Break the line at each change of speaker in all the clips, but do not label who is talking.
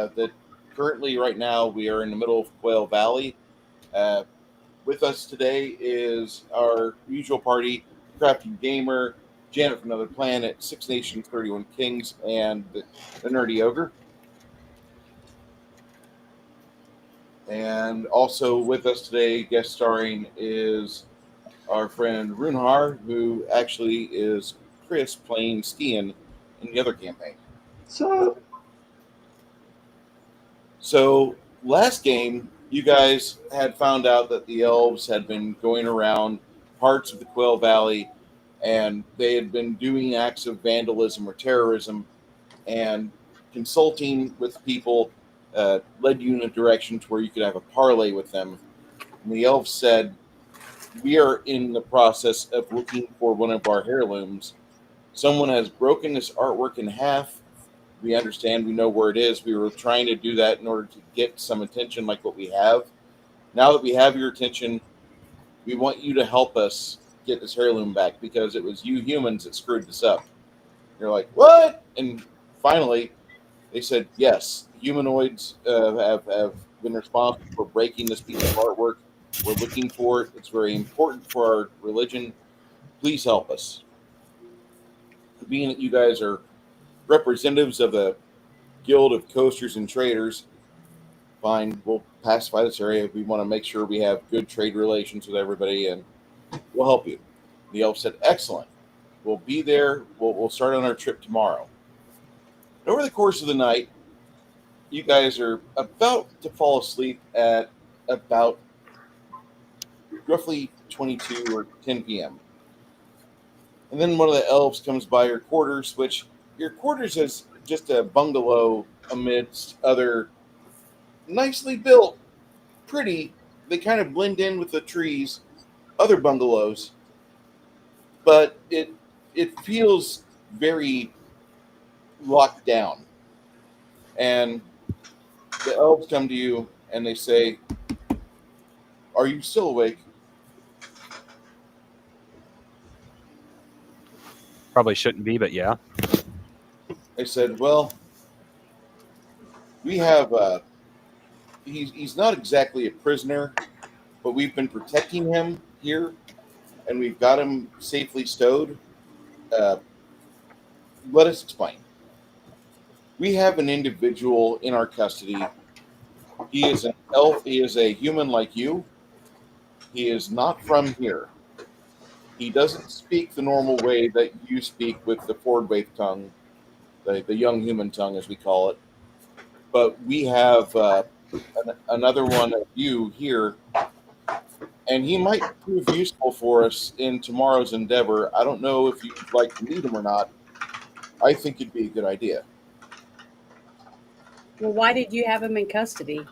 that currently, right now, we are in the middle of Quail Valley. Uh, with us today is our usual party: Crafty Gamer, Janet from Another Planet, Six Nations, 31 Kings, and the Nerdy Ogre. And also with us today, guest starring, is our friend Runhar, who actually is Chris playing Skian in the other campaign.
So,
So last game, you guys had found out that the elves had been going around parts of the Quell Valley, and they had been doing acts of vandalism or terrorism, and consulting with people led you in a direction to where you could have a parlay with them. And the elves said, "We are in the process of looking for one of our heirlooms. Someone has broken this artwork in half. We understand, we know where it is. We were trying to do that in order to get some attention like what we have. Now that we have your attention, we want you to help us get this heirloom back because it was you humans that screwed this up." You're like, "What?" And finally, they said, "Yes, humanoids have been responsible for breaking this piece of artwork. We're looking for it. It's very important for our religion. Please help us." Being that you guys are representatives of the Guild of Coasters and Traders, fine, we'll pacify this area. We want to make sure we have good trade relations with everybody, and we'll help you. The elf said, "Excellent. We'll be there. We'll start on our trip tomorrow." Over the course of the night, you guys are about to fall asleep at about roughly 22 or 10 p.m. And then one of the elves comes by your quarters, which your quarters is just a bungalow amidst other nicely built, pretty, they kind of blend in with the trees, other bungalows, but it feels very locked down. And the elves come to you and they say, "Are you still awake?"
Probably shouldn't be, but yeah.
They said, "Well, we have he's not exactly a prisoner, but we've been protecting him here, and we've got him safely stowed. Uh, let us explain. We have an individual in our custody. He is an elf. He is a human like you. He is not from here. He doesn't speak the normal way that you speak with the Fordwaith tongue, the young human tongue, as we call it. But we have another one of you here, and he might prove useful for us in tomorrow's endeavor. I don't know if you'd like to meet him or not. I think it'd be a good idea."
Well, why did you have him in custody?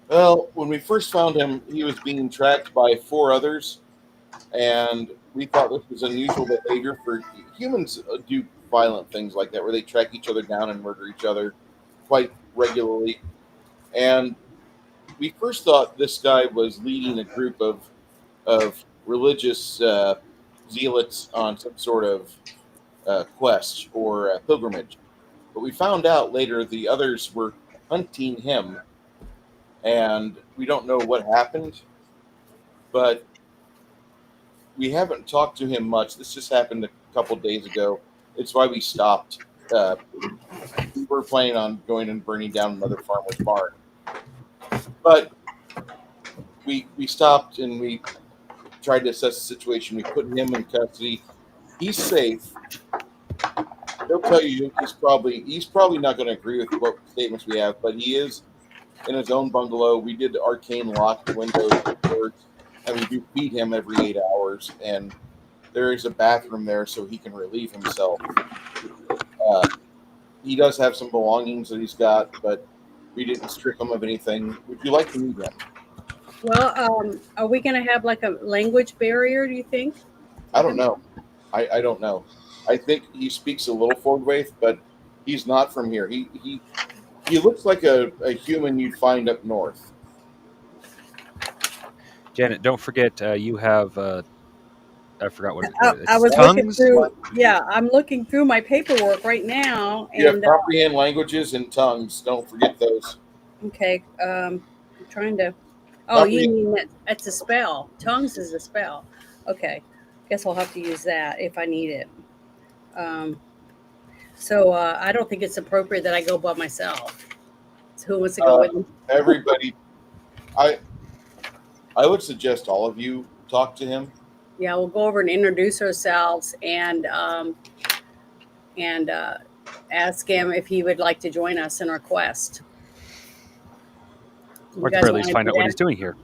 Well, when we first found him, he was being tracked by four others, and we thought this was unusual behavior for humans. Do violent things like that, where they track each other down and murder each other quite regularly. And we first thought this guy was leading a group of religious zealots on some sort of quest or pilgrimage. But we found out later the others were hunting him, and we don't know what happened, but we haven't talked to him much. This just happened a couple days ago. It's why we stopped. We were planning on going and burning down another farmer's barn, but we stopped and we tried to assess the situation. We put him in custody. He's safe. He'll tell you he's probably not going to agree with what statements we have, but he is in his own bungalow. We did arcane lock the windows and doors, and we do feed him every 8 hours. And there is a bathroom there so he can relieve himself. He does have some belongings that he's got, but we didn't strip him of anything. Would you like to meet him?
Well, are we going to have like a language barrier, do you think?
I don't know. I don't know. I think he speaks a little Fordwaith, but he's not from here. He looks like a human you'd find up north.
Janet, don't forget you have I forgot what
I
it's
was looking
tongues.
through. Yeah, I'm looking through my paperwork right now,
You have
and
comprehend languages and tongues. Don't forget those.
okay. I'm trying to. Oh, you
Comprehend.
mean that? That's a spell. Tongues is a spell. Okay, guess I'll have to use that if I need it. Um, so I don't think it's appropriate that I go by myself. So who wants to go with me?
Everybody, I I would suggest all of you talk to him.
Yeah, we'll go over and introduce ourselves and ask him if he would like to join us in our quest.
Or
You
at the
guys
very
want
least,
to
find
do
out what
that?
he's doing here.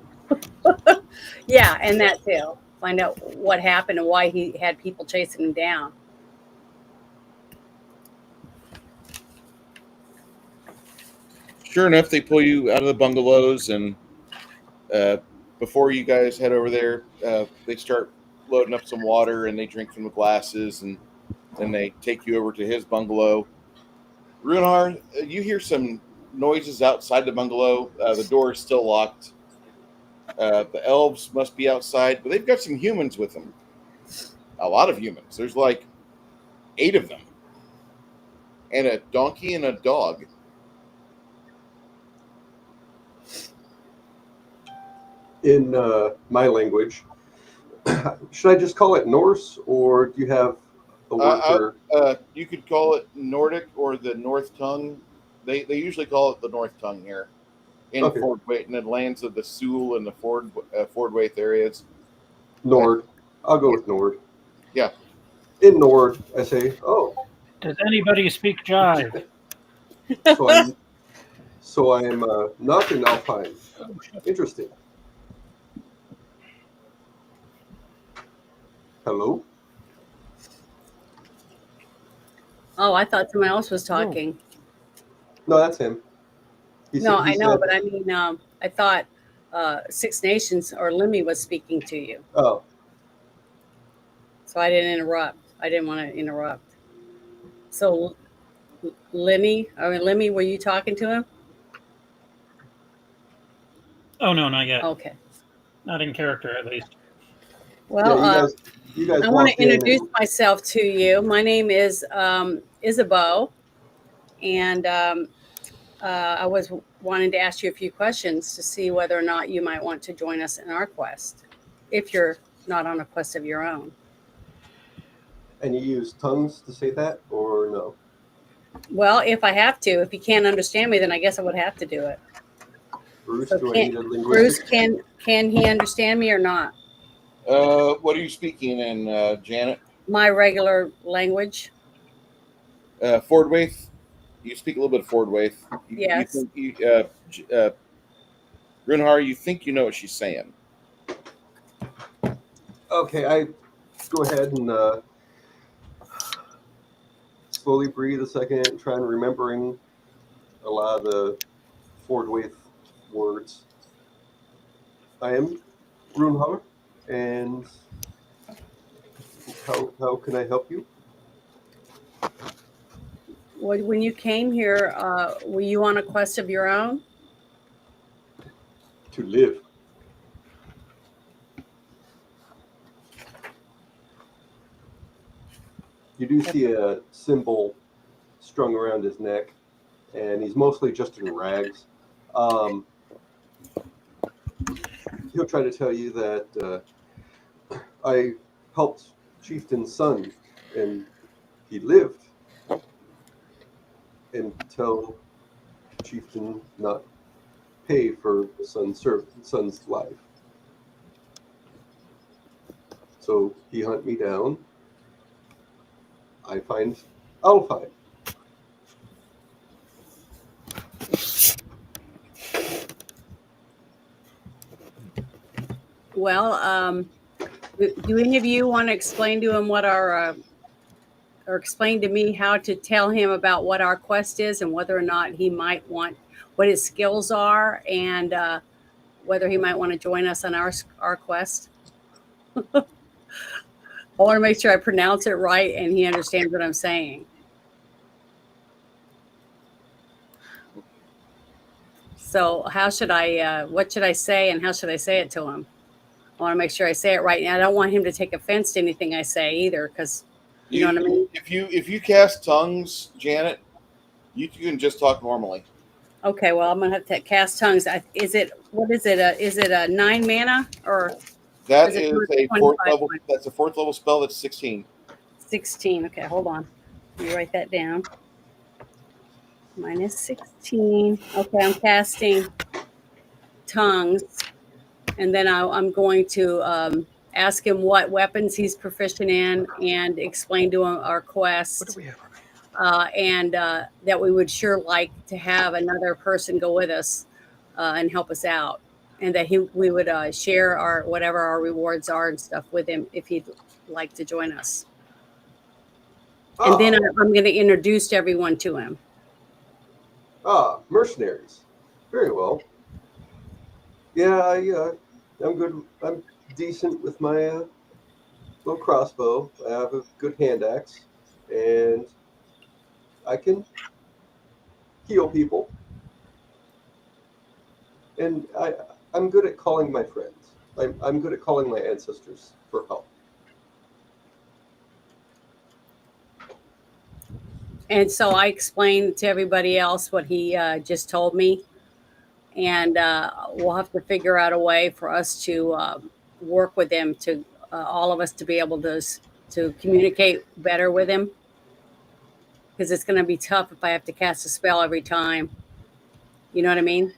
Yeah, and that too. Find out what happened and why he had people chasing him down.
Sure enough, they pull you out of the bungalows, and uh, before you guys head over there, they start loading up some water, and they drink from the glasses, and then they take you over to his bungalow. Runar, you hear some noises outside the bungalow. The door is still locked. The elves must be outside, but they've got some humans with them. A lot of humans. There's like 8 of them, and a donkey and a dog.
In my language, should I just call it Norse, or do you have a word for?
You could call it Nordic or the North Tongue. They usually call it the North Tongue here in
Okay.
Fort Waite, in the lands of the Sewell and the Ford Waite areas.
Nord. I'll go with Nord.
Yeah.
In Nord, I say, oh,
Does anybody speak jive?
so I'm not in Alpine. Interesting. Hello.
Oh, I thought someone else was talking.
No, that's him.
No, I know,
said,
but I mean, I thought Six Nations or Lemmy was speaking to you,
oh,
so I didn't interrupt. I didn't want to interrupt. So, Lemmy, were you talking to him?
Oh no, not yet.
Okay.
Not in character, at least.
Well,
yeah, you guys
I want
walked
to
in
introduce
and
myself to you. My name is Isabeau, and I was wanting to ask you a few questions to see whether or not you might want to join us in our quest, if you're not on a quest of your own.
you use tongues to say that, or no?
Well, if I have to, if you can't understand me, then I guess I would have to do it.
Bruce,
So
do I
can
need a
Bruce
linguistic?
can he understand me or not?
What are you speaking in, Janet?
My regular language.
Ford Waite. You speak a little bit of Ford Waite. You
Yes.
think Runhar, you think you know what she's saying?
Okay, I go ahead and slowly breathe a second, trying remembering a lot of the Ford Waite words. I am Runhar, and how can I help you?
When you came here, were you on a quest of your own?
To live. You do see a symbol strung around his neck, and he's mostly just in rags. Um, he'll try to tell you that I helped Chieftain's son, and he lived until Chieftain not pay for the son's life. So he hunt me down. I'll find.
Well, do any of you want to explain to him what our or explain to me how to tell him about what our quest is and whether or not he might want what his skills are and whether he might want to join us on our quest? I want to make sure I pronounce it right and he understands what I'm saying. So how should I what should I say and how should I say it to him? I want to make sure I say it right. And I don't want him to take offense to anything I say either, because you know what I mean.
If you cast tongues, Janet, you can just talk normally.
Okay, well, I'm gonna have to cast tongues. Is it is it a 9 mana or
That
is it
is a
25
fourth level.
points?
That's a fourth level spell. That's 16.
16. Okay, hold on. Let me write that down. Minus 16. Okay, I'm casting tongues, and then I'm going to ask him what weapons he's proficient in and explain to him our quest.
What do we have?
And that we would sure like to have another person go with us and help us out, and that we would share our whatever our rewards are and stuff with him if he'd like to join us. And then I'm going to introduce everyone to him.
Mercenaries. Very well. Yeah, I'm good. I'm decent with my little crossbow. I have a good hand axe, and I can heal people. And I'm good at calling my friends. I'm good at calling my ancestors for help.
And so I explained to everybody else what he just told me. And we'll have to figure out a way for us to work with him, to all of us to be able to communicate better with him. Because it's going to be tough if I have to cast a spell every time. You know what I mean?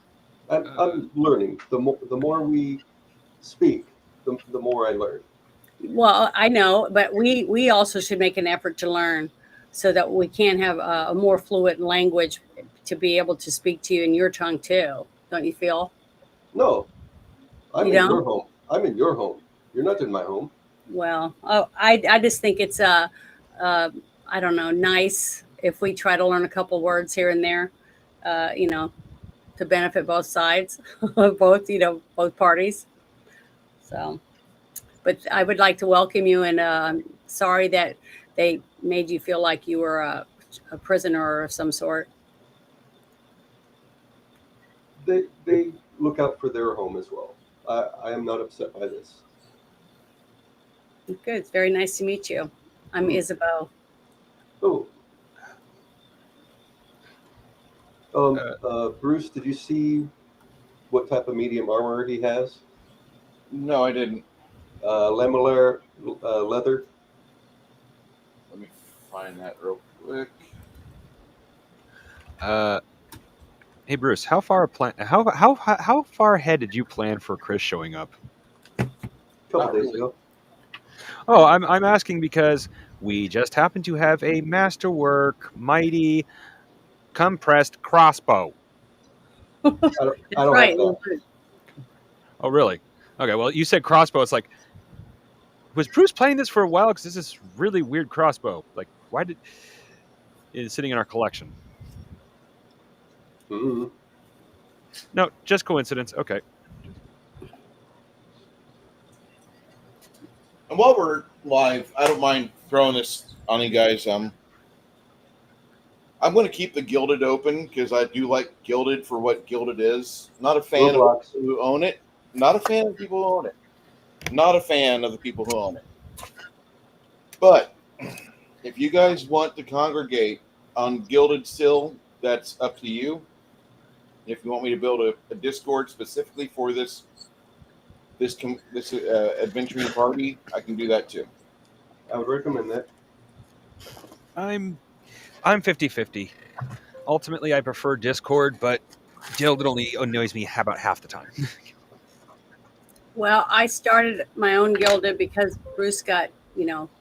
I'm learning. The more we speak, the more I learn.
Well, I know, but we also should make an effort to learn so that we can have a more fluent language to be able to speak to you in your tongue too. Don't you feel?
No, I'm
You
in
don't?
your home. I'm in your home. You're not in my home.
Well, I just think it's I don't know, nice if we try to learn a couple words here and there, you know, to benefit both sides, both parties. So, but I would like to welcome you, and I'm sorry that they made you feel like you were a prisoner of some sort.
They look out for their home as well. I am not upset by this.
Good. It's very nice to meet you. I'm Isabel.
Oh. Bruce, did you see what type of medium armor he has?
No, I didn't.
Lamellar leather.
Let me find that real quick.
Hey Bruce, how far ahead did you plan for Chris showing up?
A couple
Not
days
really.
ago.
Oh, I'm asking because we just happen to have a masterwork mighty compressed crossbow.
I
That's
don't
right.
have that.
Oh, really? Okay, well, you said crossbow. It's like, was Bruce playing this for a while? Because this is really weird crossbow. Like, why did it's sitting in our collection?
Mm-hmm.
No, just coincidence. Okay.
And while we're live, I don't mind throwing this on you guys. I'm going to keep the Gilded open because I do like Gilded for what Gilded is. Not a fan of
Roblox.
people who own it. Not a fan of people who own it. Not a fan of the people who own it. But if you guys want to congregate on Gilded still, that's up to you. If you want me to build a Discord specifically for this adventuring party, I can do that too.
I would recommend that.
I'm 50-50. Ultimately, I prefer Discord, but Gilded only annoys me about half the time.
Well, I started my own Gilded because Bruce got,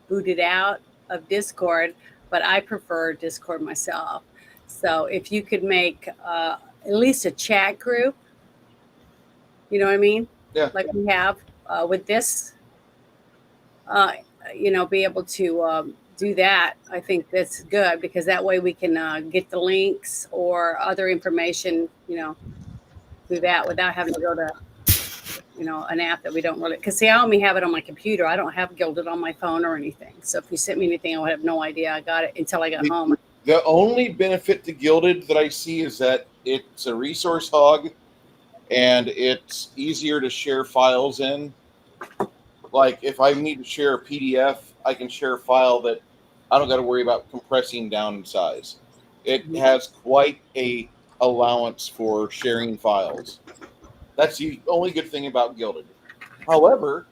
booted out of Discord, but I prefer Discord myself. So if you could make at least a chat group, you know what I mean?
Yeah.
Like we have with this, be able to do that. I think that's good because that way we can get the links or other information, through that without having to go to an app that we don't really, because see, I only have it on my computer. I don't have Gilded on my phone or anything. So if you sent me anything, I would have no idea I got it until I got home.
The only benefit to Gilded that I see is that it's a resource hog and it's easier to share files in. like if I need to share a PDF, I can share a file that I don't got to worry about compressing down in size. It has quite a allowance for sharing files. That's the only good thing about Gilded. However,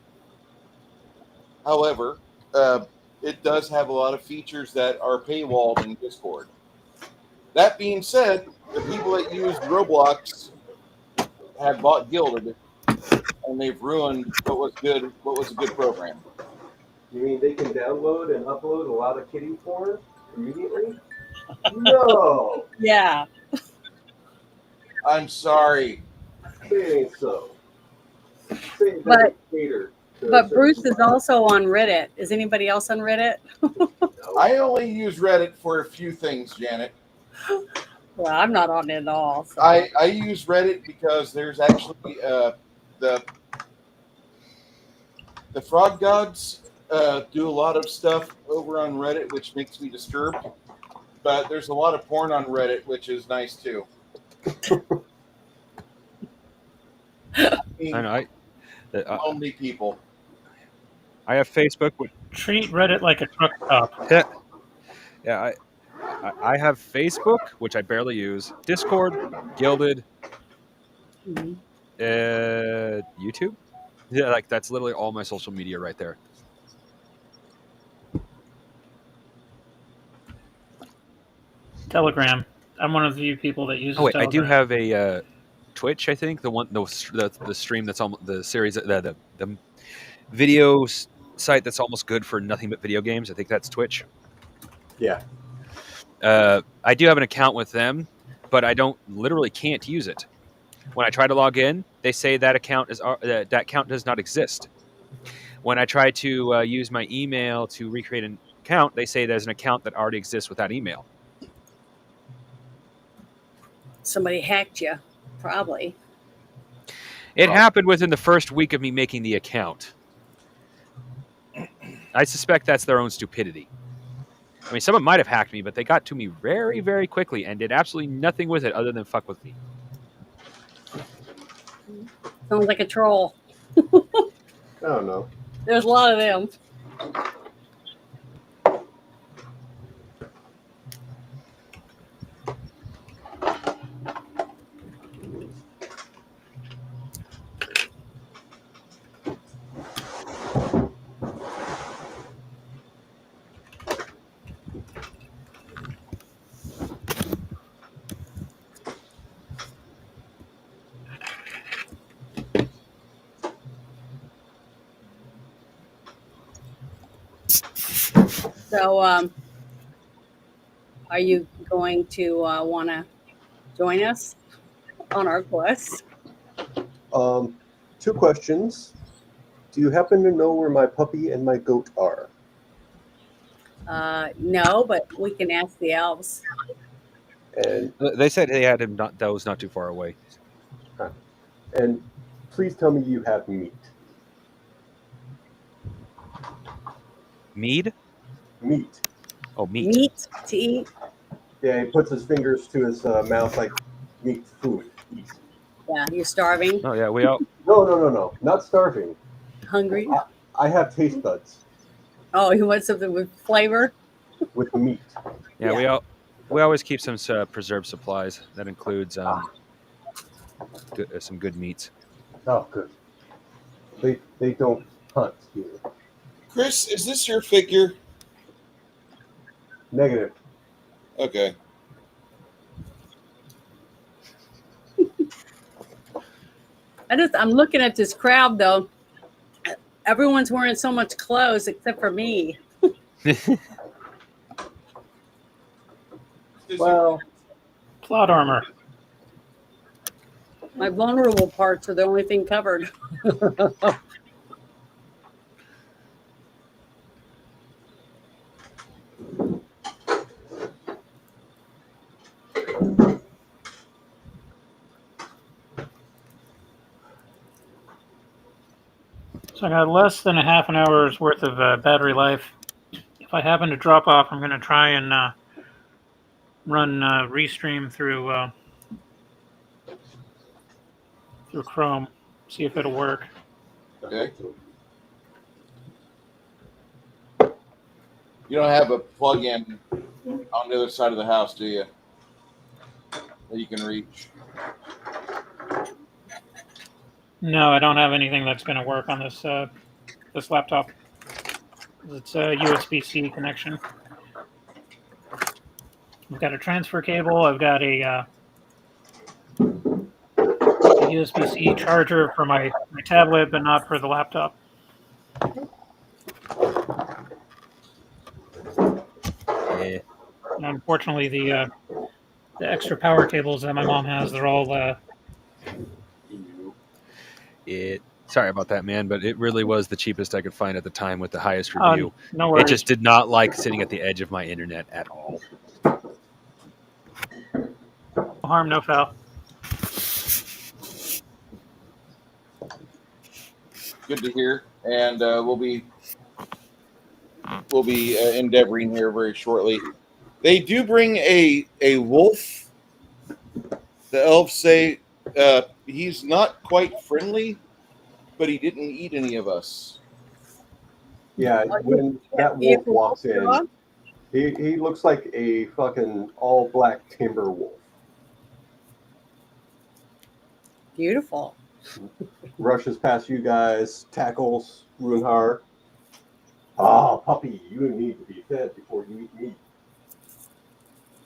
it does have a lot of features that are paywalled in Discord. That being said, the people that use Roblox have bought Gilded, and they've ruined what was good. What was a good program?
You mean they can download and upload a lot of kitty porn immediately? No,
Yeah.
I'm sorry.
say it ain't so. Say it
But-
doesn't cater to a
But
certain
Bruce is
crowd.
also on Reddit. Is anybody else on Reddit?
No.
I only use Reddit for a few things, Janet.
Well, I'm not on it at all. So.
I use Reddit because there's actually the frog gods do a lot of stuff over on Reddit, which makes me disturbed. But there's a lot of porn on Reddit, which is nice too.
I know.
Lonely people.
I have Facebook. Which,
Treat Reddit like a truck stop.
yeah, I have Facebook, which I barely use. Discord, Gilded,
Mhm.
YouTube. Yeah, like that's literally all my social media right there.
Telegram. I'm one of the few people that uses
Oh wait, I
Telegram.
do have a Twitch. I think the stream that's almost the series the video site that's almost good for nothing but video games. I think that's Twitch.
Yeah.
I do have an account with them, but I literally can't use it. When I try to log in, they say that account does not exist. When I try to use my email to recreate an account, they say there's an account that already exists with that email.
Somebody hacked you, probably.
It happened within the first week of me making the account. I suspect that's their own stupidity. I mean, someone might have hacked me, but they got to me very, very quickly and did absolutely nothing with it other than fuck with me.
Sounds like a troll.
I don't know.
There's a lot of them. So, are you going to want to join us on our quest?
2 questions. Do you happen to know where my puppy and my goat are?
No, but we can ask the elves.
And
They said they had him that was not too far away.
and please tell me you have meat.
Mead?
Meat.
Oh, meat.
Meat to eat?
Yeah, he puts his fingers to his mouth like meat food. Eat.
Yeah, you're starving,
Oh yeah, we all.
No. Not starving.
hungry.
I have taste buds
Oh, you want something with flavor?
with meat.
Yeah, we always keep some preserved supplies. That includes some good meats.
Oh, good. They don't hunt here.
Chris, is this your figure?
Negative.
Okay.
I'm looking at this crowd though. Everyone's wearing so much clothes except for me.
Well,
Plot armor.
My vulnerable parts are the only thing covered.
So I got less than a half an hour's worth of battery life. If I happen to drop off, I'm going to try and run Restream through Chrome, see if it'll work.
Okay. You don't have a plug-in on the other side of the house, do you? That you can reach.
No, I don't have anything that's going to work on this this laptop. It's a USB-C connection. I've got a transfer cable. I've got a USB-C charger for my tablet, but not for the laptop.
Yeah.
And unfortunately, the extra power cables that my mom has, they're all
Sorry about that, man, but it really was the cheapest I could find at the time with the highest review.
no
It
worries.
just did not like sitting at the edge of my internet at all.
No harm, no foul.
Good to hear, and we'll be endeavoring here very shortly. They do bring a wolf. The elves say he's not quite friendly, but he didn't eat any of us.
Yeah, when that wolf walks in, he looks like a fucking all black timber wolf.
Beautiful.
Rushes past you guys, tackles Runhar. Ah, puppy, you need to be fed before you eat meat.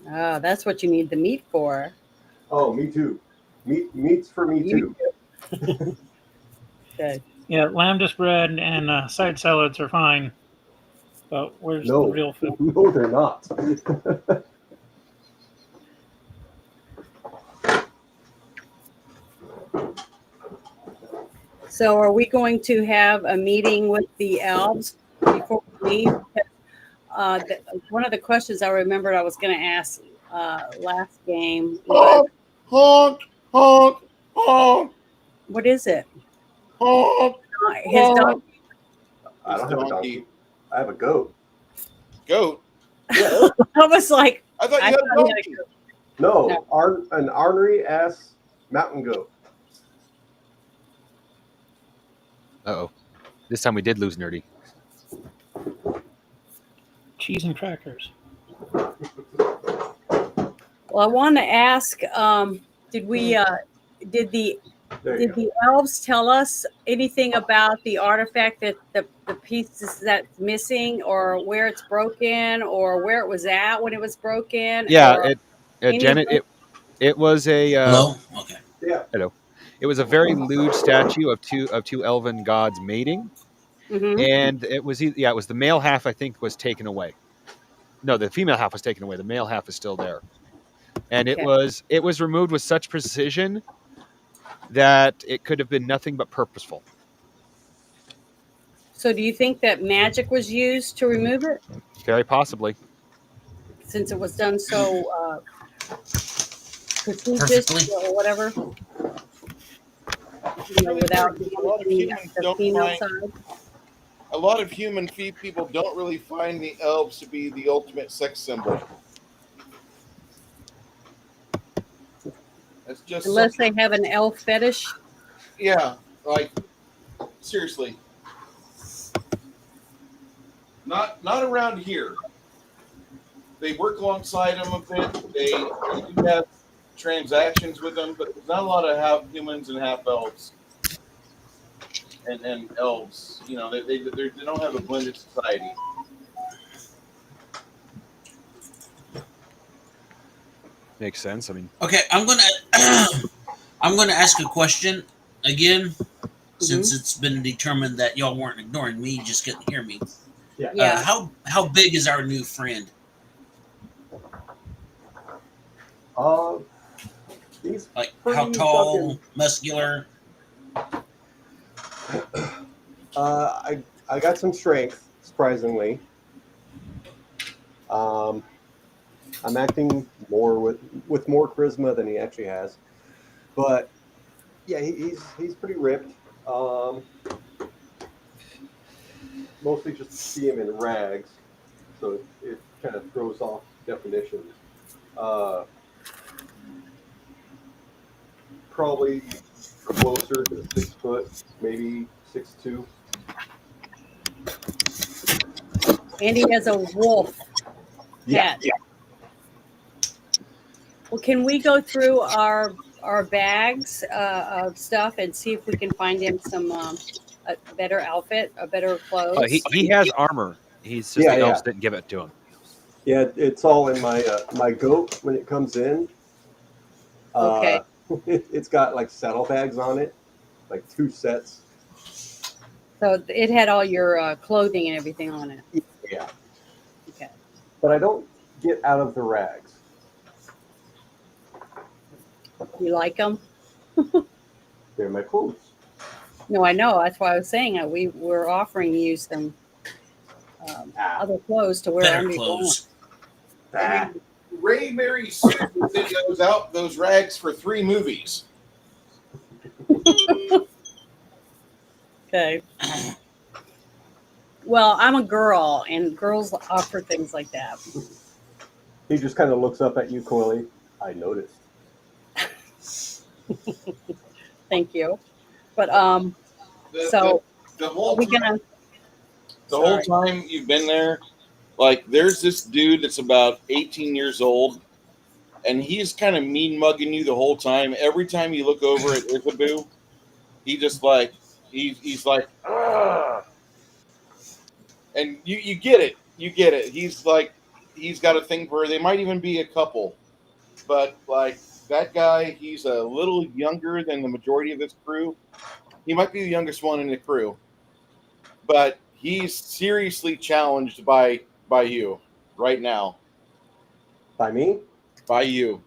Oh, that's what you need the meat for.
Oh, me too. Meat's for me too.
Good.
Yeah, lambda spread and side salads are fine, but where's the real food?
No, they're not.
So are we going to have a meeting with the elves before we leave? One of the questions I remembered I was going to ask last game was,
Honk, honk, honk,
what is it?
honk.
His dog.
I don't have a donkey. I have a goat.
Goat?
Yeah.
I was like,
I thought you had a donkey.
No, an ornery ass mountain goat.
Uh-oh. This time we did lose Nerdy.
Cheese and crackers.
well, I want to ask, did the elves tell us anything about the artifact that the pieces that's missing, or where it's broken, or where it was at when it was broken?
Yeah, Janet, it was a
Hello? Okay.
Yeah.
hello. It was a very lewd statue of two elven gods mating, and it was it was the male half, I think, was taken away. No, the female half was taken away. The male half is still there, and it was removed with such precision that it could have been nothing but purposeful.
So do you think that magic was used to remove it,
Very possibly.
since it was done so prestigious
Perfectly.
or whatever? Without the female side.
A lot of human people don't really find the elves to be the ultimate sex symbol. It's just
Unless they have an elf fetish.
Yeah, like seriously. Not around here. They work alongside them a bit. They do have transactions with them, but there's not a lot of half humans and half elves. And elves, they don't have a blended society.
Makes sense. I mean,
Okay, I'm gonna ask a question again, since it's been determined that y'all weren't ignoring me, you just couldn't hear me.
Yeah.
How big is our new friend?
He's
Like how
pretty
tall, muscular?
I got some strength, surprisingly. I'm acting more with more charisma than he actually has, but yeah, he's pretty ripped. Mostly just see him in rags, so it kind of throws off definitions. Probably closer to 6 foot, maybe 6'2".
And he has a wolf hat.
Yeah.
Well, can we go through our bags of stuff and see if we can find him some a better outfit, a better clothes?
He has armor. He's just
Yeah,
the elves
yeah.
didn't give it to him.
Yeah, it's all in my my goat when it comes in.
Okay.
It's got like saddlebags on it, like 2 sets.
So it had all your clothing and everything on it.
Yeah,
Okay.
but I don't get out of the rags.
You like them?
They're my clothes.
No, I know. That's why I was saying we were offering you some other clothes to wear
Better
under your
clothes.
I mean, Ray Mary Sue videos out those rags for 3 movies.
Okay. Well, I'm a girl, and girls offer things like that.
He just kind of looks up at you coyly. I noticed.
Thank you. But
The,
so
the
are
whole
we
time,
gonna?
the whole
Sorry.
time you've been there, like there's this dude that's about 18 years old, and he's kind of mean mugging you the whole time. Every time you look over at Isaboo, he just like he's like, "Ugh." And you get it, you get it. He's like he's got a thing for her. They might even be a couple, but like that guy, he's a little younger than the majority of this crew. He might be the youngest one in the crew, but he's seriously challenged by you right now.
By me?
By you.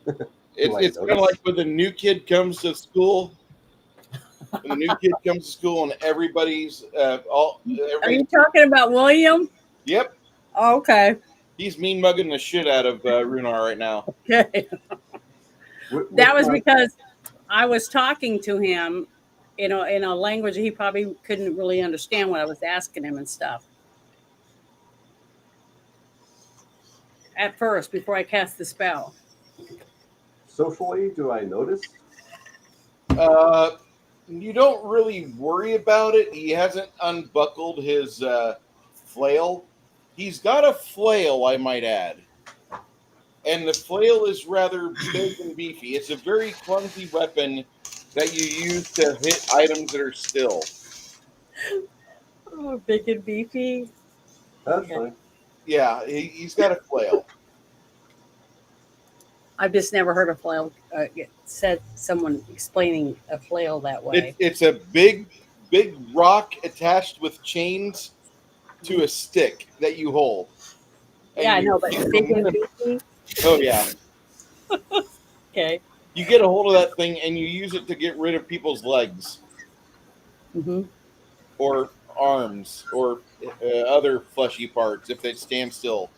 Do I
It's kind of
notice?
like when the new kid comes to school. When the new kid comes to school and everybody's
Are you talking about William?
Yep,
Oh, okay.
he's mean mugging the shit out of Runar right now.
Okay.
With
That was
my-
because I was talking to him in a language he probably couldn't really understand what I was asking him and stuff. At first, before I cast the spell.
socially, do I notice?
You don't really worry about it. He hasn't unbuckled his flail. He's got a flail, I might add. And the flail is rather big and beefy. It's a very clumsy weapon that you use to hit items that are still.
Oh, big and beefy.
That's
Okay.
fine.
Yeah, he's got a flail.
I've just never heard a flail said someone explaining a flail that way.
It's a big rock attached with chains to a stick that you hold. And
Yeah, I
you-
know, but big and beefy.
Oh yeah.
Okay.
You get a hold of that thing and you use it to get rid of people's legs
Mm-hmm.
or arms or other fleshy parts if they stand still.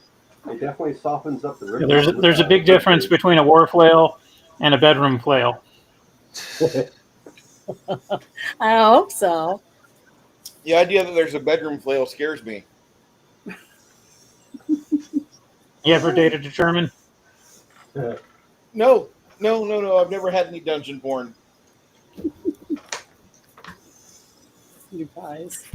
It definitely softens up the rib.
There's a big difference between a war flail and a bedroom flail.
I hope so.
The idea that there's a bedroom flail scares me.
You ever dated a German?
No. I've never had any dungeon porn.
You guys.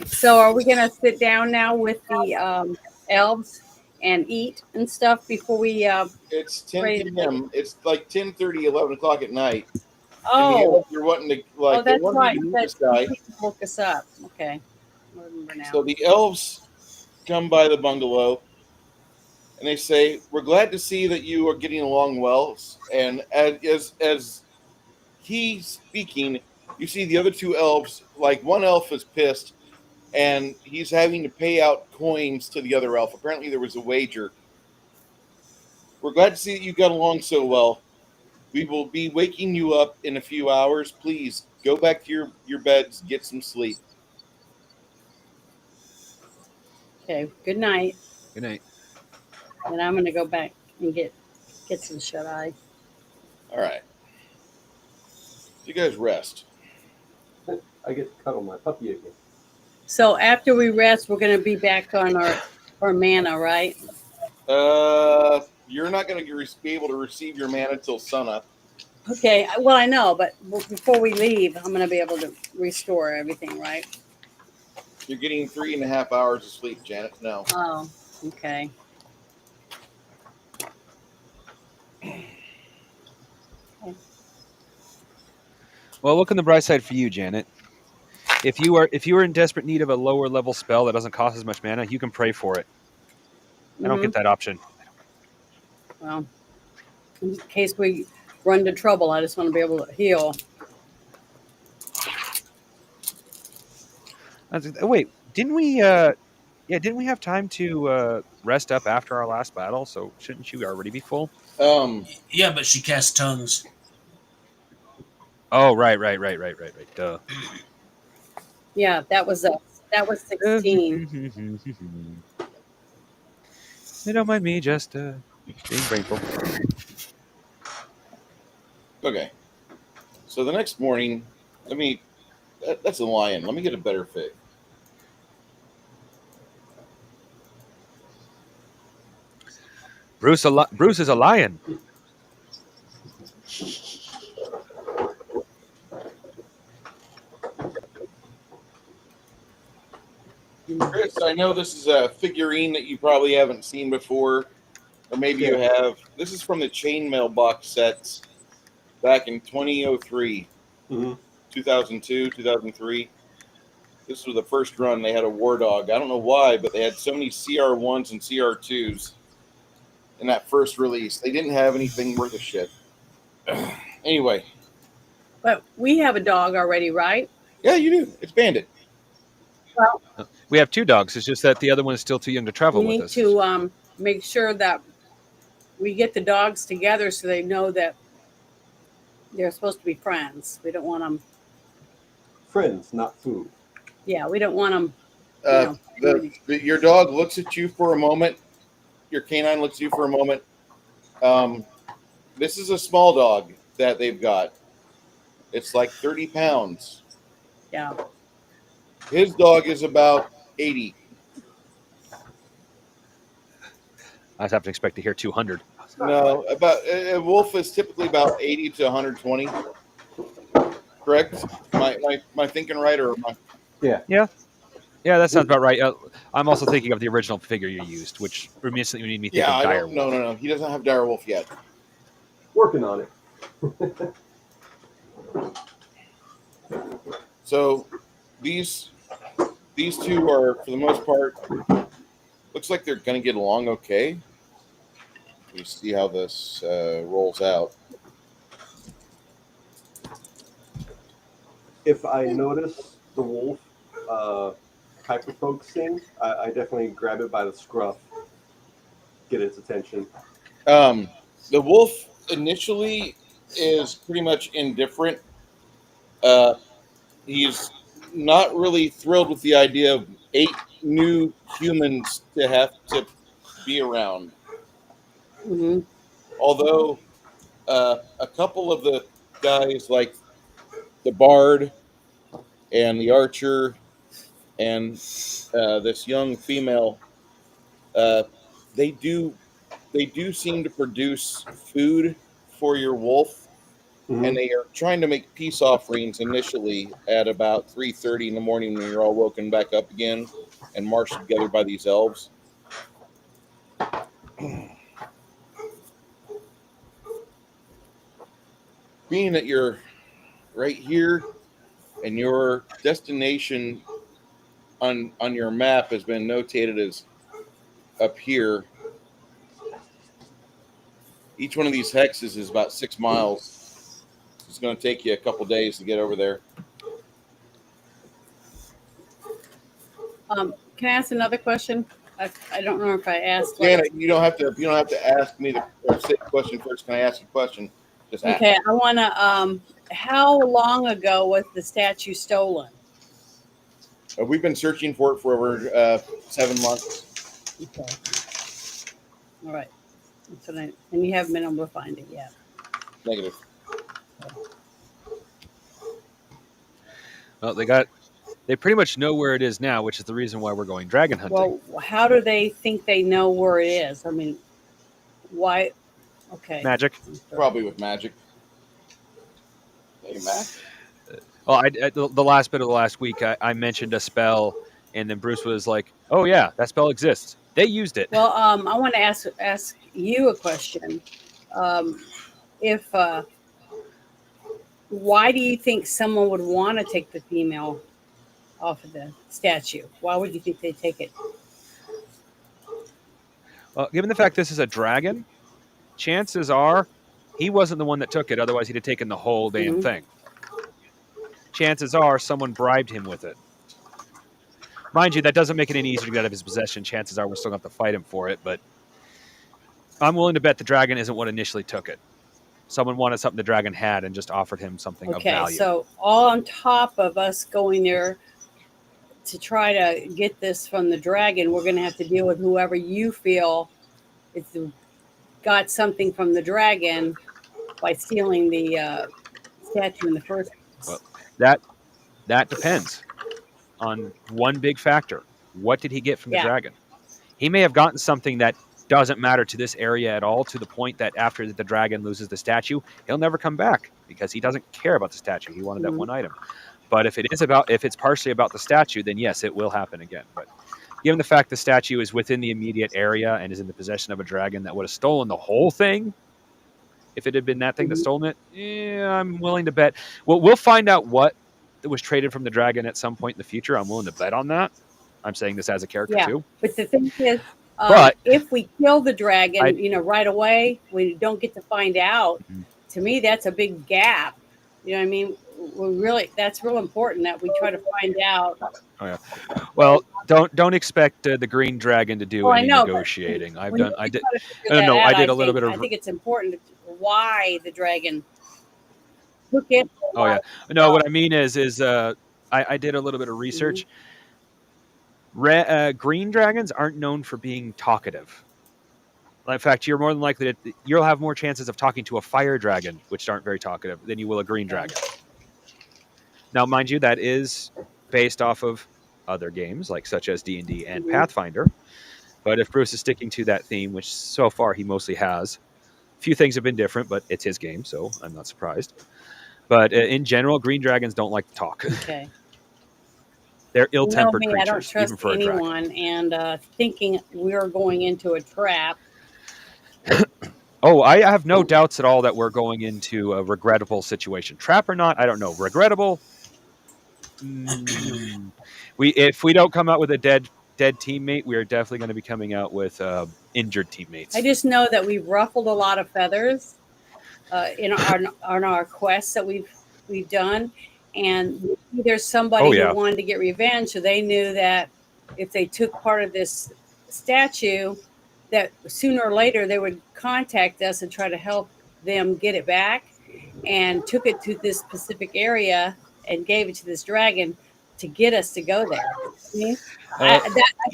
So are we gonna sit down now with the elves and eat and stuff before we
It's 10
Right.
p.m. It's like 10:30, 11 o'clock at night. And the
oh
elves are wanting to like they
that's
want
right.
you to meet
That
this guy.
woke us up. Okay. I remember now.
So the elves come by the bungalow and they say, "We're glad to see that you are getting along well." And as he's speaking, you see the other 2 elves. Like one elf is pissed, and he's having to pay out coins to the other elf. Apparently, there was a wager. We're glad to see that you got along so well. We will be waking you up in a few hours. Please go back to your beds, get some sleep.
Okay. Good night.
Good night.
And I'm gonna go back and get some shut eye.
All right. You guys rest.
I get to cuddle my puppy again.
So after we rest, we're gonna be back on our mana, right?
You're not going to be able to receive your mana till sunup.
Okay. Well, I know, but before we leave, I'm gonna be able to restore everything, right?
You're getting 3.5 hours of sleep, Janet. No.
Oh, okay.
Well, look on the bright side for you, Janet. If you are in desperate need of a lower level spell that doesn't cost as much mana, you can pray for it. I don't get that option.
Well, in case we run into trouble, I just want to be able to heal.
Wait, didn't we? Didn't we have time to rest up after our last battle? So shouldn't you already be full?
Yeah, but she cast tongues.
Oh, right. Duh.
Yeah, that was 16.
They don't mind me just being grateful.
Okay. So the next morning, that's a lion. Let me get a better fit.
Bruce is a lion.
Chris, I know this is a figurine that you probably haven't seen before, or maybe you have. This is from the Chainmail box sets back in 2003, 2002, 2003. This was the first run. They had a War Dog. I don't know why, but they had so many CR1s and CR2s in that first release. They didn't have anything worth a shit. Anyway.
But we have a dog already, right?
Yeah, you do. It's Bandit.
Well,
we have 2 dogs. It's just that the other one is still too young to travel with us.
We need to make sure that we get the dogs together so they know that they're supposed to be friends. We don't want them
friends, not food.
Yeah, we don't want them.
Your dog looks at you for a moment. Your canine looks at you for a moment. This is a small dog that they've got. It's like 30 pounds.
Yeah.
His dog is about 80.
I was having to expect to hear 200.
No, about a wolf is typically about 80 to 120. Correct? My thinking right, or am I?
Yeah, that sounds about right. I'm also thinking of the original figure you used, which immediately made me think of Dire Wolf.
No. He doesn't have Dire Wolf yet.
Working on it.
So these two are, for the most part, looks like they're going to get along okay. We see how this rolls out.
If I notice the wolf hyper-focusing, I definitely grab it by the scruff, get its attention.
The wolf initially is pretty much indifferent. He's not really thrilled with the idea of 8 new humans to have to be around.
Mm-hmm.
Although a couple of the guys, like the bard and the archer and this young female, they do seem to produce food for your wolf. Mm-hmm. And they are trying to make peace offerings initially at about 3:30 in the morning when you're all woken back up again and marshaled together by these elves. Being that you're right here and your destination on your map has been notated as up here, each one of these hexes is about 6 miles. It's going to take you a couple days to get over there.
Can I ask another question? I don't know if I asked.
Janet, you don't have to ask me the say the question first. Can I ask a question? Just ask.
Okay, I want to. How long ago was the statue stolen?
We've been searching for it for over 7 months.
Okay. All right. And you haven't been able to find it yet.
Negative.
Well, they pretty much know where it is now, which is the reason why we're going dragon hunting.
Well, how do they think they know where it is? I mean, why? Okay.
Magic.
Probably with magic. Hey, Matt.
Well, the last bit of the last week, I mentioned a spell And then Bruce was like, "Oh yeah, that spell exists. They used it."
Well, I want to ask you a question. If why do you think someone would want to take the female off of the statue? Why would you think they'd take it?
Given the fact this is a dragon, chances are he wasn't the one that took it. Otherwise, he'd have taken the whole damn
Mhm.
thing. Chances are someone bribed him with it. Mind you, that doesn't make it any easier to get out of his possession. Chances are we're still going to have to fight him for it, but I'm willing to bet the dragon isn't what initially took it. Someone wanted something the dragon had and just offered him something of
Okay,
value.
so all on top of us going there to try to get this from the dragon, we're going to have to deal with whoever you feel is got something from the dragon by stealing the statue in the first place.
Well, that depends on one big factor. What did he get from the
Yeah.
dragon? He may have gotten something that doesn't matter to this area at all, to the point that after the dragon loses the statue, he'll never come back because he doesn't care about the statue. He wanted that
Mhm.
one item. But if it's partially about the statue, then yes, it will happen again. But given the fact the statue is within the immediate area and is in the possession of a dragon that would have stolen the whole thing, if it had been that thing that
Mhm.
stole it, I'm willing to bet. Well, we'll find out what was traded from the dragon at some point in the future. I'm willing to bet on that. I'm saying this as a character
Yeah.
too.
But the thing is,
But-
if we kill the dragon,
I-
right away, we don't get to find out.
Mhm.
To me, that's a big gap. You know what I mean? That's real important that we try to find out.
Well, don't expect the green dragon to do
Well, I
any
know, but
negotiating. I
When
did.
you try to figure
I don't
that
know, I
out,
did a little bit of-
I think it's important why the dragon took it.
Oh yeah. No, what I mean is I did a little bit of research. Green dragons aren't known for being talkative. In fact, you're more than likely you'll have more chances of talking to a fire dragon, which aren't very talkative, than you will a green dragon. Now, mind you, that is based off of other games, like such as D&D and
Mhm.
Pathfinder. But if Bruce is sticking to that theme, which so far he mostly has, a few things have been different, but it's his game, so I'm not surprised. But in general, green dragons don't like to talk.
Okay.
They're ill-tempered
I don't
creatures,
trust
even for a dragon.
anyone, and thinking we're going into a trap.
Oh, I have no doubts at all that we're going into a regrettable situation. Trap or not, I don't know. Regrettable? If we don't come out with a dead teammate, we are definitely going to be coming out with injured teammates.
I just know that we've ruffled a lot of feathers in our quests that we've done, and there's somebody who wanted to get revenge, so they knew that if they took part of this statue, that sooner or later they would contact us and try to help them get it back, and took it to this specific area and gave it to this dragon to get us to go there. See? I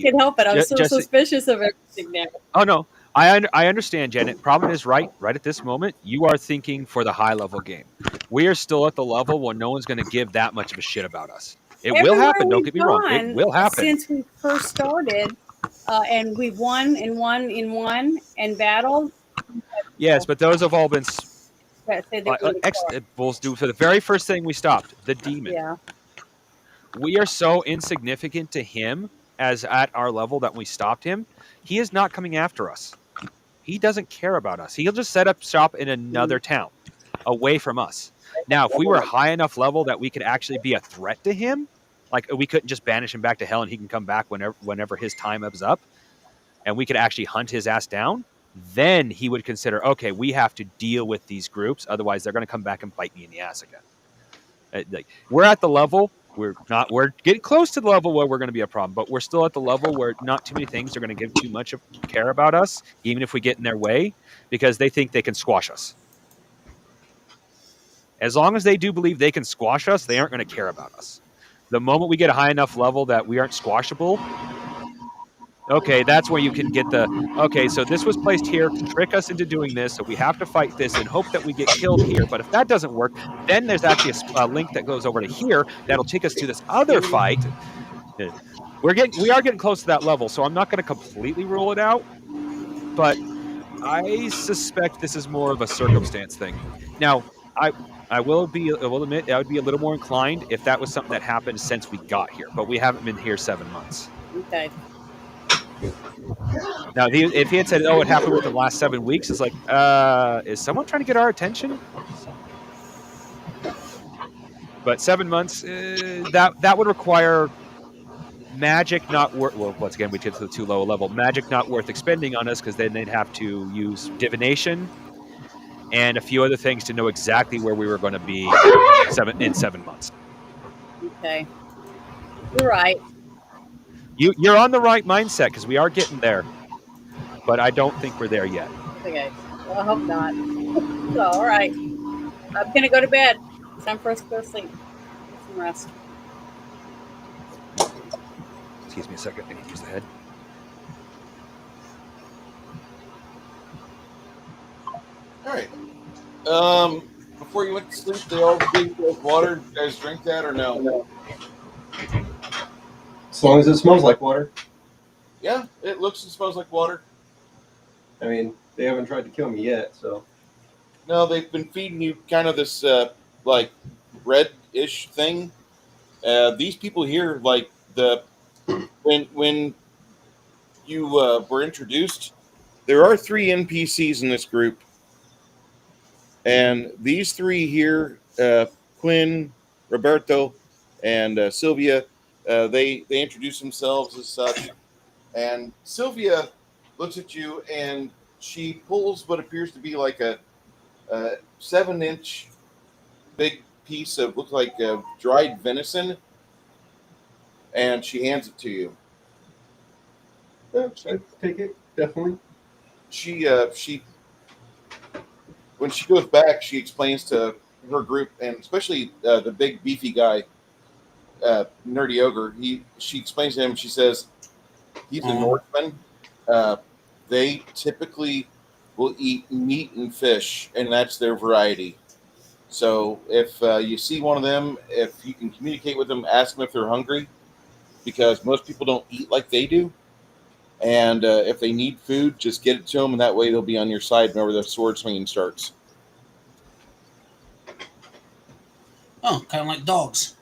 can't help it. I'm so suspicious of everything there.
Oh no, I understand, Janet. Problem is, right at this moment, you are thinking for the high level game. We are still at the level where no one's going to give that much of a shit about us. It will happen. Don't get me wrong. It will happen.
Since we first started, and we've won and battled.
Yes, but those have all been. We'll do for the very first thing we stopped, the demon.
Yeah.
We are so insignificant to him as at our level that we stopped him. He is not coming after us. He doesn't care about us. He'll just set up shop in another town away from us. Now, if we were high enough level that we could actually be a threat to him, like we couldn't just banish him back to hell and he can come back whenever his time is up, and we could actually hunt his ass down, then he would consider, okay, we have to deal with these groups. Otherwise, they're going to come back and bite me in the ass again. We're at the level. We're getting close to the level where we're going to be a problem, but we're still at the level where not too many things are going to give too much of care about us, even if we get in their way, because they think they can squash us. As long as they do believe they can squash us, they aren't going to care about us. The moment we get a high enough level that we aren't squashable, okay, that's where you can get so this was placed here to trick us into doing this, so we have to fight this and hope that we get killed here. But if that doesn't work, then there's actually a link that goes over to here that'll take us to this other fight. We are getting close to that level, so I'm not going to completely rule it out, but I suspect this is more of a circumstance thing. Now, I will admit I would be a little more inclined if that was something that happened since we got here, but we haven't been here 7 months.
Okay.
Now, if he had said, "Oh, it happened within the last 7 weeks," it's like, is someone trying to get our attention? But 7 months, that would require magic not worth. Well, once again, we get to the too low a level. Magic not worth expending on us because then they'd have to use divination and a few other things to know exactly where we were going to be in 7 months.
Okay. You're right.
You're on the right mindset because we are getting there, but I don't think we're there yet.
Okay. Well, I hope not. So, all right. I'm gonna go to bed. It's time for us to go to sleep. Get some rest.
Excuse me a second. I need to use the head.
All right. Before you went to sleep, they all gave you water. Did you guys drink that or no?
As long as it smells like water.
Yeah, it looks and smells like water.
I mean, they haven't tried to kill me yet, so.
No, they've been feeding you kind of this like red-ish thing. These people here, like when you were introduced, there are 3 NPCs in this group, and these 3 here, Quinn, Roberto, and Sylvia, they introduce themselves as such. And Sylvia looks at you, and she pulls what appears to be like a 7-inch big piece of looks like dried venison, and she hands it to you.
Yeah, I'd take it, definitely.
She when she goes back, she explains to her group, and especially the big beefy guy, Nerdy Ogre. She explains to him. She says he's a Northman. They typically will eat meat and fish, and that's their variety. So if you see one of them, if you can communicate with them, ask them if they're hungry, because most people don't eat like they do. And if they need food, just get it to them, and that way they'll be on your side whenever the sword swinging starts.
Oh, kind of like dogs.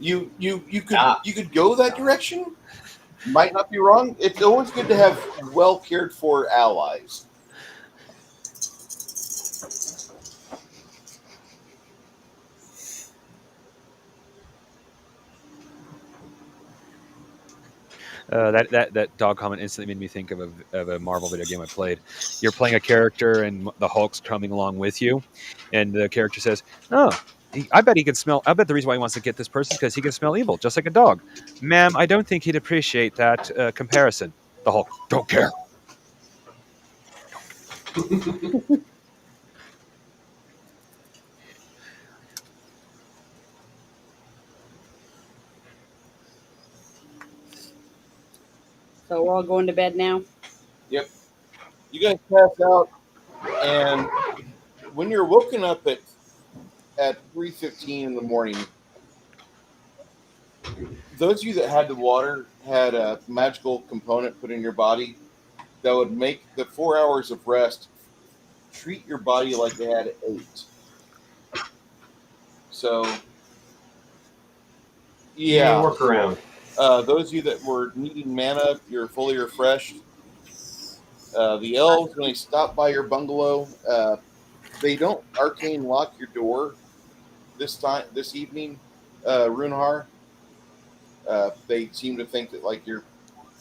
You could go that direction. Might not be wrong. It's always good to have well cared for allies.
That dog comment instantly made me think of a Marvel video game I played. You're playing a character, and the Hulk's coming along with you, and the character says, "Oh, I bet he can smell. I bet the reason why he wants to get this person is because he can smell evil, just like a dog." Ma'am, I don't think he'd appreciate that comparison. The Hulk, don't care.
So we're all going to bed now.
Yep. You guys pass out, and when you're woken up at 3:15 in the morning, those of you that had the water had a magical component put in your body that would make the 4 hours of rest treat your body like they had 8. So, yeah.
Work around.
Those of you that were needing mana, you're fully refreshed. The elves, when they stop by your bungalow, they don't arcane lock your door this evening, Runhar. They seem to think that like you're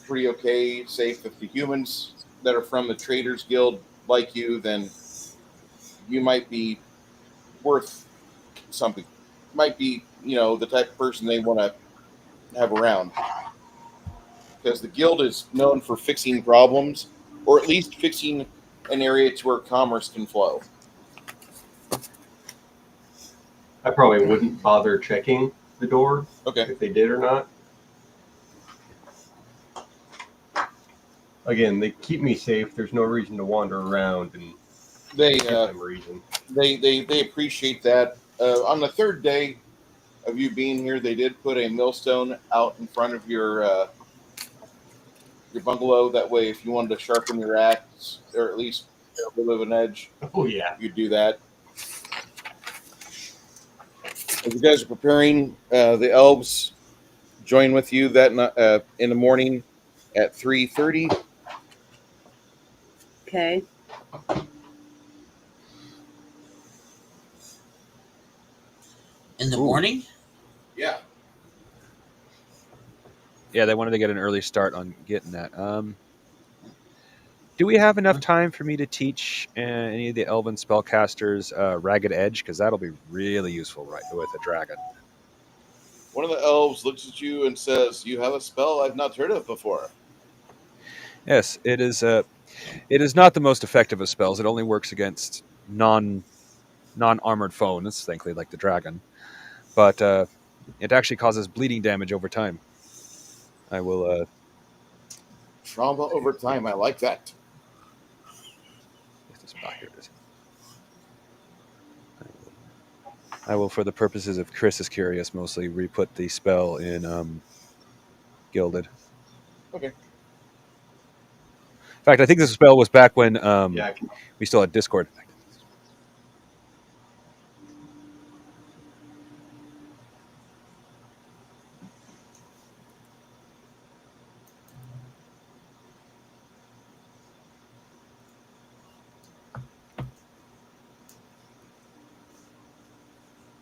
pretty okay, safe. If the humans that are from the Traders Guild like you, then you might be worth something. Might be, the type of person they want to have around. Because the guild is known for fixing problems, or at least fixing an area to where commerce can flow.
I probably wouldn't bother checking the door,
Okay.
if they did or not. Again, they keep me safe. There's no reason to wander around and
They
give them reason.
they appreciate that. On the 3rd day of you being here, they did put a millstone out in front of your bungalow. That way, if you wanted to sharpen your axe, or at least a little bit of an edge,
Oh yeah.
you do that. As you guys are preparing, the elves join with you that in the morning at 3:30.
Okay.
In the
Ooh.
morning?
Yeah.
Yeah, they wanted to get an early start on getting that. Do we have enough time for me to teach any of the elven spellcasters Ragged Edge? Because that'll be really useful right with a dragon.
One of the elves looks at you and says, "You have a spell I've not heard of before."
Yes, it is. It is not the most effective of spells. It only works against non-armored foes, thankfully, like the dragon. But it actually causes bleeding damage over time. I will.
Trauma over time. I like that.
Here it is. I will, for the purposes of Chris is curious, mostly re-put the spell in Gilded.
Okay.
In fact, I think this spell was back when
Yeah.
we still had Discord.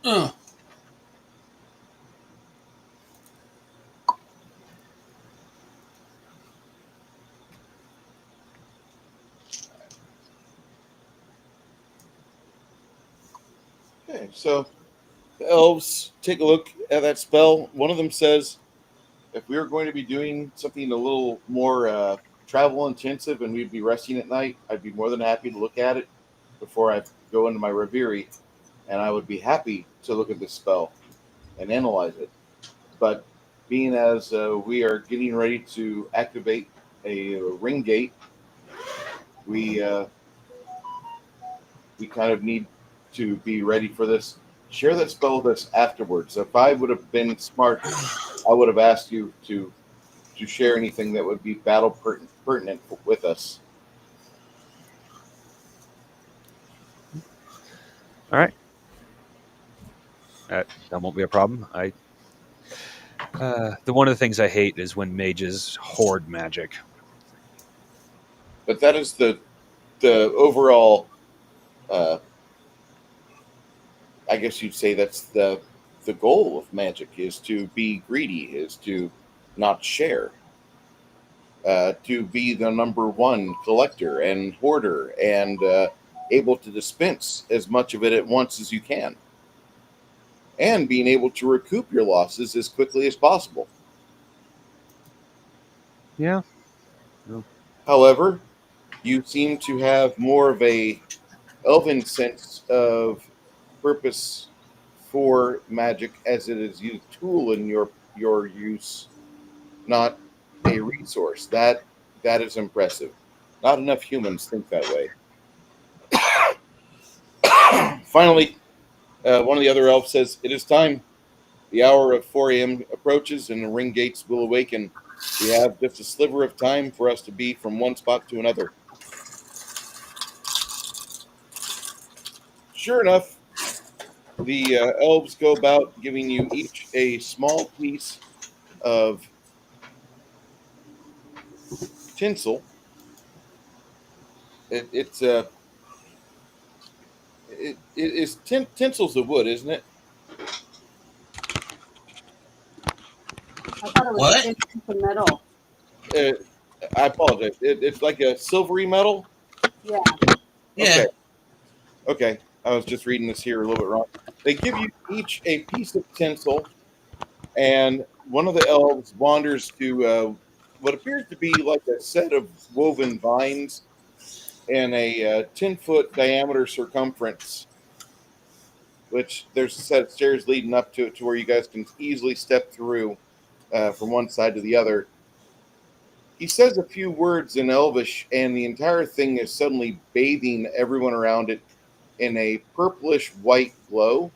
Ugh.
Okay, so the elves take a look at that spell. One of them says, if we were going to be doing something a little more travel intensive and we'd be resting at night, I'd be more than happy to look at it before I go into my reverie, and I would be happy to look at this spell and analyze it. But being as we are getting ready to activate a ring gate, we we kind of need to be ready for this. Share that spell with us afterwards. If I would have been smart, I would have asked you to share anything that would be battle pertinent with us.
All right. That won't be a problem. One of the things I hate is when mages hoard magic.
But that is the overall. Uh, I guess you'd say that's the goal of magic is to be greedy, is to not share, to be the number one collector and hoarder and able to dispense as much of it at once as you can, and being able to recoup your losses as quickly as possible.
Yeah.
However, you seem to have more of a elven sense of purpose for magic as it is a tool in your use, not a resource. That is impressive. Not enough humans think that way. Finally, one of the other elves says, "It is time. The hour of 4 a.m. approaches, and the ring gates will awaken. We have just a sliver of time for us to be from one spot to another." Sure enough, the elves go about giving you each a small piece of tinsel. It's it is tinsel's the wood, isn't it?
I thought it was
What?
a thin piece of metal.
Uh, I apologize. It's like a silvery metal.
Yeah.
Yeah.
Okay. Okay. I was just reading this here a little bit wrong. They give you each a piece of tinsel, and one of the elves wanders to what appears to be like a set of woven vines and a 10-foot diameter circumference, which there's a set of stairs leading up to it to where you guys can easily step through from one side to the other. He says a few words in Elvish, and the entire thing is suddenly bathing everyone around it in a purplish white glow.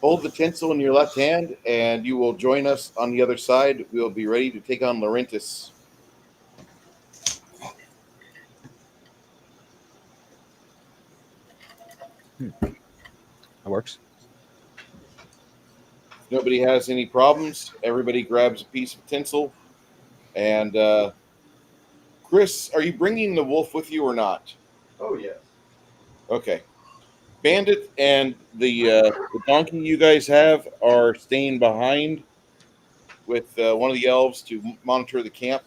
Hold the tinsel in your left hand, and you will join us on the other side. We will be ready to take on Larentiss.
That works.
Nobody has any problems. Everybody grabs a piece of tinsel. And Chris, are you bringing the wolf with you or not?
Oh yes.
Okay. Bandit and the donkey you guys have are staying behind with one of the elves to monitor the camp.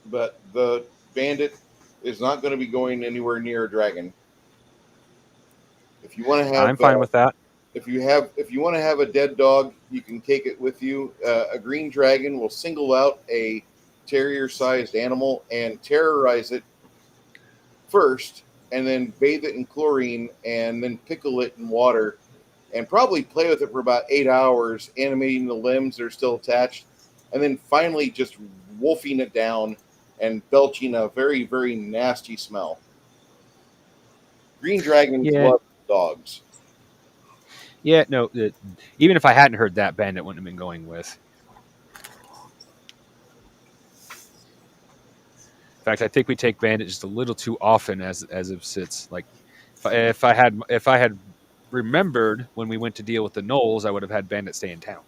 But the bandit is not going to be going anywhere near a dragon. If you want to
I'm
have
fine with that.
if you want to have a dead dog, you can take it with you. A green dragon will single out a terrier-sized animal and terrorize it first, and then bathe it in chlorine, and then pickle it in water, and probably play with it for about 8 hours, animating the limbs that are still attached, and then finally just wolfing it down and belching a very, very nasty smell. Green dragons
Yeah.
love dogs.
Yeah, no. Even if I hadn't heard that, Bandit wouldn't have been going with. In fact, I think we take Bandit just a little too often as it sits. Like, if I had remembered when we went to deal with the Knolls, I would have had Bandit stay in town.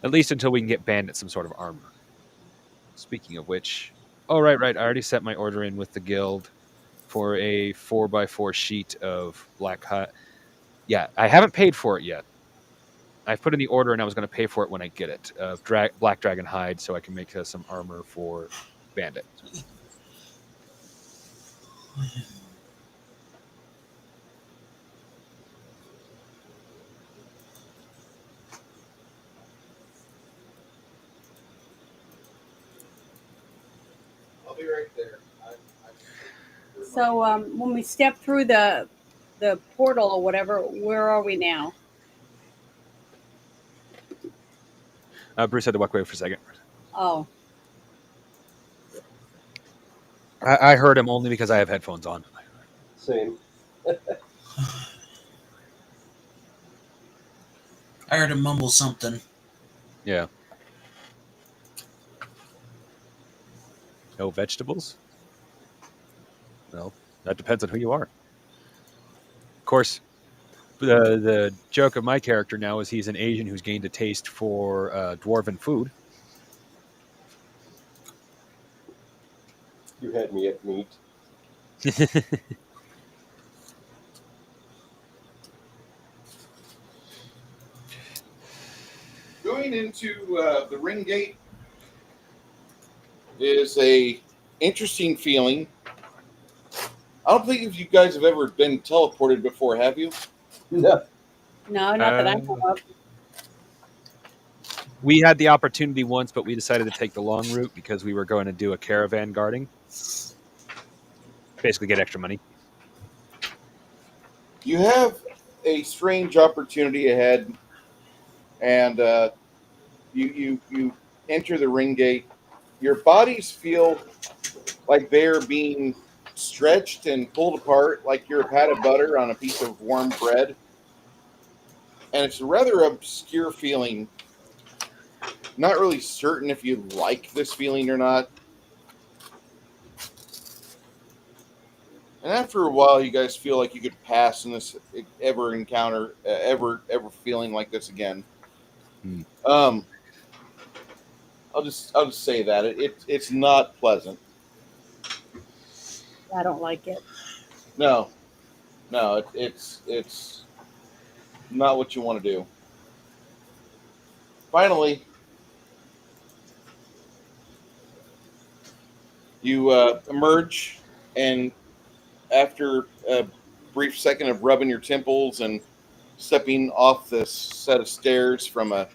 At least until we can get Bandit some sort of armor. Speaking of which, oh right. I already set my order in with the guild for a 4x4 sheet of black hut. Yeah, I haven't paid for it yet. I've put in the order and I was going to pay for it when I get it. Black dragon hide, so I can make some armor for Bandit.
I'll be right there.
So when we step through the portal or whatever, where are we now?
Bruce had to walk away for a second.
Oh,
I heard him only because I have headphones on.
Same.
I heard him mumble something.
Yeah. No vegetables? Well, that depends on who you are. Of course, the joke of my character now is he's an Asian who's gained a taste for dwarven food.
You had me at meat.
Going into the ring gate is a interesting feeling. I don't think if you guys have ever been teleported before, have you?
No.
no, not that I know of.
We had the opportunity once, but we decided to take the long route because we were going to do a caravan guarding. Basically get extra money.
You have a strange opportunity ahead, and you enter the ring gate. Your bodies feel like they're being stretched and pulled apart, like you're a pat of butter on a piece of warm bread. And it's a rather obscure feeling. Not really certain if you like this feeling or not. And after a while, you guys feel like you could pass in this ever encounter, ever feeling like this again. I'll just say that it's not pleasant.
I don't like it.
No, it's not what you want to do. Finally, you emerge, and after a brief second of rubbing your temples and stepping off this set of stairs from a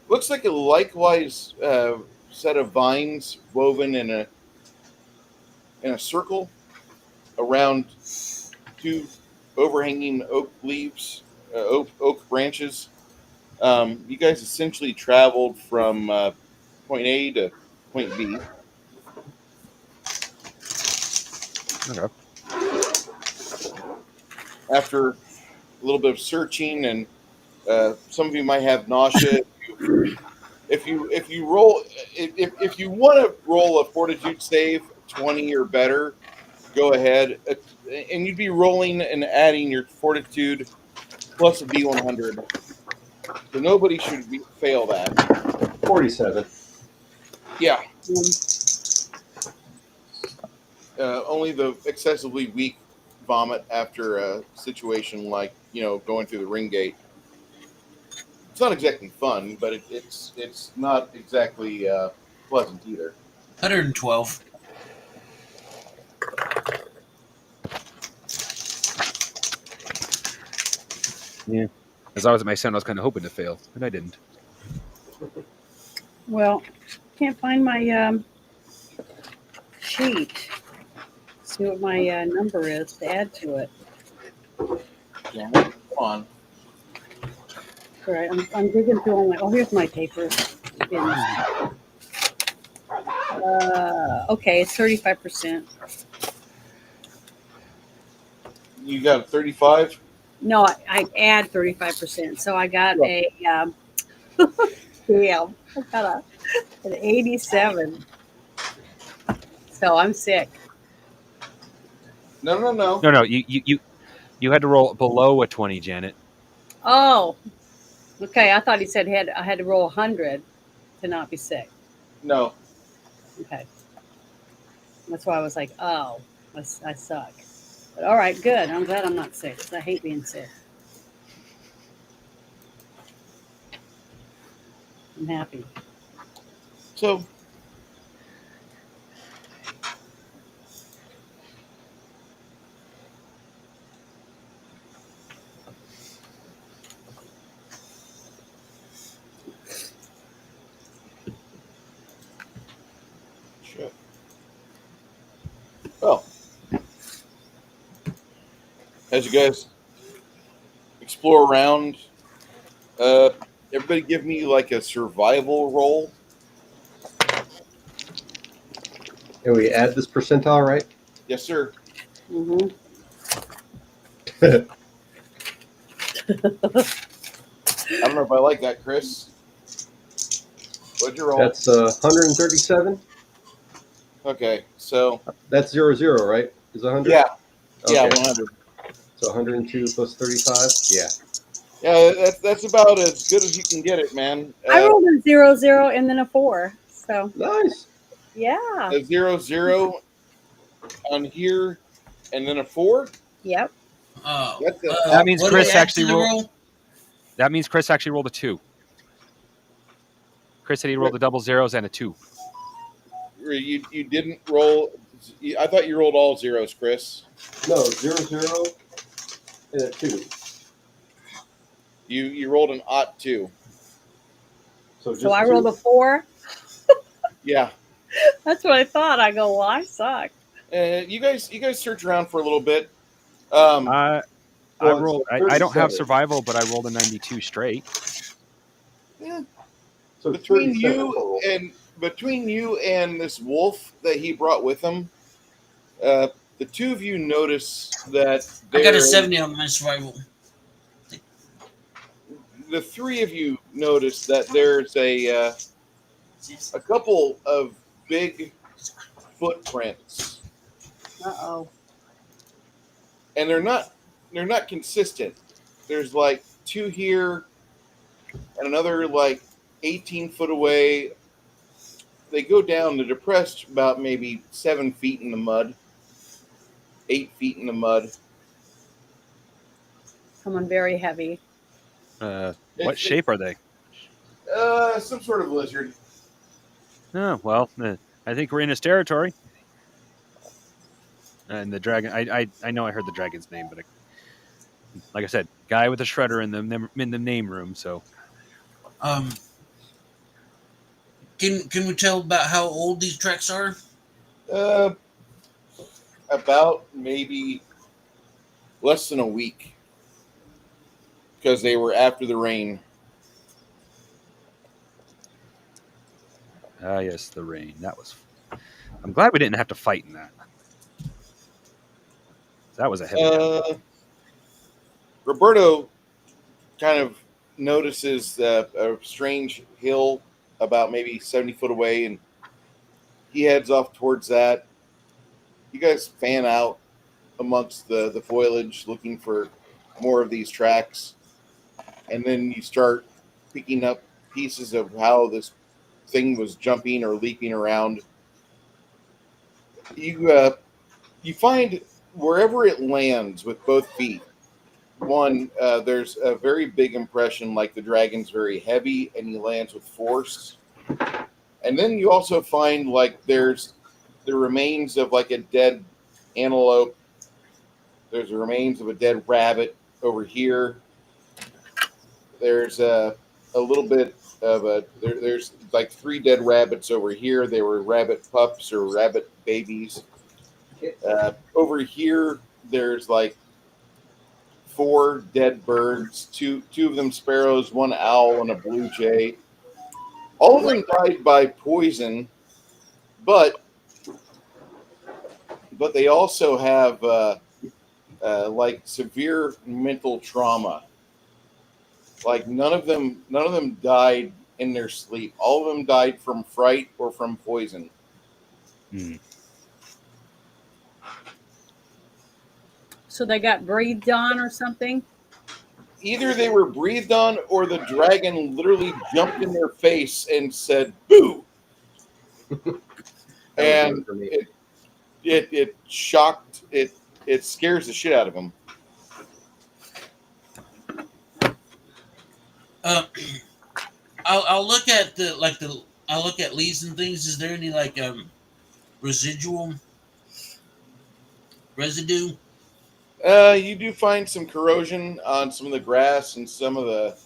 looks like a likewise set of vines woven in a circle around two overhanging oak leaves, oak branches. You guys essentially traveled from point A to point B.
Okay.
After a little bit of searching, and some of you might have nausea. You if you roll if you want to roll a fortitude save 20 or better, go ahead, and you'd be rolling and adding your fortitude plus a d100. So nobody should fail that.
47.
Yeah,
Um,
only the excessively weak vomit after a situation like going through the ring gate. It's not exactly fun, but it's not exactly pleasant either.
112.
Yeah. As I was at my son, I was kind of hoping to fail, and I didn't.
well, can't find my sheet. See what my number is to add to it.
Damn it. Come on.
All right, I'm digging through all my. Oh, here's my paper. Okay, it's 35%.
You got a 35?
No, I add 35%. So I got a yeah, I got an 87. So I'm sick.
No.
No. You had to roll below a 20, Janet.
Oh, okay. I thought he said I had to roll 100 to not be sick.
No.
Okay, that's why I was like, oh, I suck. But all right, good. I'm glad I'm not sick because I hate being sick. I'm happy.
So shit. Well, as you guys explore around, everybody give me like a survival roll.
And we add this percentile, right?
Yes, sir.
Mm-hmm.
I don't know if I like that, Chris. What'd you roll?
That's 137.
Okay, so
That's 00, right? Is 100?
yeah,
Okay.
100.
So 102 plus 35. Yeah.
Yeah, that's about as good as you can get it, man.
I rolled a 0, and then a 4. So
Nice.
yeah.
A 0 on here, and then a 4.
Yep.
That's a
That means
What do
Chris
we add
actually
to the
rolled.
roll?
That means Chris actually rolled a 2. Chris said he rolled the double zeros and a 2.
You didn't roll. I thought you rolled all zeros, Chris.
No, 00 and a 2.
You rolled an odd 2.
So I rolled a 4.
Yeah.
That's what I thought. I go, well, I suck.
You guys search around for a little bit.
I
Well,
rolled.
it's
I don't have
37.
survival, but I rolled a 92 straight.
Yeah.
So
Between
37 total.
you and this wolf that he brought with him, the two of you notice that
I got a
there-
70 on my survival.
the three of you notice that there's a couple of big footprints,
Uh-oh.
and they're not consistent. There's like 2 here and another like 18 foot away. They go down. They're depressed about maybe 7 feet in the mud, 8 feet in the mud.
Someone very heavy.
What shape are they?
Some sort of lizard.
Oh, well, I think we're in his territory. And the dragon, I know I heard the dragon's name, but like I said, guy with a shredder in the name room. So
Can we tell about how old these tracks are?
About maybe less than a week, because they were after the rain.
yes, the rain. That was. I'm glad we didn't have to fight in that. That was a heavy.
Roberto kind of notices a strange hill about maybe 70 foot away, and he heads off towards that. You guys fan out amongst the foliage looking for more of these tracks, and then you start picking up pieces of how this thing was jumping or leaping around. You find wherever it lands with both feet. One, there's a very big impression, like the dragon's very heavy and he lands with force. And then you also find like there's the remains of like a dead antelope. There's the remains of a dead rabbit over here. There's a little bit of there's like 3 dead rabbits over here. They were rabbit pups or rabbit babies. Over here, there's like 4 dead birds, two of them sparrows, 1 owl, and a blue jay. All of them died by poison, but they also have like severe mental trauma. Like none of them died in their sleep. All of them died from fright or from poison.
Hmm.
So they got breathed on or something?
Either they were breathed on or the dragon literally jumped in their face and said boo. And it shocked it scares the shit out of them.
I'll look at I'll look at leaves and things. Is there any like residue?
You do find some corrosion on some of the grass and some of the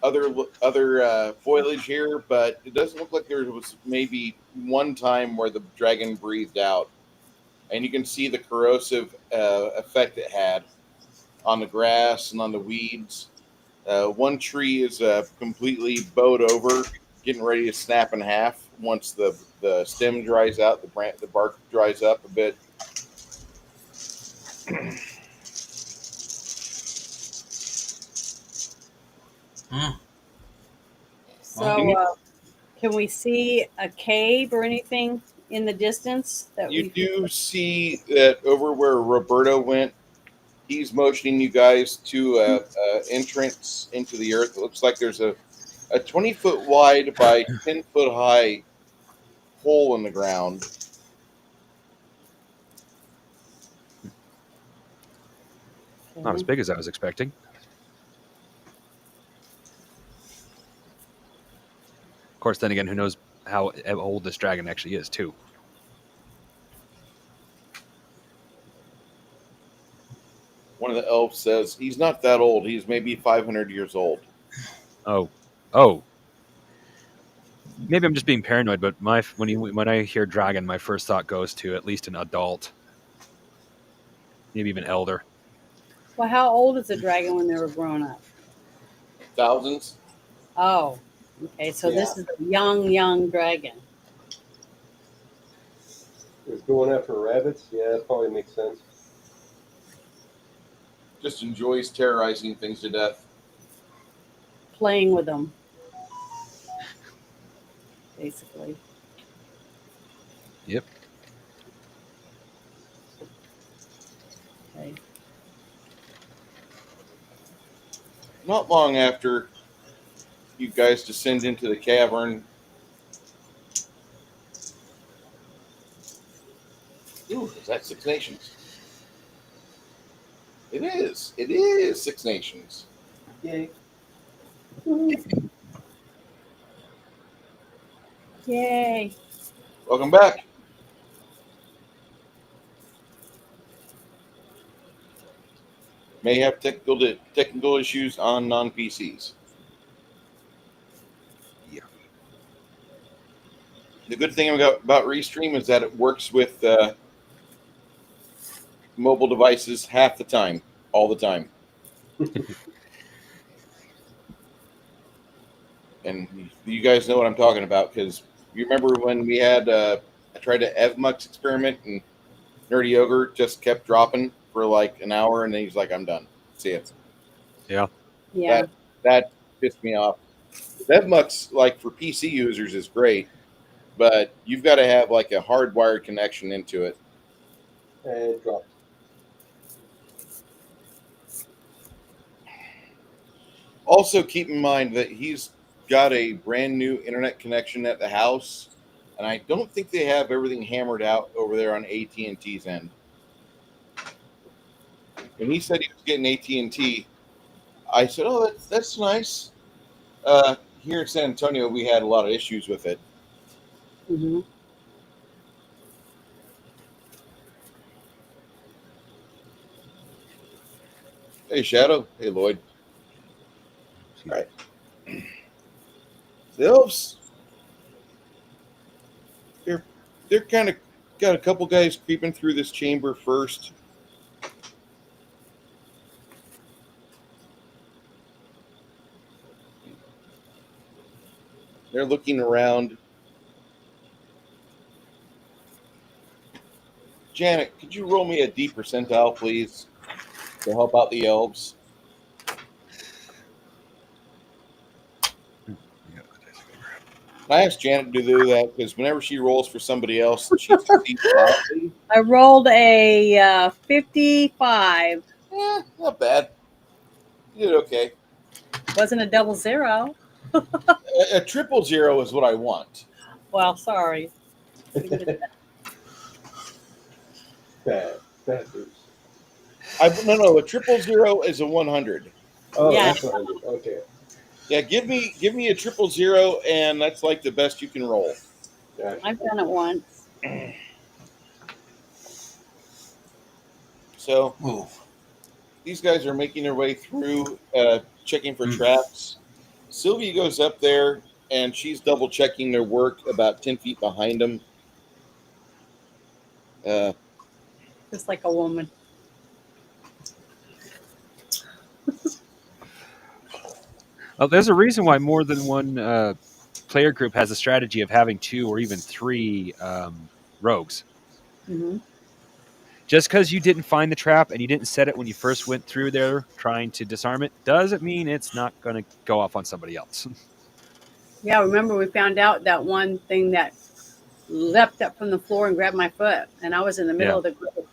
other foliage here, but it doesn't look like there was maybe one time where the dragon breathed out, and you can see the corrosive effect it had on the grass and on the weeds. One tree is completely bowed over, getting ready to snap in half once the stem dries out, the bark dries up a bit.
So, can we see a cave or anything in the distance?
You do see that over where Roberto went. He's motioning you guys to a entrance into the earth. It looks like there's a 20-foot wide by 10-foot high hole in the ground.
Not as big as I was expecting. Of course, then again, who knows how old this dragon actually is, too.
One of the elves says, he's not that old. He's maybe 500 years old.
Oh. Maybe I'm just being paranoid, but when I hear dragon, my first thought goes to at least an adult. Maybe even elder.
Well, how old is the dragon when they were grown up?
Thousands.
Oh, okay. So this is a young dragon.
It's going after rabbits. Yeah, that probably makes sense.
Just enjoys terrorizing things to death.
Playing with them, basically.
Yep.
Okay.
Not long after you guys descend into the cavern. Ooh, is that 6 Nations? It is. It is 6 Nations.
Yay.
Yay.
Welcome back. May have technical issues on non-PCs.
Yeah.
The good thing about Restream is that it works with mobile devices half the time, all the time. And you guys know what I'm talking about, because you remember when we had I tried to EvMux experiment and Nerdy Ogre just kept dropping for like an hour, and then he's like, I'm done. See ya.
Yeah.
Yeah.
That pissed me off. DevMux, like for PC users, is great, but you've got to have like a hardwired connection into it.
And dropped.
Also, keep in mind that he's got a brand new internet connection at the house, and I don't think they have everything hammered out over there on AT&T's end. When he said he was getting AT&T, I said, "Oh, that's nice." Here in San Antonio, we had a lot of issues with it.
Mm-hmm.
Hey, Shadow. Hey, Lloyd. All right. The elves, they're kind of got a couple guys creeping through this chamber first. They're looking around. Janet, could you roll me a D percentile, please, to help out the elves? I asked Janet to do that because whenever she rolls for somebody else, she succeeds loudly.
I rolled a 55.
Not bad. You did okay.
Wasn't a double zero.
A 000 is what I want.
Well, sorry.
Bad news.
No. A 000 is a 100.
Oh,
Yeah.
that's what I mean. Okay.
Yeah, give me a 000, and that's like the best you can roll.
Gotcha.
I've done it once.
So
Ooh.
these guys are making their way through, checking for traps. Sylvia goes up there, and she's double checking their work about 10 feet behind them.
Just like a woman.
Well, there's a reason why more than one player group has a strategy of having 2 or even 3 rogues.
Mm-hmm.
Just because you didn't find the trap and you didn't set it when you first went through there trying to disarm it doesn't mean it's not going to go off on somebody else.
Yeah, remember we found out that one thing that leapt up from the floor and grabbed my foot, and I was in the middle of the group.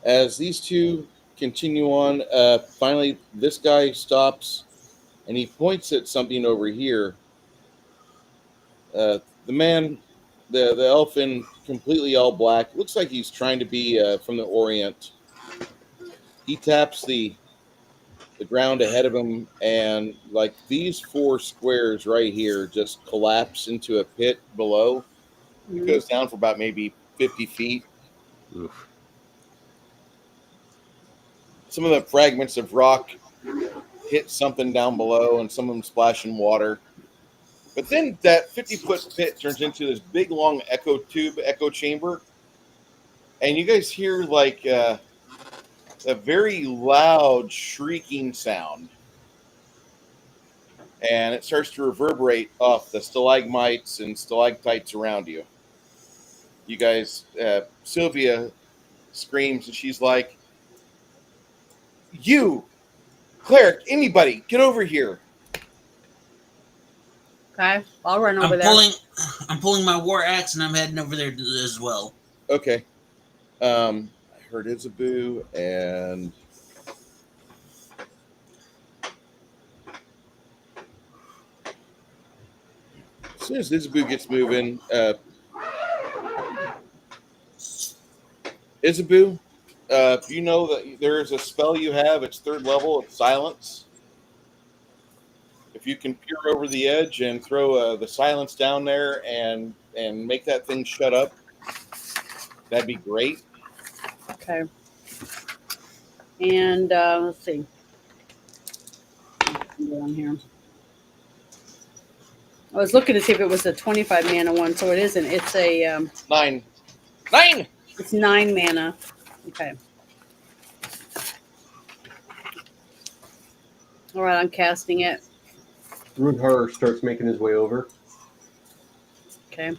As these two continue on, finally this guy stops, and he points at something over here. The man, the elf in completely all black, looks like he's trying to be from the Orient. He taps the ground ahead of him, and like these 4 squares right here just collapse into a pit below. It goes down for about maybe 50 feet.
Oof.
Some of the fragments of rock hit something down below, and some of them splash in water. But then that 50-foot pit turns into this big, long echo chamber. And you guys hear like a very loud shrieking sound. And it starts to reverberate off the stalagmites and stalactites around you. You guys, Sylvia screams, and she's like, "You, cleric, anybody, get over here."
Okay, I'll run over there.
I'm pulling my war axe and I'm heading over there as well.
Okay. I heard Isabu, and as soon as Isabu gets moving, Isabu, you know that there is a spell you have. It's 3rd level. It's silence. If you can peer over the edge and throw the silence down there and make that thing shut up, that'd be great.
Okay. And let's see. Down here. I was looking to see if it was a 25 mana one, so it isn't. It's a
9.
It's 9 mana. Okay. All right, I'm casting it.
Runhar starts making his way over.
Okay.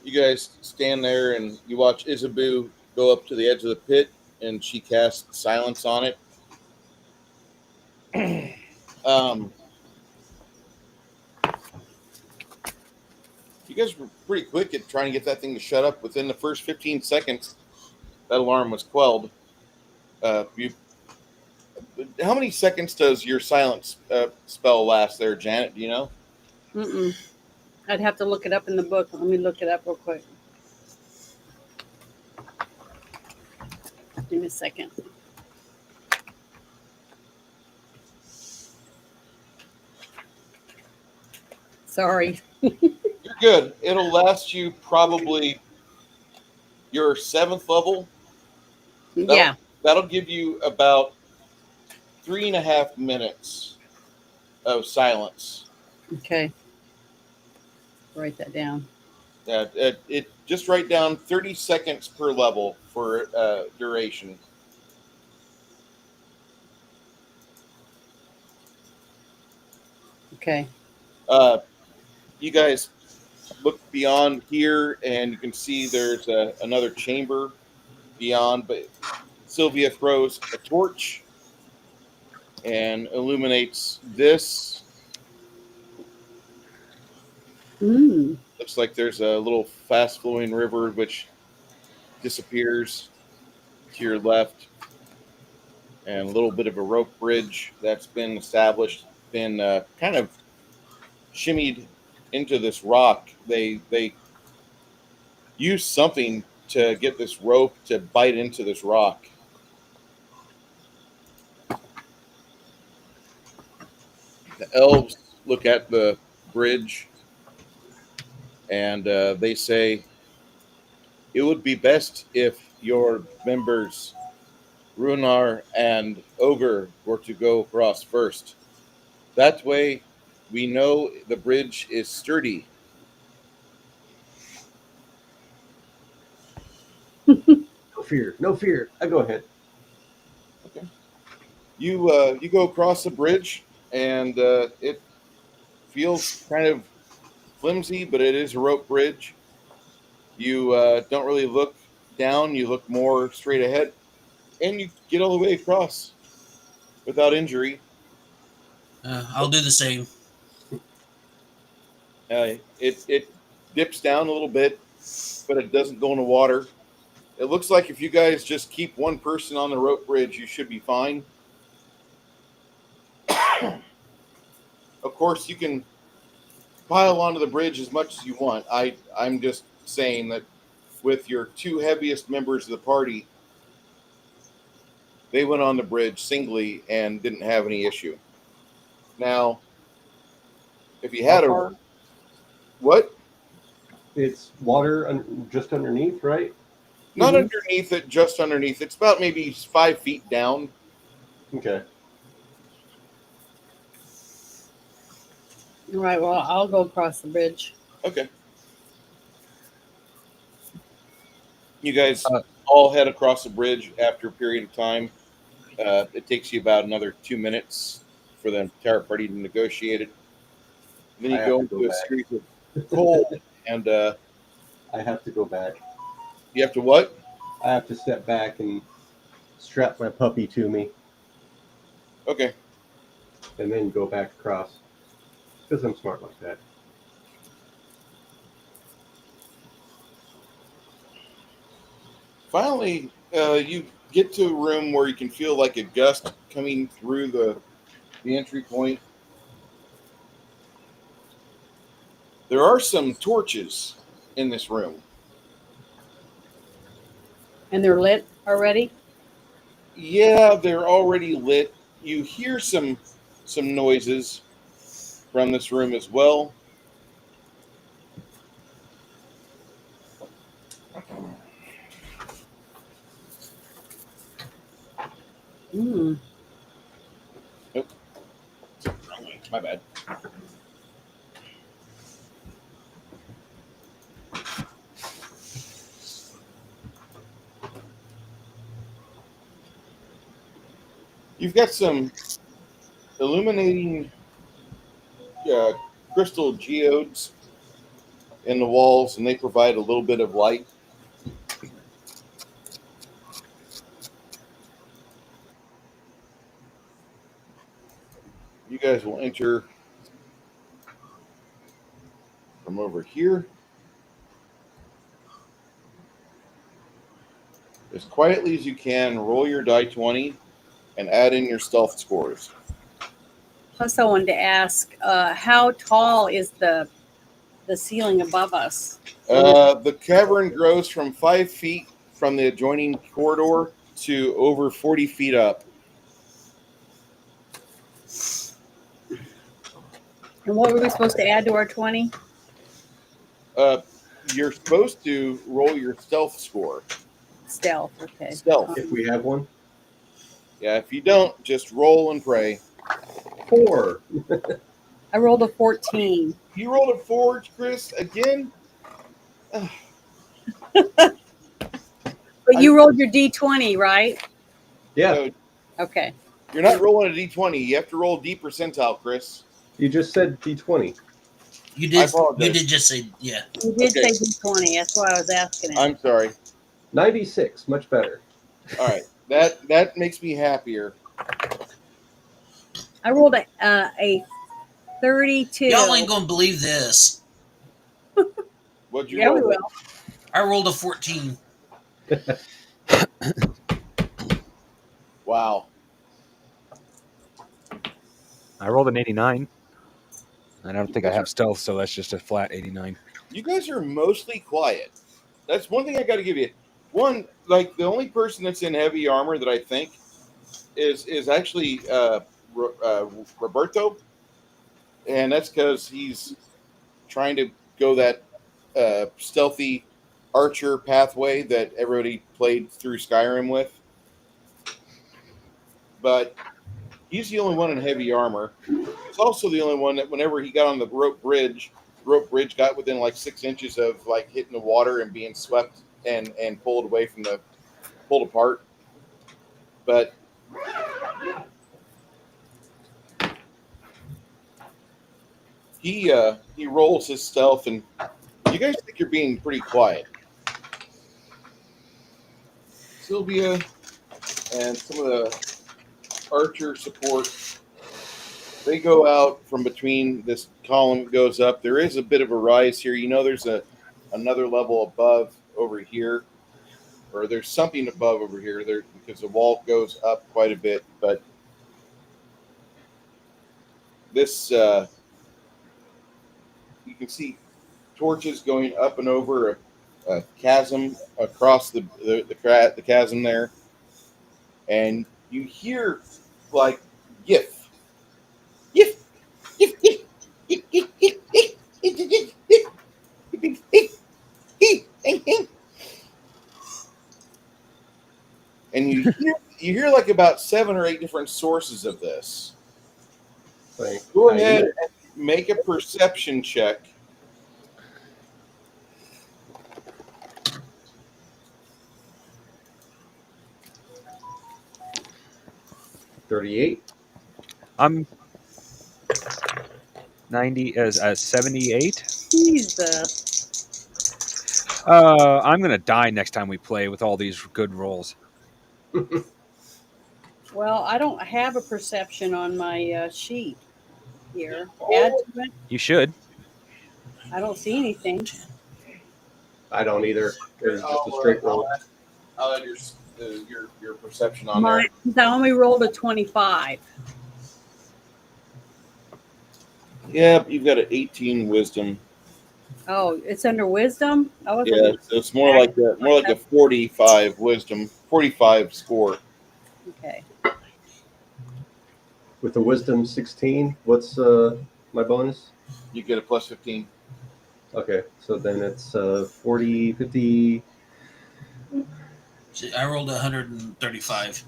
You guys stand there and you watch Isabu go up to the edge of the pit, and she casts silence on it. You guys were pretty quick at trying to get that thing to shut up. Within the first 15 seconds, that alarm was quelled. How many seconds does your silence spell last there, Janet? Do you know?
Mm-mm. I'd have to look it up in the book. Let me look it up real quick. Give me a second. Sorry.
You're good. It'll last you probably your 7th level.
Yeah.
That'll give you about 3.5 minutes of silence.
Okay. Write that down.
It just write down 30 seconds per level for duration.
Okay.
You guys look beyond here, and you can see there's another chamber beyond. But Sylvia throws a torch and illuminates this. Looks like there's a little fast-flowing river which disappears to your left, and a little bit of a rope bridge that's been established, been kind of shimmied into this rock. They use something to get this rope to bite into this rock. The elves look at the bridge and they say, it would be best if your members, Runar and Ogre, were to go across first. That way, we know the bridge is sturdy.
No fear. No fear. I go ahead.
Okay. You go across the bridge, and it feels kind of flimsy, but it is a rope bridge. You don't really look down, you look more straight ahead, and you get all the way across without injury.
I'll do the same.
It dips down a little bit, but it doesn't go in the water. It looks like if you guys just keep one person on the rope bridge, you should be fine. Of course, you can pile onto the bridge as much as you want. I'm just saying that with your 2 heaviest members of the party, they went on the bridge singly and didn't have any issue. Now, if you had
How far?
What?
It's water just underneath, right?
Not underneath it, just underneath. It's about maybe 5 feet down.
Okay.
All right. Well, I'll go across the bridge.
Okay. You guys all head across the bridge after a period of time. It takes you about another 2 minutes for the entire party to negotiate it. Then you go into a series of cold, and
I have to go back.
you have to what?
I have to step back and strap my puppy to me.
Okay.
And then go back across. Because I'm smart like that.
Finally, you get to a room where you can feel like a gust coming through the entry point. There are some torches in this room.
And they're lit already?
Yeah, they're already lit. You hear some noises from this room as well.
Mm.
Nope. Wrong way. My bad. You've got some illuminating crystal geodes in the walls, and they provide a little bit of light. You guys will enter from over here. As quietly as you can, roll your die 20 and add in your stealth scores.
Plus, I wanted to ask, how tall is the ceiling above us?
The cavern grows from 5 feet from the adjoining corridor to over 40 feet up.
And what were we supposed to add to our 20?
You're supposed to roll your stealth score.
Stealth. Okay.
Stealth.
If we have one.
Yeah, if you don't, just roll and pray.
4.
I rolled a 14.
You rolled a 4, Chris, again?
But you rolled your D20, right?
Yeah.
So
Okay.
you're not rolling a d20. You have to roll D percentile, Chris.
You just said D20.
You
I
did.
apologize.
You did just say yeah.
You did
Okay.
say D20. That's why I was asking it.
I'm sorry.
96. Much better.
All right. That makes me happier.
I rolled a 32.
Y'all ain't gonna believe this.
What'd you
Yeah, we
roll?
will.
I rolled a 14.
Wow.
I rolled an 89. I don't think I have stealth, so that's just a flat 89.
You guys are mostly quiet. That's one thing I got to give you. One, like the only person that's in heavy armor that I think is actually Roberto, and that's because he's trying to go that stealthy archer pathway that everybody played through Skyrim with. But he's the only one in heavy armor. He's also the only one that whenever he got on the rope bridge got within like 6 inches of like hitting the water and being swept and pulled away from pulled apart. But he rolls his stealth, and you guys think you're being pretty quiet. Sylvia and some of the archer support, they go out from between this column that goes up. There is a bit of a rise here. You know, there's another level above over here, or there's something above over here there because the wall goes up quite a bit. But this, you can see torches going up and over a chasm across the chasm there, and you hear like gif. And you hear like about 7 or 8 different sources of this.
Like,
Go ahead and make a perception check.
$38.
I'm 90 as 78.
Jesus.
I'm gonna die next time we play with all these good rolls.
Well, I don't have a perception on my sheet here. Add to it.
You should.
I don't see anything.
I don't either. It was just a straight roll.
I'll add your perception on there.
I only rolled a 25.
Yeah, you've got an 18 wisdom.
Oh, it's under wisdom?
Yeah, so it's more like a 45 wisdom, 45 score.
Okay.
With the wisdom 16, what's my bonus?
You get a plus 15.
Okay, so then it's 40, 50.
I rolled 135.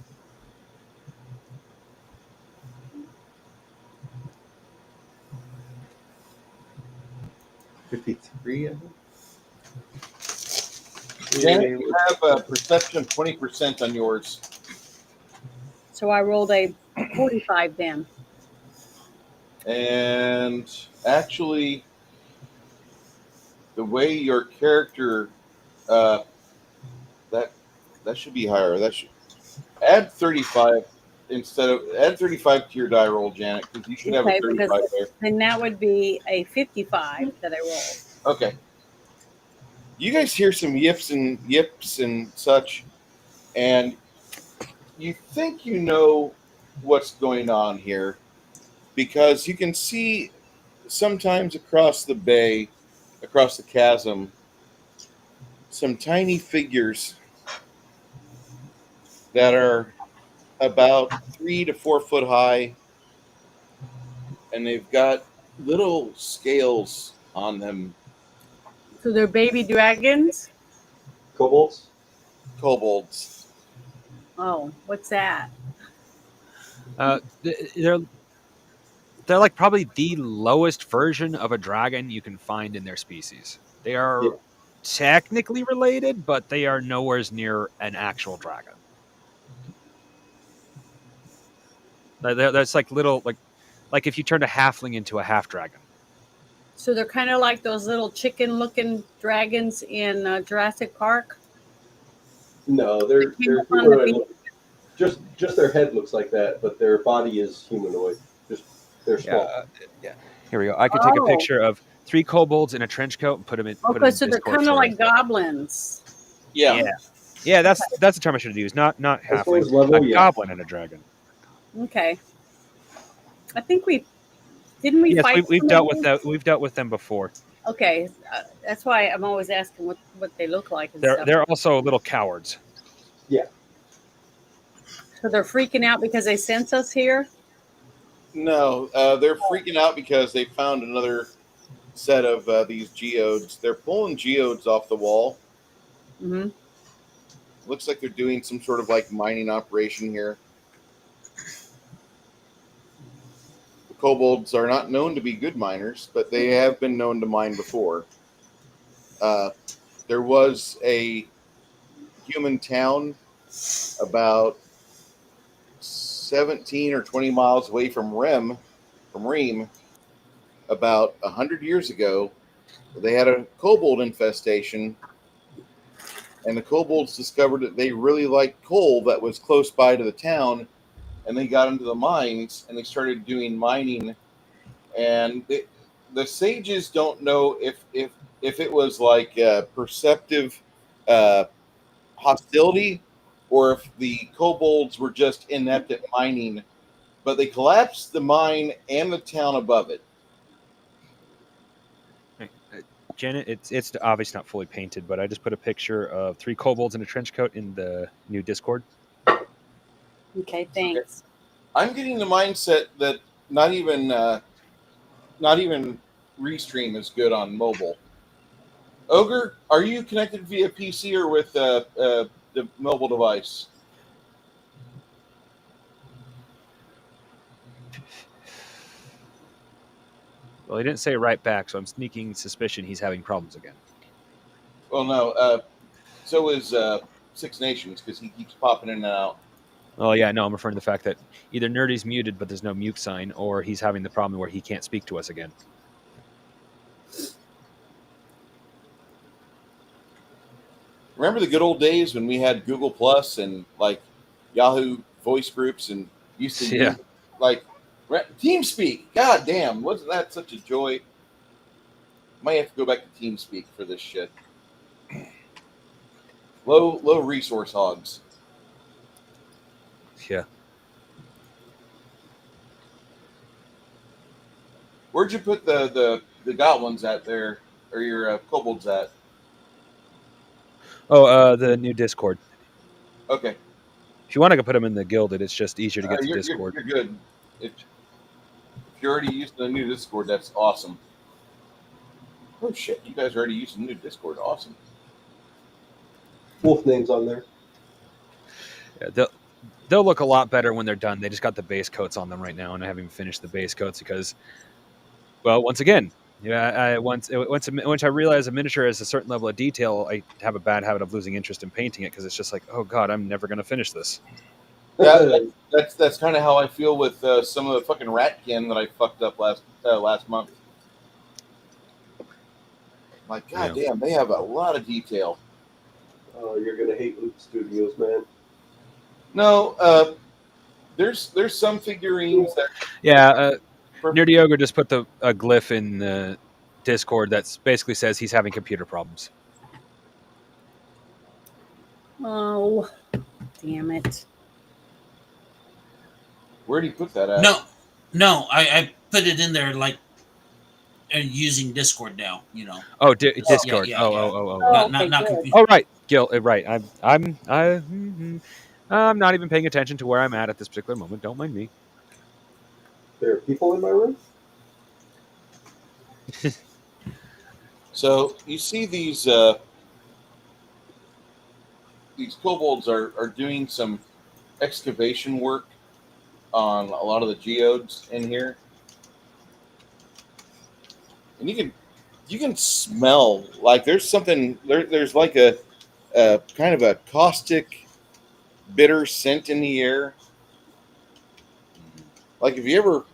$53, I think.
Yeah, you have a perception 20% on yours.
So I rolled a 45 then.
And actually, the way your character that should be higher. That should add 35 add 35 to your die roll, Janet, because you should have a
Okay,
35
because
there.
then that would be a 55 that I rolled.
Okay. You guys hear some yips and such, and you think you know what's going on here because you can see sometimes across the bay, across the chasm, some tiny figures that are about 3 to 4 foot high, and they've got little scales on them.
So they're baby dragons.
Kobolds?
Kobolds.
Oh, what's that?
They're like probably the lowest version of a dragon you can find in their species. They are
Yeah.
technically related, but they are nowhere near an actual dragon. That's like little like if you turned a halfling into a half dragon.
So they're kind of like those little chicken-looking dragons in Jurassic Park.
No, they're
Came up on the
humanoid.
beach.
looking. Just their head looks like that, but their body is humanoid. Just they're small.
Yeah. Here we go. I could take a
Oh.
picture of 3 kobolds in a trench coat and put them in. Put 'em
Okay,
in
so they're
Discord
kind of
for you.
like goblins.
Yeah.
Yeah, that's the term I should have used. Not
As far
halfling.
as level,
A
yeah.
goblin and a dragon.
Okay. I think we didn't we
Yes,
fight.
we've
some
dealt
of
with
these?
that. We've dealt with them before.
Okay, that's why I'm always asking what they look like and stuff.
They're also little cowards.
So they're freaking out because they sense us here.
No, they're freaking out because they found another set of these geodes. They're pulling geodes off the wall.
Mm-hmm.
Looks like they're doing some sort of like mining operation here. The kobolds are not known to be good miners, but they have been known to mine before. There was a human town about 17 or 20 miles away from Reem, about 100 years ago. They had a kobold infestation, and the kobolds discovered that they really liked coal that was close by to the town, and they got into the mines and they started doing mining. And the sages don't know if it was like perceptive hostility or if the kobolds were just inept at mining, but they collapsed the mine and the town above it.
Janet, it's obviously not fully painted, but I just put a picture of 3 kobolds in a trench coat in the new Discord.
Okay, thanks.
I'm getting the mindset that not even Restream is good on mobile. Ogre, are you connected via PC or with the mobile device?
Well, he didn't say right back, so I'm sneaking suspicion he's having problems again.
Well, no. So is Six Nations because he keeps popping in and out.
Oh yeah, no, I'm referring to the fact that either Nerdy's muted, but there's no mute sign, or he's having the problem where he can't speak to us again.
Remember the good old days when we had Google Plus and like Yahoo voice groups and used to
Yeah.
use, like TeamSpeak. God damn, wasn't that such a joy? Might have to go back to TeamSpeak for this shit. Low resource hogs.
Yeah.
Where'd you put the goblins at there, or your kobolds at?
Oh, the new Discord.
Okay.
If you want, I can put them in the Gilded. It's just easier to get to
You're
Discord.
you're good. If you're already using the new Discord, that's awesome. Oh shit, you guys are already using the new Discord. Awesome.
Wolf names on there.
Yeah, they'll look a lot better when they're done. They just got the base coats on them right now, and I haven't even finished the base coats because, well, once again, yeah, once I realize a miniature has a certain level of detail, I have a bad habit of losing interest in painting it because it's just like, oh god, I'm never going to finish this.
Yeah, that's kind of how I feel with some of the fucking ratkin that I fucked up last month. Like, goddamn, they have a lot of detail.
Oh, you're gonna hate Loot Studios, man.
No, there's some figurines that.
Yeah, Nerdy Ogre just put a glyph in the Discord that basically says he's having computer problems.
Oh, damn it.
Where do you put that at?
No, I put it in there like using Discord now. You know.
Oh, Discord.
Yeah.
Oh.
Not
Okay, good.
computer.
Oh, right, Gil. Right. I'm not even paying attention to where I'm at this particular moment. Don't mind me.
There are people in my room?
So you see these kobolds are doing some excavation work on a lot of the geodes in here, and you can smell like there's something there's like a kind of a caustic, bitter scent in the air. Like if you ever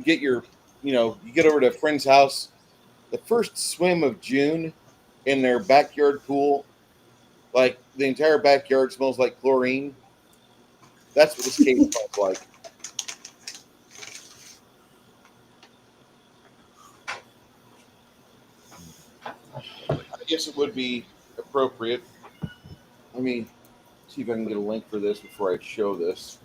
get you get over to a friend's house, the first swim of June in their backyard pool, like the entire backyard smells like chlorine. That's what this cave smells like. I guess it would be appropriate. Let me see if I can get a link for this before I show this.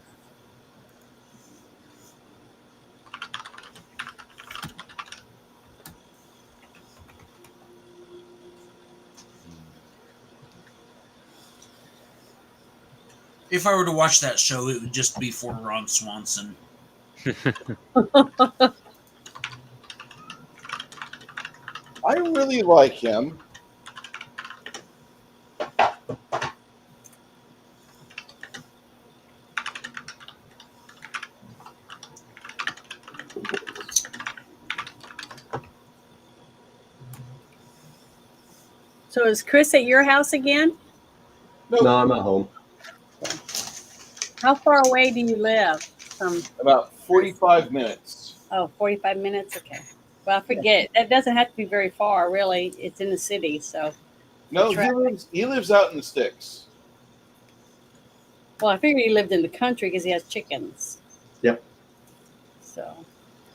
If I were to watch that show, it would just be for Ron Swanson.
I really like him.
So is Chris at your house again?
Nope.
No, I'm at home.
How far away do you live from?
About 45 minutes.
Oh, 45 minutes? Okay. Well, I forget. That doesn't have to be very far, really. It's in the city, so.
No,
Traffic.
he lives out in the sticks.
Well, I figured he lived in the country because he has chickens.
Yep.
So,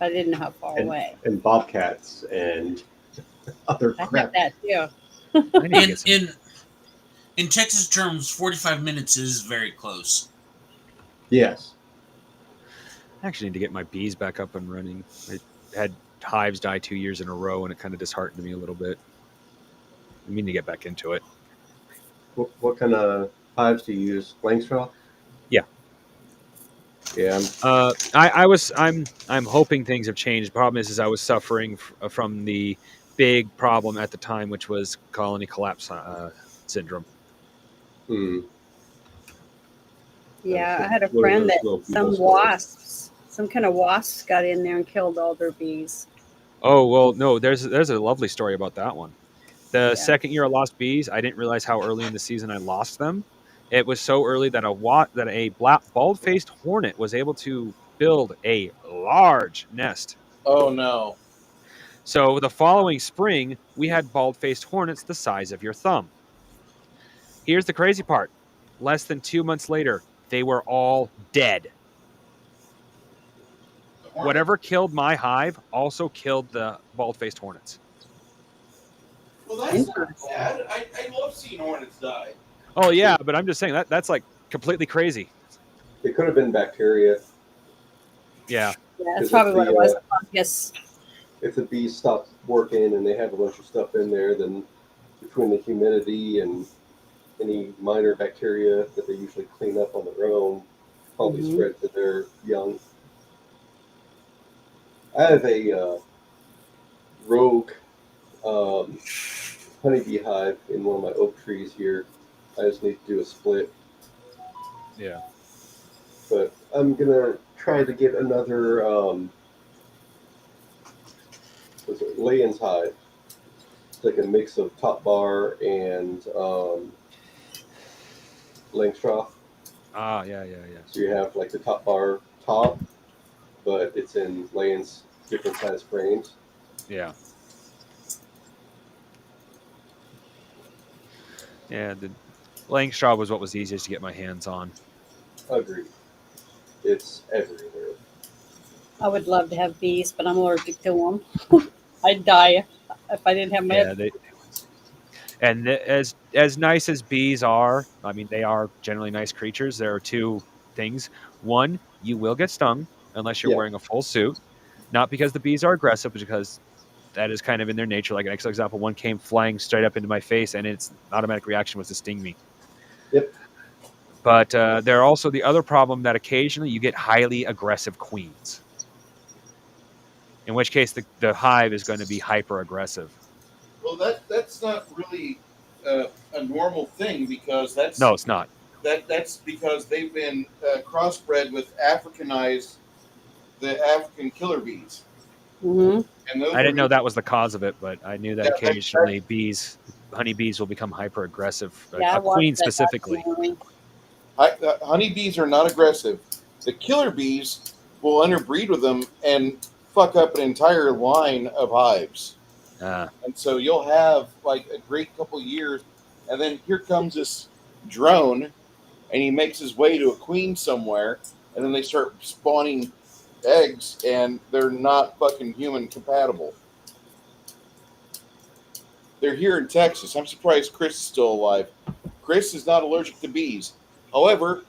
I didn't know how far away.
And bobcats and other
I
crap.
got that too.
I need to get some-
In Texas terms, 45 minutes is very close.
Yes.
I actually need to get my bees back up and running. I had hives die 2 years in a row, and it kind of disheartened me a little bit. I mean to get back into it.
What kind of hives do you use? Langstraw?
Yeah.
Yeah.
I'm hoping things have changed. The problem is I was suffering from the big problem at the time, which was colony collapse syndrome.
Yeah, I had a
What are
friend
those
that
little
some
beetles
wasps, some kind of wasps got in there and killed all their bees.
Oh well, no. There's a lovely story about that one. The
Yeah.
second year I lost bees, I didn't realize how early in the season I lost them. It was so early that a bald-faced hornet was able to build a large nest.
Oh no.
So the following spring, we had bald-faced hornets the size of your thumb. Here's the crazy part. Less than 2 months later, they were all dead. Whatever killed my hive also killed the bald-faced hornets.
Well, that's not bad. I love seeing hornets die.
Oh yeah, but I'm just saying that's like completely crazy.
It could have been bacteria.
Yeah.
Yeah, that's
Is it
probably what
the,
it was. Fungus.
If the bees stop working and they have a bunch of stuff in there, then between the humidity and any minor bacteria that they usually clean up on their own probably spread to their young. I have a rogue honeybee hive in one of my oak trees here. I just need to do a split.
Yeah.
But I'm gonna try to get another was it Layton's hive? It's like a mix of top bar and Langstraw.
Ah, yeah.
So you have like the top bar top, but it's in Layton's different size frames.
Yeah. Yeah, the laying straw was what was easiest to get my hands on.
Agreed. It's everywhere.
I would love to have bees, but I'm allergic to them. I'd die if I didn't have my.
Yeah, as nice as bees are, I mean, they are generally nice creatures. There are two things. One, you will get stung unless you're
Yeah.
wearing a full suit. Not because the bees are aggressive, but because that is kind of in their nature. Like an example, one came flying straight up into my face, and its automatic reaction was to sting me.
Yep.
But there are also the other problem that occasionally you get highly aggressive queens. In which case, the hive is going to be hyper aggressive.
Well, that's not really a normal thing because
No, it's not.
that's because they've been crossbred with Africanized the African killer bees,
Hmm.
and those
I
are
didn't know that was the cause of it, but I knew that
yeah,
occasionally honeybees will become hyper aggressive.
Yeah, I
A queen
watched that
specifically.
documentary.
honeybees are not aggressive. The killer bees will interbreed with them and fuck up an entire line of hives.
Uh,
And so you'll have like a great couple years, and then here comes this drone, and he makes his way to a queen somewhere, and then they start spawning eggs, and they're not fucking human compatible. They're here in Texas. I'm surprised Chris is still alive. Chris is not allergic to bees. However,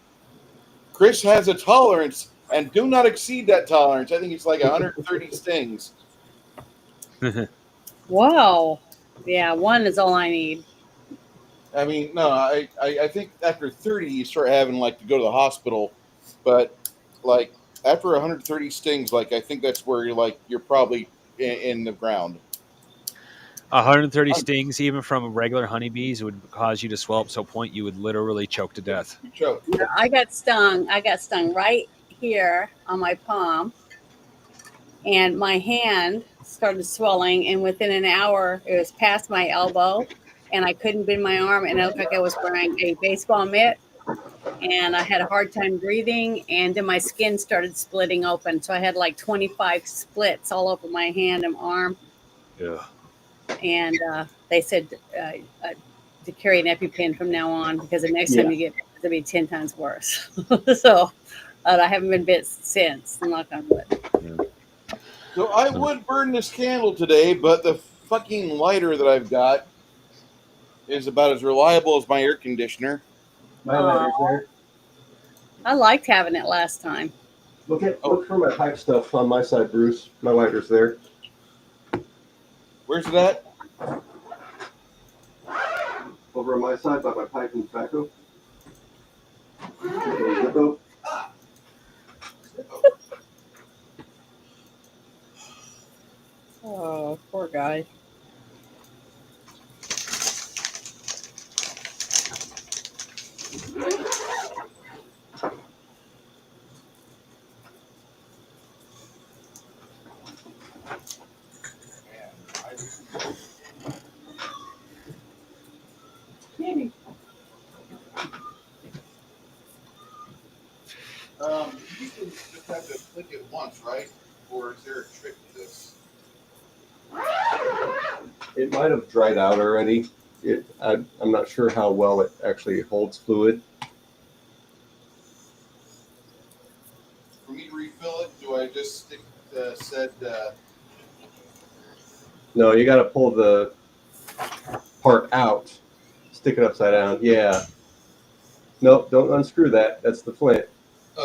Chris has a tolerance, and do not exceed that tolerance. I think it's like 130 stings.
Wow. Yeah, one is all I need.
I mean, no, I think after 30 you start having like to go to the hospital, but like after 130 stings, like I think that's where you're probably in the ground.
130 stings, even from regular honeybees, would cause you to swell up to a point you would literally choke to death.
You choke.
Yeah, I got stung. I got stung right here on my palm, and my hand started swelling. And within an hour, it was past my elbow, and I couldn't bend my arm. And it looked like I was wearing a baseball mitt, and I had a hard time breathing. And then my skin started splitting open, so I had like 25 splits all over my hand and arm.
Yeah.
And they said to carry an EpiPen from now on because the next time
Yeah.
you get it's gonna be 10 times worse. So I haven't been bit since. I'm not gonna wood.
So I would burn this candle today, but the fucking lighter that I've got is about as reliable as my air conditioner.
My lighter's there.
I liked having it last time.
Look for my pipe stuff on my side, Bruce. My lighter's there.
Where's it at?
Over on my side by my pipe and tobacco. Zippo.
Oh, poor guy.
You can just have to click it once, right? Or is there a trick to this?
It might have dried out already. I'm not sure how well it actually holds fluid.
For me to refill it, do I just stick said?
No, you got to pull the part out, stick it upside down. Yeah. Nope, don't unscrew that. That's the flint.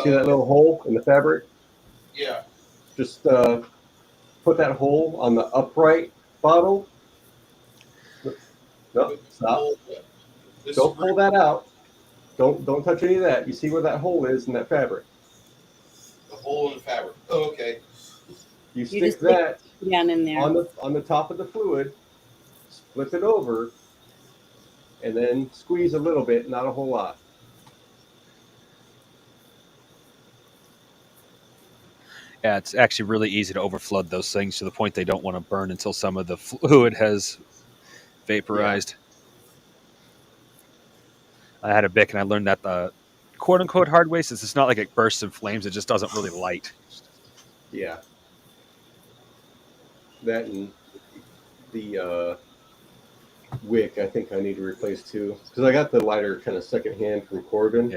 See that little hole in the fabric?
Yeah.
Just put that hole on the upright bottle. No, stop. Don't pull that out. Don't touch any of that. You see where that hole is in that fabric.
The hole in the fabric. Oh, okay.
You
just
stick that
down in there.
on the top of the fluid, flip it over, and then squeeze a little bit, not a whole lot.
Yeah, it's actually really easy to overflood those things to the point they don't want to burn until some of the fluid has vaporized. I had a Bic, and I learned that the quote-unquote hard way, since it's not like it bursts in flames, it just doesn't really light.
Yeah. That and the wick I think I need to replace too, because I got the lighter kind of secondhand from Corbin.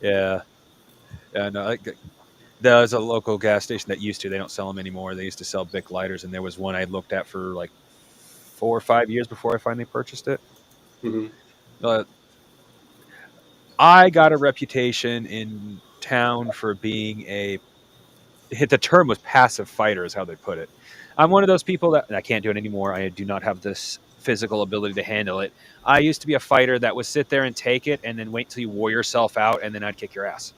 Yeah. No, there's a local gas station that used to. They don't sell them anymore. They used to sell Bic lighters, and there was one I looked at for like 4 or 5 years before I finally purchased it.
Hmm.
I got a reputation in town for being the term was passive fighter is how they put it. I'm one of those people that, and I can't do it anymore. I do not have this physical ability to handle it. I used to be a fighter that would sit there and take it and then wait till you wore yourself out, and then I'd kick your ass.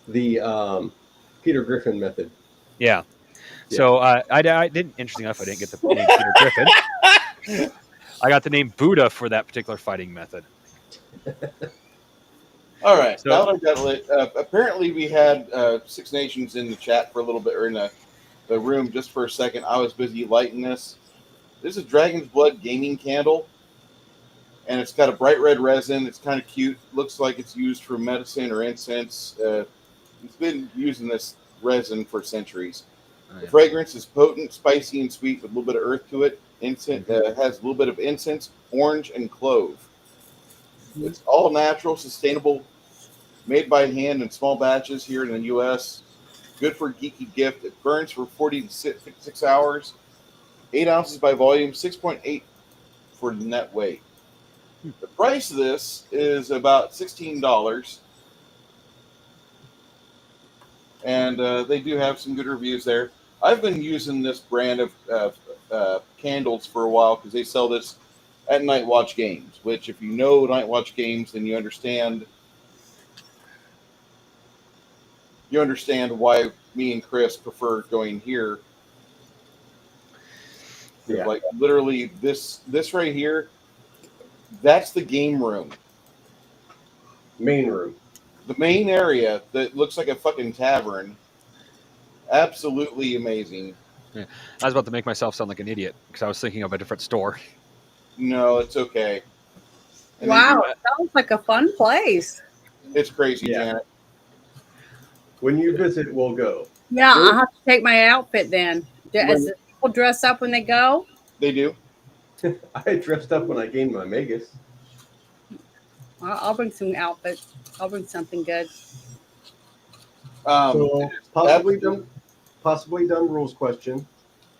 The Peter Griffin method.
Yeah.
Yeah.
So I didn't. Interesting enough, I didn't get the name Peter Griffin. I got the name Buddha for that particular fighting method.
All right.
So-
Now that I've got lit, apparently we had Six Nations in the chat for a little bit, or in the room just for a second. I was busy lighting this. This is Dragon's Blood gaming candle, and it's got a bright red resin. It's kind of cute. Looks like it's used for medicine or incense. It's been using this resin for centuries. The fragrance is potent, spicy, and sweet with a little bit of earth to it. Incense has a little bit of incense, orange, and clove. It's all natural, sustainable, made by hand in small batches here in the U.S. Good for a geeky gift. It burns for 40 to 6 hours. 8 ounces by volume, 6.8 for the net weight. The price of this is about $16. And they do have some good reviews there. I've been using this brand of candles for a while because they sell this at Night Watch Games, which if you know Night Watch Games, then you understand why me and Chris prefer going here.
Yeah.
Like literally this right here, that's the game room.
Main room.
The main area that looks like a fucking tavern. Absolutely amazing.
I was about to make myself sound like an idiot because I was thinking of a different store.
No, it's okay. And
Wow, sounds like a fun place.
it's crazy,
Yeah.
Janet.
When you visit, we'll go.
Yeah,
Sure.
I'll have to take my outfit then. Does people dress up when they go?
They do.
I dressed up when I gained my Magus.
I'll bring some outfits. I'll bring something good.
So possibly dumb rules question.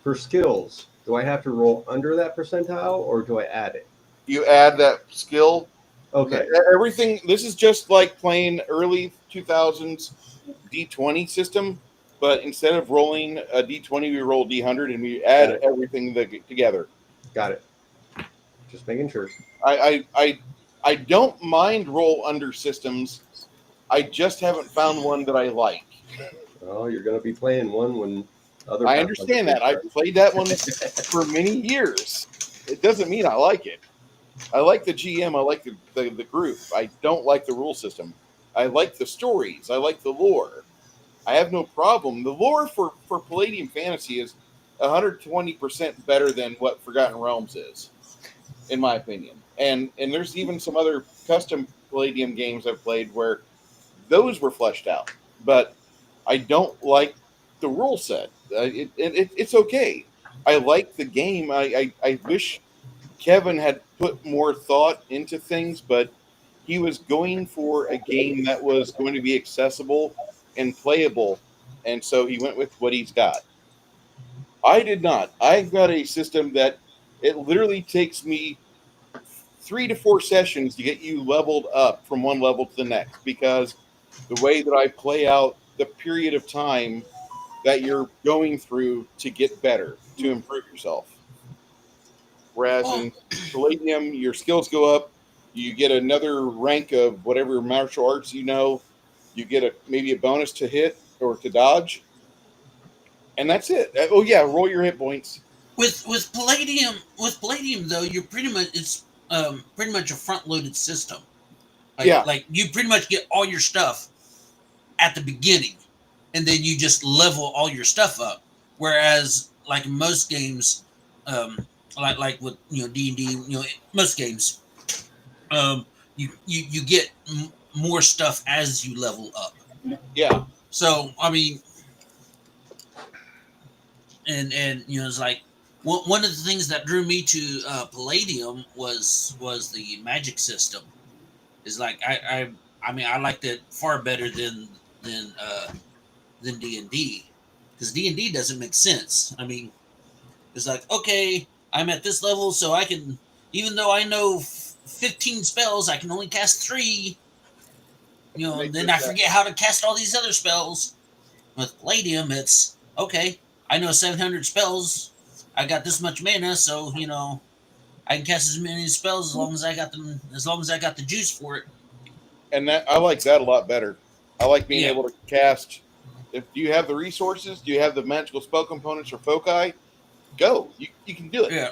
For skills, do I have to roll under that percentile or do I add it?
You add that skill.
Okay.
Everything. This is just like playing early 2000s D20 system, but instead of rolling a D20, we roll D100 and we add everything together.
Got it. Just making sure.
I don't mind roll under systems. I just haven't found one that I like.
Oh, you're going to be playing one when other.
I understand that. I've played that one for many years. It doesn't mean I like it. I like the GM. I like the group. I don't like the rule system. I like the stories. I like the lore. I have no problem. The lore for Palladium Fantasy is 120% better than what Forgotten Realms is, in my opinion. And there's even some other custom Palladium games I've played where those were fleshed out. But I don't like the rule set. It's okay. I like the game. I wish Kevin had put more thought into things, but he was going for a game that was going to be accessible and playable, and so he went with what he's got. I did not. I've got a system that it literally takes me 3 to 4 sessions to get you leveled up from one level to the next, because the way that I play out the period of time that you're going through to get better, to improve yourself. Whereas in Palladium, your skills go up, you get another rank of whatever martial arts you know, you get maybe a bonus to hit or to dodge, and that's it. Oh yeah, roll your hit points.
With Palladium though, you're pretty much pretty much a front loaded system. Like you pretty much get all your stuff at the beginning, and then you just level all your stuff up. Whereas like in most games, like with D&D, most games, you get more stuff as you level up.
Yeah.
So I mean, and it's like one of the things that drew me to Palladium was the magic system. Is like I mean I liked it far better than D&D, because D&D doesn't make sense. I mean, it's like, okay, I'm at this level, so I can, even though I know 15 spells, I can only cast 3. You know, and then I forget how to cast all these other spells. With Palladium, it's okay. I know 700 spells. I got this much mana, so you know I can cast as many spells as long as I got them. As long as I got the juice for it.
And that I like that a lot better. I like being
Yeah.
able to cast. If do you have the resources? Do you have the magical spell components or foci? Go. You can do it.
Yeah.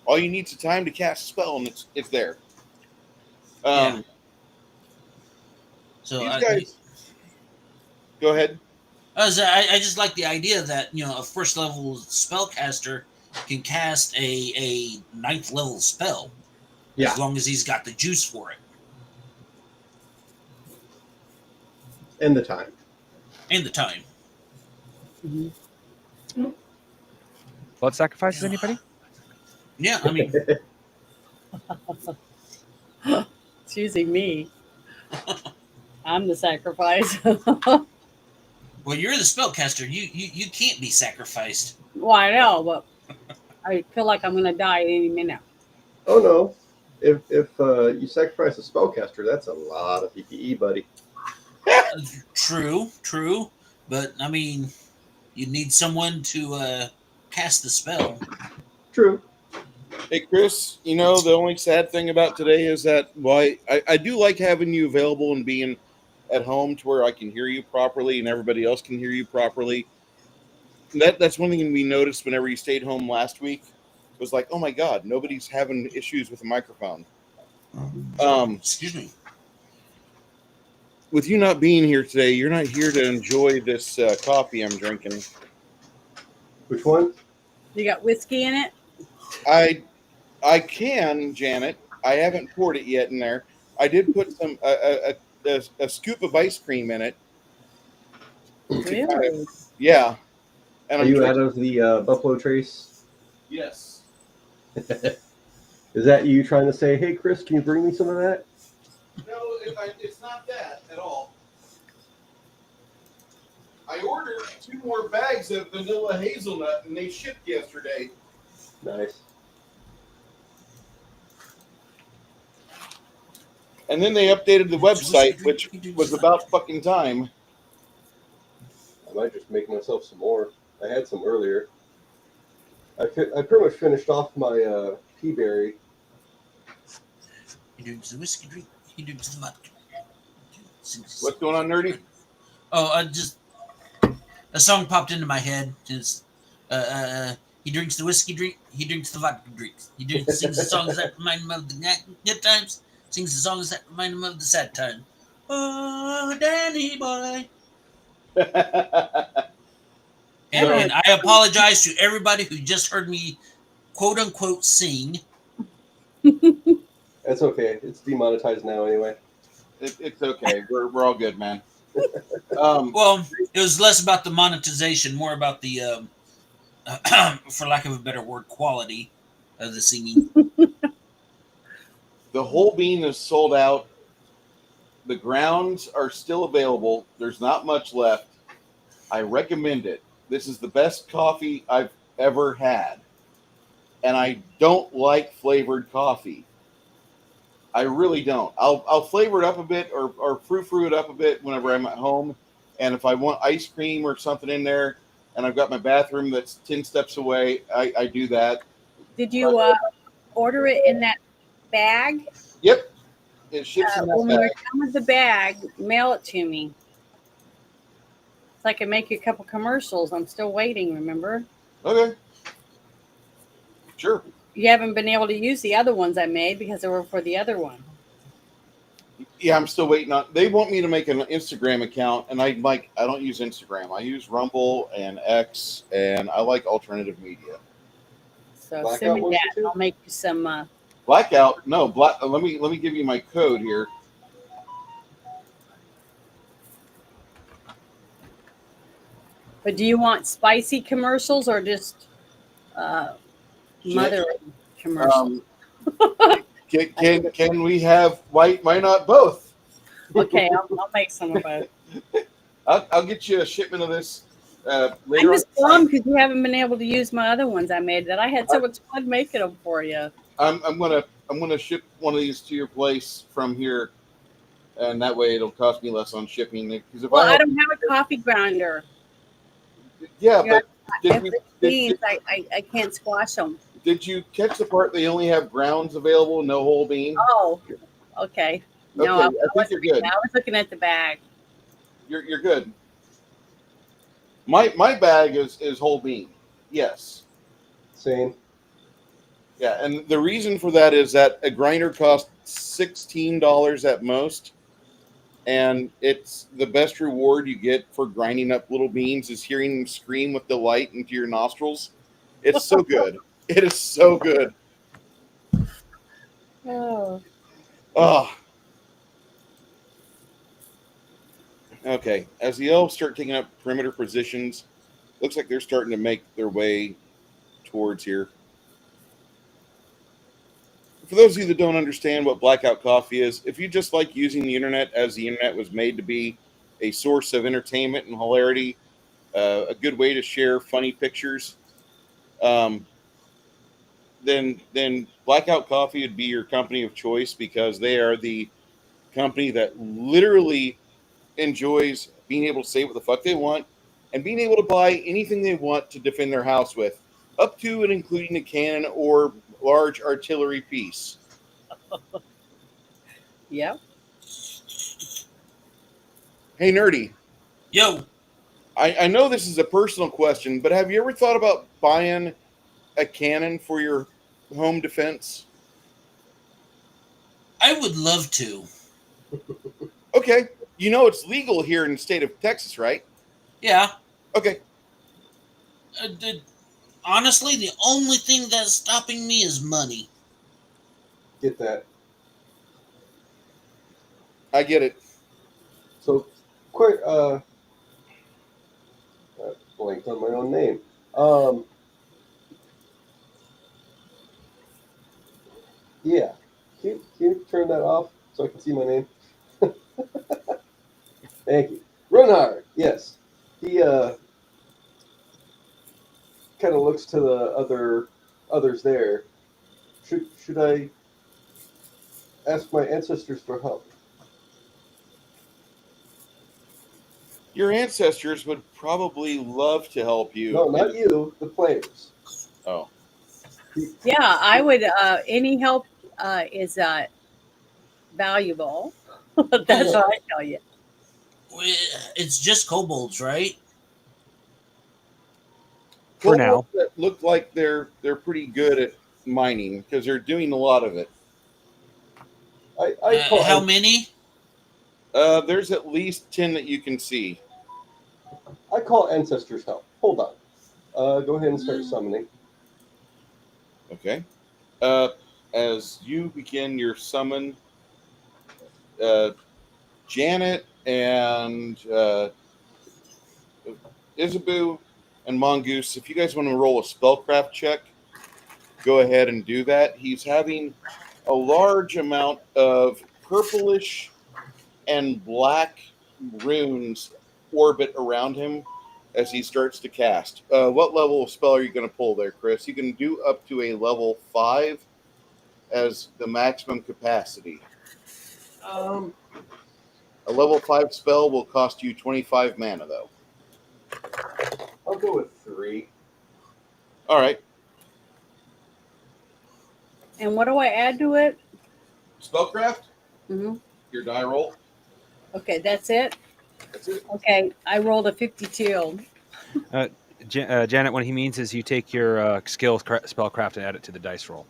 All you need is time to cast a spell, and it's there.
Yeah. So
These guys. Go ahead.
I just like the idea that, you know, a first level spellcaster can cast a 9th level spell as long as he's got the juice for it.
And the time.
And the time.
Blood sacrifices, anybody?
Yeah, I mean,
It's usually me. I'm the sacrifice.
well, you're the spellcaster. You can't be sacrificed.
Well, I know, but I feel like I'm going to die at any minute.
Oh no! If you sacrifice a spellcaster, that's a lot of PPE, buddy.
True. But I mean, you need someone to cast the spell.
True.
Hey, Chris, you know, the only sad thing about today is that, well, I do like having you available and being at home to where I can hear you properly and everybody else can hear you properly. That's one thing we noticed whenever you stayed home last week. It was like, oh my God, nobody's having issues with the microphone.
Excuse me.
With you not being here today, you're not here to enjoy this coffee I'm drinking.
Which one?
You got whiskey in it?
I can, Janet. I haven't poured it yet in there. I did put some a scoop of ice cream in it.
Really?
Yeah. And
Are you out of the Buffalo Trace?
Yes.
Is that you trying to say, hey, Chris, can you bring me some of that?
No, it's not that at all. I ordered 2 more bags of vanilla hazelnut, and they shipped yesterday.
Nice.
And then they updated the website, which was about fucking time.
I might just make myself some more. I had some earlier. I pretty much finished off my pea berry.
He drinks the whiskey drink. He drinks the vodka.
What's going on, Nerdy?
Oh, a song popped into my head. Just he drinks the whiskey drink. He drinks the vodka drinks. He sings the songs that remind him of the good times. Sings the songs that remind him of the sad time. Oh, Danny boy. And I apologize to everybody who just heard me, quote unquote, sing.
That's okay. It's demonetized now anyway.
It's okay. We're all good, man.
Well, it was less about the monetization, more about the, for lack of a better word, quality of the singing.
The whole bean is sold out. The grounds are still available. There's not much left. I recommend it. This is the best coffee I've ever had. And I don't like flavored coffee. I really don't. I'll flavor it up a bit or frou-frou it up a bit whenever I'm at home. And if I want ice cream or something in there, and I've got my bathroom that's 10 steps away, I do that.
Did you order it in that bag?
Yep. It ships in that
when
bag.
you're done with the bag, mail it to me. So I can make you a couple commercials. I'm still waiting, remember?
Okay. Sure.
You haven't been able to use the other ones I made because they were for the other one.
Yeah, I'm still waiting on. They want me to make an Instagram account, and I don't use Instagram. I use Rumble and X, and I like alternative media.
So
Blackout
send me
ones
that.
too?
I'll make you some.
Blackout? No, black. Let me give you my code here.
But do you want spicy commercials or just mother commercial.
Can we have why not both?
Okay, I'll make some of both.
I'll get you a shipment of this
I'm
later
just
on.
bummed because you haven't been able to use my other ones I made that I had so much fun making them for you.
I'm gonna ship one of these to your place from here, and that way it'll cost me less on shipping. Because if
Well,
I
I don't have a coffee grinder.
yeah,
Yeah,
but did
If
you
it's beans, I can't squash them.
did you catch the part they only have grounds available, no whole bean?
Oh, okay. No,
Okay,
I
I think
wasn't
you're good.
I was looking at the bag.
You're good. My bag is whole bean. Yes.
Same.
Yeah, and the reason for that is that a grinder costs $16 at most, and it's the best reward you get for grinding up little beans is hearing them scream with delight into your nostrils. It's so good. It is so good.
Oh.
Oh. Okay. As the elves start taking up perimeter positions, looks like they're starting to make their way towards here. For those of you that don't understand what blackout coffee is, if you just like using the internet as the internet was made to be a source of entertainment and hilarity, a good way to share funny pictures, then Blackout Coffee would be your company of choice because they are the company that literally enjoys being able to say what the fuck they want and being able to buy anything they want to defend their house with, up to and including a cannon or large artillery piece.
Yep.
Hey, Nerdy.
Yo,
I know this is a personal question, but have you ever thought about buying a cannon for your home defense?
I would love to.
Okay. You know it's legal here in the state of Texas, right?
Yeah.
Okay.
Honestly, the only thing that's stopping me is money.
Get that.
I get it.
So, quick. I blanked on my own name. Yeah. Can you turn that off so I can see my name? Thank you. Runhard. Yes. He kind of looks to the others there. Should I ask my ancestors for help?
Your ancestors would probably love to help you.
No, not you. The players.
Oh.
Yeah, I would. Any help is valuable. That's what I tell you.
It's just kobolds, right?
For now.
That look like they're pretty good at mining because they're doing a lot of it.
I call
How many?
There's at least 10 that you can see.
I call ancestors help. Hold on. Go ahead and start summoning.
Okay. As you begin your summon, Janet and Isabu and Mongoose, if you guys want to roll a spellcraft check, go ahead and do that. He's having a large amount of purplish and black runes orbit around him as he starts to cast. What level of spell are you going to pull there, Chris? You can do up to a level 5 as the maximum capacity. A level 5 spell will cost you 25 mana, though.
I'll go with 3.
All right.
And what do I add to it?
Spellcraft?
Mm-hmm.
Your die roll.
Okay, that's it.
That's it.
Okay, I rolled a 52.
Janet, what he means is you take your spellcraft and add it to the dice roll.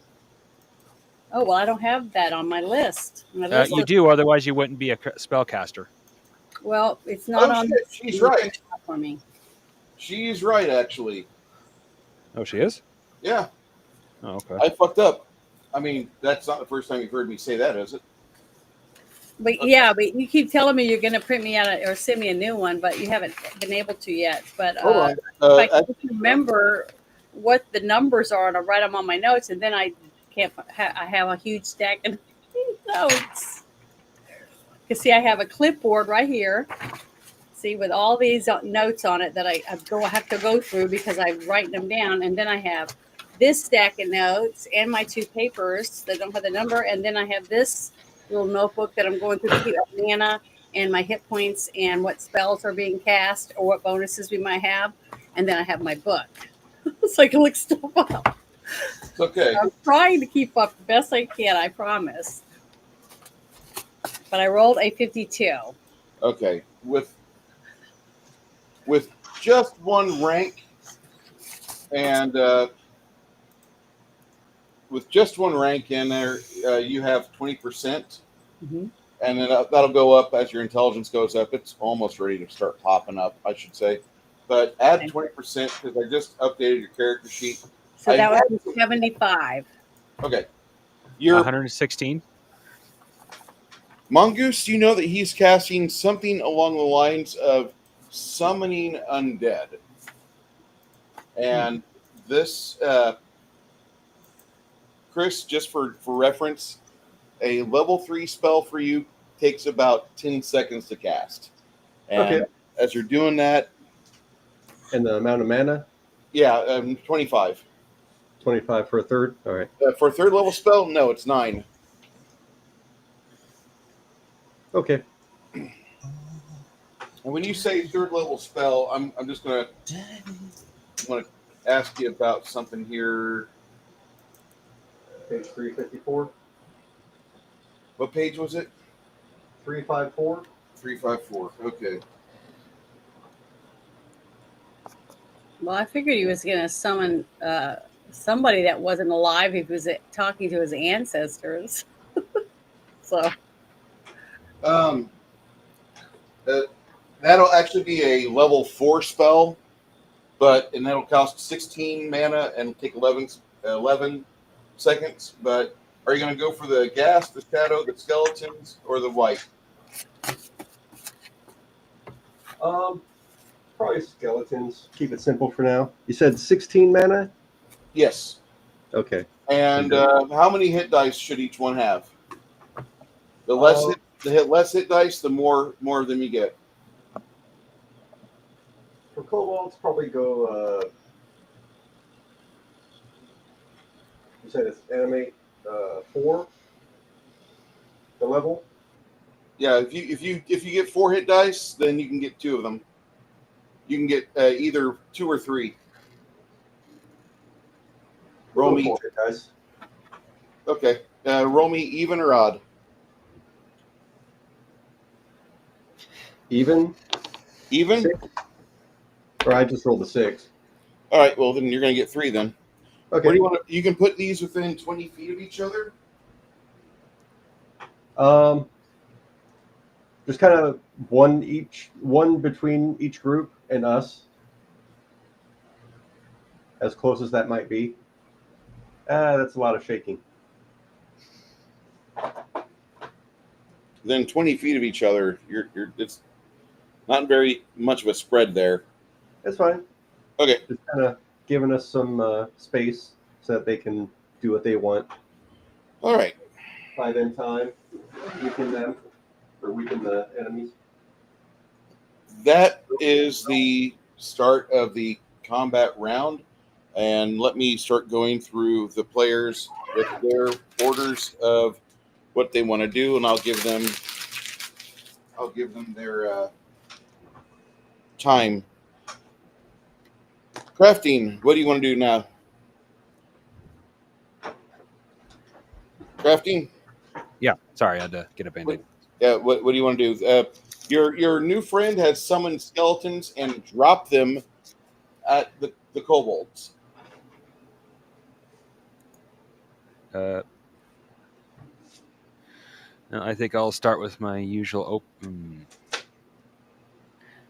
Oh, well, I don't have that on my list.
You do, otherwise you wouldn't be a spellcaster.
Well, it's not on.
Shit, she's right.
For me.
She's right, actually.
Oh, she is?
Yeah.
Oh, okay.
I fucked up. I mean, that's not the first time you've heard me say that, is it?
But okay. Yeah, but you keep telling me you're going to print me out or send me a new one, but you haven't been able to yet. But if I can remember what the numbers are, and I write them on my notes, and then I can't. I have a huge stack of notes. You see, I have a clipboard right here. See, with all these notes on it that I have to go through because I write them down, and then I have this stack of notes and my 2 papers that don't have the number, and then I have this little notebook that I'm going through to keep up mana and my hit points and what spells are being cast or what bonuses we might have, and then I have my book so I can look stuff up.
Okay.
I'm trying to keep up the best I can, I promise. But I rolled a 52.
Okay. With just 1 rank and with just 1 rank in there, you have 20%,
Mm-hmm.
and then that'll go up as your intelligence goes up. It's almost ready to start popping up, I should say. But add 20% because I just updated your character sheet.
So that was 75.
Okay. You're
116.
Mongoose, you know that he's casting something along the lines of summoning undead. And this, Chris, just for reference, a level 3 spell for you takes about 10 seconds to cast. And as you're doing that...
And the amount of mana?
Yeah, 25.
25 for a third? All right.
For a 3rd level spell, no, it's 9.
Okay.
And when you say 3rd level spell, I'm just going to ask you about something here.
Page 354.
What page was it?
354.
354. Okay.
Well, I figured he was going to summon somebody that wasn't alive if he was talking to his ancestors. So.
That'll actually be a level 4 spell, and that'll cost 16 mana and take 11 seconds. But are you going to go for the gas, the shadow, the skeletons, or the white?
Probably skeletons. Keep it simple for now. You said 16 mana?
Yes.
Okay.
And how many hit dice should each one have? The less less hit dice, the more of them you get.
For kobolds, probably go. You said it's animate 4. The level.
Yeah, if you get 4 hit dice, then you can get 2 of them. You can get either 2 or 3. Roll me
4 hit dice.
Okay. Roll me even or odd.
Even.
Even.
6? Or I just rolled a 6.
All right. Well, then you're going to get 3 then.
Okay.
Where do you want to? You can put these within 20 feet of each other.
Just kind of one between each group and us, as close as that might be. That's a lot of shaking.
Then 20 feet of each other. It's not very much of a spread there.
That's fine.
Okay.
Just kind of giving us some space so that they can do what they want.
All right.
By then time, weaken them or weaken the enemies.
That is the start of the combat round. And let me start going through the players with their orders of what they want to do, and I'll give them their time. Crafting, what do you want to do now? Crafting?
Yeah, sorry, I had to get a band-aid.
Yeah, what do you want to do? Your new friend has summoned skeletons and dropped them at the kobolds.
No, I think I'll start with my usual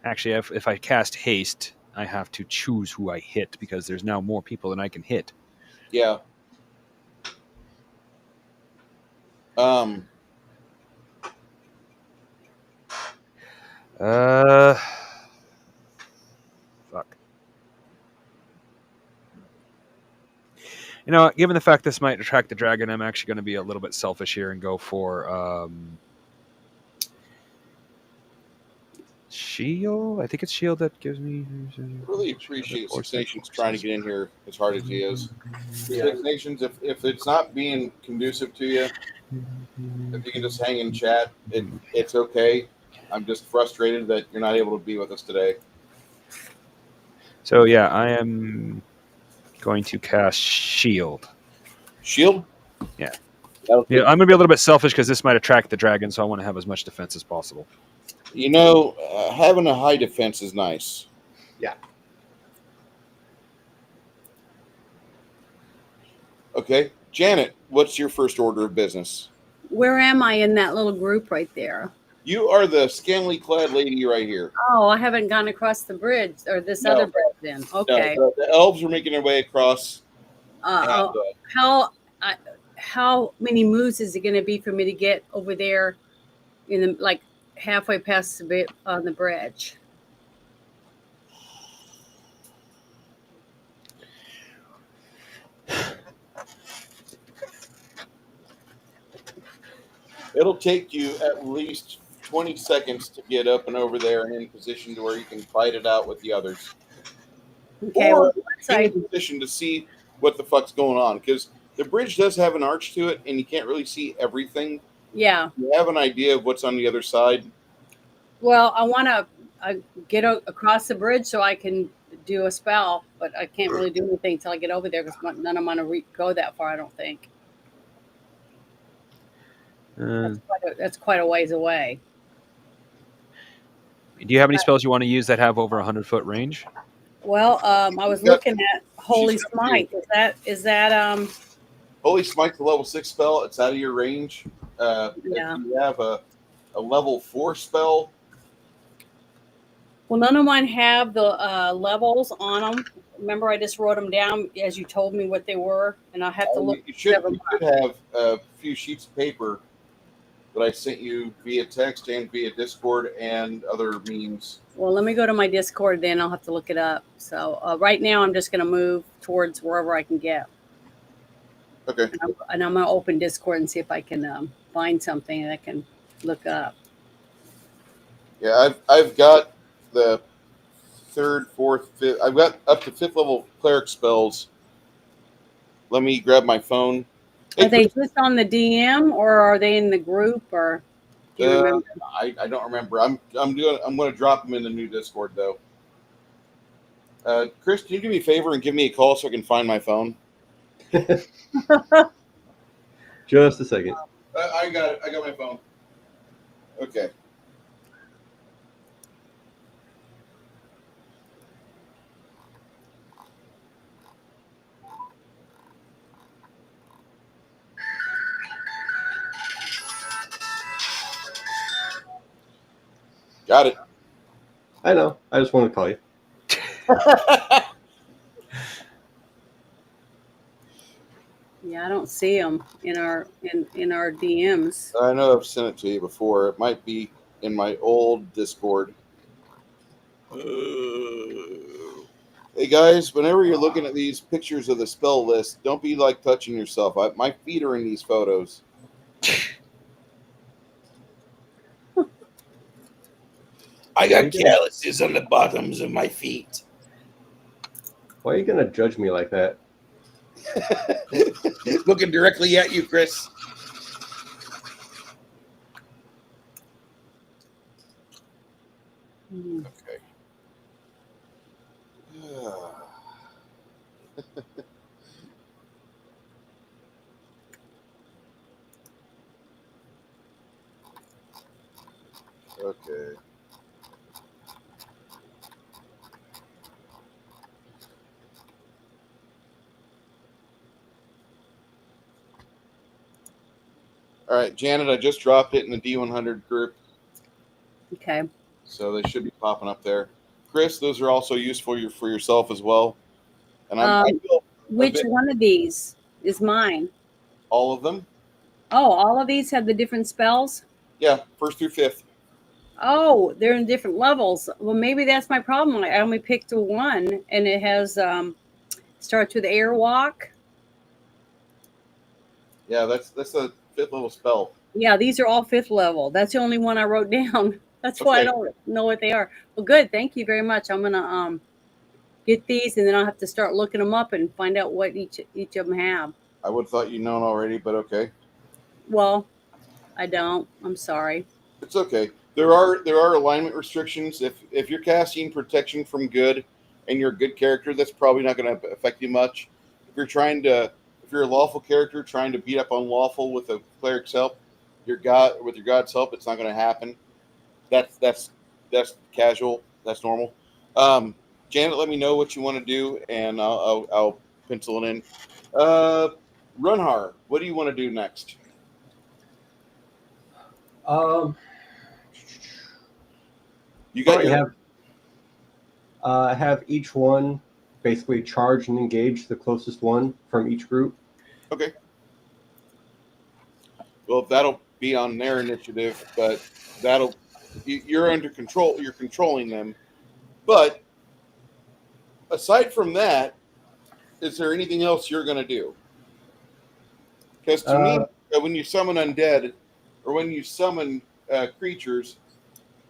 Actually, if I cast haste, I have to choose who I hit because there's now more people than I can hit.
Yeah.
Fuck. You know, given the fact this might attract the dragon, I'm actually going to be a little bit selfish here and go for shield. I think it's shield that gives me.
Really appreciate Six Nations trying to get in here as hard as he is.
Yeah.
Six Nations, if it's not being conducive to you, if you can just hang and chat, it's okay. I'm just frustrated that you're not able to be with us today.
So yeah, I am going to cast shield.
Shield?
Yeah.
That'll
Yeah,
take-
I'm going to be a little bit selfish because this might attract the dragon, so I want to have as much defense as possible.
You know, having a high defense is nice.
Yeah.
Okay. Janet, what's your first order of business?
Where am I in that little group right there?
You are the scantily clad lady right here.
Oh, I haven't gone across the bridge or this
No.
other bridge then. Okay.
No, the elves are making their way across. and,
How many moves is it going to be for me to get over there in the like halfway past the bit on the bridge?
it'll take you at least 20 seconds to get up and over there and in position to where you can fight it out with the others.
Okay.
Or
Well, once
in
I
position to see what the fuck's going on, because the bridge does have an arch to it and you can't really see everything.
yeah.
You have an idea of what's on the other side.
Well, I want to get across the bridge so I can do a spell, but I can't really do anything until I get over there because none of them want to go that far. I don't think that's quite a ways away.
Do you have any spells you want to use that have over 100-foot range?
Well, I was looking at Holy Smite. Is that
Holy Smite's a level 6 spell. It's out of your range.
Yeah.
If you have a level 4 spell,
Well, none of mine have the levels on them. Remember, I just wrote them down as you told me what they were, and I have to look.
you should have a few sheets of paper that I sent you via text and via Discord and other means.
Well, let me go to my Discord then. I'll have to look it up. So right now, I'm just going to move towards wherever I can get.
Okay.
And I'm going to open Discord and see if I can find something that I can look up.
Yeah, I've got the 3rd, 4th, 5th. I've got up to 5th level cleric spells. Let me grab my phone.
Are they just on the DM or are they in the group or do you remember?
I don't remember. I'm going to drop them in the new Discord though. Chris, can you do me a favor and give me a call so I can find my phone?
Just a second.
I got it. I got my phone. Okay. Got it.
I know. I just want to call you.
Yeah, I don't see them in our DMs.
I know I've sent it to you before. It might be in my old Discord. Hey guys, whenever you're looking at these pictures of the spell list, don't be like touching yourself. My feet are in these photos. I got calluses on the bottoms of my feet.
Why are you going to judge me like that?
Looking directly at you, Chris. Okay. Okay. All right, Janet, I just dropped it in the D100 group,
Okay.
so they should be popping up there. Chris, those are also useful for yourself as well. And I feel
Which one of these is mine?
all of them.
Oh, all of these have the different spells?
Yeah, 1st through 5th.
Oh, they're in different levels. Well, maybe that's my problem. I only picked one, and it has starts with Airwalk.
Yeah, that's a 5th level spell.
Yeah, these are all 5th level. That's the only one I wrote down. That's why I
Okay.
don't know what they are. Well, good. Thank you very much. I'm gonna get these, and then I'll have to start looking them up and find out what each of them have.
I would have thought you'd known already, but okay.
Well, I don't. I'm sorry.
It's okay. There are alignment restrictions. If you're casting protection from good and you're a good character, that's probably not going to affect you much. If you're a lawful character trying to beat up unlawful with a cleric's help, your god's help, it's not going to happen. That's casual. That's normal. Janet, let me know what you want to do, and I'll pencil it in. Runhar, what do you want to do next? You got
have each one basically charge and engage the closest one from each group.
Okay. Well, that'll be on their initiative, but you're under control. You're controlling them. But aside from that, is there anything else you're going to do? Because to me, when you summon undead or when you summon creatures,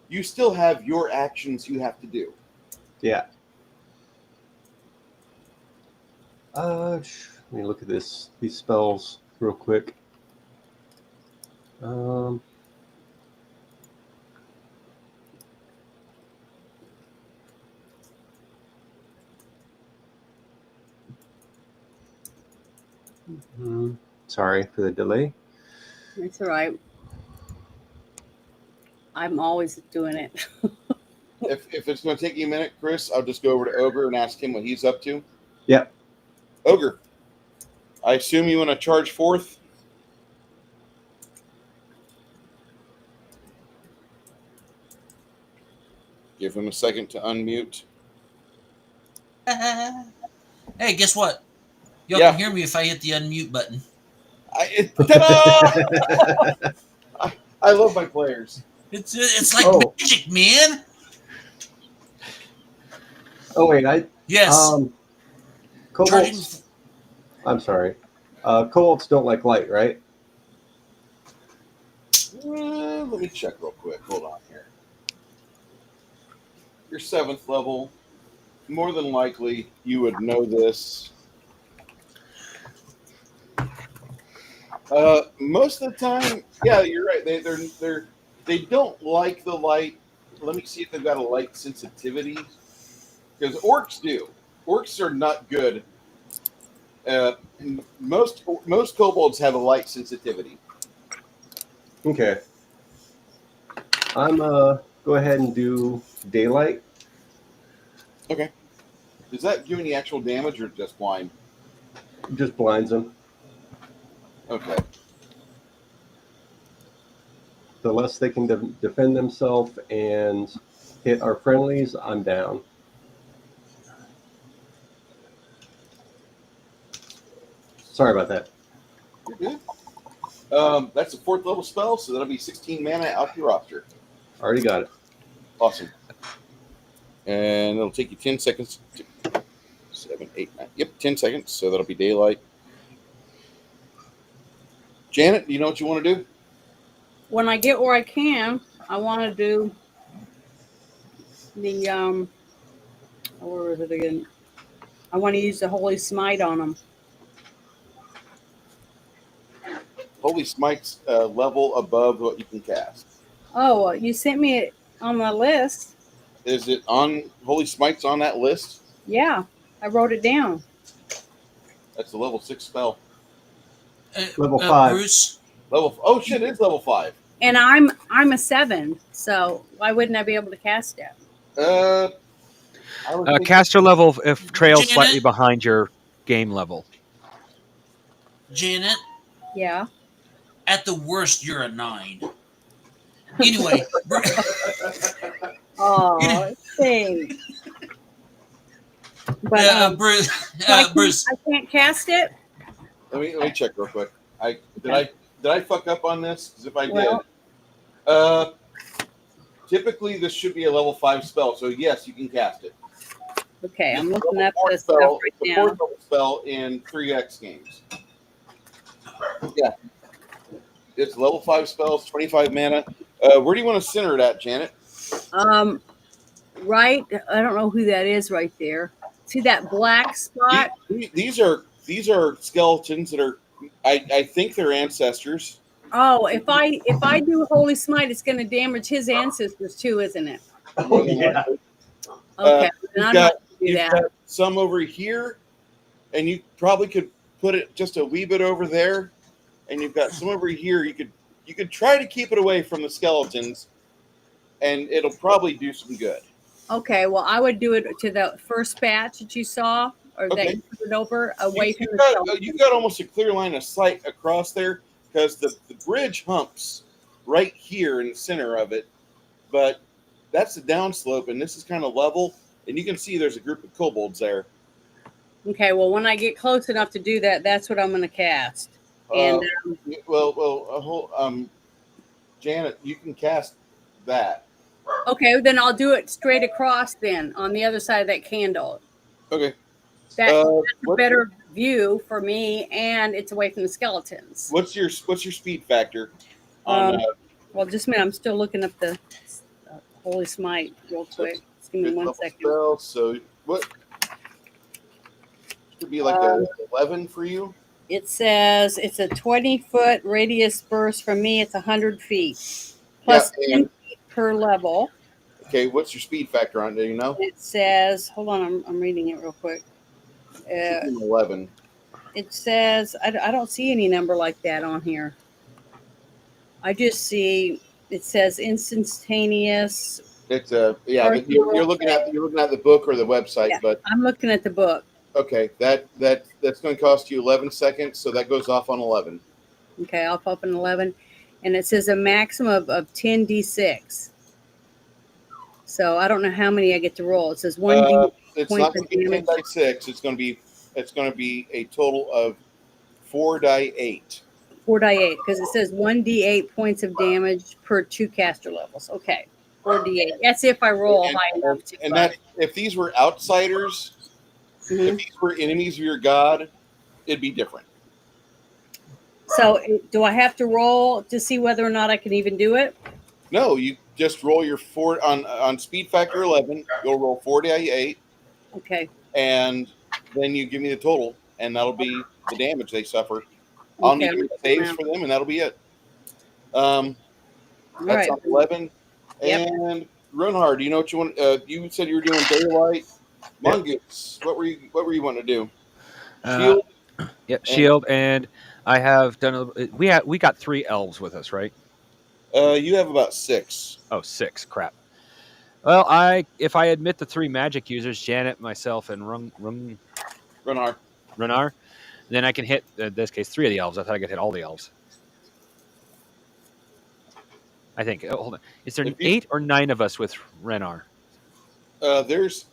you still have your actions you have to do.
Yeah. Let me look at these spells real quick. Sorry for the delay.
It's all right. I'm always doing it.
If it's going to take you a minute, Chris, I'll just go over to Ogre and ask him what he's up to.
Yep.
Ogre, I assume you want to charge forth? Give him a second to unmute.
Hey, guess what? Y'all
Yeah.
can hear me if I hit the unmute button.
Ta-da! I love my players.
It's like magic, man.
Oh wait,
yes.
Kobolds. I'm sorry. Kobolds don't like light, right?
Let me check real quick. Hold on here. You're 7th level. More than likely, you would know this. Most of the time, yeah, you're right. They don't like the light. Let me see if they've got a light sensitivity. Because orcs do. Orcs are not good. Most kobolds have a light sensitivity.
Okay. I'm go ahead and do daylight.
Okay. Does that do any actual damage or just blind?
Just blinds them.
Okay.
The less they can defend themselves and hit our friendlies, I'm down. Sorry about that.
You're good. That's a 4th level spell, so that'll be 16 mana out your roster.
Already got it.
Awesome. And it'll take you 10 seconds. 7, 8, 9. Yep, 10 seconds. So that'll be daylight. Janet, do you know what you want to do?
When I get where I can, I want to do the where is it again? I want to use the Holy Smite on them.
Holy Smite's level above what you can cast.
Oh, well, you sent me it on my list.
Is it on Holy Smite's on that list?
Yeah, I wrote it down.
That's a level 6 spell.
Level 5.
Bruce.
Oh shit, it is level 5.
And I'm a 7, so why wouldn't I be able to cast it?
Caster level if trails
Janet?
slightly behind your game level.
Janet,
Yeah.
at the worst, you're a 9. Anyway.
Oh, thanks. But
Bruce.
Bruce.
I can't cast it.
Let me check real quick. Did I fuck up on this? Because if I
Well,
did, typically this should be a level 5 spell. So yes, you can cast it.
Okay, I'm
It's
looking up
level 4
this
spell,
stuff right
the
now.
4th level spell in 3X games. Yeah. It's level 5 spells, 25 mana. Where do you want to center it at, Janet?
Right. I don't know who that is right there. See that black spot?
These are skeletons that are. I think they're ancestors.
Oh, if I do Holy Smite, it's going to damage his ancestors too, isn't it?
More than
yeah.
likely.
Okay, then I'm not going to do
You've
that.
got some over here, and you probably could put it just a wee bit over there, and you've got some over here. You could try to keep it away from the skeletons, and it'll probably do some good.
Okay, well, I would do it to the first batch that you saw, or that
Okay.
you put it over, away from
You've
the
got,
skeleton.
you've got almost a clear line of sight across there because the bridge humps right here in the center of it, but that's the downslope, and this is kind of level, and you can see there's a group of kobolds there.
Okay, well, when I get close enough to do that, that's what I'm going to cast. And
Janet, you can cast that.
okay, then I'll do it straight across then on the other side of that candle.
Okay.
That's a
What-
better view for me, and it's away from the skeletons.
What's your speed factor? On
Well, just a minute. I'm still looking up the Holy Smite real quick. Just give me
good
1
level
second.
spell, so what could be like a 11 for you?
It says it's a 20-foot radius burst. From me, it's 100 feet plus
Yeah,
10 feet per level.
Okay, what's your speed factor on? Do you know?
It says, hold on, I'm reading it real quick.
Should be an 11.
It says, I don't see any number like that on here. I just see, it says instantaneous.
It's but you're looking at the book or the website,
Yeah,
but
I'm looking at the book.
okay, that's going to cost you 11 seconds, so that goes off on 11.
Okay, I'll pop an 11. And it says a maximum of 10d6. So I don't know how many I get to roll. It says 1d
It's
points
not going
of
to be 10
damage.
die 6. It's going to be a total of 4 die 8.
4 die 8, because it says 1d8 points of damage per 2 caster levels. Okay, 4d8. That's if I roll high enough to.
And that if these were outsiders, if these were enemies of your god, it'd be different.
So do I have to roll to see whether or not I can even do it?
No, you just roll your 4 on speed factor 11. You'll roll 4 die 8,
Okay.
and then you give me the total, and that'll be the damage they suffer. I'll
Okay,
need your saves for them, and that'll be it.
All
That's
right.
on 11.
Yep.
And Runhard, do you know what you want? You said you were doing daylight. Mongoose, what were you wanting to do? Shield.
Yep, shield, and I have done. We got 3 elves with us, right?
You have about 6.
Oh, 6. Crap. Well, if I admit the 3 magic users, Janet, myself, and
Runhard.
Runar, then I can hit, in this case, 3 of the elves. I thought I could hit all the elves. I think. Oh, hold on. Is there 8 or 9 of us with Renar?
There's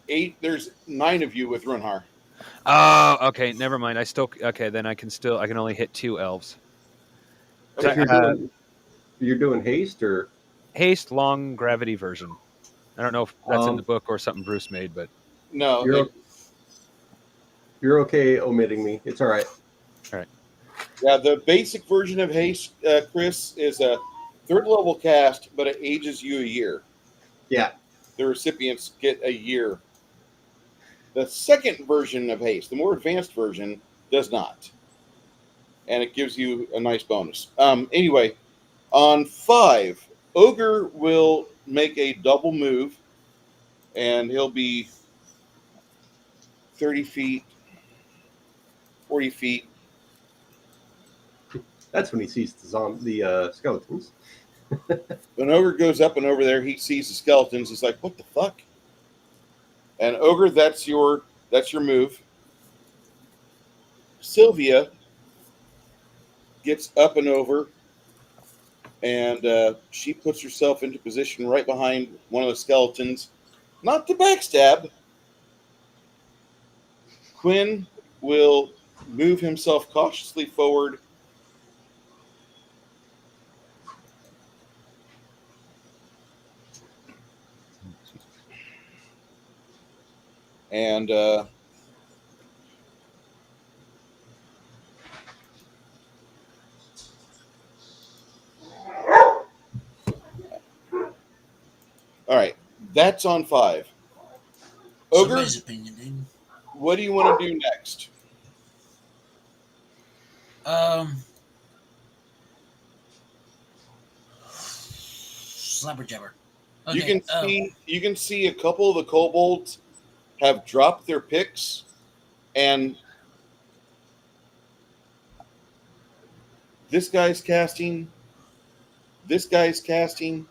8. There's 9 of you with Runhard.
Oh, okay. Never mind. Then I can only hit 2 elves.
So you're doing haste or
haste long gravity version. I don't know if that's in the book or something Bruce made, but
no,
you're okay omitting me. It's all right.
All right.
Yeah, the basic version of haste, Chris, is a 3rd level cast, but it ages you a year.
Yeah.
The recipients get a year. The second version of haste, the more advanced version, does not, and it gives you a nice bonus. Anyway, on 5, Ogre will make a double move, and he'll be 30 feet, 40 feet.
That's when he sees the skeletons.
When Ogre goes up and over there, he sees the skeletons. He's like, "What the fuck?" And Ogre, that's your move. Sylvia gets up and over, and she puts herself into position right behind one of the skeletons, not to backstab. Quinn will move himself cautiously forward. And All right, that's on 5. Ogre,
Somebody's opinion, dude.
what do you want to do next?
Slapper jabber. Okay.
You can see a couple of the kobolds have dropped their picks, and this guy's casting, this guy's casting,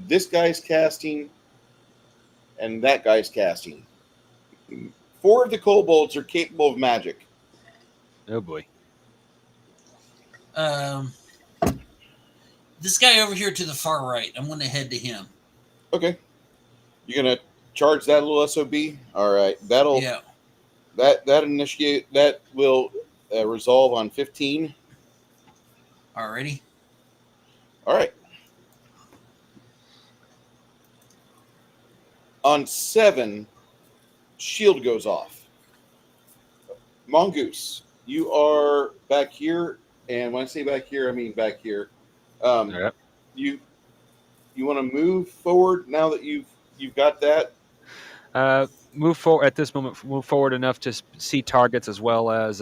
this guy's casting, and that guy's casting. 4 of the kobolds are capable of magic.
Oh boy.
This guy over here to the far right. I'm going to head to him.
Okay. You're gonna charge that little SOB? All right. That will resolve on 15.
Alrighty.
All right. On 7, shield goes off. Mongoose, you are back here, and when I say back here, I mean back here.
Yep.
You want to move forward now that you've got that?
Move forward at this moment. Move forward enough to see targets, as well as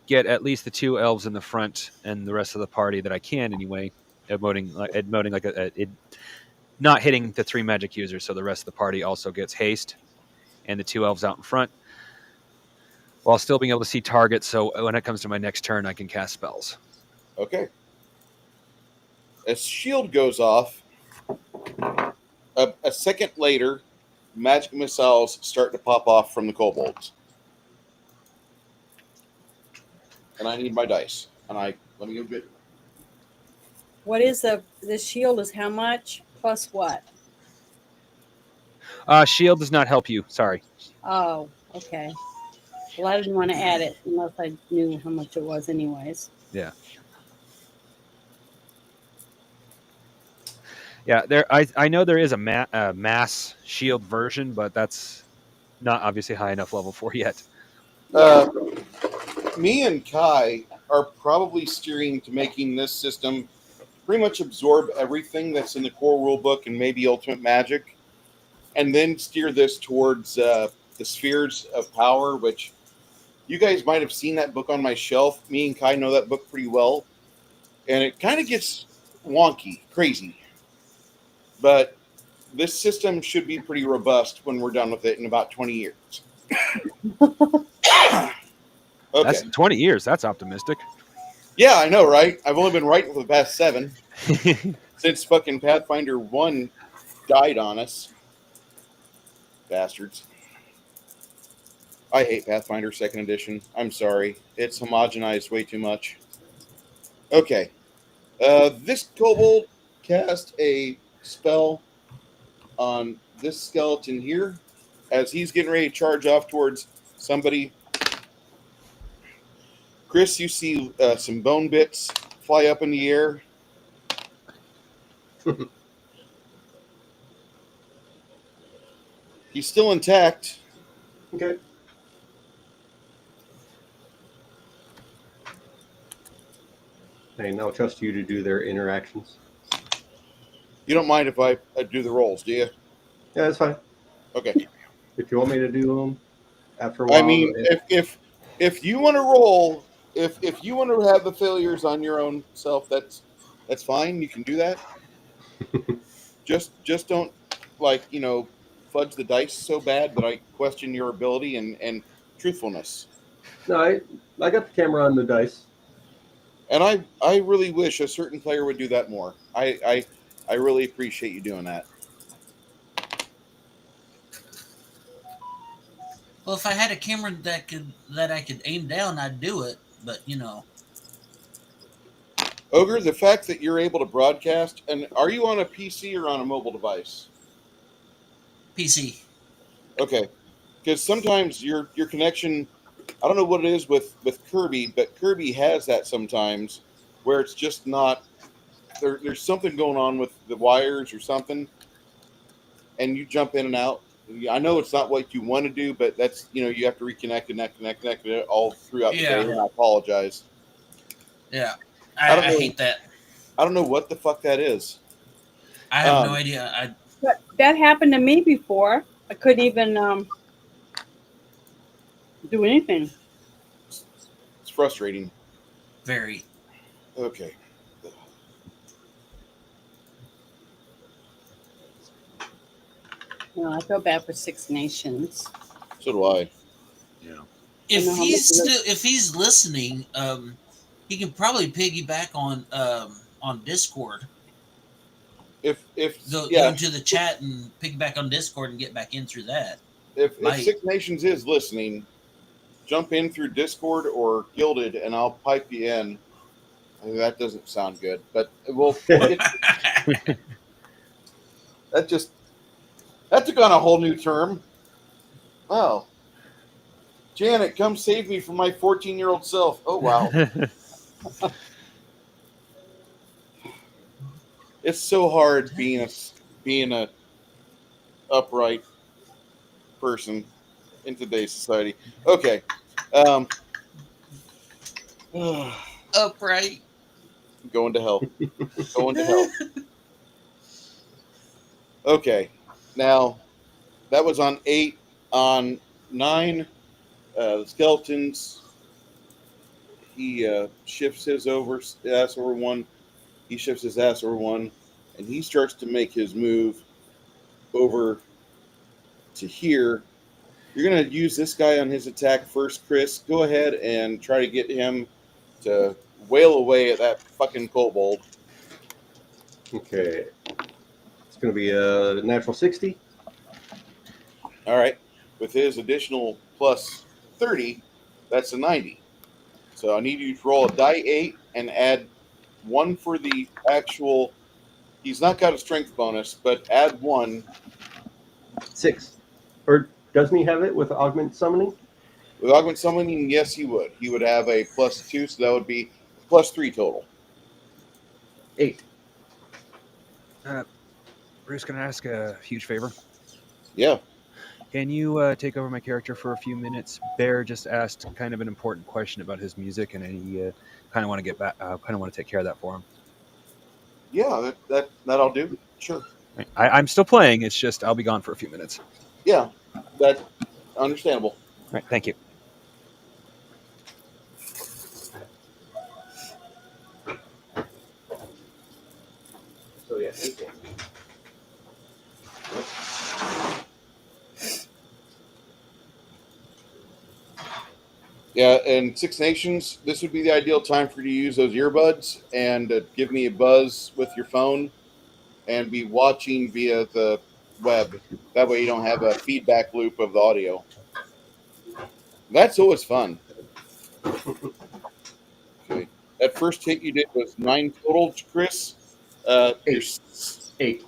get at least the 2 elves in the front and the rest of the party that I can anyway. Emoting like it, not hitting the 3 magic users, so the rest of the party also gets haste, and the 2 elves out in front, while still being able to see targets. So when it comes to my next turn, I can cast spells.
Okay. As shield goes off, a second later, magic missiles start to pop off from the kobolds. And I need my dice. And let me go get it.
What is the shield is how much? Plus what?
Shield does not help you. Sorry.
Oh, okay. Well, I didn't want to add it unless I knew how much it was anyways.
Yeah. Yeah, I know there is a mass shield version, but that's not obviously high enough level for yet.
Me and Kai are probably steering to making this system pretty much absorb everything that's in the core rulebook and maybe Ultimate Magic, and then steer this towards the Spheres of Power, which you guys might have seen that book on my shelf. Me and Kai know that book pretty well, and it kind of gets wonky, crazy. But this system should be pretty robust when we're done with it in about 20 years. Okay.
That's 20 years. That's optimistic.
Yeah, I know, right? I've only been writing for the past 7 since fucking Pathfinder 1 died on us. Bastards. I hate Pathfinder 2nd edition. I'm sorry. It's homogenized way too much. Okay. This kobold cast a spell on this skeleton here as he's getting ready to charge off towards somebody. Chris, you see some bone bits fly up in the air. He's still intact.
Okay. And I'll trust you to do their interactions.
You don't mind if I do the rolls, do you?
Yeah, that's fine.
Okay.
If you want me to do them after a while.
I mean, if you want to roll, if you want to have the failures on your own self, that's fine. You can do that. just don't fudge the dice so bad that I question your ability and truthfulness.
No, I got the camera on the dice.
And I really wish a certain player would do that more. I really appreciate you doing that.
Well, if I had a camera that I could aim down, I'd do it. But
Ogre, the fact that you're able to broadcast, and are you on a PC or on a mobile device?
PC.
Okay, because sometimes your connection, I don't know what it is with Kirby, but Kirby has that sometimes where it's just not. There's something going on with the wires or something, and you jump in and out. I know it's not what you want to do, but that's you have to reconnect and connect it all throughout the day. And I apologize.
Yeah, I hate that.
I don't know what the fuck that is.
I have no idea.
But that happened to me before. I couldn't even do anything.
It's frustrating.
Very.
Okay.
No, I feel bad for Six Nations.
So do I.
Yeah.
If
know how
he's
much it
still, if he's listening, he can probably piggyback on Discord.
If
Go into the chat and piggyback on Discord and get back in through that.
if Six Nations is listening, jump in through Discord or Gilded, and I'll pipe you in. I mean, that doesn't sound good, but we'll get, that took on a whole new term. Wow. Janet, come save me from my 14-year-old self. Oh, wow. It's so hard being a upright person in today's society. Okay.
Upright.
Going to hell. Going to hell. Okay. Now, that was on 8. On 9, the skeletons, he shifts his ass over 1. He shifts his ass over 1, and he starts to make his move over to here. You're going to use this guy on his attack first, Chris. Go ahead and try to get him to wail away at that fucking kobold.
Okay. It's going to be a natural 60.
All right. With his additional plus 30, that's a 90. So I need you to roll a die 8 and add 1 for the actual. He's not got a strength bonus, but add 1.
6. Or doesn't he have it with augment summoning?
With augment summoning, yes, he would. He would have a plus 2, so that would be plus 3 total.
8.
Bruce, can I ask a huge favor?
Yeah.
Can you take over my character for a few minutes? Bear just asked kind of an important question about his music, and he kind of want to get back. Kind of want to take care of that for him.
Yeah, that I'll do. Sure.
I'm still playing. It's just I'll be gone for a few minutes.
Yeah, that's understandable.
All right, thank you.
So yeah.
Yeah, and Six Nations, this would be the ideal time for you to use those earbuds and give me a buzz with your phone and be watching via the web. That way you don't have a feedback loop of the audio. That's always fun. Okay. That first hit you did was 9 total, Chris.
8. 8.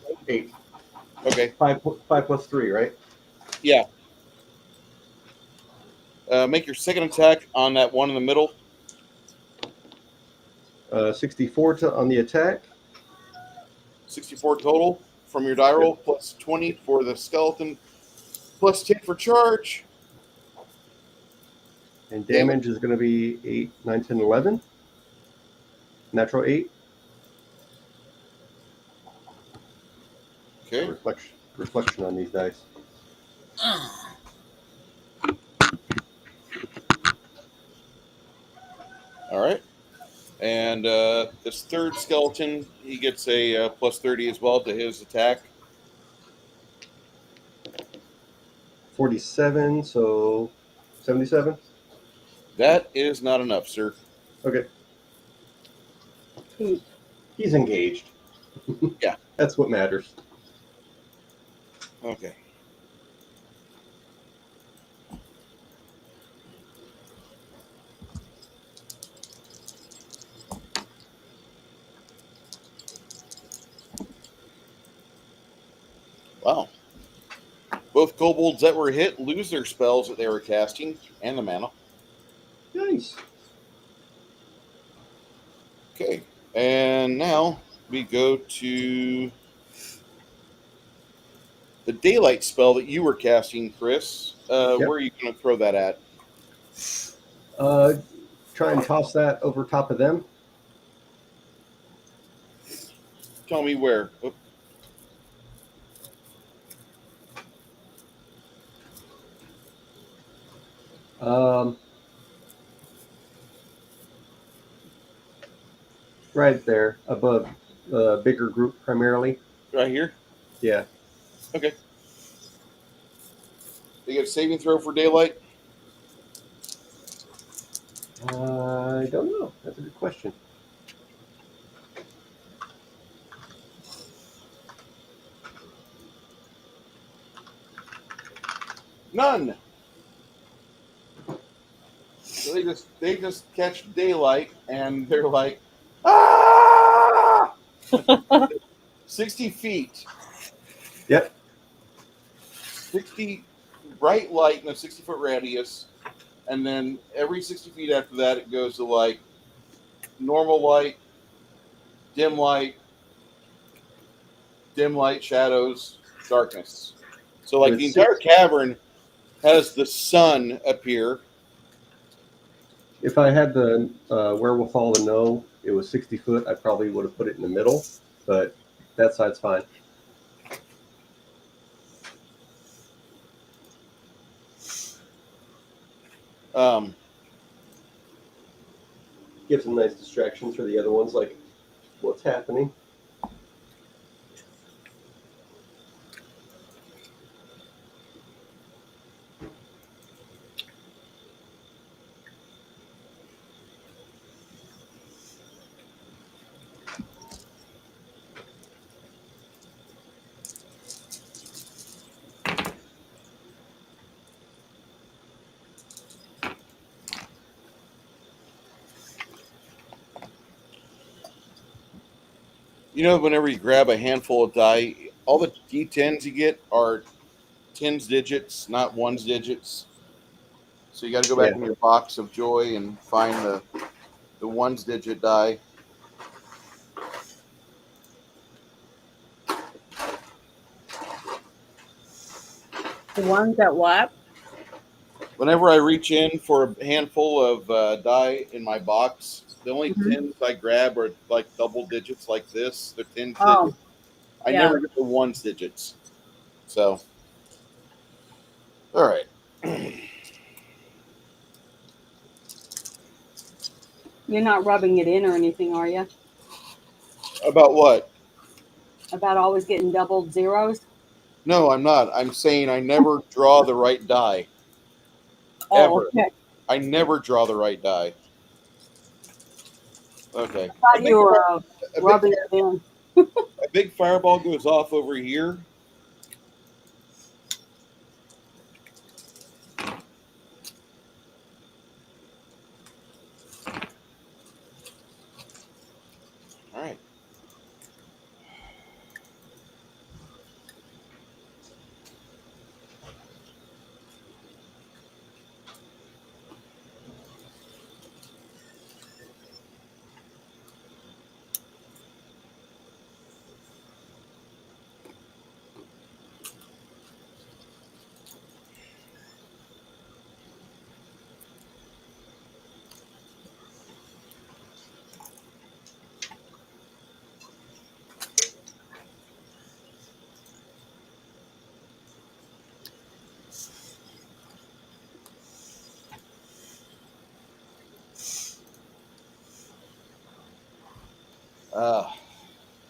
Okay.
5 plus 3, right?
Yeah. Make your second attack on that one in the middle.
64 on the attack.
64 total from your die roll, plus 20 for the skeleton, plus 10 for charge.
And damage is going to be 8, 9, 10, 11. Natural 8.
Okay.
Reflection on these dice.
All right. And this third skeleton, he gets a plus 30 as well to his attack.
47, so 77.
That is not enough, sir.
Okay. He's engaged.
Yeah.
That's what matters.
Okay. Wow. Both kobolds that were hit lose their spells that they were casting and the mana.
Nice.
Okay. And now we go to the daylight spell that you were casting, Chris.
Yep.
Where are you going to throw that at?
Try and toss that over top of them.
Tell me where. Oh.
Right there, above the bigger group primarily.
Right here?
Yeah.
Okay. They get a saving throw for daylight?
I don't know. That's a good question.
None. So they just catch daylight and they're like, ah! 60 feet.
Yep.
60 bright light in a 60-foot radius, and then every 60 feet after that it goes to like normal light, dim light, shadows, darkness. So like
With
the entire
six,
cavern has the sun appear.
if I had the wherewithal to know it was 60 foot, I probably would have put it in the middle, but that side's fine. Gives some nice distractions for the other ones, like what's happening.
You know, whenever you grab a handful of die, all the D10s you get are tens digits, not ones digits. So you got to go back
Yeah.
in your box of joy and find the ones digit die.
The ones that what?
Whenever I reach in for a handful of die in my box, the only
Mhm.
tens I grab are like double digits like this. They're 10
Oh,
digits. I
yeah.
never get the ones digits. So, all right.
You're not rubbing it in or anything, are you?
About what?
About always getting doubled zeros?
No, I'm not. I'm saying I never draw the right die.
Oh,
Ever.
okay.
I never draw the right die. Okay.
I thought you were rubbing it in.
A big fireball goes off over here. All right.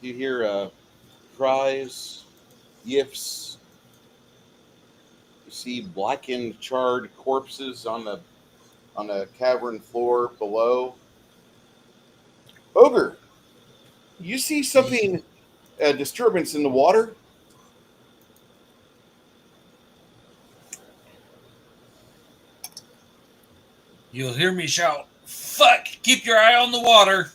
You hear cries, yiffs. You see blackened, charred corpses on the cavern floor below. Ogre, you see something, a disturbance in the water?
You'll hear me shout, "Fuck! Keep your eye on the water."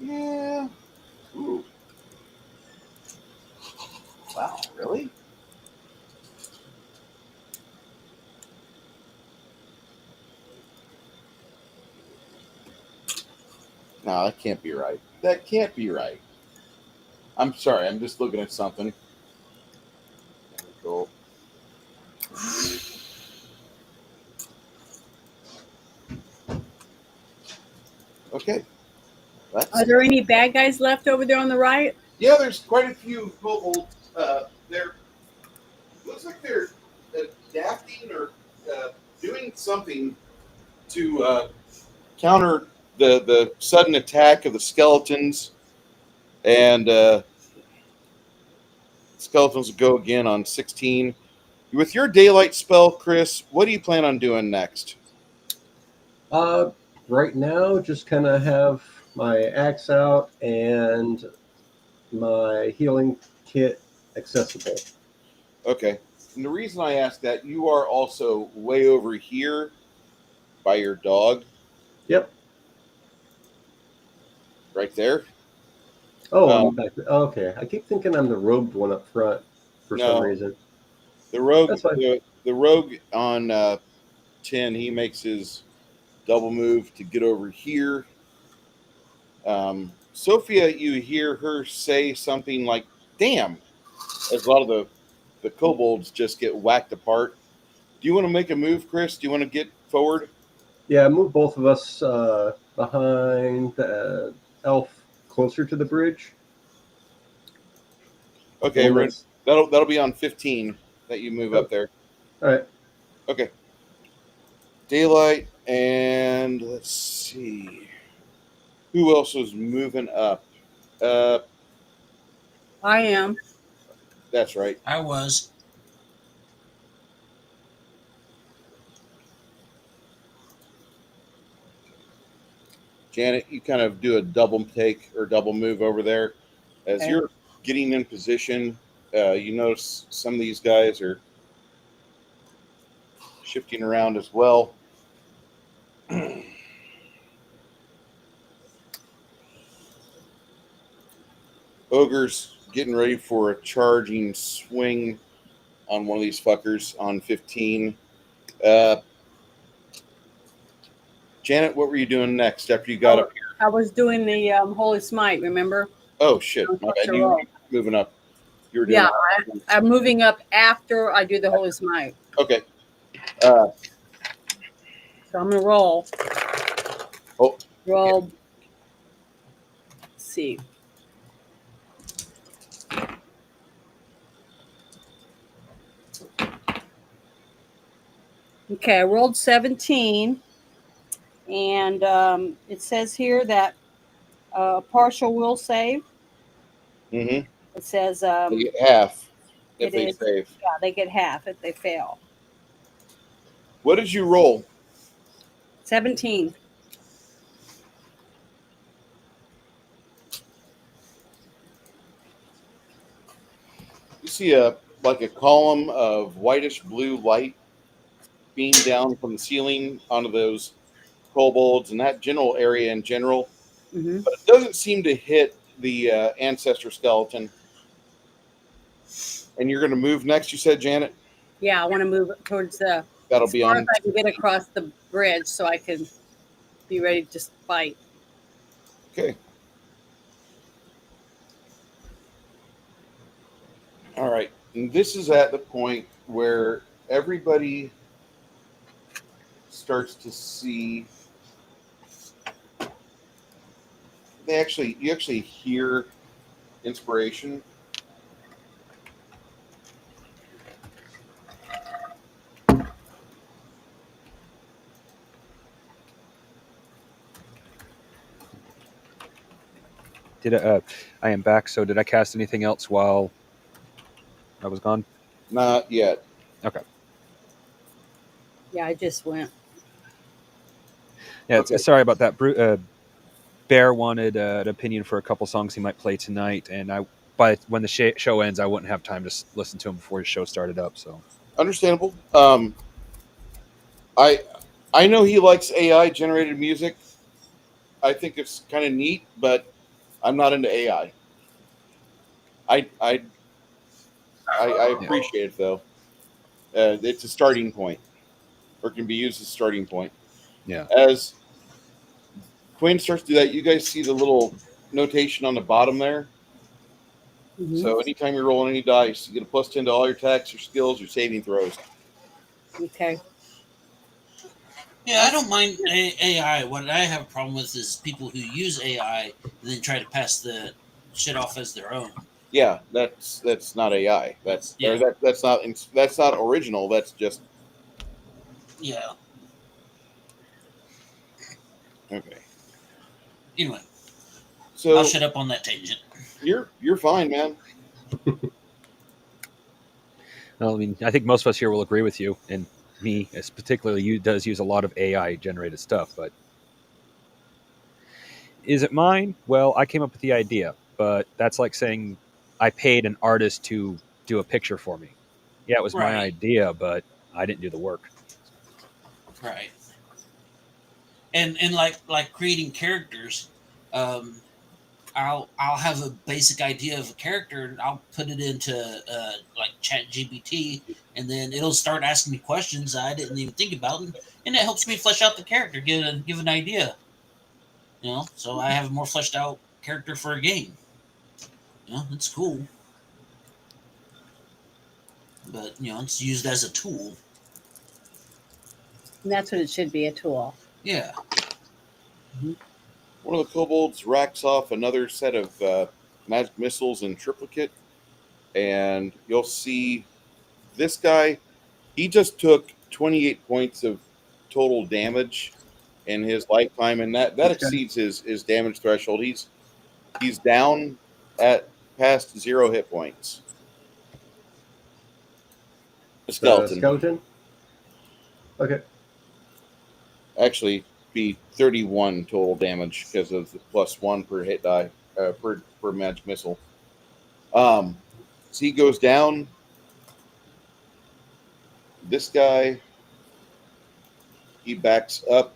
Yeah. Ooh. Wow, really? No, that can't be right. That can't be right. I'm sorry. I'm just looking at something. Cool. Okay.
Are there any bad guys left over there on the right?
Yeah, there's quite a few kobolds. They're looks like they're adapting or doing something to counter the sudden attack of the skeletons, and skeletons will go again on 16. With your daylight spell, Chris, what do you plan on doing next?
Right now, just kind of have my axe out and my healing kit accessible.
Okay. And the reason I ask that, you are also way over here by your dog.
Yep.
Right there.
Oh, I'm back. Okay. I keep thinking I'm the robed one up front for some reason.
The rogue,
That's fine.
the rogue on 10, he makes his double move to get over here. Sophia, you hear her say something like, damn, as a lot of the kobolds just get whacked apart. Do you want to make a move, Chris? Do you want to get forward?
Yeah, move both of us behind the elf closer to the bridge.
Okay, that'll be on 15 that you move up there.
All right.
Okay. Daylight, and let's see. Who else is moving up?
I am.
That's right.
I was.
Janet, you kind of do a double take or double move over there. As
Okay.
you're getting in position, you notice some of these guys are shifting around as well. Ogre's getting ready for a charging swing on one of these fuckers on 15. Janet, what were you doing next after you got up here?
I was doing the Holy Smite, remember?
Oh, shit. My bad. You were moving up. You were doing
I'm moving up after I do the Holy Smite.
Okay.
So I'm going to roll.
Oh.
Roll. Let's see. Okay, I rolled 17. And it says here that a partial will save.
Mm-hmm.
It says
they get half if they save.
Yeah, they get half if they fail.
What did you roll?
17.
You see a column of whitish blue light beam down from the ceiling onto those kobolds and that general area in general, but it doesn't seem to hit the ancestor skeleton. And you're going to move next, you said, Janet?
Yeah, I want to move towards the.
That'll be on.
I can get across the bridge so I can be ready to fight.
Okay. All right. And this is at the point where everybody starts to see. You actually hear inspiration.
I am back. So did I cast anything else while I was gone?
Not yet.
Okay.
Yeah, I just went.
Yeah, okay. Sorry about that. Bear wanted an opinion for a couple songs he might play tonight, and when the show ends, I wouldn't have time to listen to him before his show started up. So
understandable. I know he likes AI generated music. I think it's kind of neat, but I'm not into AI. I appreciate it though. It's a starting point, or can be used as a starting point.
Yeah.
As Quinn starts to do that, you guys see the little notation on the bottom there.
Mhm.
So anytime you're rolling any dice, you get a +10 to all your attacks, your skills, your saving throws.
Okay.
Yeah, I don't mind AI. What I have a problem with is people who use AI and then try to pass the shit off as their own.
Yeah, that's not AI. That's not original. That's just
Yeah.
okay.
Anyway,
So
I'll shut up on that tangent.
you're fine, man.
Well, I mean, I think most of us here will agree with you, and me, as particularly you, does use a lot of AI generated stuff. But is it mine? Well, I came up with the idea, but that's like saying I paid an artist to do a picture for me. Yeah, it was my
Right.
idea, but I didn't do the work.
Right. And like creating characters, I'll have a basic idea of a character and I'll put it into like Chat GPT, and then it'll start asking me questions I didn't even think about, and it helps me flesh out the character, give an idea. So I have a more fleshed out character for a game. It's cool, but it's used as a tool.
And that's what it should be, a tool.
Yeah.
One of the kobolds racks off another set of magic missiles in triplicate, and you'll see this guy. He just took 28 points of total damage in his lifetime, and that exceeds his damage threshold. He's down at past 0 hit points. A skeleton.
Skeleton? Okay.
Actually be 31 total damage because of the +1 per hit die per magic missile. So he goes down. This guy, he backs up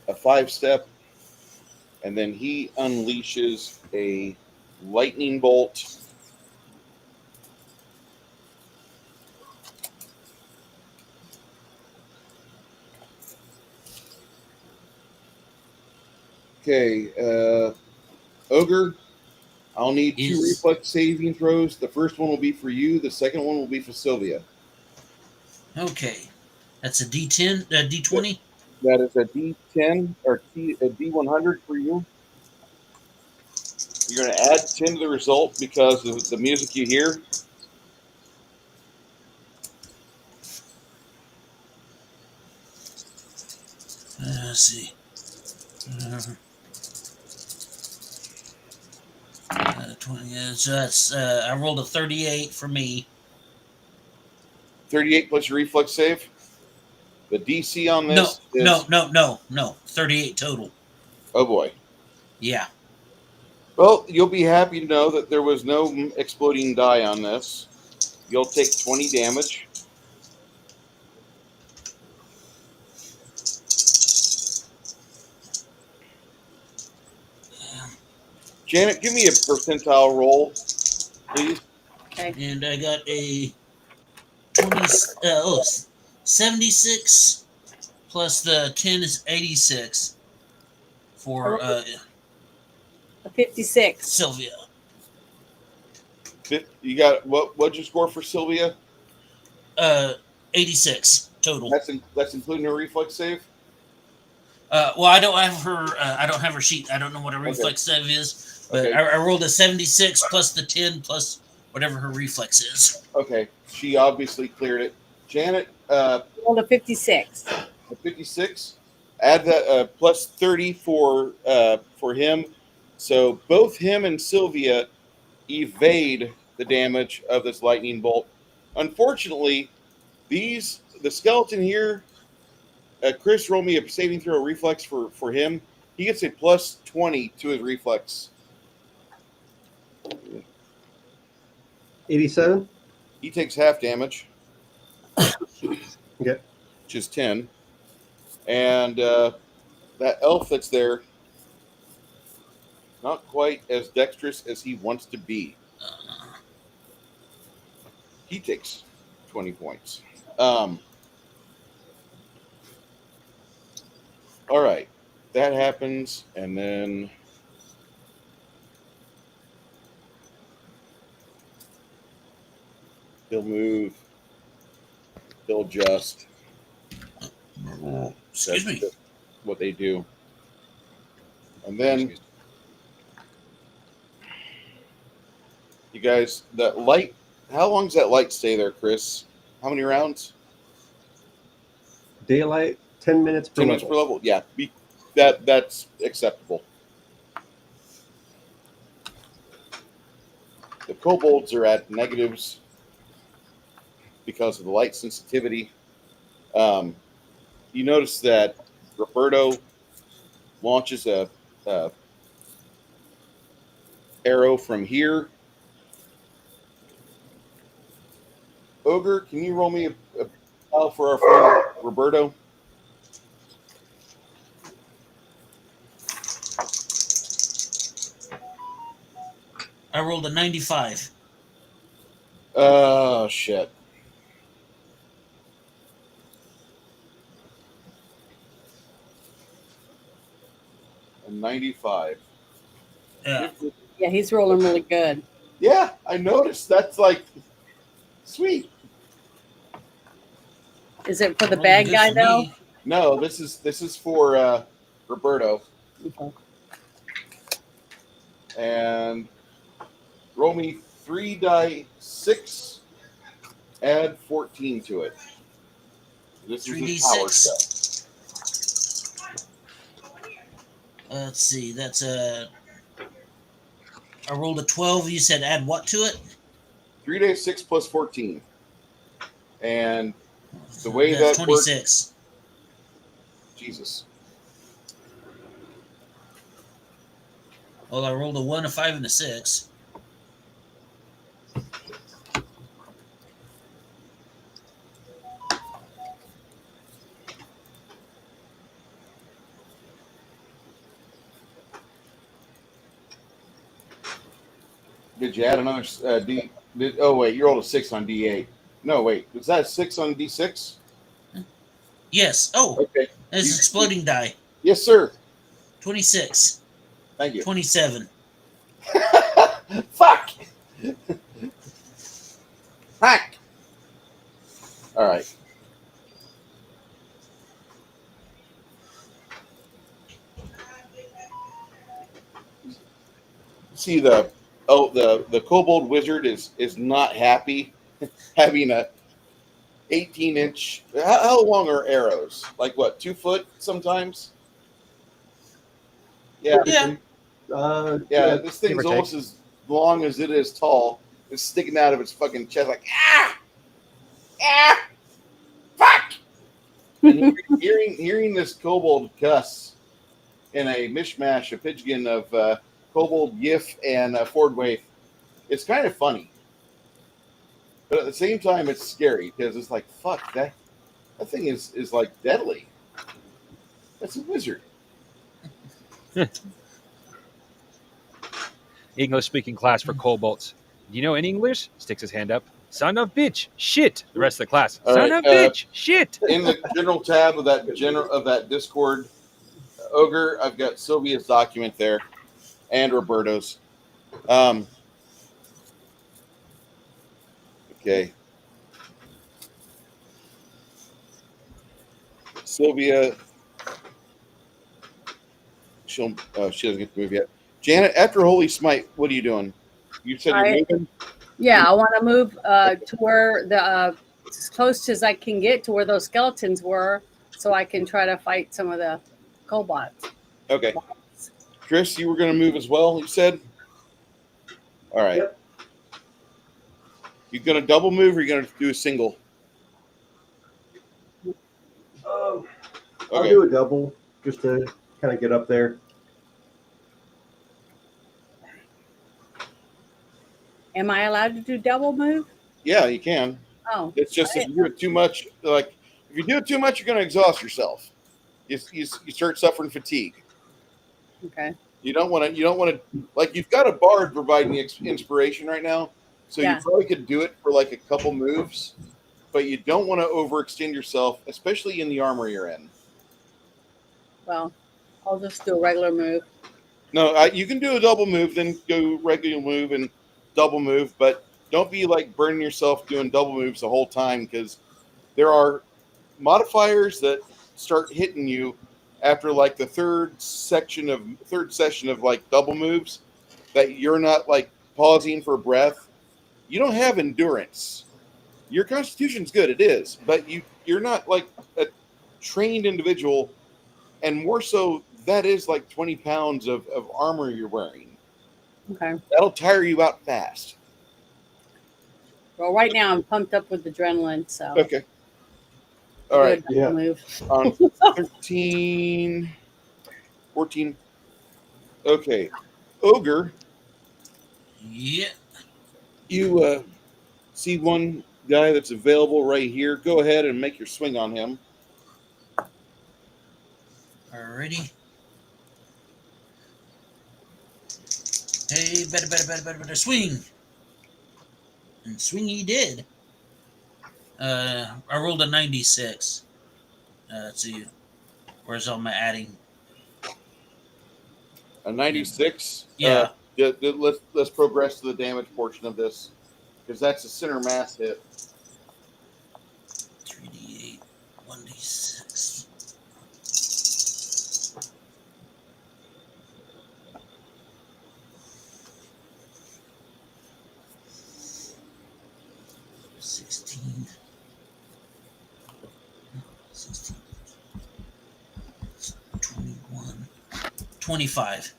a 5-step, and then he unleashes a lightning bolt. Okay, Ogre, I'll need 2 reflex saving throws. The first one will be for you. The second one will be for Sylvia.
Okay. That's a D10, a D20?
That is a D10 or a D100 for you. You're going to add 10 to the result because of the music you hear.
Let's see. 20. So that's I rolled a 38 for me.
38 plus your reflex save. The DC on this is...
No. 38 total.
Oh, boy.
Yeah.
Well, you'll be happy to know that there was no exploding die on this. You'll take 20 damage. Janet, give me a percentile roll, please.
Okay.
And I got a 76 plus the 10 is 86 for
A 56.
Sylvia.
You got what'd you score for Sylvia?
86 total.
That's including her reflex save?
Well, I don't have her. I don't have her sheet. I don't know what her reflex save is, but
Okay.
I rolled a 76 plus the 10 plus whatever her reflex is.
Okay, she obviously cleared it. Janet,
Rolled a 56.
a 56. Add that plus 30 for him. So both him and Sylvia evade the damage of this lightning bolt. Unfortunately, the skeleton here. Chris, roll me a saving throw reflex for him. He gets a plus 20 to his reflex.
87?
He takes half damage.
Okay.
Which is 10. And that elf that's there, not quite as dexterous as he wants to be. He takes 20 points. All right. that happens, and then he'll move. He'll adjust.
Excuse me.
That's what they do. And then you guys, that light. How long does that light stay there, Chris? How many rounds?
Daylight, 10 minutes per
10
level.
minutes per level. Yeah, that's acceptable. The kobolds are at negatives because of the light sensitivity. You notice that Roberto launches a arrow from here. Ogre, can you roll me a file for our friend Roberto?
I rolled a 95.
Oh, shit. A 95.
Yeah.
Yeah, he's rolling really good.
Yeah, I noticed. That's like sweet.
Is it for the
Rolling
bad
good
guy
for
though?
me.
No, this is for Roberto.
Okay.
And roll me 3 die 6. Add 14 to it. This is his power
3d6.
set.
Let's see. That's a. I rolled a 12. You said add what to it?
3 die 6 plus 14. And the way
That's
that
26.
Jesus.
Well, I rolled a 1, a 5, and a 6.
Did you add another D? Oh wait, you rolled a 6 on D8. No wait, was that a 6 on D6?
Yes. Oh,
Okay.
it's exploding die.
Yes, sir.
26.
Thank you.
27.
Fuck. Hack. All right. See the kobold wizard is not happy having a 18-inch. How long are arrows? Like what? 2 foot sometimes. Yeah.
Yeah.
Yeah. This thing's almost as long as it is tall. It's sticking out of its fucking chest like fuck. And hearing this kobold cuss in a mishmash, a pidgin of kobold, Yif, and Ford Waif, it's kind of funny. But at the same time, it's scary because it's like, fuck, that thing is like deadly. That's a wizard.
English speaking class for kobolds. Do you know any English? Sticks his hand up. Son of bitch, shit. The rest of the class.
All
Son
right,
of bitch, shit.
In the general tab of that Discord, Ogre, I've got Sylvia's document there, and Roberto's. Okay. Sylvia, she doesn't get to move yet. Janet, after Holy Smite, what are you doing? You said you're moving?
Yeah, I want to move to where the as close as I can get to where those skeletons were, so I can try to fight some of the kobolds.
Okay. Chris, you were going to move as well, you said? All right.
Yep.
You going to double move or are you going to do a single?
I'll
Okay.
do a double just to kind of get up there.
Am I allowed to do double move?
Yeah, you can.
Oh,
It's just if you do it too much, like if you do it too much, you're going to exhaust yourself. You start suffering fatigue.
okay.
You don't want to like you've got a bard providing the inspiration right now, so
Yeah.
you probably could do it for like a couple moves, but you don't want to overextend yourself, especially in the armor you're in.
Well, I'll just do a regular move.
No, you can do a double move, then go regular move and double move, but don't be like burning yourself doing double moves the whole time, because there are modifiers that start hitting you after like the third session of like double moves that you're not like pausing for breath. You don't have endurance. Your constitution's good, it is, but you're not like a trained individual, and more so that is like 20 pounds of armor you're wearing.
Okay.
That'll tire you out fast.
Well, right now I'm pumped up with adrenaline, so
Okay.
I'll
All
do a
right.
double
Yeah.
move.
On 13, 14. Okay. Ogre,
Yeah.
you see one guy that's available right here. Go ahead and make your swing on him.
Alrighty. Hey, better, swing. And swing he did. I rolled a 96. Let's see. Where's all my adding?
A 96.
Yeah.
Let's progress to the damage portion of this, because that's a center mass hit.
3d8, 1d6. $16. 21. 25.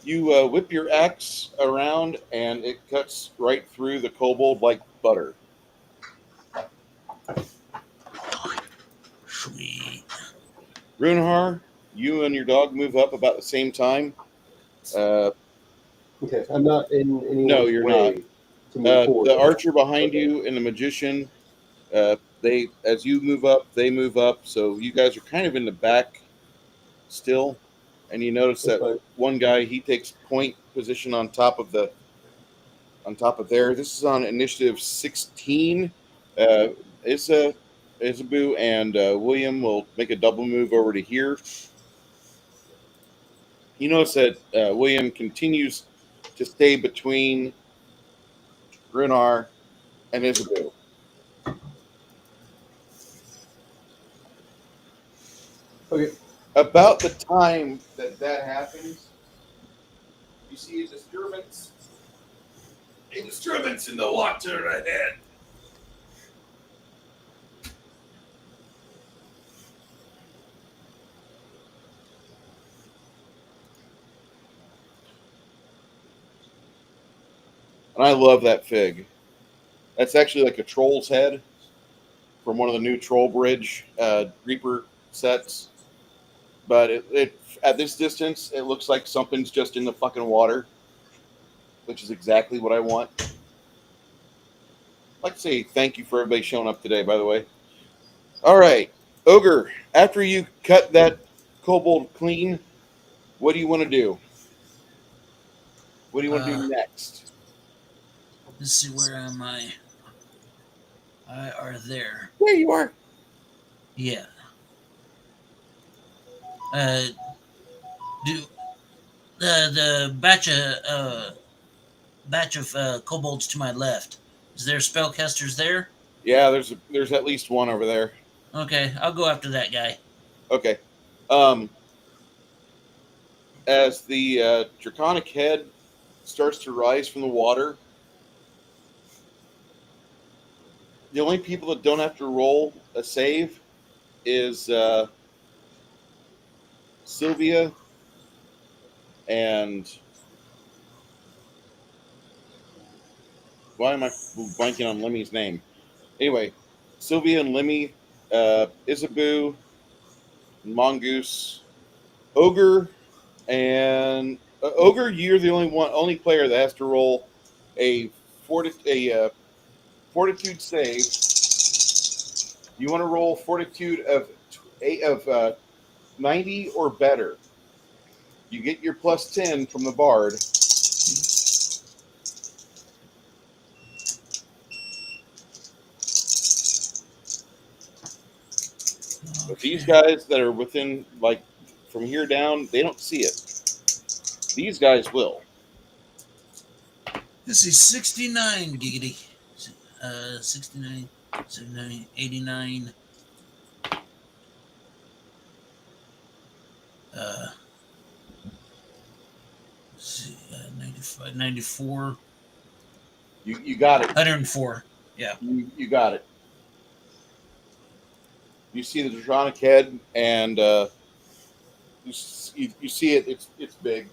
You whip your axe around, and it cuts right through the kobold like butter.
Sweet.
Runehar, you and your dog move up about the same time.
Okay, I'm not in anyone's
No, you're
way
not.
to move forward.
The archer behind
Okay.
you and the magician, they as you move up, they move up. So you guys are kind of in the back still, and you notice
That's
that
fine.
one guy, he takes point position on top of there. This is on initiative 16. Isabu and William will make a double move over to here. You notice that William continues to stay between Grunar and Isabu.
Okay.
About the time that happens, you see a disturbance in the water ahead. And I love that fig. That's actually like a troll's head from one of the new Troll Bridge Reaper sets. But it at this distance, it looks like something's just in the fucking water, which is exactly what I want. I'd like to say thank you for everybody showing up today, by the way. All right, Ogre, after you cut that kobold clean, what do you want to do? What do you want to do next?
Let's see, where am I? I are there.
There you are.
Yeah. Do the batch of kobolds to my left? Is there spellcasters there?
Yeah, there's at least one over there.
Okay, I'll go after that guy.
Okay. As the draconic head starts to rise from the water, the only people that don't have to roll a save is Sylvia and why am I blanking on Lemmy's name? Anyway, Sylvia and Lemmy, Isabu, Mongoose, Ogre, and Ogre. You're the only player that has to roll a fortitude save. You want to roll fortitude of 90 or better. You get your plus 10 from the bard. These guys that are within, like, from here down, they don't see it. These guys will.
This is 69 giggity. 69, 79, 89. See, 95, 94.
You got it.
104. Yeah.
You got it. You see the Draconic head, and you see it. It's big.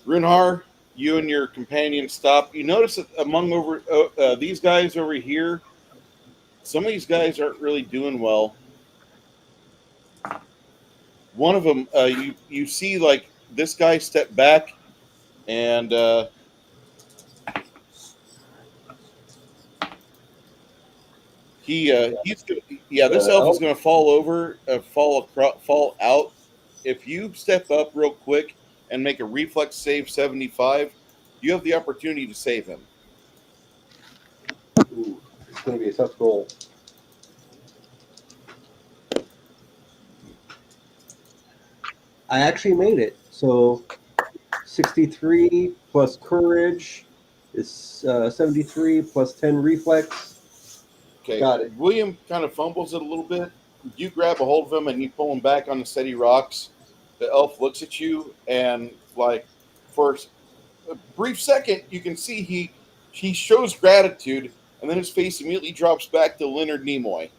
Runhar, you and your companion stop. You notice that among these guys over here, some of these guys aren't really doing well. One of them, you see, like, this guy step back, and he's this elf is going to fall over, fall out. If you step up real quick and make a reflex save 75, you have the opportunity to save him.
Ooh, it's going to be a tough roll. I actually made it. So 63 plus courage is 73 plus 10 reflex.
Okay,
Got it.
William kind of fumbles it a little bit. You grab a hold of him and you pull him back on the steady rocks. The elf looks at you, and, like, for a brief second, you can see he shows gratitude, and then his face immediately drops back to Leonard Nimoy.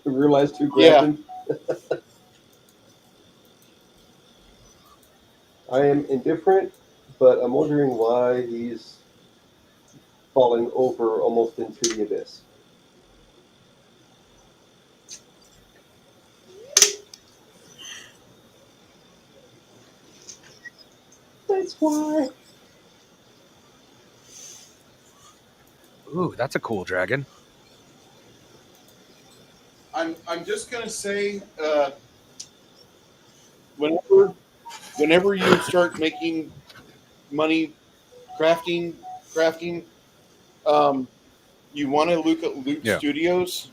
Realized who grabbed him. I am indifferent, but I'm wondering why he's falling over almost into the abyss. That's why.
Ooh, that's a cool dragon.
I'm just gonna say, whenever you start making money crafting, you want to look at Loot Studios.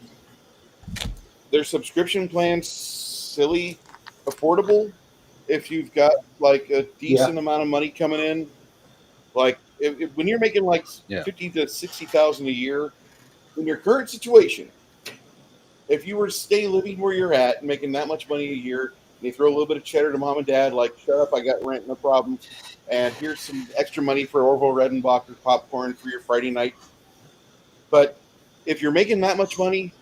Their subscription plan's silly affordable if you've got, like, a decent amount of money coming in. Like, when you're making, like, 50 to 60,000 a year, in your current situation, if you were to stay living where you're at and making that much money a year, and you throw a little bit of cheddar to mom and dad, like, shut up, I got rent, no problem, and here's some extra money for Orville Redenbacher popcorn for your Friday night. But if you're making that much money,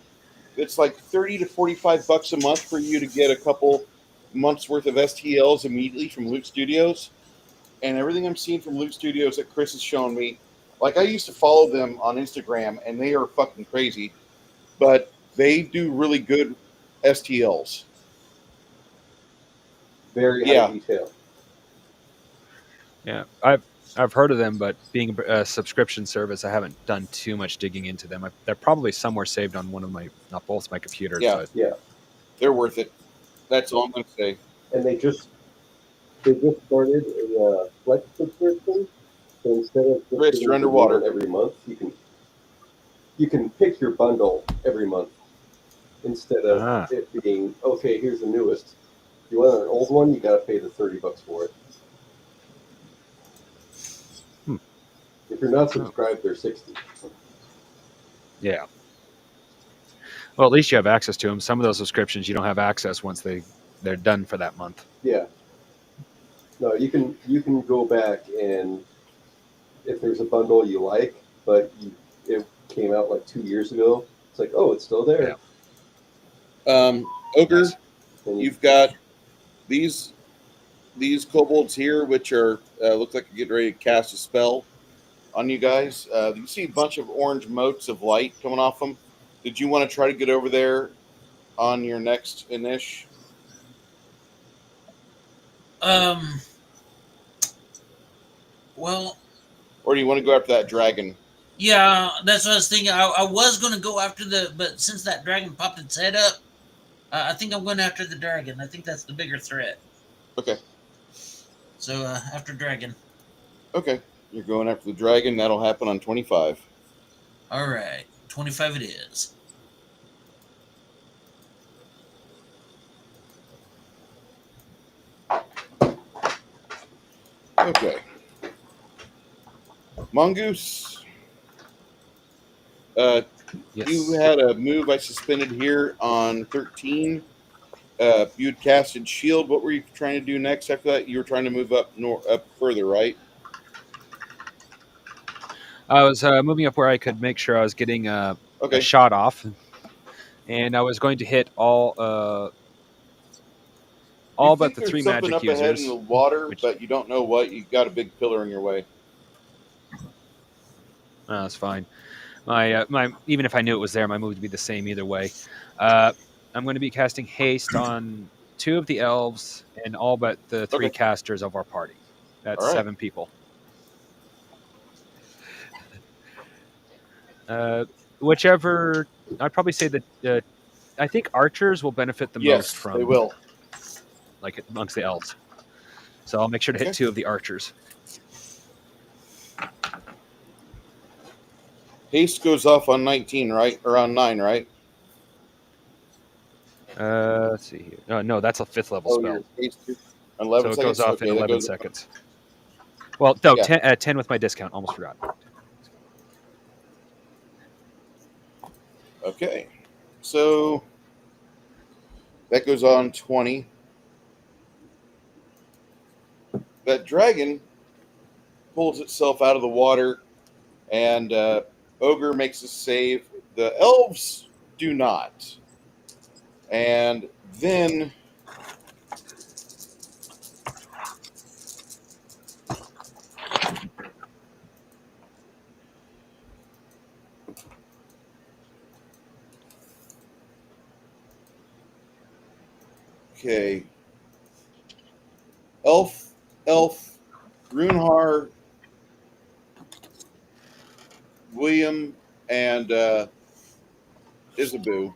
it's like 30 to 45 bucks a month for you to get a couple months worth of STLs immediately from Loot Studios. And everything I'm seeing from Loot Studios that Chris has shown me, like, I used to follow them on Instagram, and they are fucking crazy, but they do really good STLs.
Very high detail.
Yeah, I've heard of them, but being a subscription service, I haven't done too much digging into them. They're probably somewhere saved on one of my, not both my computers.
Yeah,
but
they're worth it. That's all I'm going to say.
And they just started a flex subscription. So instead of
Chris, you're underwater
every month, you can pick your bundle every month instead of it being, okay, here's the newest. You want an old one, you got to pay the $30 for it. If you're not subscribed, they're $60.
Yeah. Well, at least you have access to them. Some of those subscriptions you don't have access once they're done for that month.
Yeah. No, you can go back, and if there's a bundle you like, but it came out like 2 years ago, it's like, oh, it's still there.
Yeah. Ogre, you've got these kobolds here, which are look like you're getting ready to cast a spell on you guys. You see a bunch of orange motes of light coming off them. Did you want to try to get over there on your next inish?
Well,
or do you want to go after that dragon?
Yeah, that's what I was thinking. I was going to go after but since that dragon popped its head up, I think I'm going after the dragon. I think that's the bigger threat.
Okay.
So after dragon.
Okay, you're going after the dragon. That'll happen on 25.
All right, 25 it is.
Okay. Mongoose,
Yes.
you had a move I suspended here on 13. You'd casted shield. What were you trying to do next after that? You were trying to move up up further, right?
I was moving up where I could make sure I was getting a
Okay.
shot off, and I was going to hit all
You
but
think
the
there's
3
something
magic
up ahead in
users.
the water,
Which
but you don't know what. You've got a big pillar in your way.
that's fine. My even if I knew it was there, my move would be the same either way. I'm going to be casting haste on 2 of the elves and all but the 3
Okay.
casters of our party. That's
All right.
7 people. Whichever, I'd probably say that I think archers will benefit the most
Yes,
from
they will.
like amongst the elves. So I'll make sure to hit
Okay.
2 of the archers.
Haste goes off on 19, right? Or on 9, right?
Let's see here. No, that's a 5th level
Oh,
spell.
your haste on 11
So it
seconds.
goes off in
Okay, that
11
goes.
seconds. Well, no,
Yeah.
10 with my discount. Almost forgot.
Okay, so that goes on 20. That dragon pulls itself out of the water, and Ogre makes a save. The elves do not. And then okay, elf, Runehar, William, and Isabu.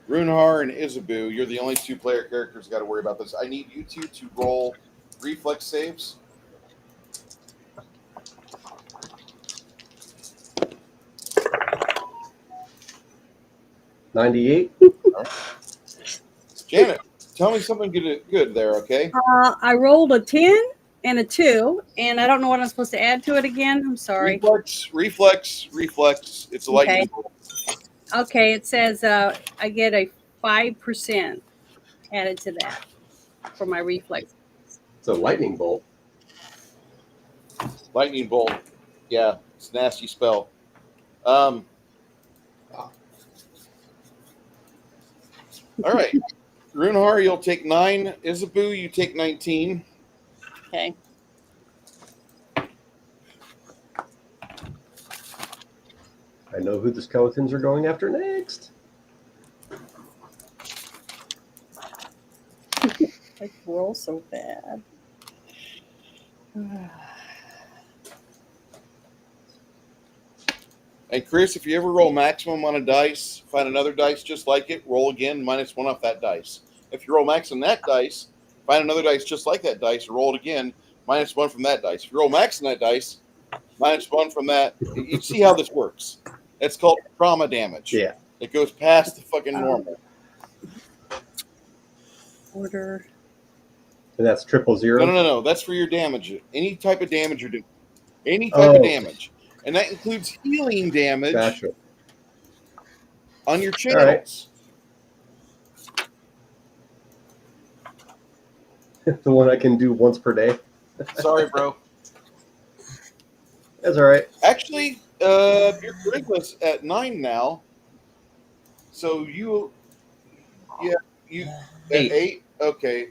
Runehar and Isabu, you're the only 2 player characters got to worry about this. I need you 2 to roll reflex saves.
$98.
Janet, tell me something good there, okay?
I rolled a 10 and a 2, and I don't know what I'm supposed to add to it again. I'm sorry.
Reflex. It's a lightning bolt.
Okay, it says I get a 5% added to that for my reflex.
It's a lightning bolt.
Lightning bolt. Yeah, it's a nasty spell. All right. Runehar, you'll take 9. Isabu, you take 19.
Okay.
I know who the skeletons are going after next.
I roll so bad.
And Chris, if you ever roll maximum on a dice, find another dice just like it, roll again, -1 off that dice. If you roll max on that dice, find another dice just like that dice, roll it again, -1 from that dice. If you roll max on that dice, -1 from that. You see how this works. It's called trauma damage.
Yeah.
It goes past the fucking normal.
Order.
And that's 000.
No. That's for your damage. Any type of damage you're doing. Any type of damage. And that includes healing damage
Gotcha.
on your channels.
Right. The one I can do once per day.
Sorry, bro.
That's all right.
Actually, your charisma's at 9 now. So you at 8. Okay.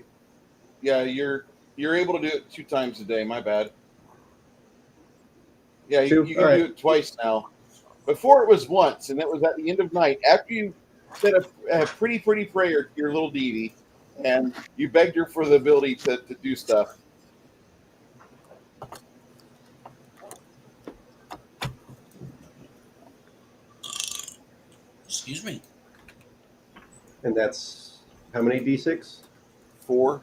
Yeah, you're able to do it 2 times a day. My bad. Yeah, you can do it twice now. Before it was once, and that was at the end of night. After you said a pretty prayer to your little deity, and you begged her for the ability to do stuff.
Excuse me.
And that's how many D6?
4.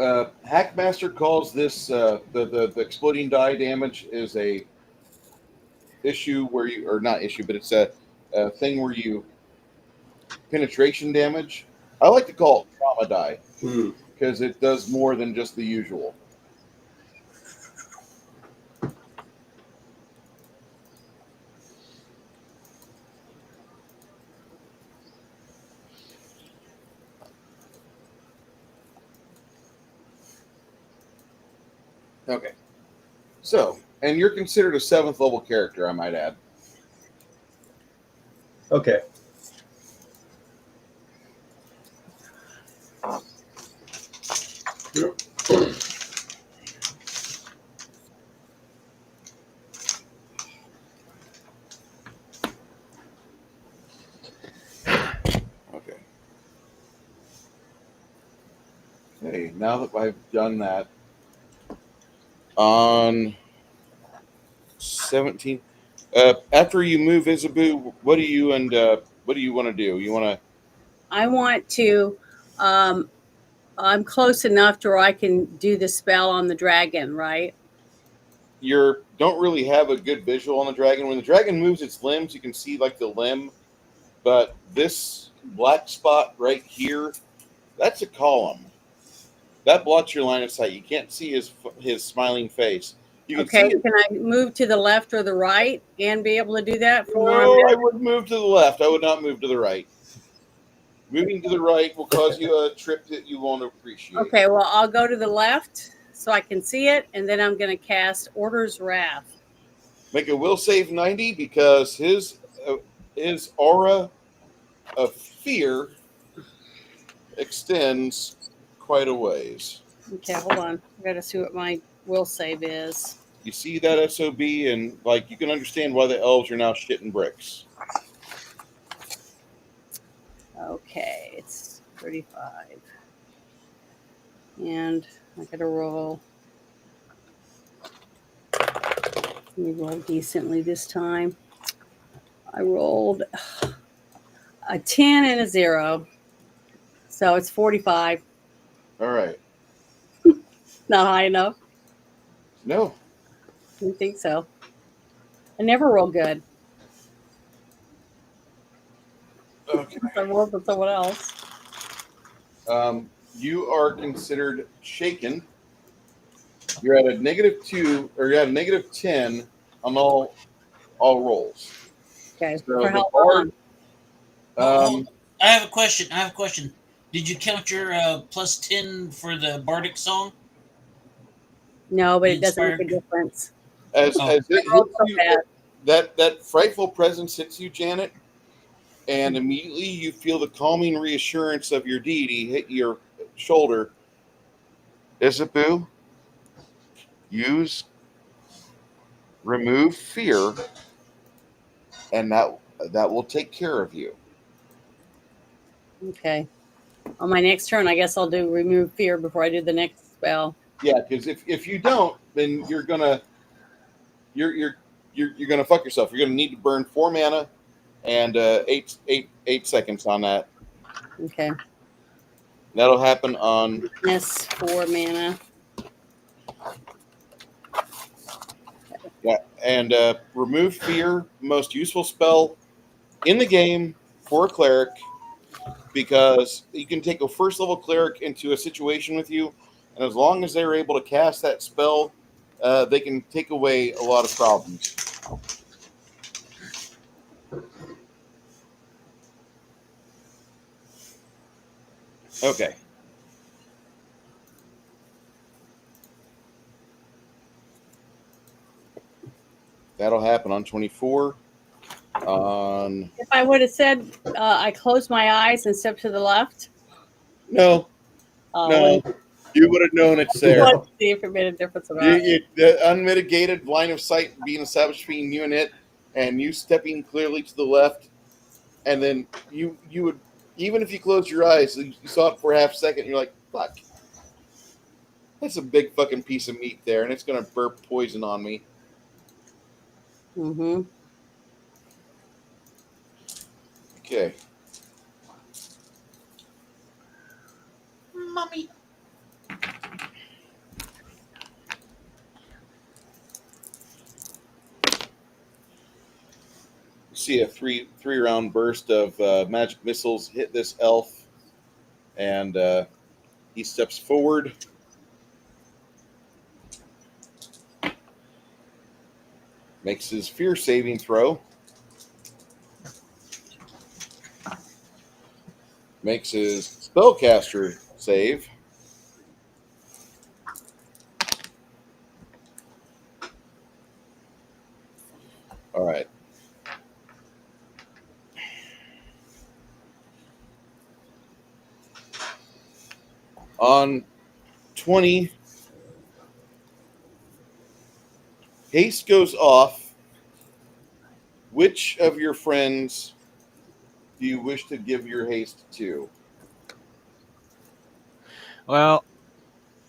Hackmaster calls this the exploding die damage is a issue where you, or not issue, but it's a thing where you penetration damage. I like to call it trauma die because it does more than just the usual. Okay. So, and you're considered a 7th level character, I might add.
Okay.
Okay. Okay, now that I've done that, on 17, after you move Isabu, what do you want to do? You want to?
I want to. I'm close enough to where I can do the spell on the dragon, right?
You don't really have a good visual on the dragon. When the dragon moves its limbs, you can see like the limb, but this black spot right here, that's a column. That blocks your line of sight. You can't see his smiling face. You can
Okay,
see.
can I move to the left or the right and be able to do that from where I'm
No,
at?
I would move to the left. I would not move to the right. Moving to the right will cause you a trip that you won't appreciate.
Okay, well, I'll go to the left so I can see it, and then I'm going to cast Order's Wrath.
Make a will save 90 because his aura of fear extends quite a ways.
Okay, hold on. I got to see what my will save is.
You see that SOB, and like you can understand why the elves are now shitting bricks.
Okay, it's 35. And I got to roll. Let me roll decently this time. I rolled a 10 and a 0. So it's 45.
All right.
Not high enough.
No.
I didn't think so. I never roll good.
Okay.
I rolled with someone else.
You are considered shaken. You're at a -2, or you're at a -10 on all rolls.
Okay.
So
For
the
how
bard,
long?
I have a question. Did you count your +10 for the bardic song?
No, but it doesn't
Inspired.
make a difference.
as
Oh.
it
I rolled
hits
so
you,
bad.
that frightful presence hits you, Janet, and immediately you feel the calming reassurance of your deity hit your shoulder. Isabu, use remove fear, and that will take care of you.
Okay. On my next turn, I guess I'll do remove fear before I do the next spell.
Yeah, because if you don't, then you're gonna fuck yourself. You're gonna need to burn 4 mana and 8 seconds on that.
Okay.
That'll happen on
Yes, 4 mana.
yeah, and remove fear, most useful spell in the game for a cleric, because you can take a 1st level cleric into a situation with you, and as long as they're able to cast that spell, they can take away a lot of problems. Okay. That'll happen on 24. On
If I would have said I closed my eyes and stepped to the left,
no, you would have known it's
I
there.
wanted to see if it made a difference or not.
The unmitigated line of sight being established between you and it, and you stepping clearly to the left, and then you would, even if you closed your eyes, you saw it for a half second, and you're like, fuck. That's a big fucking piece of meat there, and it's going to burp poison on me.
Mm-hmm.
Okay.
Mommy.
see a three round burst of magic missiles hit this elf, and he steps forward. Makes his fear saving throw. Makes his spellcaster save. All right. On 20, haste goes off. Which of your friends do you wish to give your haste to?
Well,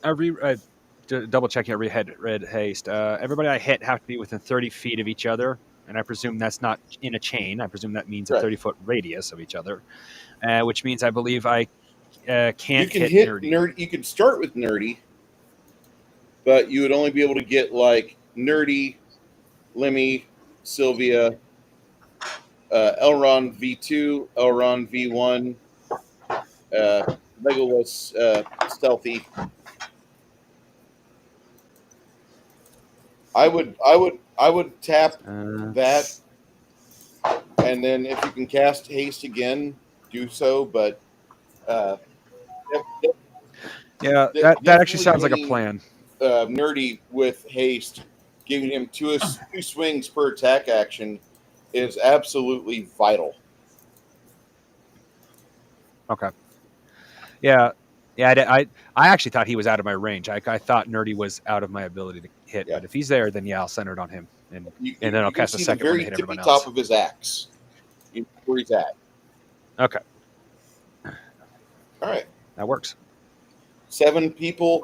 double checking. I read haste. Everybody I hit have to be within 30 feet of each other, and I presume that's not in a chain. I presume that means a
Correct.
30-foot radius of each other, which means I believe I can't
You can
hit
hit
Nerdy.
You can start with Nerdy, but you would only be able to get like Nerdy, Lemmy, Sylvia, Elrond V2, Elrond V1, Legolas Stealthy. I would tap that, and then if you can cast haste again, do so. But
yeah, that actually sounds like a plan.
Nerdy with haste, giving him two swings per attack action, is absolutely vital.
Okay. Yeah. I actually thought he was out of my range. I thought Nerdy was out of my ability to hit, but if he's there, then yeah, I'll center it on him, and then I'll cast a second one to hit everyone else.
Top of his axe, where he's at.
Okay.
All right.
That works.
7 people.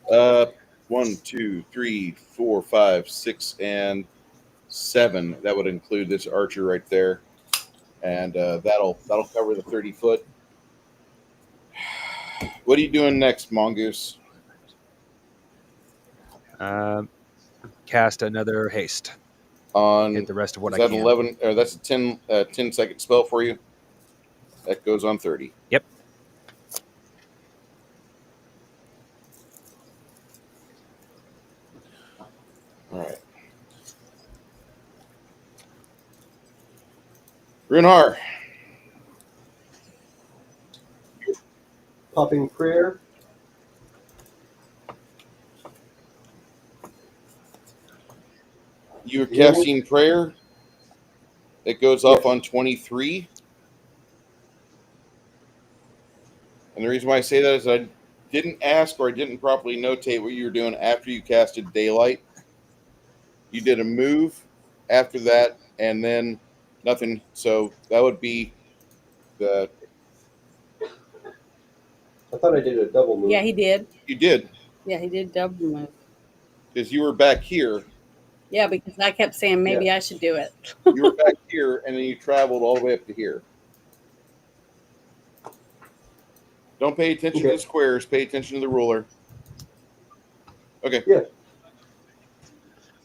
1, 2, 3, 4, 5, 6, and 7. That would include this archer right there, and that'll cover the 30-foot. What are you doing next, Mongoose?
Cast another haste
On
hit the rest of what I
that
can.
11, or that's a 10-second spell for you. That goes on 30.
Yep.
All right. Runhar.
Popping prayer.
You're casting prayer. It goes off on 23. And the reason why I say that is I didn't ask, or I didn't properly notate what you were doing after you casted Daylight. You did a move after that, and then nothing. So that would be the...
I thought I did a double move.
Yeah, he did.
You did.
Yeah, he did double move.
Because you were back here.
Yeah, because I kept saying maybe I should do it.
You were back here, and then you traveled all the way up to here. Don't pay attention to the squares. Pay attention to the ruler. Okay.
Yeah.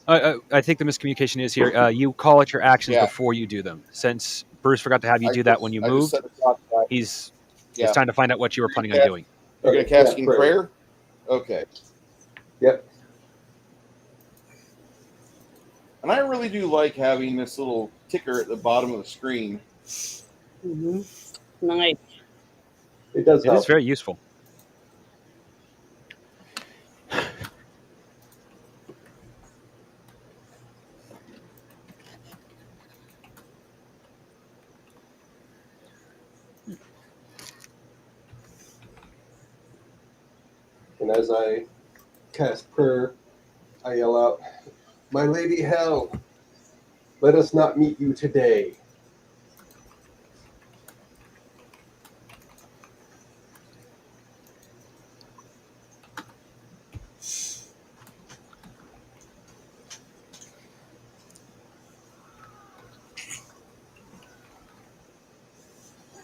I think the miscommunication is here. You call out your actions before you do them. Since Bruce forgot to have you do that when you moved, it's time to find out what you were planning on doing.
You're going to cast prayer? Okay.
Yep.
And I really do like having this little ticker at the bottom of the screen.
Mm-hmm. Nice.
It does help.
It is very useful.
And as I cast prayer, I yell out, "My Lady Hell, let us not meet you today."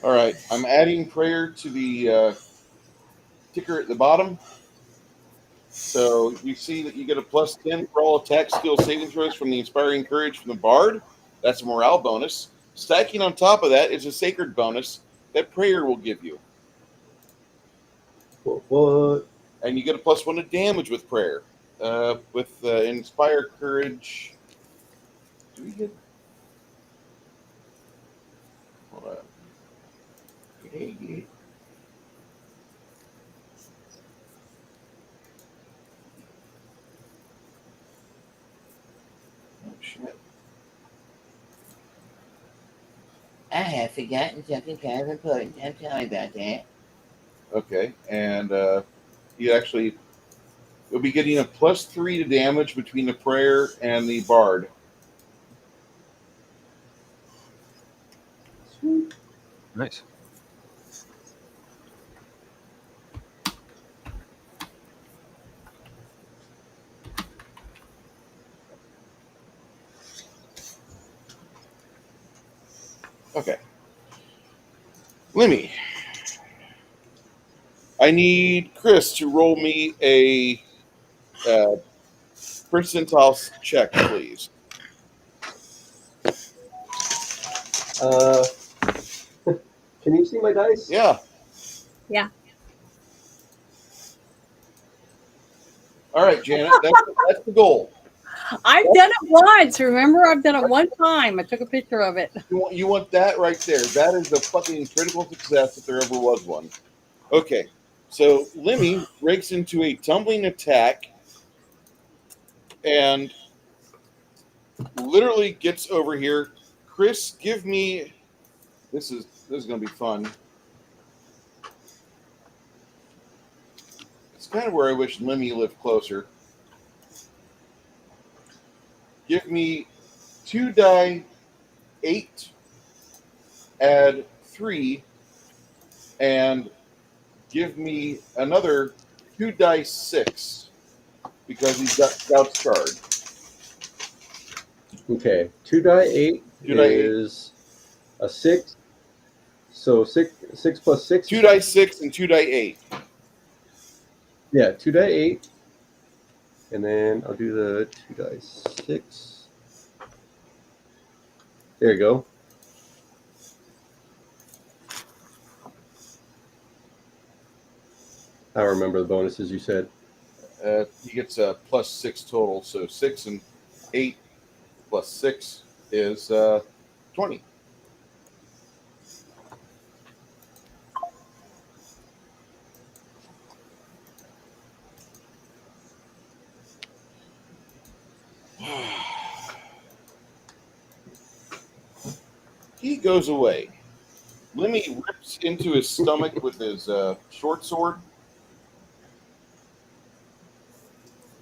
All right. I'm adding prayer to the ticker at the bottom. So you see that you get a +10 for all attack skill saving throws from the Inspiring Courage from the Bard. That's a morale bonus. Stacking on top of that is a sacred bonus that prayer will give you.
What?
And you get a +1 to damage with prayer. With inspire courage. Do we get? Hold on. Oh shit.
I have forgotten something kind of important. I'm sorry about that.
Okay, and you'll be getting a +3 to damage between the prayer and the bard.
Sweet.
Nice.
Okay. Lemmy. I need Chris to roll me a percentile check, please.
Can you see my dice?
Yeah.
Yeah.
All right, Janet. That's the goal.
I've done it once. Remember, I've done it one time. I took a picture of it.
You want that right there. That is the fucking critical success if there ever was one. Okay. So Lemmy breaks into a tumbling attack and literally gets over here. Chris, give me. This is going to be fun. It's kind of where I wish Lemmy lived closer. Give me 2 die 8, add 3, and give me another 2 die 6 because he's got Scout's card.
Okay. 2 die 8
2 die 8.
is a 6. So 6 plus 6.
2 die 6 and 2 die 8.
Yeah, 2 die 8. And then I'll do the 2 die 6. There you go. I remember the bonuses you said.
He gets a +6 total, so 6 and 8 plus 6 is 20. He goes away. Lemmy rips into his stomach with his short sword.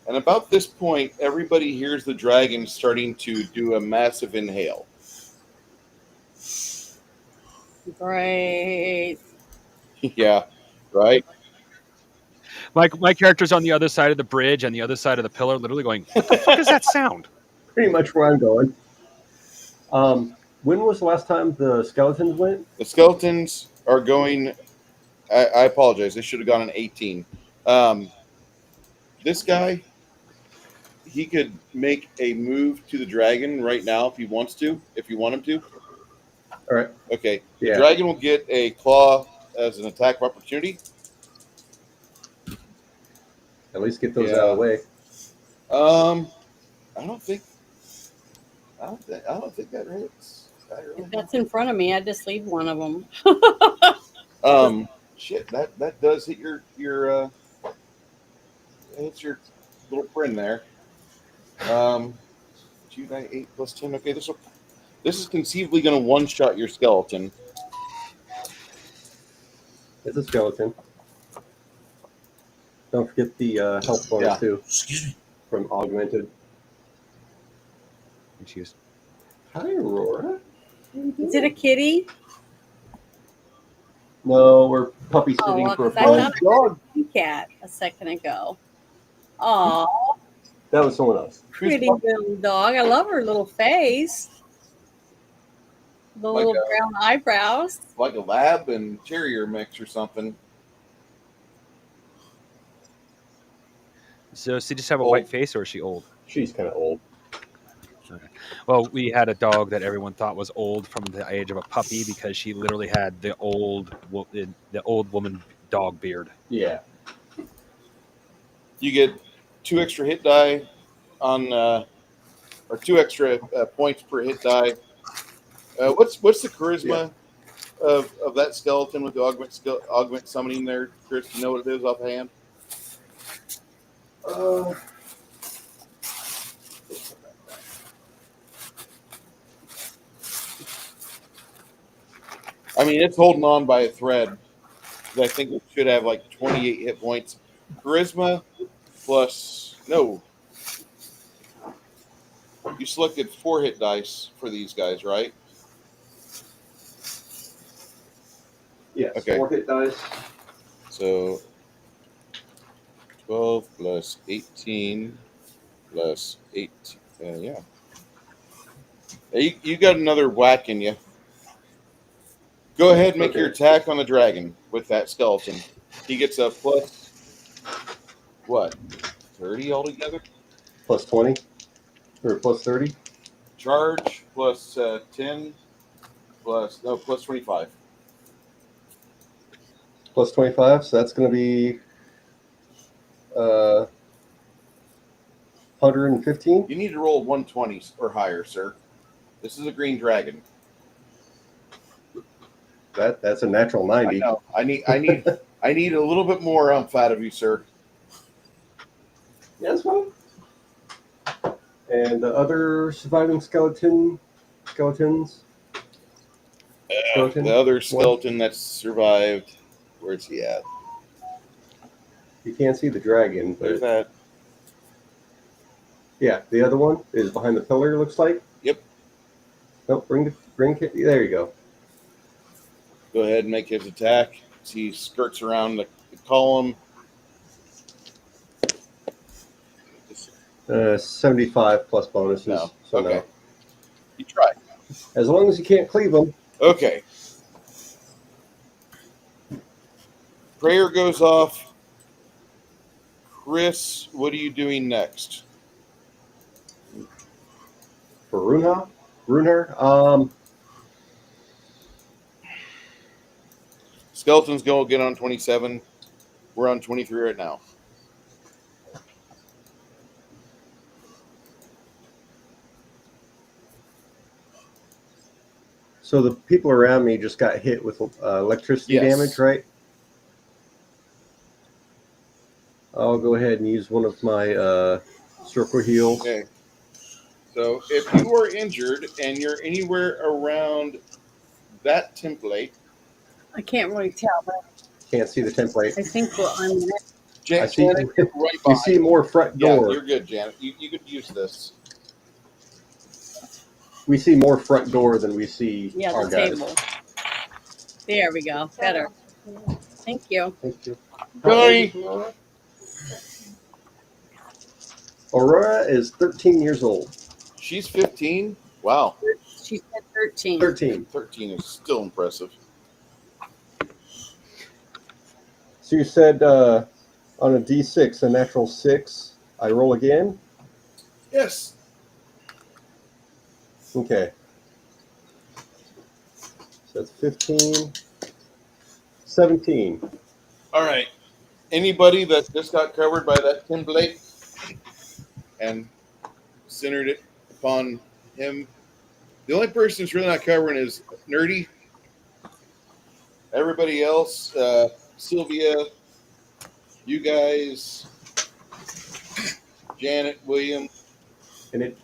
And about this point, everybody hears the dragon starting to do a massive inhale.
Great.
Yeah, right?
My character's on the other side of the bridge and the other side of the pillar, literally going, "What the fuck is that sound?"
Pretty much where I'm going. When was the last time the skeletons went?
The skeletons are going. I apologize. They should have gone in 18. This guy, he could make a move to the dragon right now if he wants to, if you want him to.
All right.
Okay.
Yeah.
The dragon will get a claw as an attack of opportunity.
At least get those out of the way.
I don't think that hits.
If that's in front of me, I just leave one of them.
Shit, that does hit your hits your little friend there. 2 die 8 plus 10. Okay, this is conceivably going to one-shot your skeleton.
It's a skeleton. Don't forget the health bonus too.
Excuse me.
From augmented.
Excuse.
Hi, Aurora.
Is it a kitty?
No, we're puppy sitting
well,
for a
'cause I thought
friend.
it was a cat a second ago. Oh,
That was someone else.
pretty little dog. I love her little face. The
Like
little brown eyebrows.
Like a lab and terrier mix or something.
So does she just have a white face, or is she old?
She's kind of old.
Well, we had a dog that everyone thought was old from the age of a puppy because she literally had the old woman dog beard.
Yeah.
You get 2 extra hit die on, or 2 extra points per hit die. What's the charisma of that skeleton with the augment summoning there, Chris? Do you know what it is offhand? I mean, it's holding on by a thread. I think it should have like 28 hit points. Charisma plus no. You selected 4 hit dice for these guys, right?
Yes.
Okay.
4 hit dice.
So 12 plus 18 plus 8. Yeah. You got another whack in you. Go ahead and make your attack on the dragon with that skeleton. He gets a plus, what, 30 altogether?
Plus 20? Or plus 30?
Charge plus 10 plus 25.
Plus 25, so that's going to be 115?
You need to roll 120 or higher, sir. This is a green dragon.
That's a natural 90.
I know. I need a little bit more out of you, sir.
Yeah, that's fine. And the other surviving skeletons?
The other skeleton that's survived, where's he at?
You can't see the dragon, but
There's that.
Yeah, the other one is behind the pillar, looks like.
Yep.
Nope, bring there you go.
Go ahead and make his attack. He skirts around the column.
75 plus bonuses.
No.
So
Okay.
no.
You try.
As long as you can't cleave them.
Okay. Prayer goes off. Chris, what are you doing next?
For Runha?
Skeleton's going to get on 27. We're on 23 right now.
So the people around me just got hit with electricity damage, right? I'll go ahead and use one of my circle heals.
Okay. So if you are injured and you're anywhere around that template,
I can't really tell, but
Can't see the template.
I think I'm in it.
I see.
Janet, right
You
behind
see more front door.
Yeah, you're good, Janet. You could use this.
We see more front door than we see
Yeah,
our
the
guys.
table. There we go. Better. Thank you.
Thank you.
Sorry.
Aurora is 13 years old.
She's 15. Wow.
She said 13.
13.
13 is still impressive.
So you said on a D6, a natural 6, I roll again?
Yes.
Okay. So that's 15, 17.
All right. Anybody that just got covered by that template and centered it upon him, the only person who's really not covering is Nerdy. Everybody else, Sylvia, you guys, Janet, William.
And it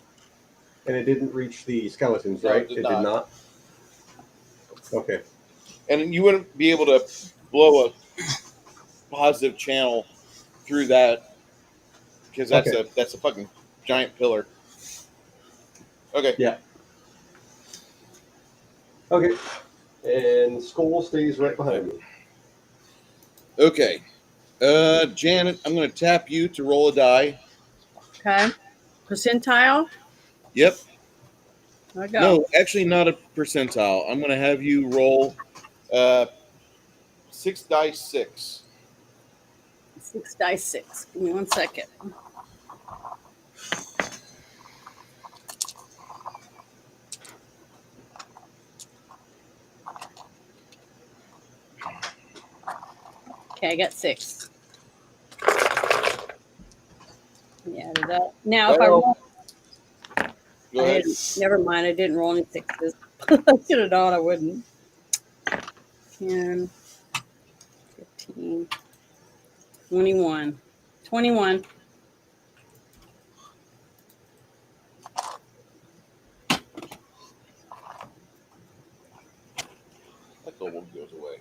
didn't reach the skeletons,
No,
right?
it did
It
not.
did not? Okay.
And you wouldn't be able to blow a positive channel through that because that's a fucking giant pillar. Okay.
Yeah. Okay. And Skull stays right behind me.
Okay. Janet, I'm going to tap you to roll a die.
Okay. Percentile?
Yep.
I go.
No, actually not a percentile. I'm going to have you roll 6 dice 6.
6 dice 6. Give me 1 second. Okay, I got 6. Yeah, that. Now, if I
Well,
roll,
go
I
ahead.
didn't. Never mind. I didn't roll any 6s. I should have known I wouldn't. 10, 15, 21. 21.
That kobold goes away.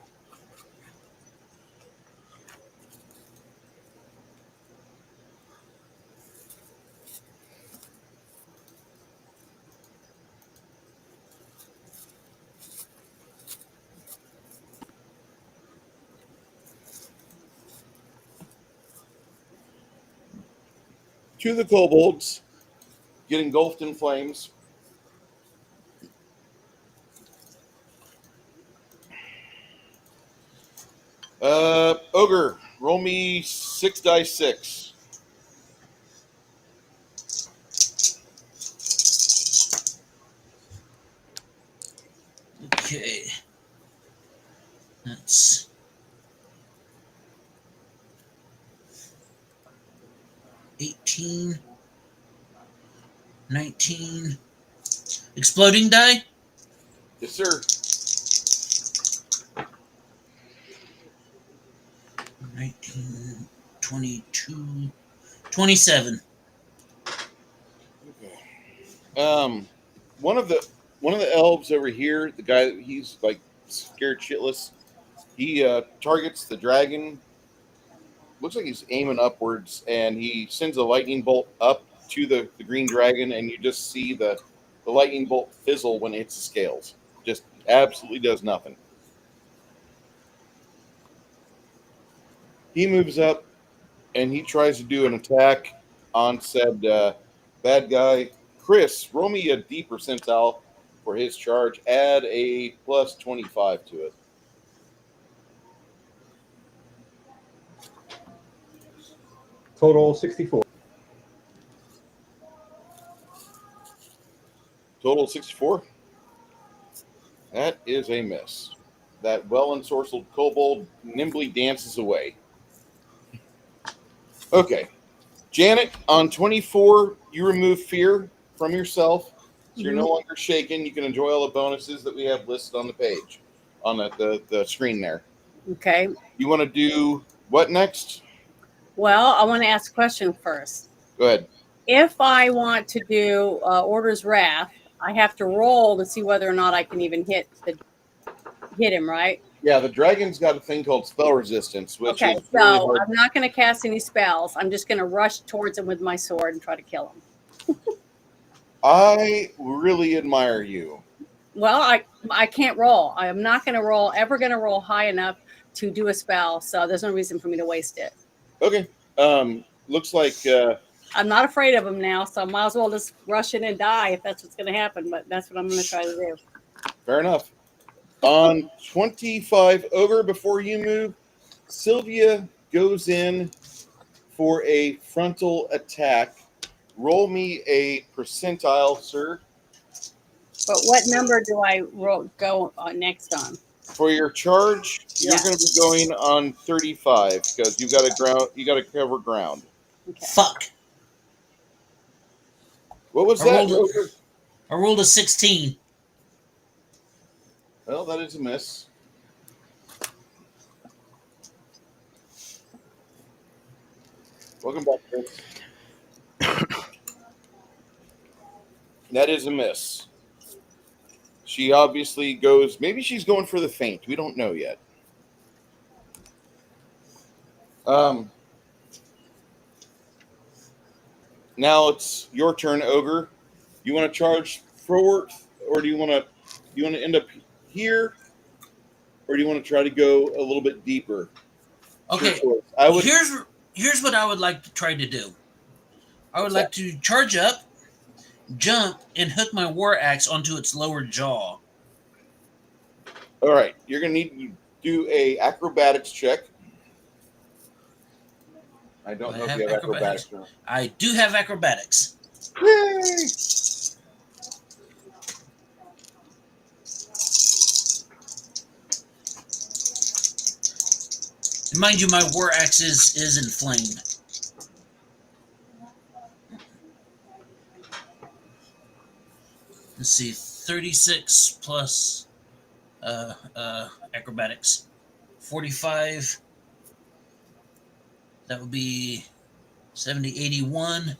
Two of the kobolds get engulfed in flames. Ogre, roll me 6 dice 6.
Okay. That's 18, 19. Exploding die?
Yes, sir.
19, 22, 27.
Okay. One of the elves over here, the guy he's like scared shitless. He targets the dragon. Looks like he's aiming upwards, and he sends a lightning bolt up to the green dragon, and you just see the lightning bolt fizzle when it hits the scales. Just absolutely does nothing. He moves up, and he tries to do an attack on said bad guy. Chris, roll me a D percentile for his charge. Add a plus 25 to it.
Total 64.
Total 64. That is a miss. That well-ensorcelled kobold nimbly dances away. Okay. Janet, on 24, you remove fear from yourself. So you're no longer shaken. You can enjoy all the bonuses that we have listed on the page, on the screen there.
Okay.
You want to do what next?
Well, I want to ask a question first.
Go ahead.
If I want to do Order's Wrath, I have to roll to see whether or not I can even hit him, right?
Yeah, the dragon's got a thing called spell resistance, which
Okay,
is really
so
hard.
I'm not going to cast any spells. I'm just going to rush towards him with my sword and try to kill him.
I really admire you.
Well, I can't roll. I am not going to roll, ever going to roll high enough to do a spell, so there's no reason for me to waste it.
Okay. Looks like
I'm not afraid of him now, so I might as well just rush in and die if that's what's going to happen, but that's what I'm going to try to do.
fair enough. On 25 Ogre, before you move, Sylvia goes in for a frontal attack. Roll me a percentile, sir.
But what number do I go next on?
For your charge, you're going to be going on 35 because you got to cover ground.
Okay.
Fuck.
What was that?
I rolled a 16.
Well, that is a miss. Welcome back, Chris. That is a miss. She obviously goes. Maybe she's going for the feint. We don't know yet. Now it's your turn, Ogre. You want to charge forward, or do you want to end up here, or do you want to try to go a little bit deeper?
Okay. Here's what I would like to try to do. I would like to charge up, jump, and hook my war axe onto its lower jaw.
All right, you're going to need to do a acrobatics check. I don't know if you have acrobatics.
I do have acrobatics.
Yay!
Mind you, my war axe is inflamed. Let's see, 36 plus acrobatics. 45. That would be 70, 81.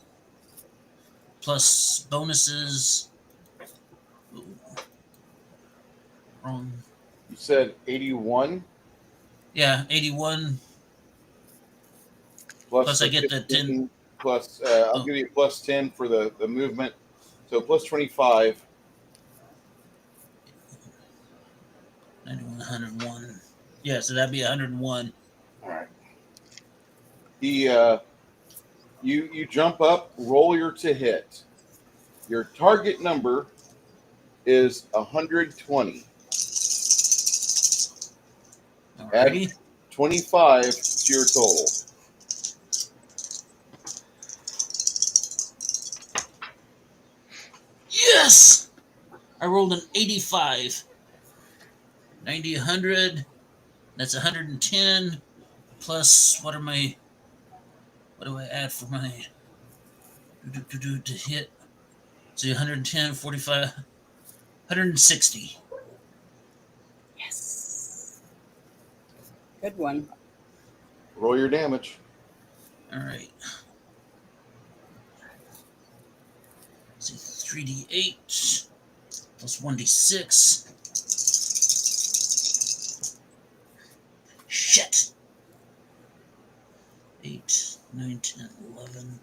Plus bonuses. Ooh. Wrong.
You said 81?
Yeah, 81. Plus I get the 10.
Plus, I'll give you a plus 10 for the movement. So plus 25.
91, 101. Yeah, so that'd be 101.
All right. You jump up, roll your to hit. Your target number is 120.
Alrighty.
Add 25 to your total.
Yes! I rolled an 85. 90, 100. That's 110. Plus, what do I add for my to hit? So 110, 45, 160.
Yes. Good one.
Roll your damage.
All right. Let's see, 3d8 plus 1d6. Shit. 8, 9, 10, 11,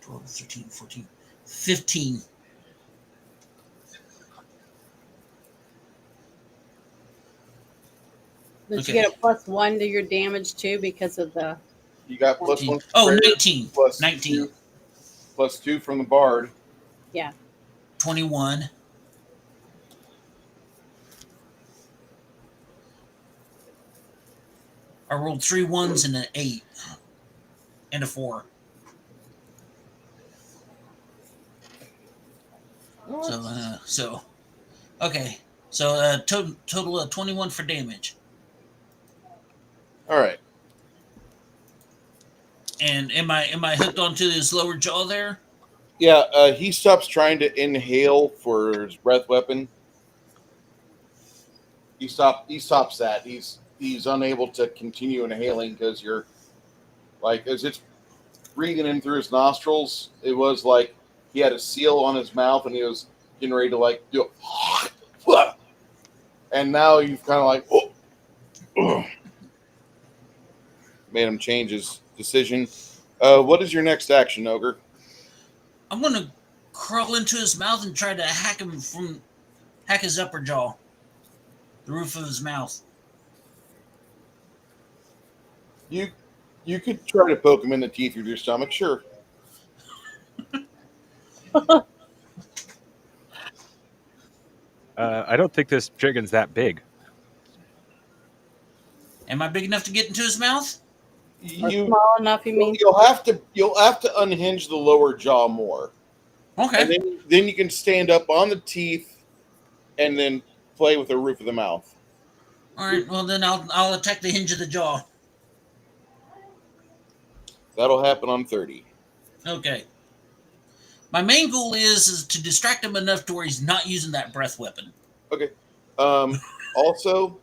12, 13, 14, 15.
Did
Okay.
you get a +1 to your damage too because of the?
You got plus
19.
1.
Oh,
prayer,
19.
plus
19.
2, plus 2 from the bard.
Yeah.
21. I rolled 3 1s and an 8 and a 4. So okay. So total of 21 for damage.
All right.
And am I hooked onto his lower jaw there?
Yeah, he stops trying to inhale for his breath weapon. He stops that. He's unable to continue inhaling because you're like as it's breathing in through his nostrils. It was like he had a seal on his mouth and he was getting ready to like do it. And now you've kind of like made him change his decision. What is your next action, Ogre?
I'm gonna crawl into his mouth and try to hack his upper jaw, the roof of his mouth.
You could try to poke him in the teeth with your stomach, sure.
I don't think this chicken's that big.
Am I big enough to get into his mouth?
Or small enough, you mean?
You'll have to unhinge the lower jaw more.
Okay.
And then you can stand up on the teeth and then play with the roof of the mouth.
All right. Well, then I'll attack the hinge of the jaw.
That'll happen on 30.
Okay. My main goal is to distract him enough to where he's not using that breath weapon.
Okay. Also,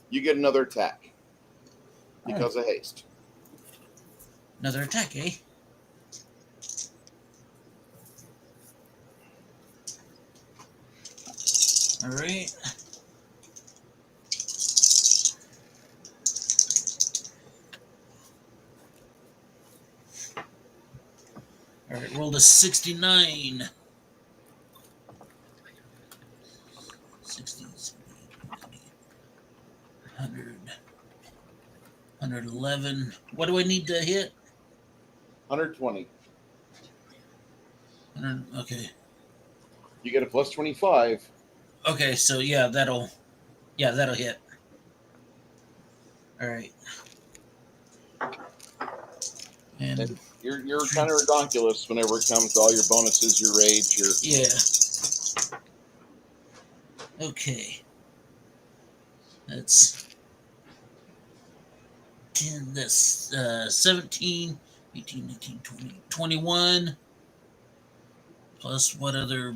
you get another attack because of haste.
Another attack, eh? All right. All right, rolled a 69. 60, 100, 111. What do I need to hit?
120.
Okay.
You get a plus 25.
Okay, so yeah, that'll hit. All right. And
you're kind of redonkulous whenever it comes to all your bonuses, your rage, your
yeah. Okay. That's 10. That's 17, 18, 19, 20, 21. Plus what other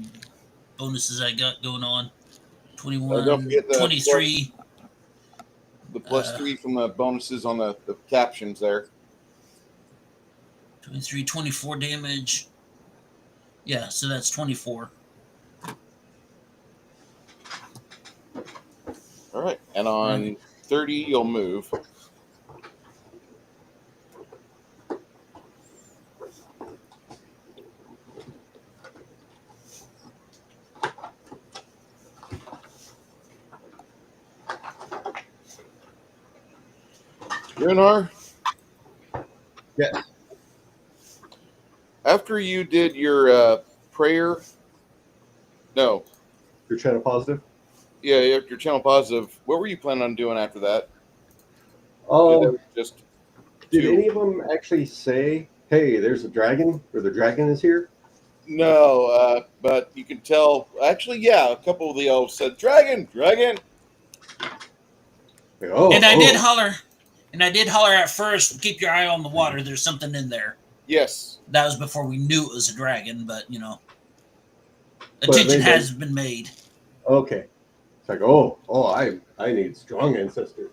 bonuses I got going on?
Don't
21,
forget the
23.
plus 3 from the bonuses on the captions there.
23, 24 damage. Yeah, so that's 24.
All right. And on 30, you'll move. Runar?
Yes.
After you did your prayer, no.
Your channel positive?
Yeah, after your channel positive, what were you planning on doing after that? That was just
did any of them actually say, hey, there's a dragon, or the dragon is here?
No, but you can tell. Actually, yeah, a couple of the elves said, "Dragon, dragon."
Like, oh,
And I did holler. And I did holler at first, keep your eye on the water. There's something in there.
Yes.
That was before we knew it was a dragon, but, you know. Attention has been made.
Okay. It's like, I need strong ancestors.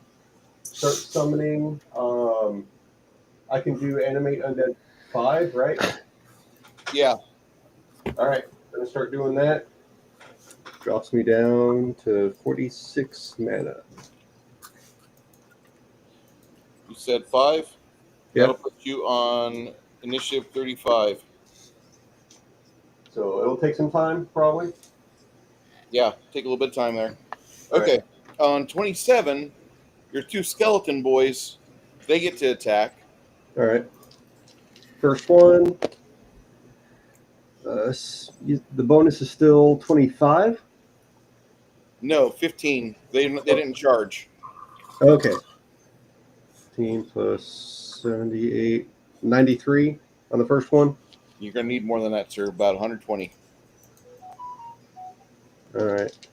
Start summoning. I can do animate undead 5, right?
Yeah.
All right. Gonna start doing that. Drops me down to 46 mana.
You said 5?
Yep.
That'll put you on initiative 35.
So it'll take some time, probably.
Yeah, take a little bit of time there. Okay. Right. On 27, your 2 skeleton boys, they get to attack.
All right. First one. The bonus is still 25?
No, 15. They didn't charge.
Okay. 15 plus 78. 93 on the first one.
You're going to need more than that, sir. About 120.
All right.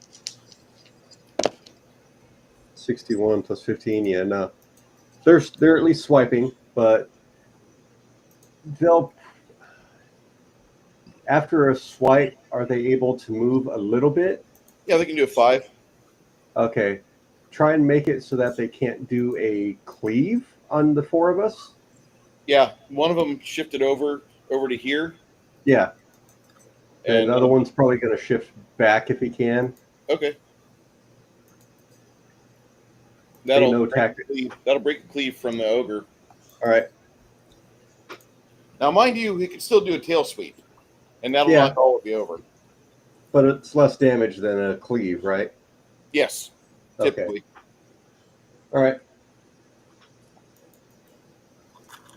61 plus 15. Yeah, no. They're at least swiping, but they'll... After a swipe, are they able to move a little bit?
Yeah, they can do a 5.
Okay. Try and make it so that they can't do a cleave on the 4 of us.
Yeah, one of them shifted over to here.
Yeah. And the other one's probably going to shift back if he can.
Okay. That'll break the cleave from the ogre.
All right.
Now, mind you, he can still do a tail sweep, and that'll knock all of you over.
But it's less damage than a cleave, right?
Yes, typically.
Okay. All right.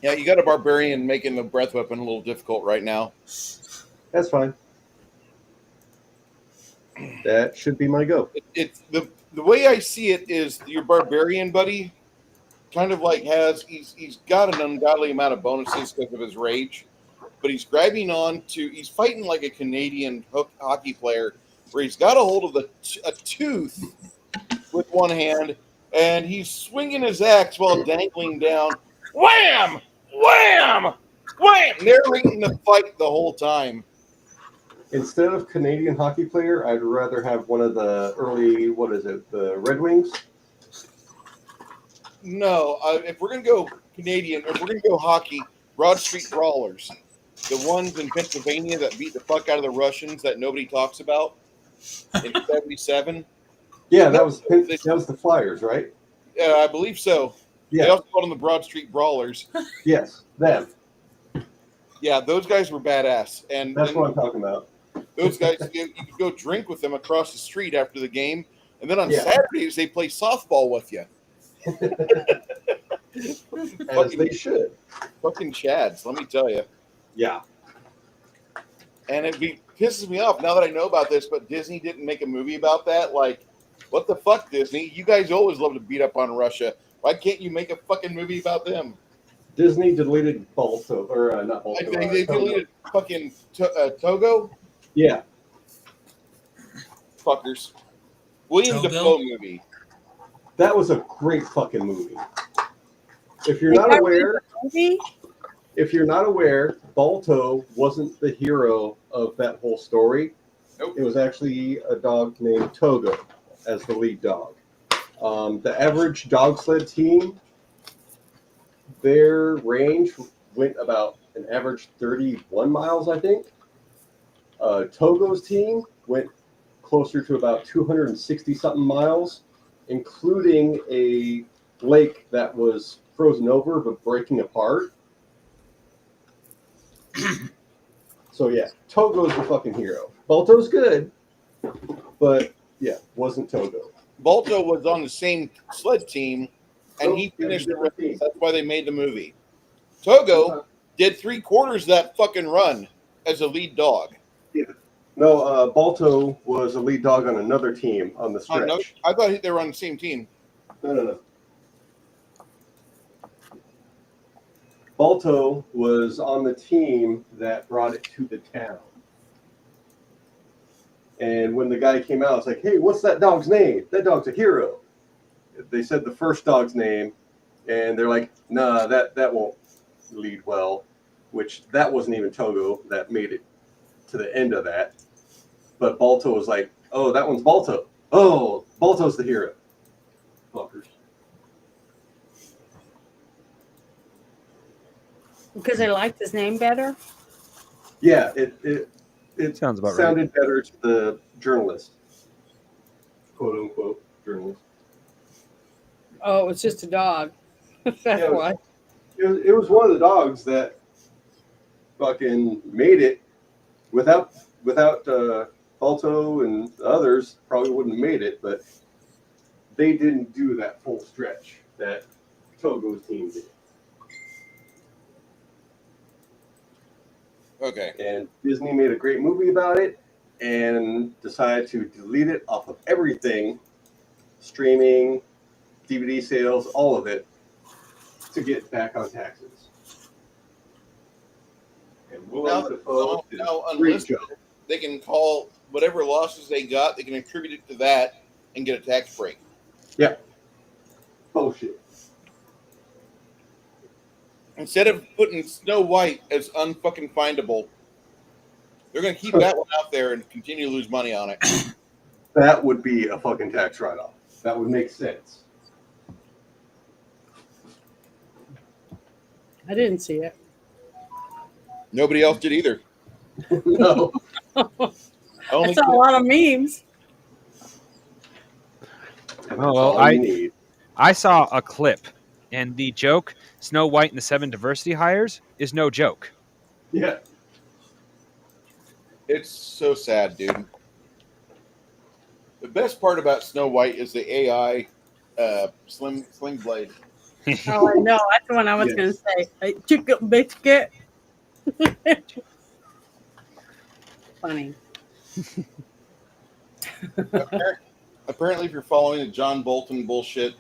Yeah, you got a barbarian making the breath weapon a little difficult right now.
That's fine. That should be my go.
It's the way I see it is your barbarian buddy kind of like he's got an ungodly amount of bonuses because of his rage, but he's grabbing on to, he's fighting like a Canadian hockey player where he's got a hold of a tooth with one hand and he's swinging his axe while dangling down. Wham! Wham! Wham! Narrating the fight the whole time.
Instead of Canadian hockey player, I'd rather have one of the early, the Red Wings?
No, if we're going to go Canadian, if we're going to go hockey, Broad Street Brawlers. The ones in Pennsylvania that beat the fuck out of the Russians that nobody talks about in 77.
Yeah, that was the Flyers, right?
I believe so. Yeah. They also called them the Broad Street Brawlers.
Yes, them.
Yeah, those guys were badass. And
that's what I'm talking about.
Those guys, you could go drink with them across the street after the game. And then on Saturdays, they play softball with you.
As they should.
Fucking Chads, let me tell you.
Yeah.
And it pisses me off now that I know about this, but Disney didn't make a movie about that. Like, what the fuck, Disney? You guys always love to beat up on Russia. Why can't you make a fucking movie about them?
Disney deleted Balto, or not Balto.
They deleted fucking Togo? Yeah. Fuckers. William Dafoe movie.
That was a great fucking movie. If you're not aware, Balto wasn't the hero of that whole story.
Nope.
It was actually a dog named Togo as the lead dog. The average dog sled team, their range went about an average 31 miles, I think. Togo's team went closer to about 260 something miles, including a lake that was frozen over but breaking apart. So yeah, Togo's the fucking hero. Balto's good, but yeah, wasn't Togo.
Balto was on the same sled team, and he finished the race.
team.
That's why they made the movie. Togo did 3/4 of that fucking run as a lead dog.
Yeah. No, Balto was a lead dog on another team on the stretch.
I thought they were on the same team.
No. Balto was on the team that brought it to the town. And when the guy came out, it's like, hey, what's that dog's name? That dog's a hero. They said the first dog's name, and they're like, nah, that won't lead well, which that wasn't even Togo that made it to the end of that. But Balto was like, oh, that one's Balto. Oh, Balto's the hero. Fuckers.
Because they liked his name better?
Yeah, it
Sounds about
sounded better to the journalist, quote unquote journalist.
Oh, it was just a dog. That's
Yeah,
why.
It was one of the dogs that fucking made it without Balto and the others probably wouldn't have made it, but they didn't do that full stretch that Togo's team did.
Okay.
And Disney made a great movie about it and decided to delete it off of everything, streaming, DVD sales, all of it, to get back on taxes. And Willem Dafoe did a great
unless
job.
they can call whatever losses they got, they can attribute it to that and get a tax break.
Yeah. Bullshit.
Instead of putting Snow White as unfucking findable, they're going to keep that one out there and continue to lose money on it.
That would be a fucking tax write-off. That would make sense.
I didn't see it.
Nobody else did either.
No.
I saw a lot of memes.
Oh, well, I saw a clip, and the joke, Snow White and the 7 diversity hires, is no joke.
Yeah.
It's so sad, dude. The best part about Snow White is the AI sling blade.
Oh, I know. That's the one I was going to say. Hey, chicken biscuit. Funny.
Apparently, if you're following the John Bolton bullshit,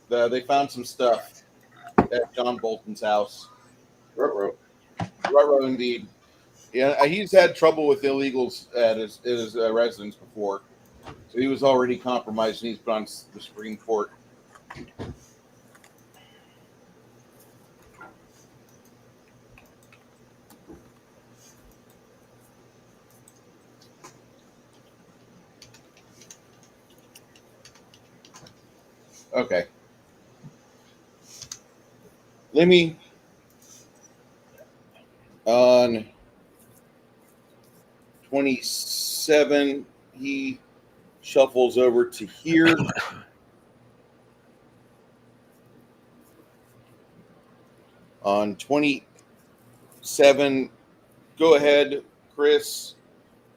they found some stuff at John Bolton's house. Ruh-roh, indeed. Yeah, he's had trouble with illegals at his residence before, so he was already compromised, and he's put on the Supreme Court. Okay. Lemmy on 27, he shuffles over to here. On 27, go ahead, Chris.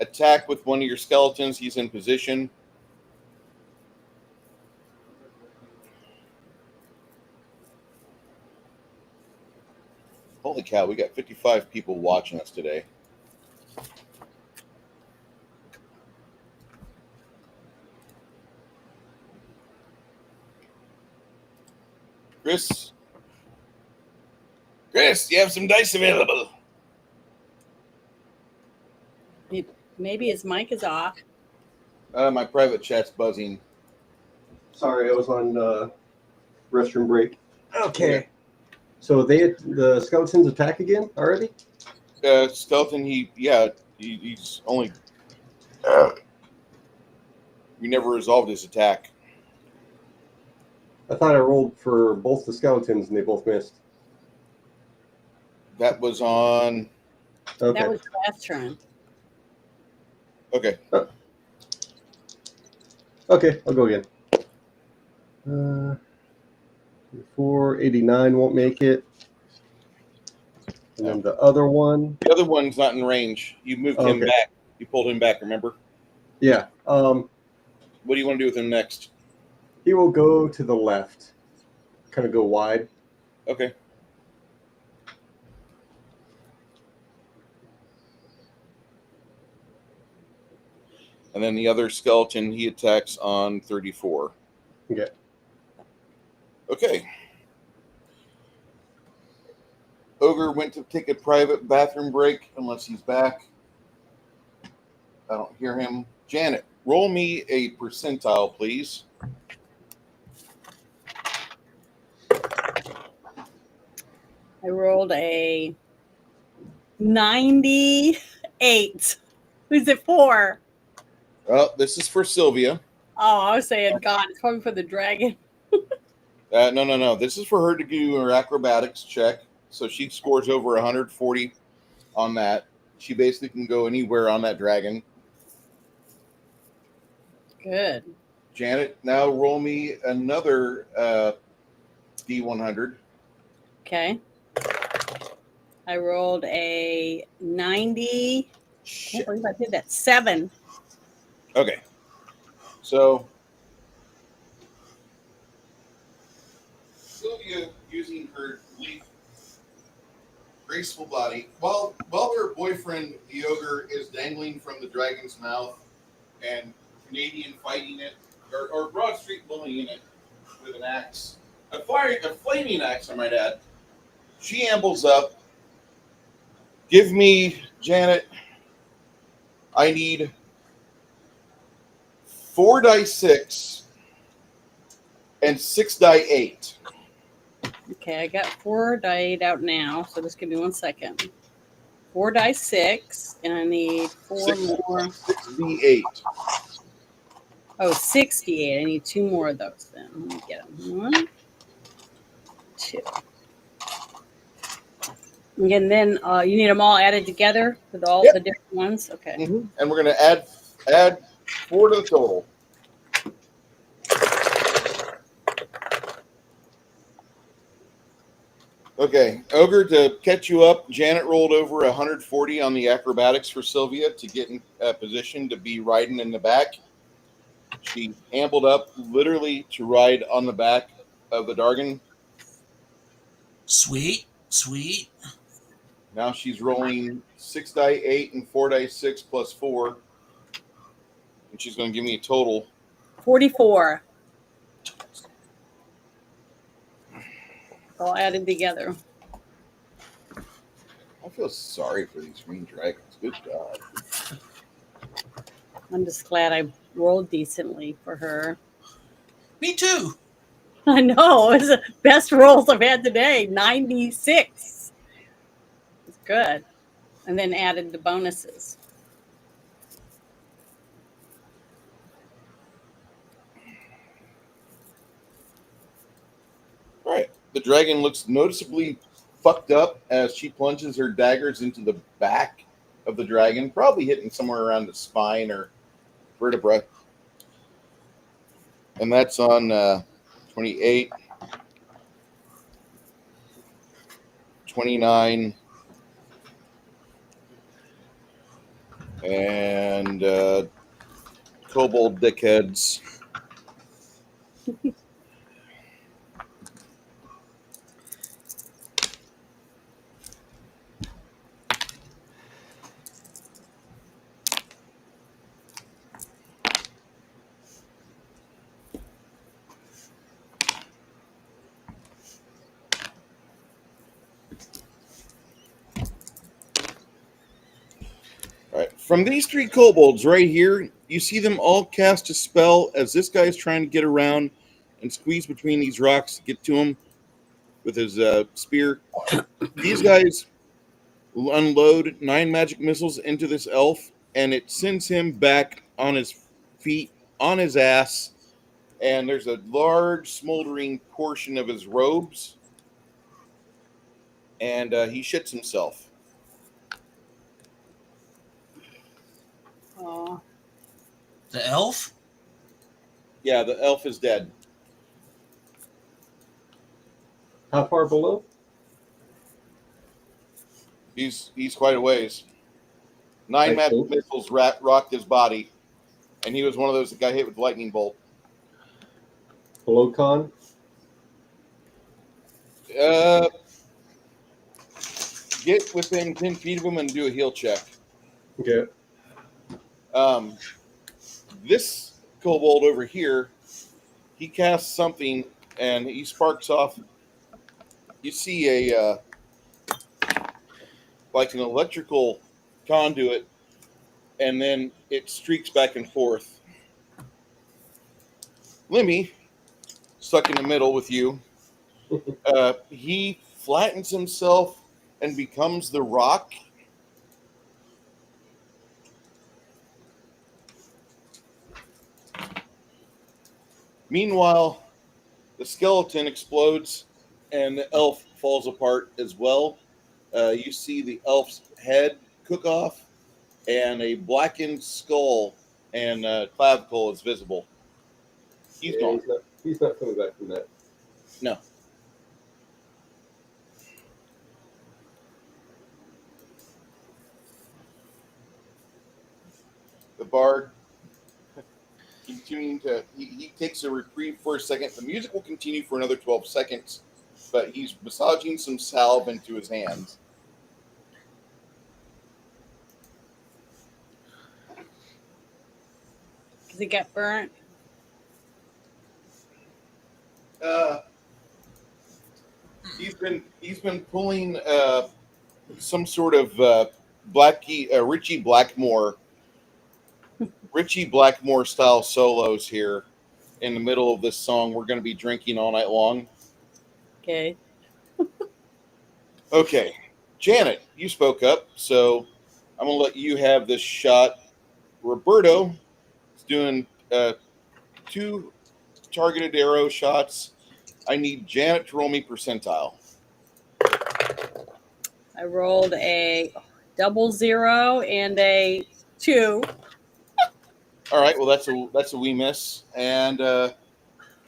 Attack with one of your skeletons. He's in position. Holy cow, we got 55 people watching us today. Chris, you have some dice available.
Maybe his mic is off.
My private chat's buzzing.
Sorry, I was on restroom break. Okay. So the skeletons attack again already?
Skeleton, he's only. We never resolved his attack.
I thought I rolled for both the skeletons and they both missed.
That was on.
Okay.
That was last turn.
Okay.
Okay, I'll go again. 489 won't make it. And then the other one.
The other one's not in range. You moved him back. You pulled him back, remember?
Yeah.
What do you want to do with him next?
He will go to the left. Kind of go wide.
Okay. And then the other skeleton, he attacks on 34.
Okay.
Okay. Ogre went to take a private bathroom break, unless he's back. I don't hear him. Janet, roll me a percentile, please.
I rolled a 98. Who's it for?
Well, this is for Sylvia.
Oh, I was saying, God, it's probably for the dragon.
No. This is for her to do her acrobatics check. So she scores over 140 on that. She basically can go anywhere on that dragon.
Good.
Janet, now roll me another d100.
Okay. I rolled a 90. I can't believe I did that. 7.
Okay. So Sylvia, using her graceful body, while her boyfriend, the ogre, is dangling from the dragon's mouth and Canadian fighting it, or Broad Street bullying it with an axe, a flaming axe, I might add, she ambles up. Give me, Janet, I need 4 die 6 and 6 die 8.
Okay, I got 4 die 8 out now, so just give me 1 second. 4 die 6, and I need 4 more.
6d8.
Oh, 68. I need 2 more of those then. Let me get them. 1, 2. And then you need them all added together with all the different ones? Okay.
Mm-hmm. And we're going to add 4 to the total. Okay, Ogre, to catch you up, Janet rolled over 140 on the acrobatics for Sylvia to get in position to be riding in the back. She ambled up literally to ride on the back of the Dargan.
Sweet.
Now she's rolling 6 die 8 and 4 die 6 plus 4. And she's going to give me a total
44. All added together.
I feel sorry for these green dragons. Good God.
I'm just glad I rolled decently for her.
Me too.
I know. It was the best rolls I've had today. 96. It's good. And then added the bonuses.
All right. The dragon looks noticeably fucked up as she plunges her daggers into the back of the dragon, probably hitting somewhere around the spine or vertebra. And that's on 28, 29, and kobold dickheads. All right. From these 3 kobolds right here, you see them all cast a spell as this guy is trying to get around and squeeze between these rocks to get to him with his spear. These guys unload 9 magic missiles into this elf, and it sends him back on his feet, on his ass, and there's a large smoldering portion of his robes, and he shits himself.
Oh,
The elf?
Yeah, the elf is dead.
How far below?
He's quite a ways. 9
I
magic
think.
missiles rocked his body, and he was one of those that got hit with lightning bolt.
Below con?
Get within 10 feet of him and do a heal check.
Okay.
This kobold over here, he casts something, and he sparks off. You see a like an electrical conduit, and then it streaks back and forth. Lemmy, stuck in the middle with you, he flattens himself and becomes the rock. Meanwhile, the skeleton explodes and the elf falls apart as well. You see the elf's head cook off, and a blackened skull and clavicle is visible. He's gone.
He's not coming back from that.
No. The bard continuing to he takes a reprieve for a second. The music will continue for another 12 seconds, but he's massaging some salve into his hands.
does he get burnt?
He's been pulling some sort of Richie Blackmore style solos here in the middle of this song. We're going to be drinking all night long.
Okay.
Okay, Janet, you spoke up, so I'm going to let you have this shot. Roberto is doing 2 targeted arrow shots. I need Janet to roll me percentile.
I rolled a 00 and a 2.
All right, well that's a wee miss, and go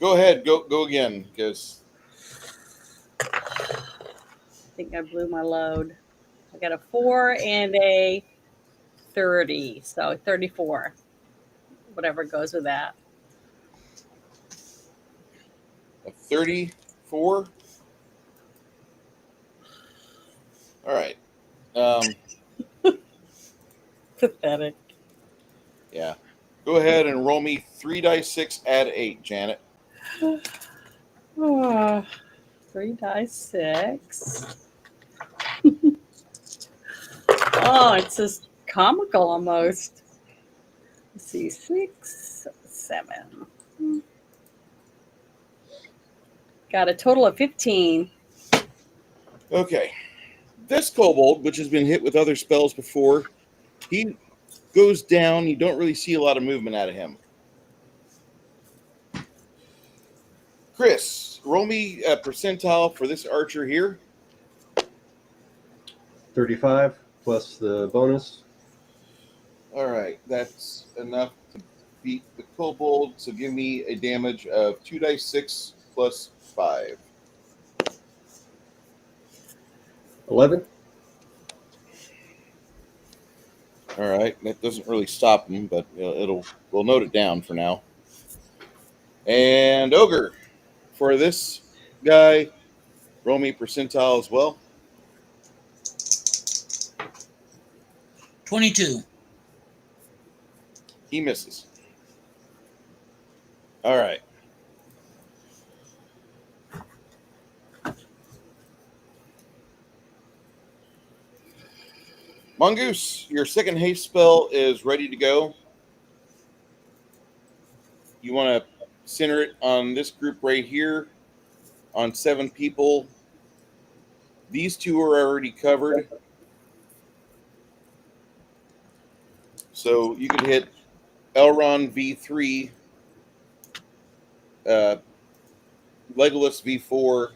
ahead, go again, because
I think I blew my load. I got a 4 and a 30, so 34. Whatever goes with that.
a 34. All right.
Pathetic.
Yeah. Go ahead and roll me 3 dice 6, add 8, Janet.
3 dice 6. Oh, it's just comical almost. Let's see, 6, 7. Got a total of 15.
Okay. This kobold, which has been hit with other spells before, he goes down. You don't really see a lot of movement out of him. Chris, roll me a percentile for this archer here.
35 plus the bonus.
All right, that's enough to beat the kobold. So give me a damage of 2 dice 6 plus 5.
11.
All right, that doesn't really stop him, but we'll note it down for now. And ogre, for this guy, roll me percentile as well.
22.
He misses. All right. Mongoose, your second haste spell is ready to go. You want to center it on this group right here, on 7 people. These 2 are already covered. So you could hit Elrond V3, Legolas V4,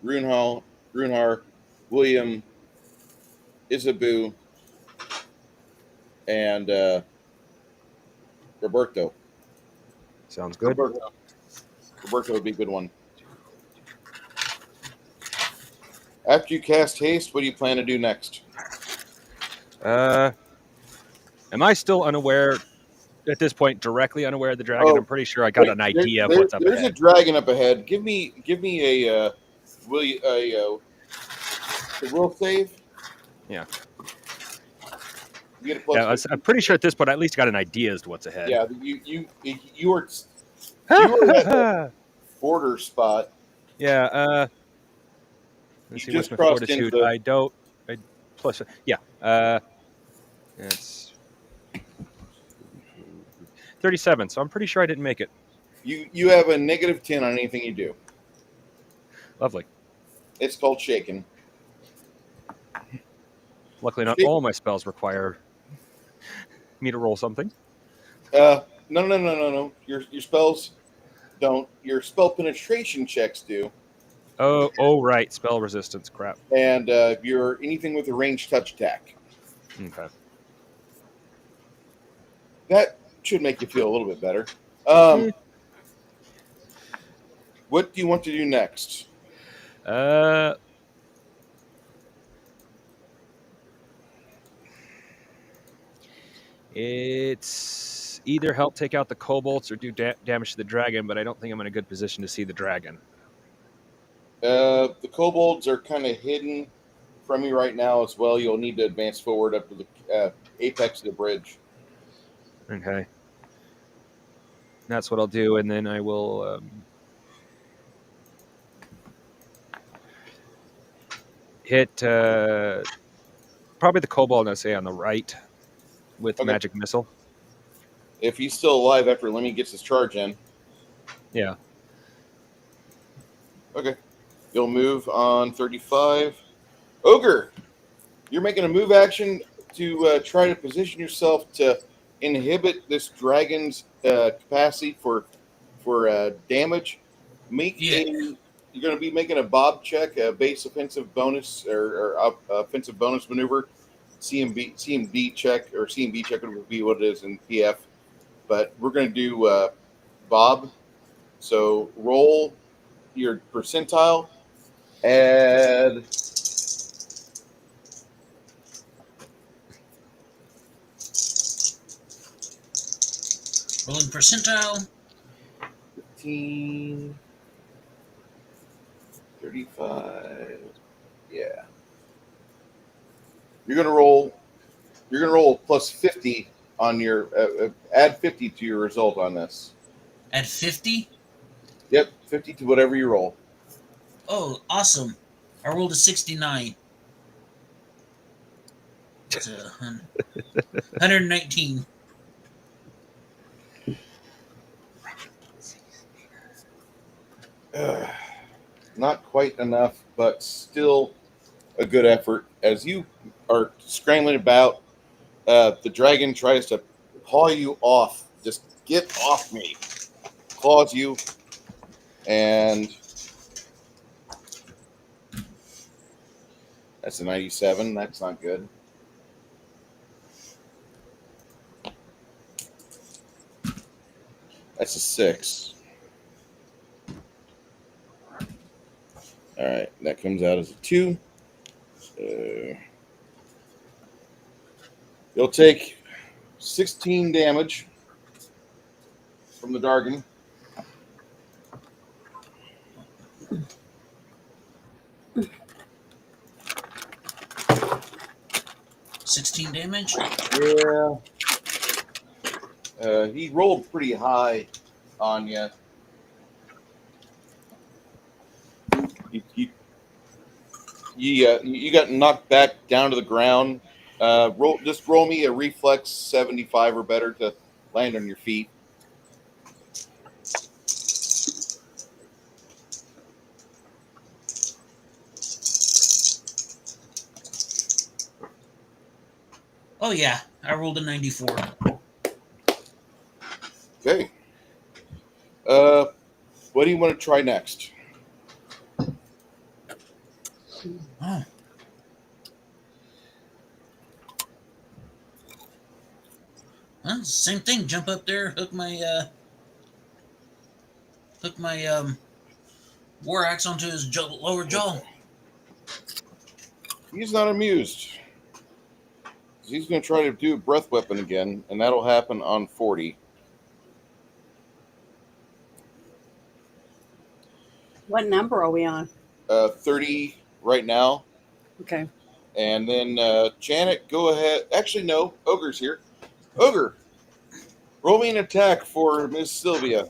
Runhar, William, Isabu, and Roberto.
Sounds good.
Roberto would be a good one. After you cast haste, what do you plan to do next?
Am I still unaware at this point, directly unaware of the dragon? I'm pretty sure I got an idea of what's up
There's
ahead.
a dragon up ahead. Give me a will save.
Yeah.
You get a plus.
Yeah, I'm pretty sure at this point I at least got an idea as to what's ahead.
Yeah, you were at the border spot.
Yeah. Let's
You
see what's
just
my
crossed
fortitude.
into
Plus. Yeah. It's 37. So I'm pretty sure I didn't make it.
You have a -10 on anything you do.
Lovely.
It's called shaken.
Luckily, not all my spells require me to roll something.
No. Your spells don't. Your spell penetration checks do.
Oh, right. Spell resistance. Crap.
And your anything with a ranged touch attack.
Okay.
That should make you feel a little bit better. What do you want to do next?
It's either help take out the kobolds or do damage to the dragon, but I don't think I'm in a good position to see the dragon.
The kobolds are kind of hidden from you right now as well. You'll need to advance forward up to the apex of the bridge.
Okay. That's what I'll do, and then I will hit probably the kobold, I'd say, on the right with magic missile.
If he's still alive after Lemmy gets his charge in.
Yeah.
Okay. You'll move on 35. Ogre, you're making a move action to try to position yourself to inhibit this dragon's capacity for damage. You're going to be making a bob check, a base offensive bonus or offensive bonus maneuver, CMB check, or CMB check would be what it is in PF. But we're going to do bob. So roll your percentile, add
rolling percentile
15, 35. Yeah. You're gonna roll plus 50 on your add 50 to your result on this.
Add 50?
Yep, 50 to whatever you roll.
Oh, awesome. I rolled a 69. It's 119.
Not quite enough, but still a good effort. As you are scrambling about, the dragon tries to paw you off. Just get off me. Claws you. And that's a 97. That's not good. That's a 6. All right, that comes out as a 2. You'll take 16 damage from the dragon.
$16 damage?
Yeah. He rolled pretty high on you. You got knocked back down to the ground. Roll me a reflex 75 or better to land on your feet.
Oh yeah, I rolled a 94.
Okay. What do you want to try next?
Oh. Well, same thing. Jump up there, hook my war axe onto his lower jaw.
Okay. He's not amused. He's going to try to do a breath weapon again, and that'll happen on 40.
What number are we on?
30 right now.
Okay.
And then Janet, go ahead. Actually, no. Ogre's here. Ogre, roll me an attack for Miss Sylvia.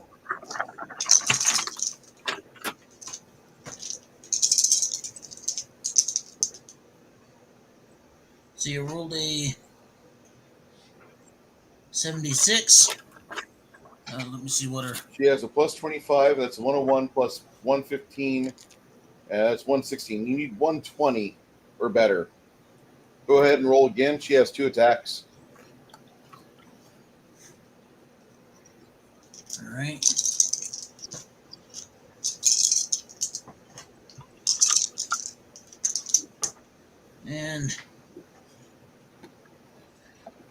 So you rolled a 76. Let me see what her.
She has a plus 25. That's 101 plus 115. That's 116. You need 120 or better. Go ahead and roll again. She has 2 attacks.
All right. And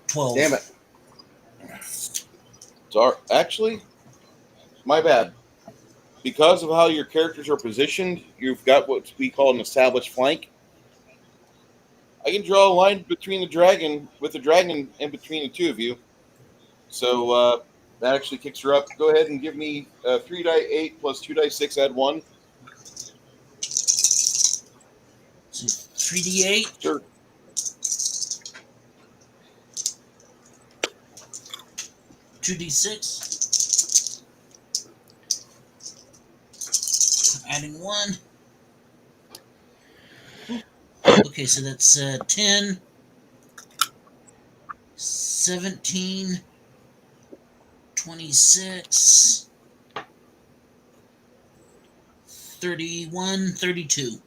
12.
Damn it. So actually, my bad. Because of how your characters are positioned, you've got what we call an established flank. I can draw a line between the dragon, with the dragon in between the two of you. So that actually kicks her up. Go ahead and give me 3 die 8 plus 2 die 6, add 1.
So 3d8.
Sure.
2d6. Adding 1. Okay, so that's 10, 17, 26, 31, 32.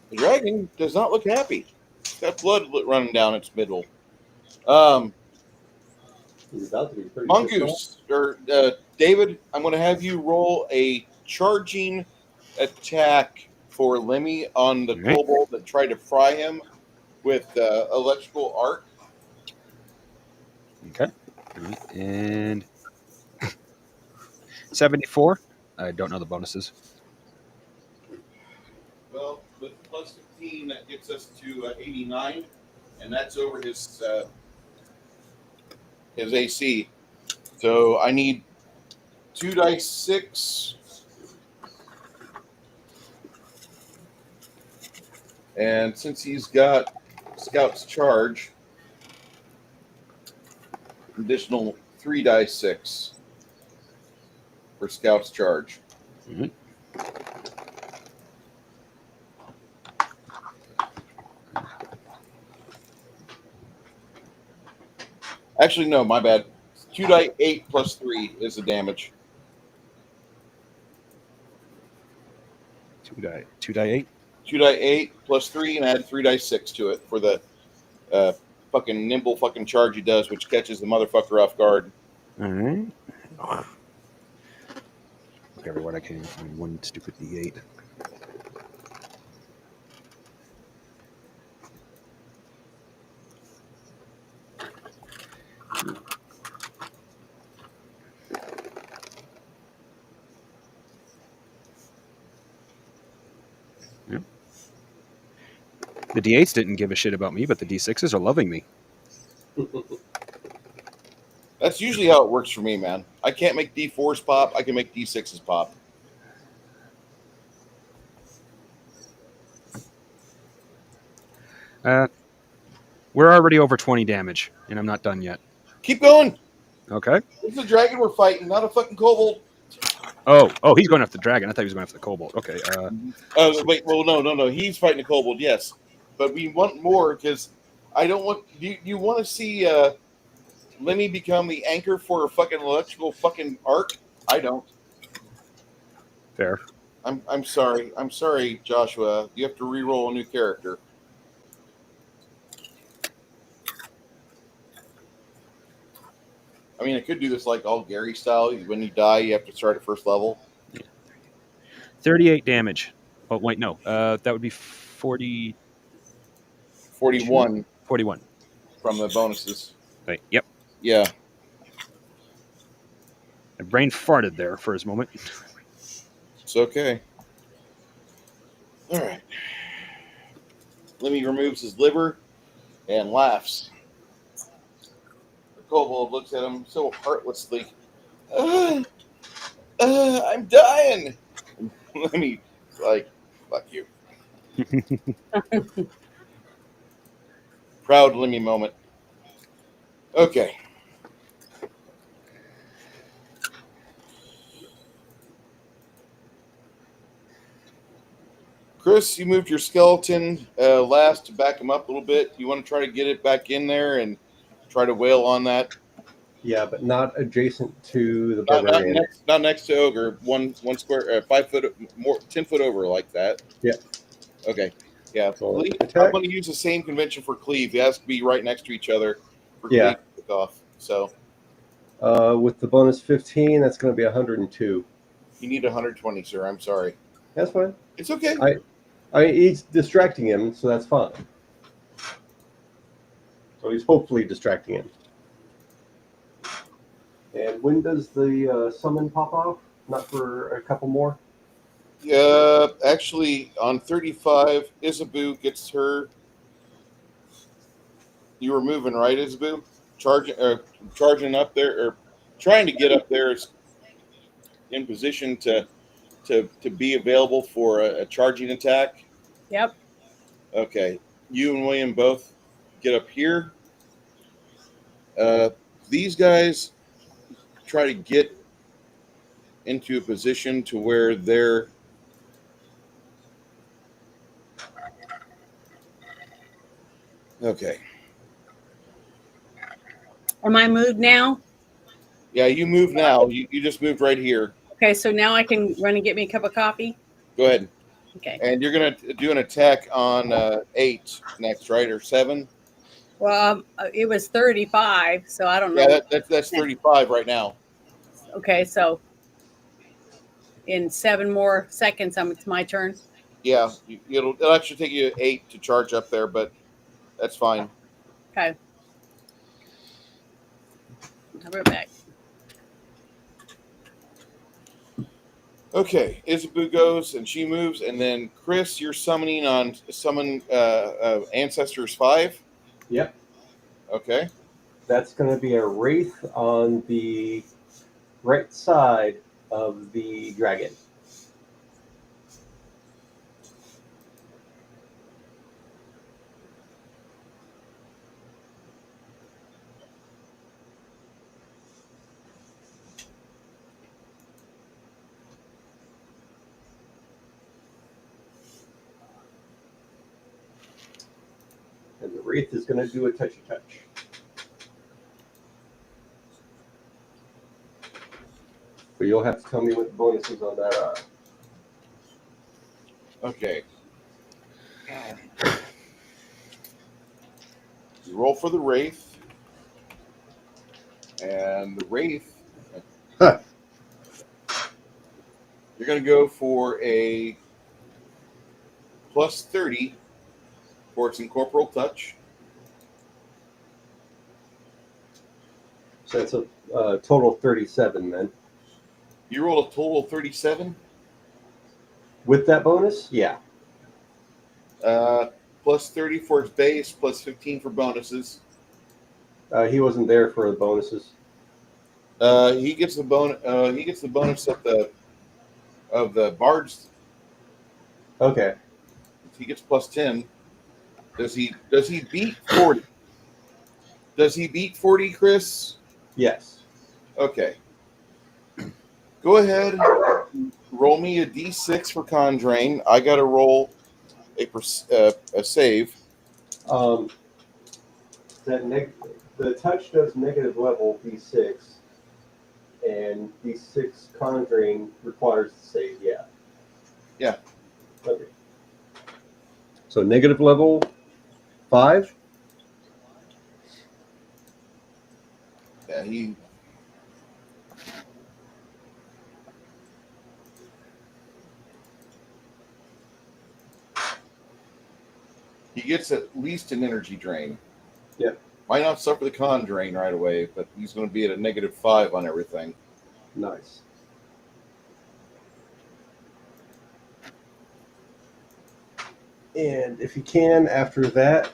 The dragon does not look happy. It's got blood running down its middle.
He's about to be pretty
Mongoose, or David, I'm going to have you roll a charging attack for Lemmy on the
Okay.
kobold that tried to fry him with electrical arc.
Okay. And 74. I don't know the bonuses.
Well, with plus 15, that gets us to 89, and that's over his AC. So I need 2 dice 6. And since he's got Scout's Charge, additional 3 dice 6 for Scout's Charge.
Mhm.
Actually, no, my bad. 2 die 8 plus 3 is the damage.
2 die 8.
2 die 8 plus 3 and add 3 dice 6 to it for the fucking nimble fucking charge he does, which catches the motherfucker off guard.
All right. Look everywhere I can find one stupid D8. Yeah. The D8s didn't give a shit about me, but the D6s are loving me.
That's usually how it works for me, man. I can't make D4s pop. I can make D6s pop.
We're already over 20 damage, and I'm not done yet.
Keep going.
Okay.
This is a dragon we're fighting, not a fucking kobold.
Oh, he's going after the dragon. I thought he was going after the kobold. Okay.
Wait, well, no. He's fighting a kobold, yes. But we want more because I don't want... You want to see Lemmy become the anchor for a fucking electrical fucking arc? I don't.
Fair.
I'm sorry. I'm sorry, Joshua. You have to re-roll a new character. I mean, I could do this like all Gary style. When you die, you have to start at first level.
38 damage. Oh, wait, no. That would be 40.
41
41.
from the bonuses.
Wait, yep.
Yeah.
My brain farted there for a moment.
It's okay. All right. Lemmy removes his liver and laughs. The kobold looks at him so heartlessly. I'm dying. And Lemmy, like, fuck you. Proud Lemmy moment. Okay. Chris, you moved your skeleton last to back him up a little bit. You want to try to get it back in there and try to wail on that?
Yeah, but not adjacent to the barbarian.
Not next to Ogre. One square, 5 foot more, 10 foot over like that.
Yeah.
Okay. Yeah.
So
I'm
attack.
going to use the same convention for cleave. It has to be right next to each other for
Yeah.
cleave to pick off. So
With the bonus 15, that's going to be 102.
you need 120, sir. I'm sorry.
That's fine.
It's okay.
I mean, he's distracting him, so that's fine. So he's hopefully distracting him. And when does the summon pop off? Not for a couple more?
Actually, on 35, Isabu gets her. You were moving, right, Isabu? Charging up there, or trying to get up there is in position to be available for a charging attack.
Yep.
Okay. You and William both get up here. These guys try to get into a position to where they're okay.
Am I moved now?
Yeah, you move now. You just moved right here.
Okay, so now I can run and get me a cup of coffee.
Go ahead.
Okay.
And you're going to do an attack on 8 next, right? Or 7?
Well, it was 35, so I don't know.
Yeah, that's 35 right now.
Okay, so in 7 more seconds, it's my turn.
Yeah, it'll actually take you 8 to charge up there, but that's fine.
Okay. I'll be right back.
Okay, Isabu goes and she moves, and then Chris, you're summoning on Ancestors 5.
Yep.
Okay.
That's going to be a wraith on the right side of the dragon. And the wraith is going to do a touchy touch. But you'll have to tell me what the bonuses on that are.
Okay. You roll for the Wraith. And the Wraith,
Huh.
you're going to go for a plus 30 for its incorporeal touch.
So that's a total of 37 then.
You roll a total of 37.
With that bonus? Yeah.
Plus 30 for its base, plus 15 for bonuses.
He wasn't there for the bonuses.
He gets the bonus. He gets the bonus of the bards.
Okay.
He gets plus 10. Does he beat 40? Does he beat 40, Chris?
Yes.
Okay. Go ahead. Roll me a d6 for con drain. I got to roll a save.
The the touch does negative level D6, and D6 Conjuring requires the save. Yeah.
Yeah.
Okay. So negative level 5.
Yeah, he gets at least an energy drain.
Yeah.
Might not suffer the con drain right away, but he's going to be at a -5 on everything.
Nice. And if you can, after that,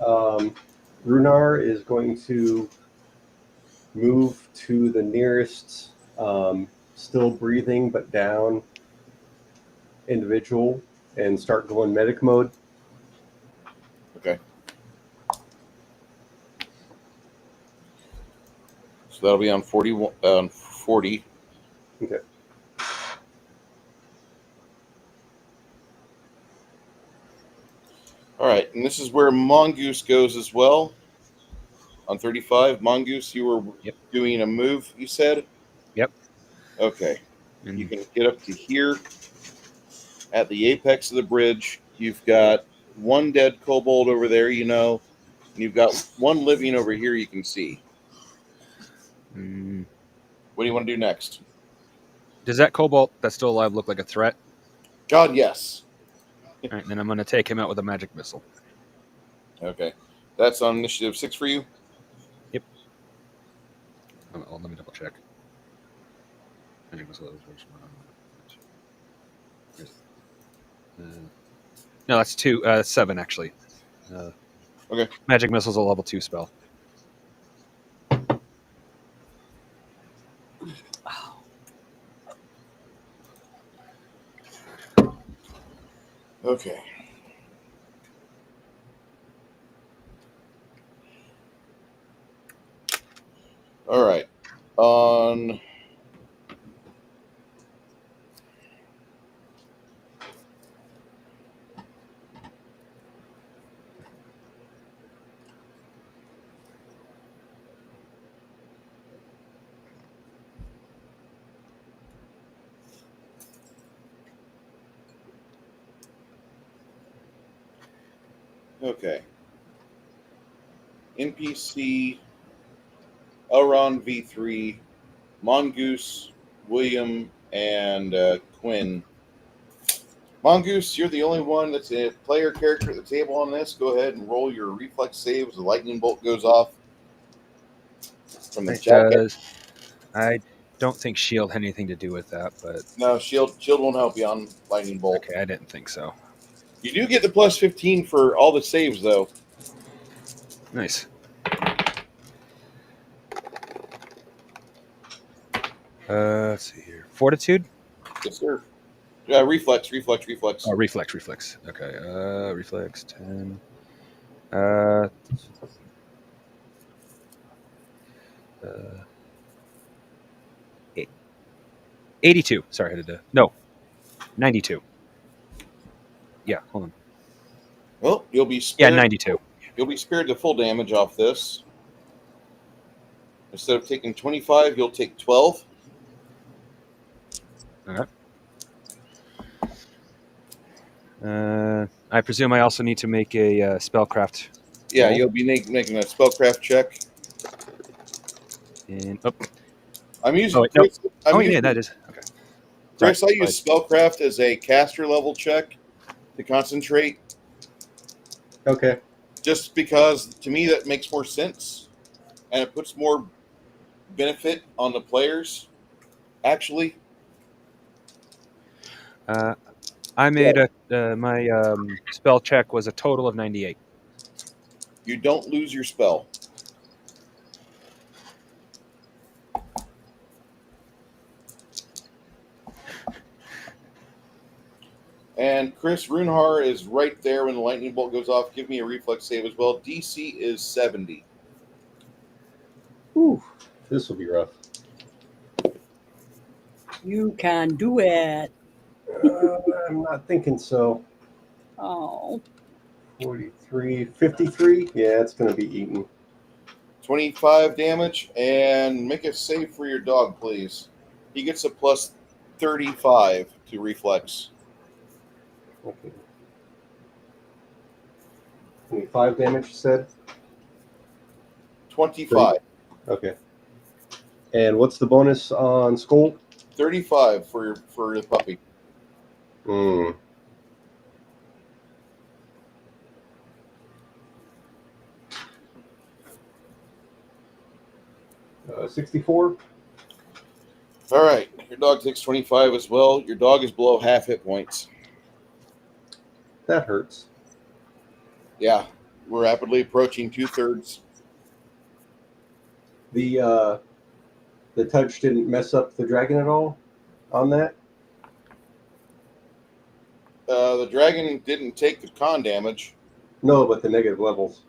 Runar is going to move to the nearest still breathing but down individual and start going medic mode.
Okay. So that'll be on 40.
Okay.
All right, and this is where Mongoose goes as well. On 35, Mongoose, you were doing a move, you said?
Yep.
Okay.
And
you can get up to here at the apex of the bridge. You've got one dead kobold over there, you know. And you've got one living over here you can see. What do you want to do next?
Does that kobold that's still alive look like a threat?
God, yes.
All right, then I'm going to take him out with a magic missile.
Okay. That's on initiative 6 for you?
Yep. Oh, let me double check. Magic missile. No, that's 7 actually.
Okay.
Magic missile's a level 2 spell.
Okay. All right. On okay. NPC Elron V3, Mongoose, William, and Quinn. Mongoose, you're the only one that's a player character at the table on this. Go ahead and roll your reflex save as the lightning bolt goes off from the jacket.
I don't think shield had anything to do with that, but
No, shield won't help you on lightning bolt.
okay, I didn't think so.
You do get the plus 15 for all the saves, though.
Nice. Let's see here. Fortitude?
Yes, sir. Reflex.
Oh, reflex. Okay. Reflex 10. 82. Sorry, I had to. No, 92. Yeah, hold on.
Well, you'll be spared.
Yeah, 92.
You'll be spared the full damage off this. Instead of taking 25, you'll take 12.
Okay. I presume I also need to make a spellcraft.
Yeah,
roll.
you'll be making a spellcraft check.
And
I'm using.
Oh, wait,
Chris,
no. Yeah, that is okay.
Chris,
Sorry,
I use spellcraft as a caster level check to concentrate.
Okay.
Just because to me that makes more sense, and it puts more benefit on the players. Actually,
I made my spell check was a total of 98.
you don't lose your spell. And Chris Runehar is right there when the lightning bolt goes off. Give me a reflex save as well. DC is 70.
Ooh, this will be rough.
You can do it.
I'm not thinking so.
Oh.
43, 53. Yeah, it's going to be eaten.
25 damage, and make a save for your dog, please. He gets a plus 35 to reflex.
Okay. 25 damage, you said?
25.
Okay. And what's the bonus on Skull?
35 for the puppy.
Hmm. 64.
All right. Your dog takes 25 as well. Your dog is below half hit points.
That hurts.
Yeah. We're rapidly approaching 2/3.
The touch didn't mess up the dragon at all on that?
The dragon didn't take the con damage.
No, but the negative levels.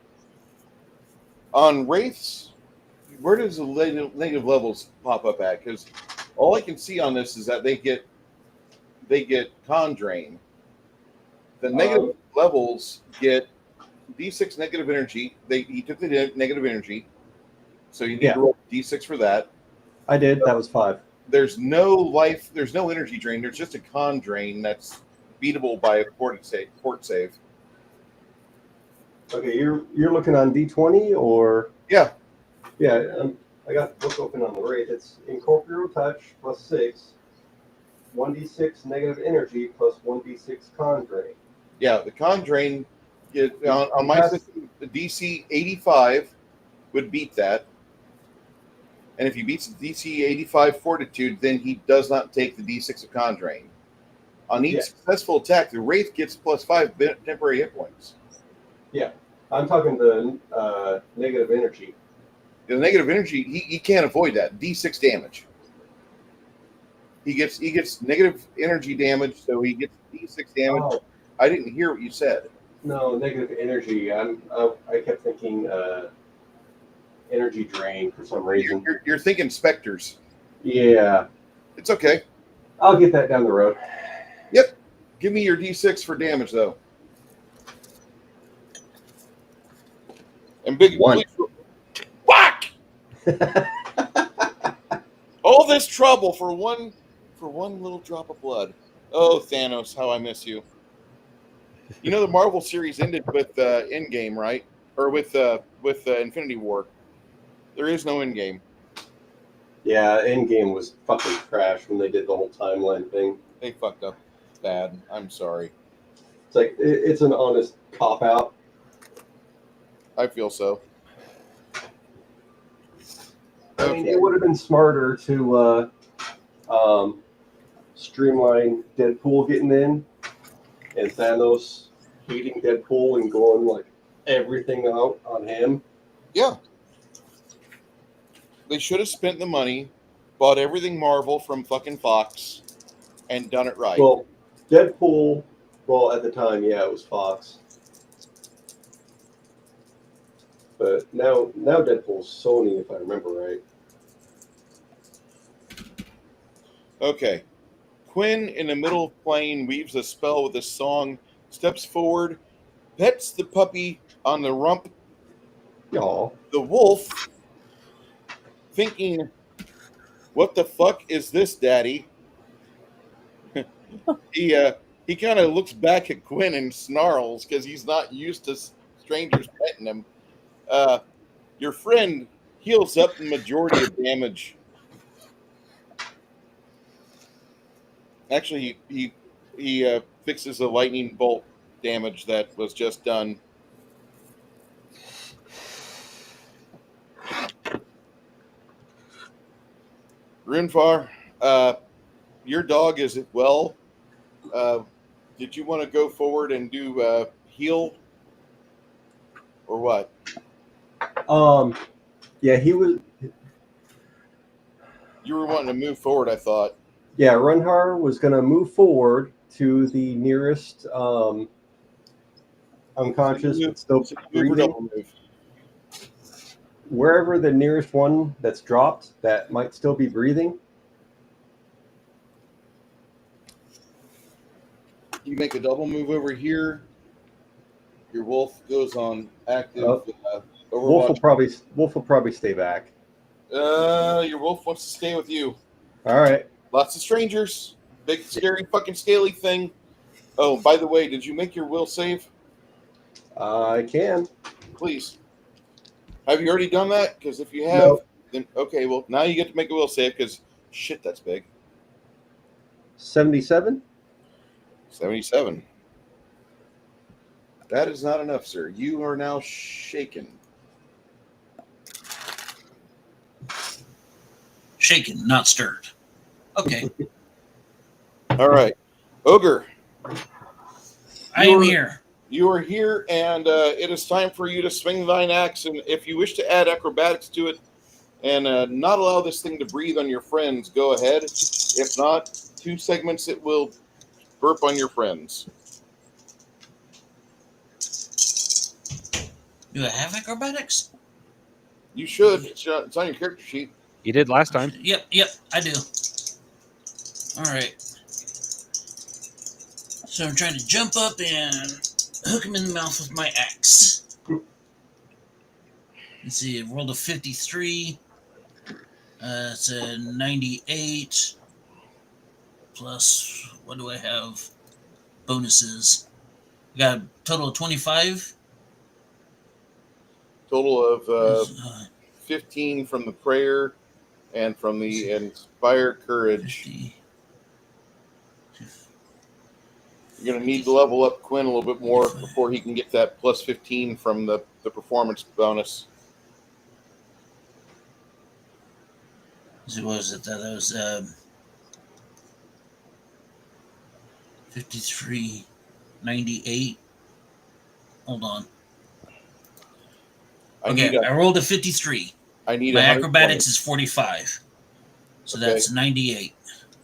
On Wraiths, where does the negative levels pop up at? Because all I can see on this is that they get con drain. The negative levels get D6 negative energy. He took the negative energy, so you need to roll D6 for that.
I did. That was 5.
There's no life. There's no energy drain. There's just a con drain that's beatable by a port save.
Okay, you're looking on D20 or
Yeah.
I got the book open on the right. It's Incorporeal Touch plus 6, 1d6 negative energy plus 1d6 con drain.
Yeah, the con drain on my system, the DC 85 would beat that. And if he beats the DC 85 fortitude, then he does not take the D6 of con drain. On each successful attack, the Wraith gets plus 5 temporary hit points.
Yeah, I'm talking the negative energy.
The negative energy, he can't avoid that. D6 damage. He gets negative energy damage, so he gets D6 damage.
Oh.
I didn't hear what you said.
No, negative energy. I kept thinking energy drain for some reason.
You're thinking specters.
Yeah.
It's okay.
I'll get that down the road.
Yep. Give me your D6 for damage, though. And big
one.
Whack! All this trouble for one little drop of blood. Oh, Thanos, how I miss you. You know the Marvel series ended with Endgame, right? Or with Infinity War. There is no Endgame.
Yeah, Endgame was fucking trash when they did the whole timeline thing.
They fucked up bad. I'm sorry.
It's like it's an honest cop out.
I feel so.
I mean, it would have been smarter to streamline Deadpool getting in and Thanos hating Deadpool and going like everything out on him.
Yeah. They should have spent the money, bought everything Marvel from fucking Fox, and done it right.
Well, Deadpool, at the time, yeah, it was Fox. But now Deadpool's Sony, if I remember right.
Okay. Quinn, in the middle of playing, weaves a spell with a song, steps forward, pets the puppy on the rump.
Y'all.
The wolf, thinking, what the fuck is this, Daddy? He kind of looks back at Quinn and snarls because he's not used to strangers petting him. Your friend heals up the majority of damage. Actually, he fixes a lightning bolt damage that was just done. Runefar, your dog is well. Did you want to go forward and do heal or what?
Yeah, he was.
You were wanting to move forward, I thought.
Yeah, Runhar was going to move forward to the nearest unconscious, but still breathing. Wherever the nearest one that's dropped that might still be breathing.
You make a double move over here. Your wolf goes on active
Wolf will probably stay back.
Your wolf wants to stay with you.
All right.
Lots of strangers. Big, scary, fucking scaly thing. Oh, by the way, did you make your will save?
I can.
Please. Have you already done that? Because if you have,
No.
then okay. Well, now you get to make a will save because shit, that's big.
77.
77. That is not enough, sir. You are now shaken.
Shaken, not stirred. Okay.
All right, Ogre.
I am here.
You are here, and it is time for you to swing thine axe. And if you wish to add acrobatics to it and not allow this thing to breathe on your friends, go ahead. If not, 2 segments it will burp on your friends.
Do I have acrobatics?
You should. It's on your character sheet.
You did last time.
Yep, I do. All right. So I'm trying to jump up and hook him in the mouth with my axe. Let's see, I rolled a 53. It's a 98. Plus, what do I have? Bonuses. I got a total of 25.
Total of 15 from the prayer and from the inspire courage.
50.
You're going to need to level up Quinn a little bit more before he can get that plus 15 from the performance bonus.
So what was it? That was 53, 98. Hold on. I rolled a 53.
I need
my
120.
acrobatics is 45. So
Okay.
that's 98.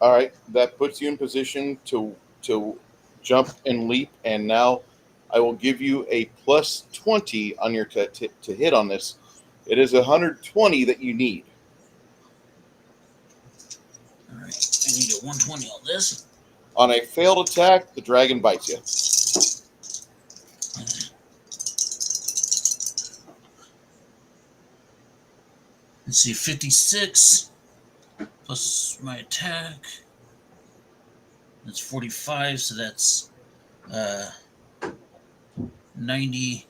All right, that puts you in position to jump and leap, and now I will give you a plus 20 on your to hit on this. It is 120 that you need.
All right, I need a 120 on this.
On a failed attack, the dragon bites you.
Let's see, 56 plus my attack. That's 45, so that's 90.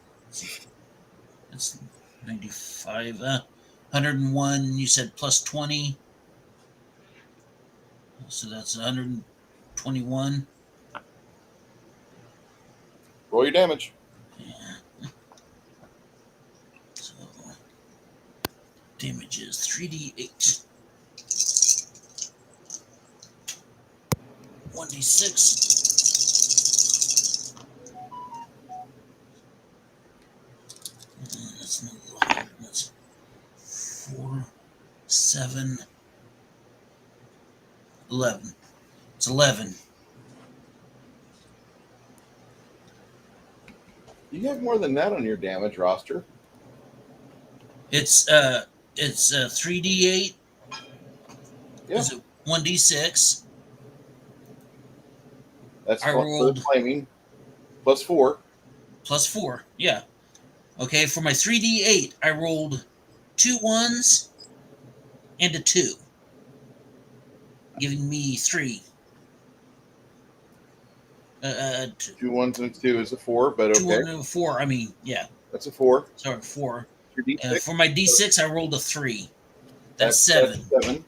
That's 95. 101, you said plus 20. So that's 121.
Roll your damage.
Yeah. So damage is 3d8. 1d6. That's not a lot. That's 4, 7, 11. It's 11.
You have more than that on your damage roster.
It's 3d8.
Yeah.
Is it 1d6?
That's
I rolled
claiming. Plus 4.
Plus 4, yeah. Okay, for my 3d8, I rolled 2 1s and a 2, giving me 3.
2 1s and a 2 is a 4, but okay.
2 1 and a 4. I mean, yeah.
That's a 4.
Sorry, 4.
Your D6.
For my d6, I rolled a 3. That's 7.
That's 7.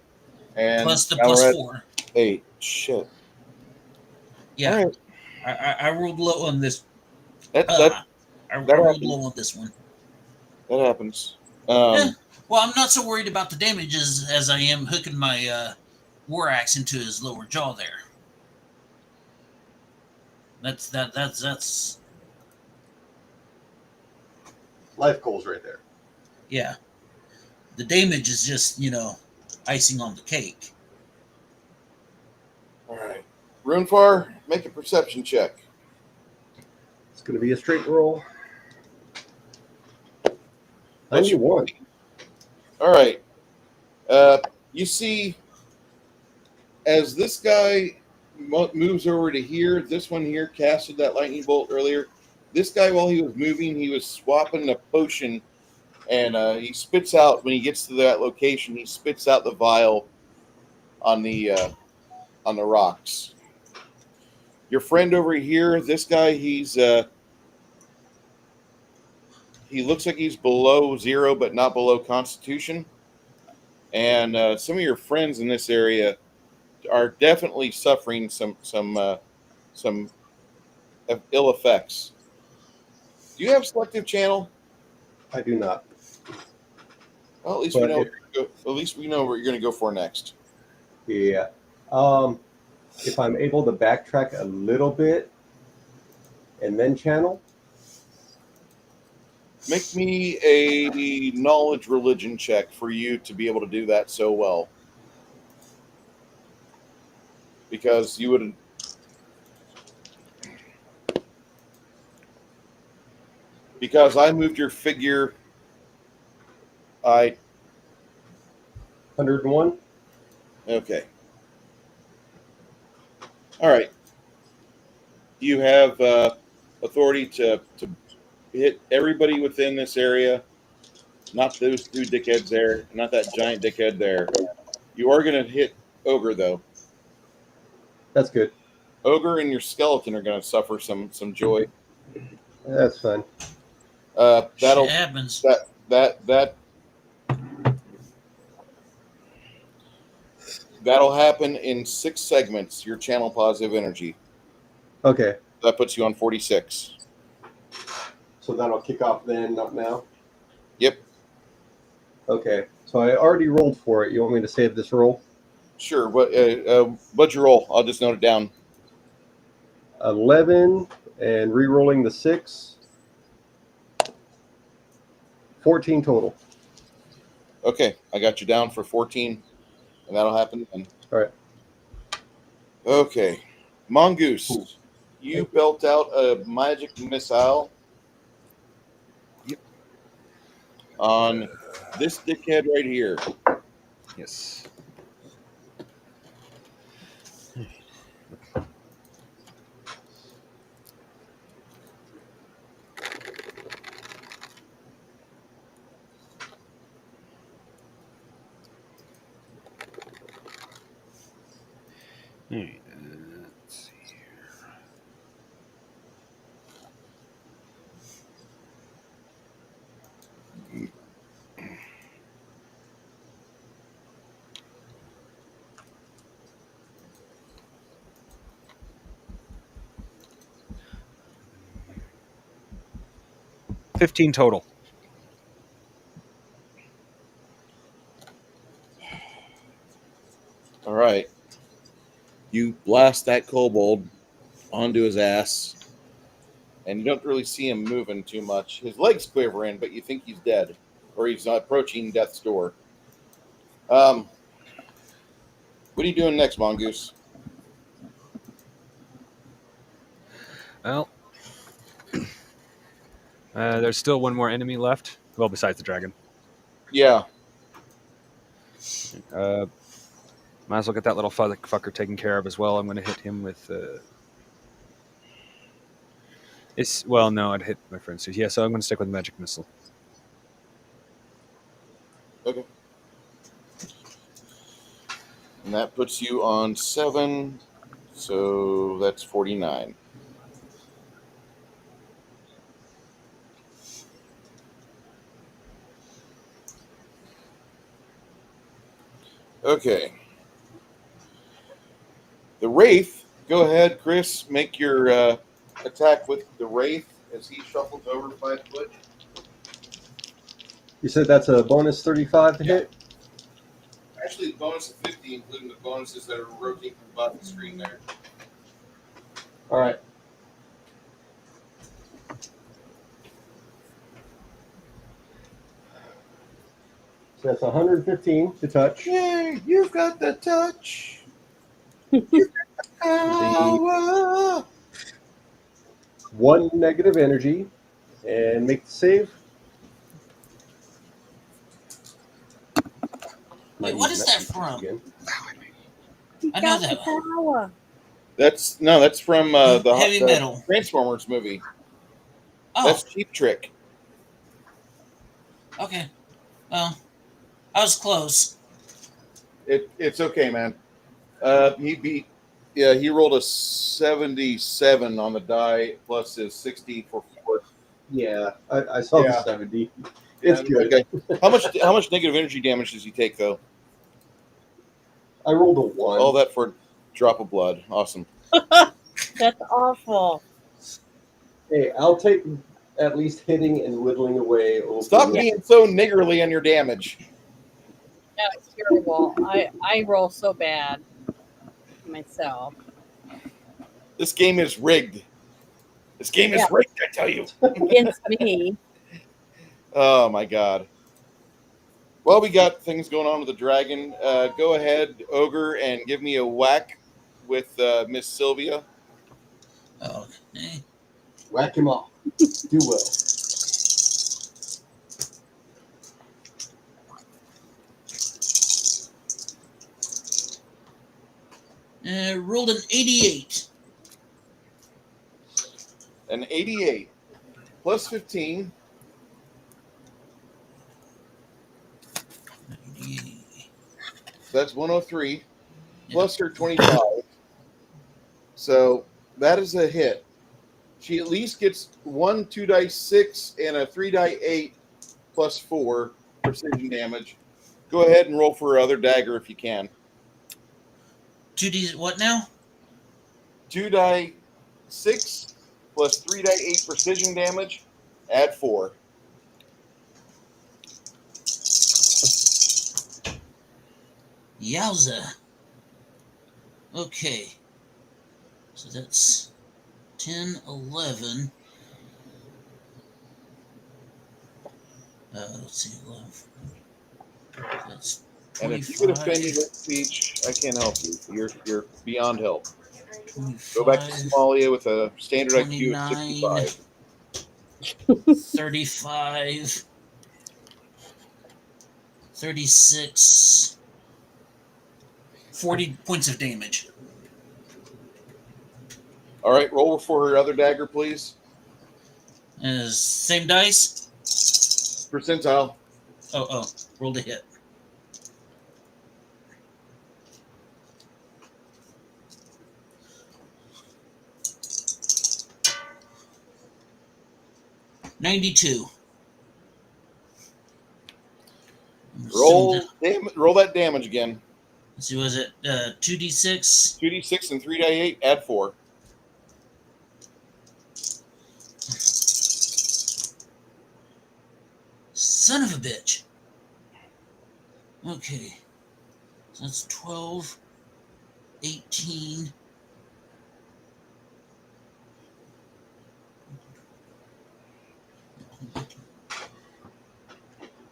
And
plus the plus 4.
8. Shit.
Yeah.
Right.
I rolled low on this.
I
rolled low on this one.
That happens.
Well, I'm not so worried about the damages as I am hooking my war axe into his lower jaw there. That's
life goals right there.
Yeah. The damage is just, icing on the cake.
All right. Runefar, make a perception check.
It's going to be a straight roll. 91.
All right. You see, as this guy moves over to here, this one here casted that lightning bolt earlier. This guy, while he was moving, he was swapping a potion And he spits out, when he gets to that location, he spits out the vial on the rocks. Your friend over here, this guy, he looks like he's below 0, but not below Constitution. And some of your friends in this area are definitely suffering some ill effects. Do you have selective channel?
I do not.
Well, at least
But
we know. At least we know what you're going to go for next.
Yeah. If I'm able to backtrack a little bit and then channel,
Make me a knowledge religion check for you to be able to do that so well. Because you would. Because I moved your figure.
101.
Okay. All right. You have authority to hit everybody within this area. Not those 2 dickheads there. Not that giant dickhead there. You are going to hit Ogre, though.
That's good.
Ogre and your skeleton are going to suffer some joy.
That's fine.
That'll
Shit happens.
That'll happen in 6 segments. Your channel positive energy.
Okay.
That puts you on 46.
So that'll kick off then, not now?
Yep.
Okay. So I already rolled for it. You want me to save this roll?
Sure. What's your roll? I'll just note it down.
11 and re-rolling the 6. 14 total.
Okay, I got you down for 14, and that'll happen then.
All right.
Okay, Mongoose, you built out a magic missile.
Yep.
On this dickhead right here.
Yes. All right, let's see here. $15 total.
All right. You blast that kobold onto his ass, and you don't really see him moving too much. His legs quivering, but you think he's dead, or he's approaching death's door. What are you doing next, Mongoose?
Well, there's still one more enemy left. Well, besides the dragon.
Yeah.
Might as well get that little fucker taken care of as well. I'm going to hit him with. No, I'd hit my friends too. Yeah, so I'm going to stick with magic missile.
Okay. And that puts you on 7, so that's 49. Okay. The Wraith, go ahead, Chris. Make your attack with the Wraith as he shuffles over 5 foot.
You said that's a bonus 35 to hit?
Actually, the bonus of 50, including the bonuses that are rotating from the bottom of the screen there.
All right. So that's 115 to touch.
Yay, you've got the touch. Power.
1 negative energy. And make the save.
Wait, what is that from?
Again.
I know that one.
Power.
That's from the
Heavy Metal.
Transformers movie.
Oh,
That's Cheap Trick.
Okay. Well, I was close.
It's okay, man. He rolled a 77 on the die plus his 60 for 4.
Yeah, I saw the
Yeah.
70. It's
And,
good.
okay. How much negative energy damage does he take though?
I rolled a 1.
All that for a drop of blood. Awesome.
That's awful.
Hey, I'll take at least hitting and whittling away over.
Stop being so niggerly on your damage.
That's terrible. I roll so bad myself.
This game is rigged. This game is
Yeah.
rigged, I tell you.
Against me.
Oh my god. Well, we got things going on with the dragon. Go ahead, Ogre, and give me a whack with Miss Sylvia.
Okay.
Whack him off. Do well.
Rolled an 88.
An 88 plus 15.
88.
That's 103 plus her 25. So that is a hit. She at least gets 1 2 die 6 and a 3 die 8 plus 4 precision damage. Go ahead and roll for her other dagger if you can.
2d what now?
2 die 6 plus 3 die 8 precision damage. Add 4.
Yowza. Okay. So that's 10, 11. Let's see, 11. That's 25.
And if you could offend me with speech, I can't help you. You're beyond help.
25,
Go back to Somalia with a standard IQ of 65.
35, 36, 40 points of damage.
All right, roll for her other dagger, please.
Same dice?
Percentile.
Oh, rolled a hit. $92.
Roll that damage again.
Let's see, was it 2d6?
2d6 and 3 die 8, add 4.
Son of a bitch. Okay. So that's 12, 18.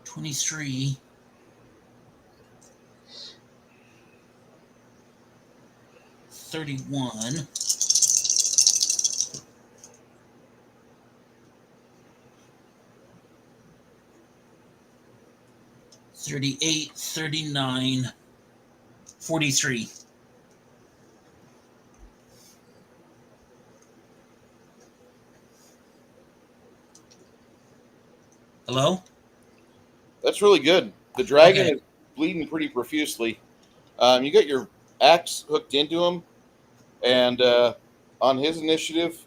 $23. 31. 38, 39, 43. Hello?
That's really good. The dragon is bleeding pretty profusely. You got your axe hooked into him, and on his initiative,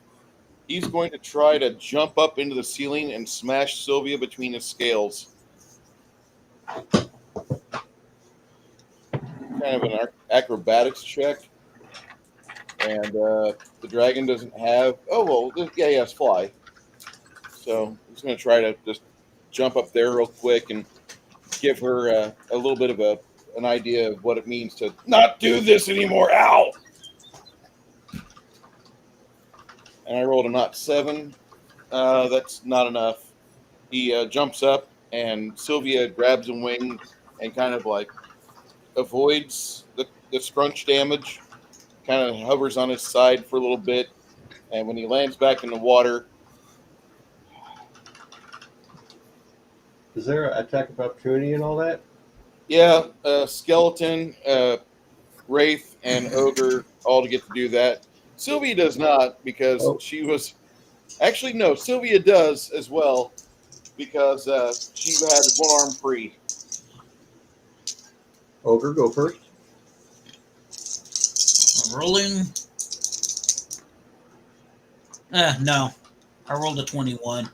he's going to try to jump up into the ceiling and smash Sylvia between his scales. Kind of an acrobatics check. And the dragon doesn't have... Oh, well, yeah, he has fly. So he's going to try to just jump up there real quick and give her a little bit of an idea of what it means to not do this anymore. Ow! And I rolled a not 7. That's not enough. He jumps up, and Sylvia grabs a wing and kind of like avoids the scrunch damage, kind of hovers on his side for a little bit, and when he lands back in the water...
Is there an attack of opportunity and all that?
Yeah, Skeleton, Wraith, and Ogre all to get to do that. Sylvia does not, because she was... Actually, no, Sylvia does as well, because she had one arm free.
Ogre, go first.
Rolling. No. I rolled a 21.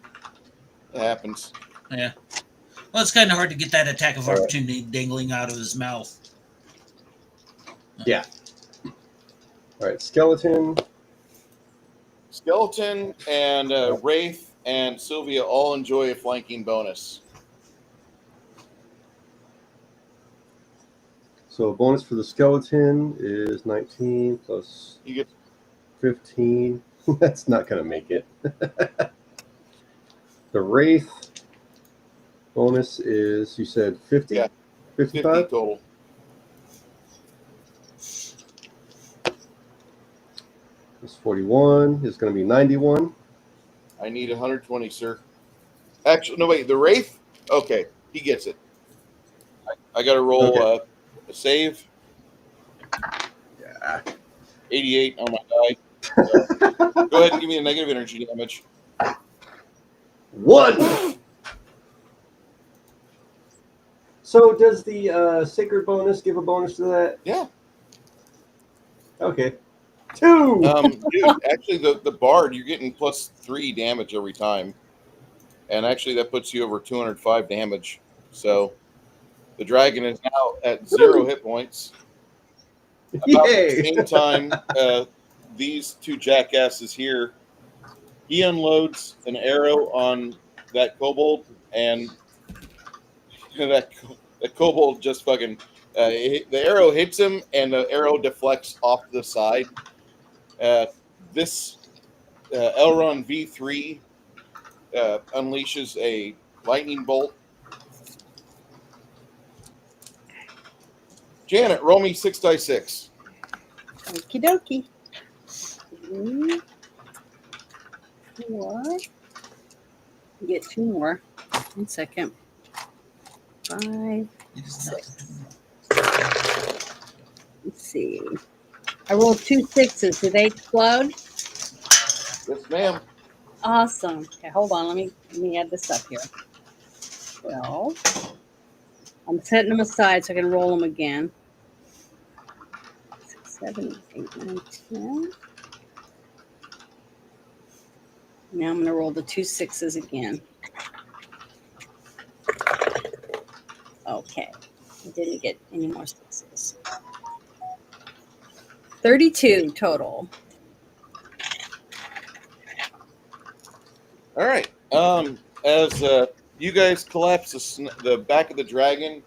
It happens.
Yeah. Well, it's kind of hard to get that attack of opportunity dangling out of his mouth.
Yeah. All right, skeleton.
Skeleton and Wraith and Sylvia all enjoy a flanking bonus.
So bonus for the skeleton is 19 plus
You get
15. That's not going to make it. The Wraith bonus is, you said 50?
Yeah.
55?
50 total.
It's 41. It's going to be 91.
I need 120, sir. Actually, no, wait. The Wraith? Okay. He gets it. I got to roll
Okay.
a save.
Yeah.
88 on my die. So, go ahead and give me a negative energy damage.
1! So does the sacred bonus give a bonus to that?
Yeah.
Okay. 2!
Dude, actually, the Bard, you're getting +3 damage every time. And actually, that puts you over 205 damage. So, the dragon is now at 0 hit points. About
Yay!
the same time, these two jackasses here, he unloads an arrow on that kobold, and that kobold just fucking the arrow hits him, and the arrow deflects off to the side. This Elrond V3 unleashes a lightning bolt. Janet, roll me 6 dice 6.
Okie dokie. 3, 4. Get 2 more. 1 second. 5, 6. Let's see. I rolled 2 6s. Do they explode?
Yes, ma'am.
Awesome. Okay, hold on. Let me add this up here. 12. I'm setting them aside so I can roll them again. 6, 7, 8, 9, 10. Now I'm going to roll the 2 6s again. Okay. I didn't get any more 6s. 32 total.
All right. As you guys collapse the back of the dragon,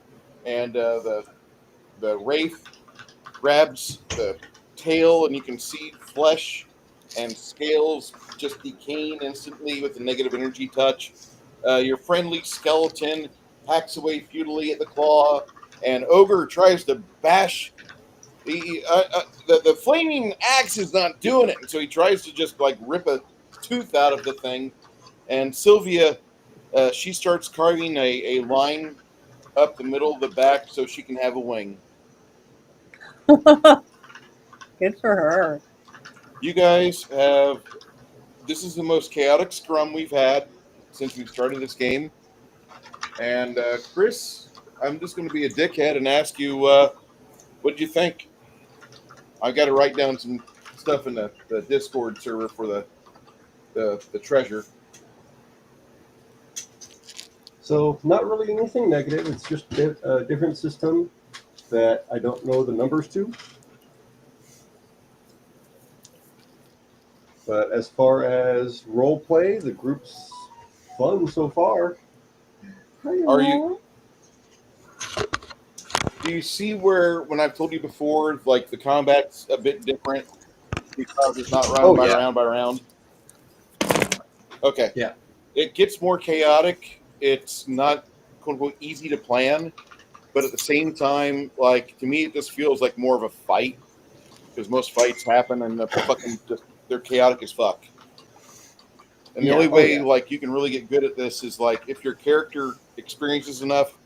and the wraith grabs the tail, and you can see flesh and scales just decaying instantly with the negative energy touch. Your friendly skeleton hacks away futilely at the claw, and Ogre tries to bash. The flaming axe is not doing it, and so he tries to just like rip a tooth out of the thing. And Sylvia, she starts carving a line up the middle of the back so she can have a wing.
Good for her.
You guys have, this is the most chaotic scrum we've had since we started this game. And Chris, I'm just going to be a dickhead and ask you, what did you think? I've got to write down some stuff in the Discord server for the treasure.
So not really anything negative. It's just a different system that I don't know the numbers to. But as far as role play, the group's fun so far.
Do you see where, when I've told you before, like the combat's a bit different because it's not round by round? Okay.
Yeah.
It gets more chaotic. It's not, quote unquote, easy to plan. But at the same time, like, to me, it just feels like more of a fight. Because most fights happen and they're chaotic as fuck. And the only way, like, you can really get good at this is, like, if your character experiences enough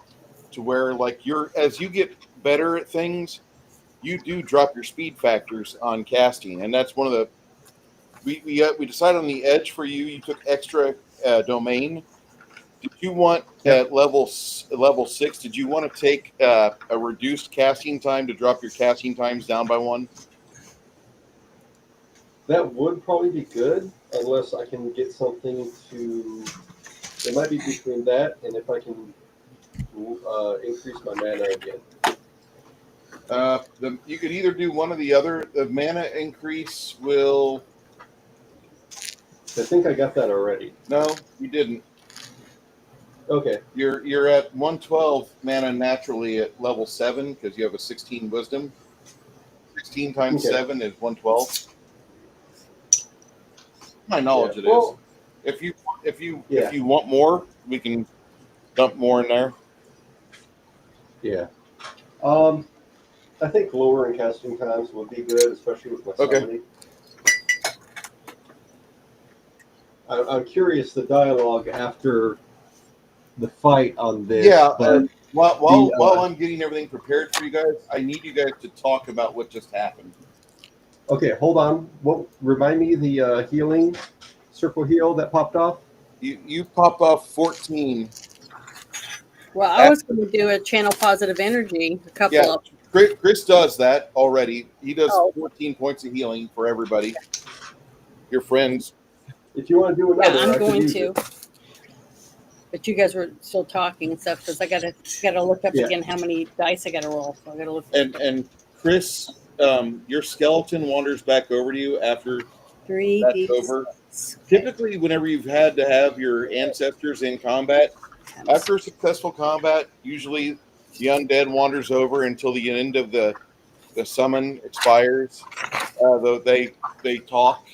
to where, like, as you get better at things, you do drop your speed factors on casting. And that's one of the, we decided on the edge for you. You took extra domain. Did you want at level 6? Did you want to take a reduced casting time to drop your casting times down by 1?
That would probably be good, unless I can get something to. It might be between that and if I can increase my mana again.
You could either do one or the other. The mana increase will.
I think I got that already.
No, you didn't.
Okay.
You're at 112 mana naturally at level 7 because you have a 16 wisdom. 16 times 7 is 112. My knowledge it is. If you want more, we can dump more in there.
Yeah. I think lowering casting times would be good, especially with my summoning. I'm curious the dialogue after the fight on this.
Yeah,
but
while I'm getting everything prepared for you guys, I need you guys to talk about what just happened.
Okay, hold on. Remind me the healing circle heal that popped off?
You pop off 14.
Well, I was going to do a channel positive energy, a couple of.
Chris does that already. He does 14 points of healing for everybody. Your friends.
If you want to do another,
yeah, I'm going to. But you guys were still talking and stuff because I gotta look up again how many dice I gotta roll. So I gotta look.
And Chris, your skeleton wanders back over to you after
3
that's over. Typically, whenever you've had to have your ancestors in combat, after a successful combat, usually the undead wanders over until the end of the summon expires. Though they talk.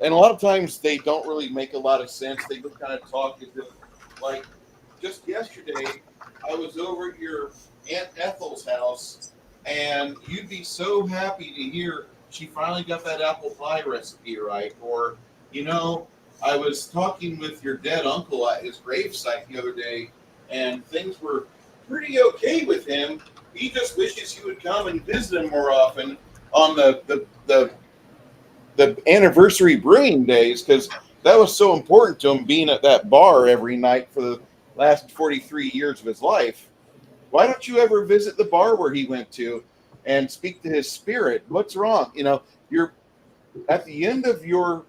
And a lot of times they don't really make a lot of sense. They just kind of talk as if, like, just yesterday, I was over at your Aunt Ethel's house, and you'd be so happy to hear she finally got that apple pie recipe right. Or, I was talking with your dead uncle at his gravesite the other day, and things were pretty okay with him. He just wishes you would come and visit him more often on the anniversary brewing days, because that was so important to him being at that bar every night for the last 43 years of his life. Why don't you ever visit the bar where he went to and speak to his spirit? What's wrong? You're at the end of your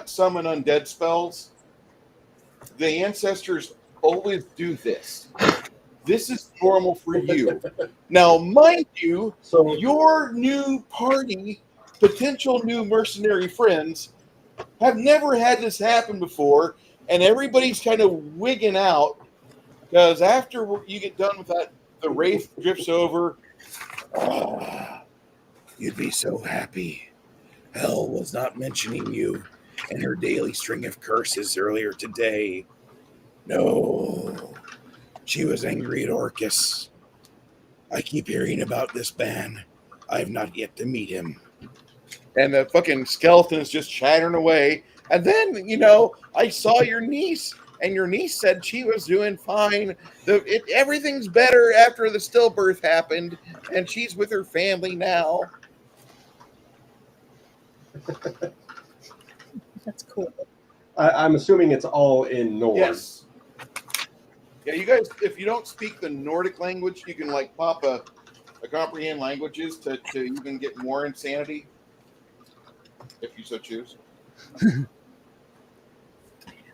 summon undead spells. The ancestors always do this. This is normal for you. Now, mind you, your new party, potential new mercenary friends, have never had this happen before, and everybody's kind of wigging out because after you get done with that, the wraith drifts over. You'd be so happy. Hell was not mentioning you in her daily string of curses earlier today. No, she was angry at Orcus. I keep hearing about this man. I've not yet to meet him. And the fucking skeleton is just chattering away. And then, I saw your niece, and your niece said she was doing fine. Everything's better after the stillbirth happened, and she's with her family now.
That's cool.
I'm assuming it's all in Norse.
Yes. Yeah, you guys, if you don't speak the Nordic language, you can pop a comprehend languages to even get more insanity, if you so choose.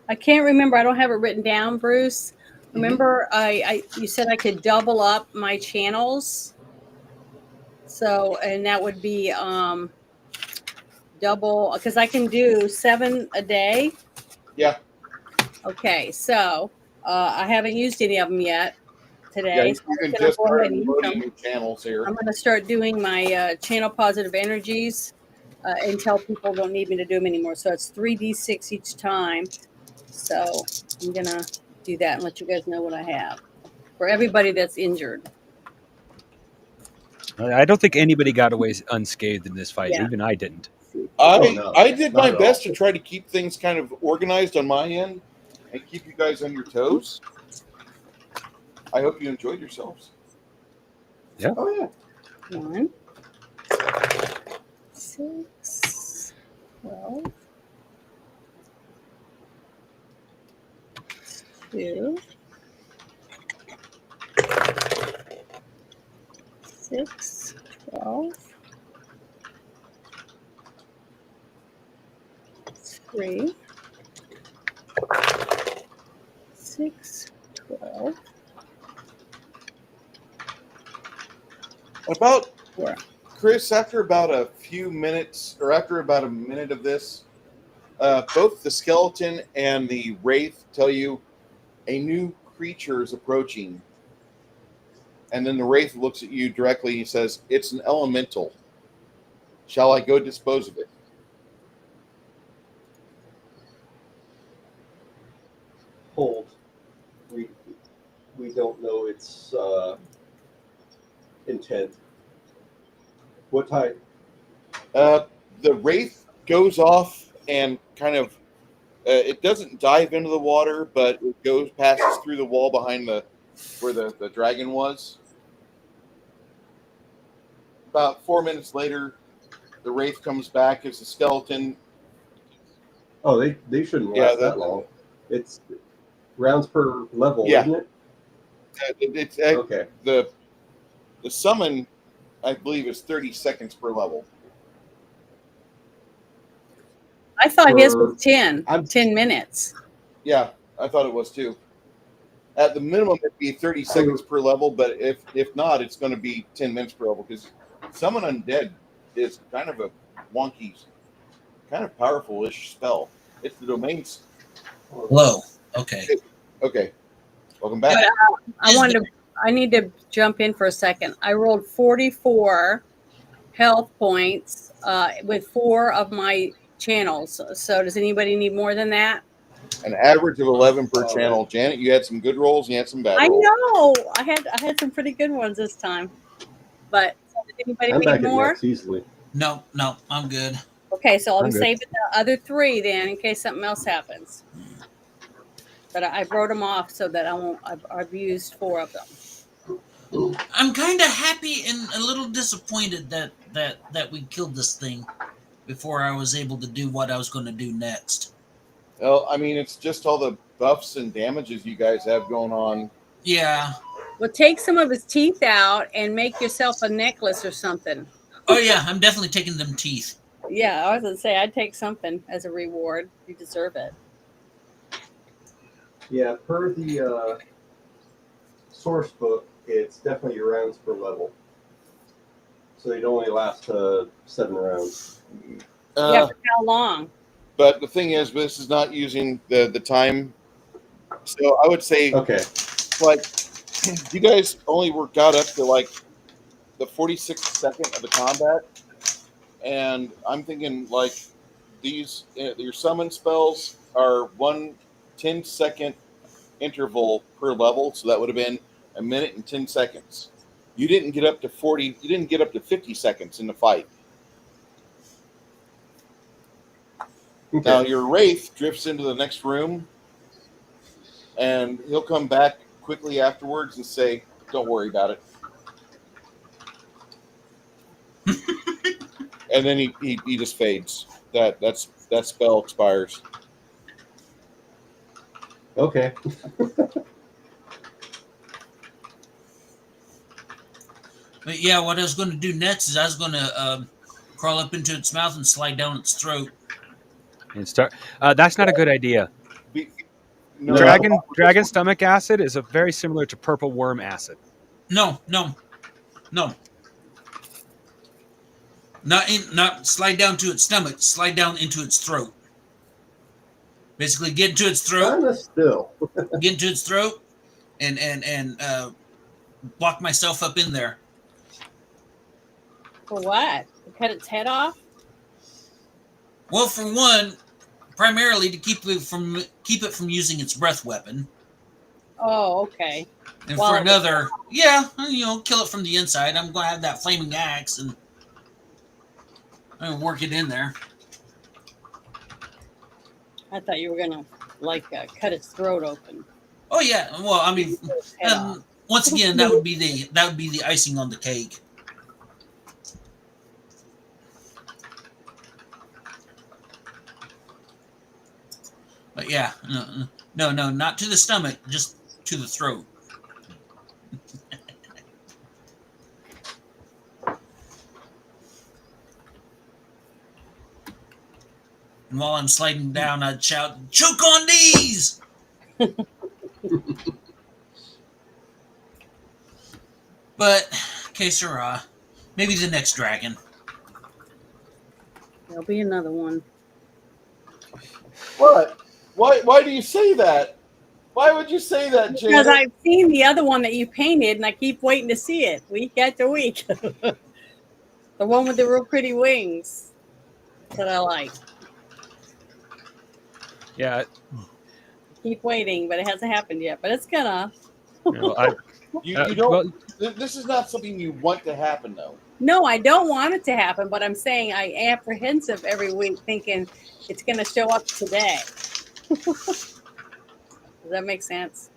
I can't remember. I don't have it written down, Bruce. Remember, you said I could double up my channels. So, and that would be double, because I can do 7 a day.
Yeah.
Okay, so I haven't used any of them yet today.
Yeah, you can just start loading new channels here. I'm
going to start doing my channel positive energies until people don't need me to do them anymore. So it's 3d6 each time. So I'm going to do that and let you guys know what I have for everybody that's injured.
I don't think anybody got away unscathed in this fight. Yeah. Even I didn't.
I did my best to try to keep things kind of organized on my end and keep you guys on your toes. I hope you enjoyed yourselves.
Yeah.
Oh, yeah.
1, 6, 12,
2, 6, 12, 3, 6, 12,
About
4.
Chris, after about a few minutes, or after about a minute of this, both the skeleton and the wraith tell you a new creature is approaching. And then the wraith looks at you directly and says, "It's an elemental. Shall I go dispose of it?"
Hold. We don't know its intent. What type?
The wraith goes off and kind of it doesn't dive into the water, but it passes through the wall behind where the dragon was. About 4 minutes later, the wraith comes back as a skeleton.
Oh, they shouldn't last that long. It's rounds per level, isn't it?
It's
Okay.
The summon, I believe, is 30 seconds per level.
I thought his was 10 minutes.
Yeah, I thought it was too. At the minimum, it'd be 30 seconds per level, but if not, it's going to be 10 minutes per level, because Summon Undead is kind of a wonky, kind of powerful-ish spell. It's the domains.
Whoa. Okay.
Okay. Welcome back.
I need to jump in for a second. I rolled 44 health points with 4 of my channels. So does anybody need more than that?
An average of 11 per channel. Janet, you had some good rolls and you had some bad rolls.
I know. I had some pretty good ones this time. But did anybody
I'm
need
back
more?
at max easily.
No, I'm good.
Okay, so I'll
I'm
be
good.
saving the other 3 then in case something else happens. But I wrote them off so that I won't. I've used 4 of them.
I'm kind of happy and a little disappointed that we killed this thing before I was able to do what I was going to do next.
Well, I mean, it's just all the buffs and damages you guys have going on.
Yeah.
Well, take some of his teeth out and make yourself a necklace or something.
Oh yeah, I'm definitely taking them teeth.
Yeah, I was gonna say I'd take something as a reward. You deserve it.
Yeah, per the source book, it's definitely rounds per level. So they'd only last 7 rounds.
Yeah, for how long?
But the thing is, this is not using the time. So I would say,
Okay.
like, you guys only got up to like the 46th second of the combat, and I'm thinking like these your summon spells are 1 10-second interval per level, so that would have been a minute and 10 seconds. You didn't get up to 40. You didn't get up to 50 seconds in the fight.
Okay.
Now your wraith drifts into the next room, and he'll come back quickly afterwards and say, "Don't worry about it." And then he just fades. That spell expires.
Okay.
But yeah, what I was going to do next is I was going to crawl up into its mouth and slide down its throat.
And start. That's not a good idea.
No,
Dragon stomach acid is very similar to purple worm acid.
No. Not slide down to its stomach. Slide down into its throat. Basically, get into its throat.
Kinda still.
Get into its throat, and block myself up in there.
For what? To cut its head off?
Well, for one, primarily to keep it from using its breath weapon.
Oh, okay.
And for another, kill it from the inside. I'm going to have that flaming axe and I'm going to work it in there.
I thought you were gonna cut its throat open.
Oh yeah. Well, I mean, once again, that would be the icing on the cake. But yeah, No, not to the stomach, just to the throat. And while I'm sliding down, I'd shout, "Choke on these!" But, que sera, maybe the next dragon.
There'll be another one.
What? Why do you say that? Why would you say that,
Because
Janet?
I've seen the other one that you painted, and I keep waiting to see it week after week. The one with the real pretty wings that I like.
Yeah,
Keep waiting, but it hasn't happened yet. But it's gonna.
You don't.
well,
This is not something you want to happen, though.
No, I don't want it to happen, but I'm saying I apprehensive every week, thinking it's gonna show up today. Does that make sense?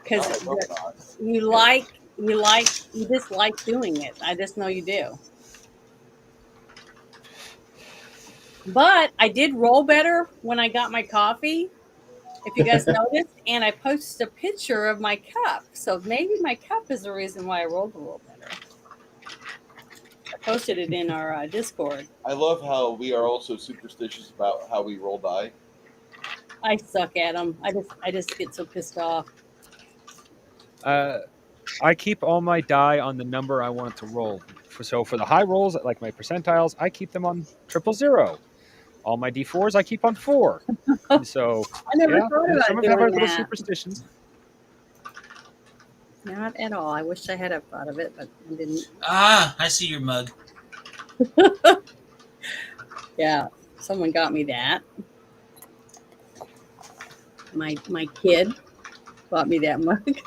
Because
I hope not.
you just like doing it. I just know you do. But I did roll better when I got my coffee, if you guys noticed, and I posted a picture of my cup. So maybe my cup is the reason why I rolled a little better. I posted it in our Discord.
I love how we are also superstitious about how we roll die.
I suck at them. I just get so pissed off.
I keep all my die on the number I want to roll. So for the high rolls, like my percentiles, I keep them on 000. All my d4s, I keep on 4. So
I never thought about
some of us have
doing
our little
that.
superstitions.
Not at all. I wish I had have thought of it, but I didn't.
Ah, I see your mug.
Yeah, someone got me that. My kid bought me that mug.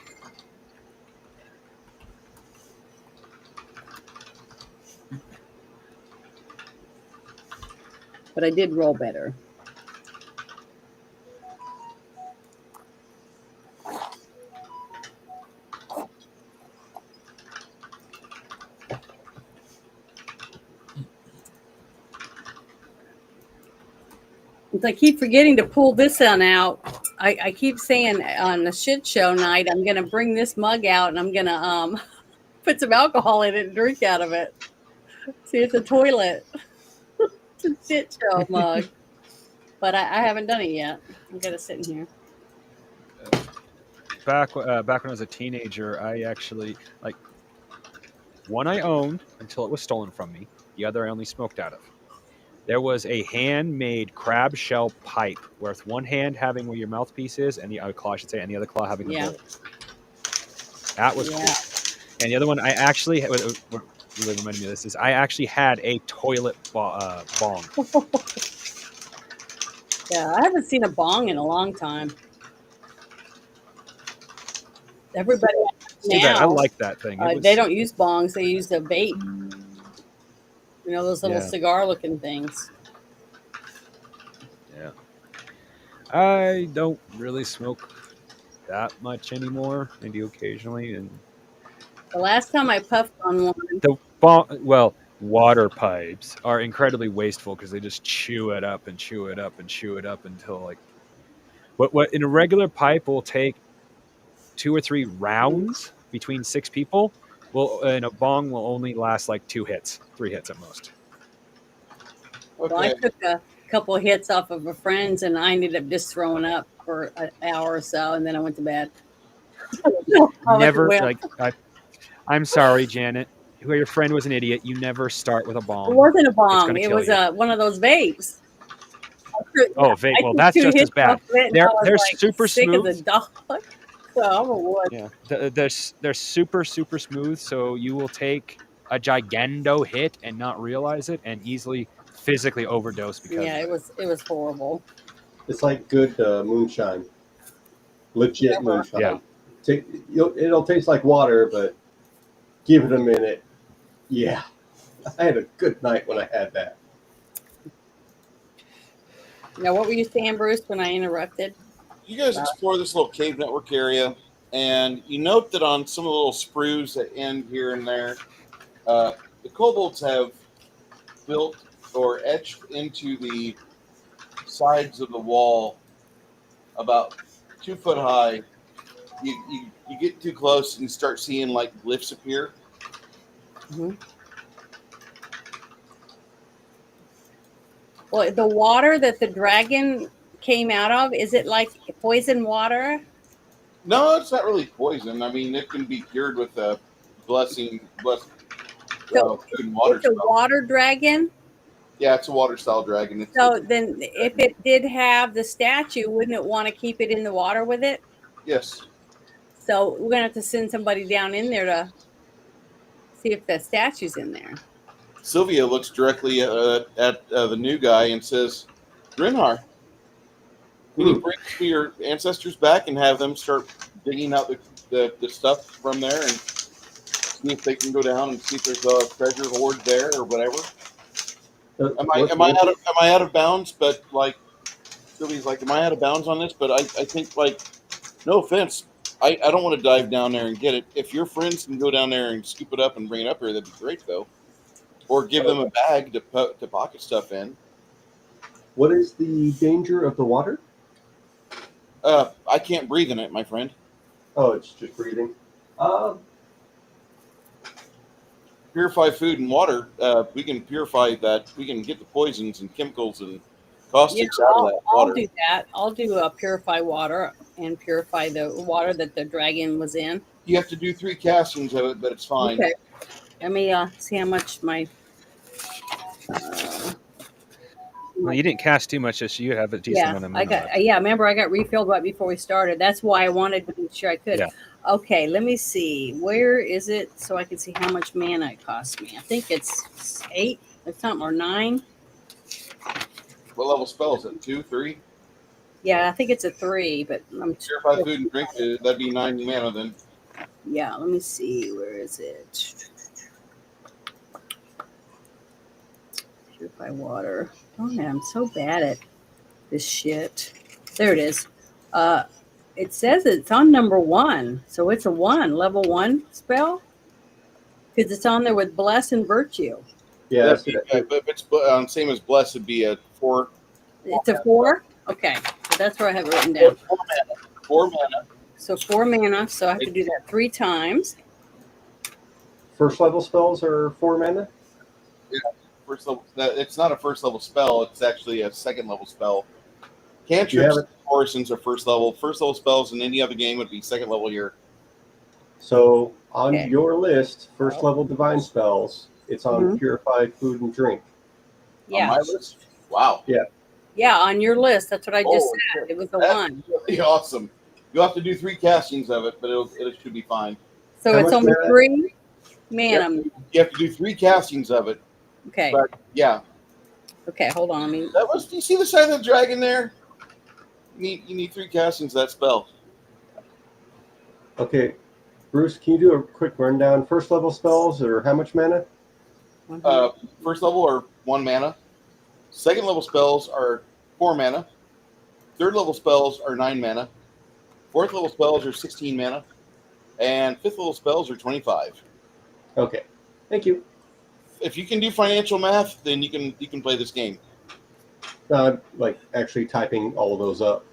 But I did roll better. I keep forgetting to pull this one out. I keep saying on the shit show night, I'm going to bring this mug out and I'm going to put some alcohol in it and drink out of it. See, it's a toilet. It's a shit show mug. But I haven't done it yet. I'm going to sit in here.
Back when I was a teenager, I actually one I owned until it was stolen from me. The other I only smoked out of. There was a handmade crab shell pipe with one hand having where your mouthpiece is, and the other claw, I should say, and the other claw having the bowl. That was cool. And the other one, I actually what really reminded me of this is I actually had a toilet bong.
Yeah, I haven't seen a bong in a long time. Everybody now,
I like that thing.
they don't use bongs; they use the vape. You know, those little cigar-looking things.
Yeah. I don't really smoke that much anymore. I do occasionally, and
The last time I puffed on one,
water pipes are incredibly wasteful because they just chew it up and chew it up and chew it up until what in a regular pipe will take 2 or 3 rounds between 6 people. Well, in a bong will only last 3 hits at most.
Okay.
well, I took a couple of hits off of a friend's, and I ended up just throwing up for an hour or so, and then I went to bed.
Never I'm sorry, Janet. Your friend was an idiot. You never start with a bong.
It wasn't a bong. It was one of those vapes.
Vape. Well, that's just as bad. They're super
sick
smooth.
as a dog. So I'm a wood.
Yeah, they're super smooth. So you will take a gigando hit and not realize it, and easily physically overdose because
it was horrible.
It's like good moonshine, legit moonshine.
Yeah.
It'll taste like water, but give it a minute. Yeah, I had a good night when I had that.
Now, what were you saying, Bruce, when I interrupted?
You guys explore this little cave network area, and you note that on some of the little sprues that end here and there, the kobolds have built or etched into the sides of the wall about 2 foot high. You get too close and you start seeing like glyphs appear.
Well, the water that the dragon came out of, is it like poison water?
No, it's not really poison. I mean, it can be cured with a blessed
So
food and water
it's a
spell.
water dragon.
Yeah, it's a water style dragon.
So then, if it did have the statue, wouldn't it want to keep it in the water with it?
Yes.
So we're gonna have to send somebody down in there to see if the statue's in there.
Sylvia looks directly at the new guy and says, "Grinhar, can you bring your ancestors back and have them start digging out the stuff from there and see if they can go down and see if there's a treasure hoard there or whatever?" Am I out of bounds? But like Sylvia's like, am I out of bounds on this? But I think, like, no offense, I don't want to dive down there and get it. If your friends can go down there and scoop it up and bring it up here, that'd be great though. Or give them a bag to pocket stuff in.
What is the danger of the water?
I can't breathe in it, my friend.
Oh, it's just breathing.
Purify food and water. We can purify that. We can get the poisons and chemicals and caustics out of that water.
I'll do that. I'll do purify water and purify the water that the dragon was in.
You have to do 3 castings of it, but it's fine.
Okay. Let me see how much my.
Well, you didn't cast too much, so you have a decent amount of mana.
Remember, I got refilled right before we started. That's why I wanted to make sure I could.
Yeah.
Okay, let me see. Where is it so I can see how much mana it costs me? I think it's 8 or something, or 9.
What level spell is it? 2, 3?
Yeah, I think it's a 3, but I'm
Purify food and drink. That'd be 9 mana then.
Yeah, let me see. Where is it? Purify water. Oh man, I'm so bad at this shit. There it is. It says it's on number 1, so it's a 1, level 1 spell, because it's on there with bless and virtue.
Yeah,
but it's same as bless would be a 4.
It's a 4. Okay, so that's where I have it written down.
4 mana.
So 4 mana. So I have to do that 3 times.
First level spells are 4 mana.
Yeah, first level. It's not a first level spell. It's actually a second level spell. Cantrips and orisons are first level. First level spells in any other game would be second level here.
So on your list, first level divine spells, it's on purify food and drink.
Yeah.
On my list? Wow.
Yeah.
Yeah, on your list. That's what I just said.
Shit.
It was a 1.
Really awesome. You'll have to do 3 castings of it, but it should be fine.
So it's only 3 mana.
You have to do 3 castings of it.
Okay.
But yeah.
Okay, hold on.
Do you see the side of the dragon there? You need 3 castings of that spell.
Okay. Bruce, can you do a quick rundown? First level spells are how much mana?
First level are 1 mana. Second level spells are 4 mana. Third level spells are 9 mana. Fourth level spells are 16 mana. And fifth level spells are 25.
Okay. Thank you.
If you can do financial math, then you can play this game.
Like actually typing all of those up.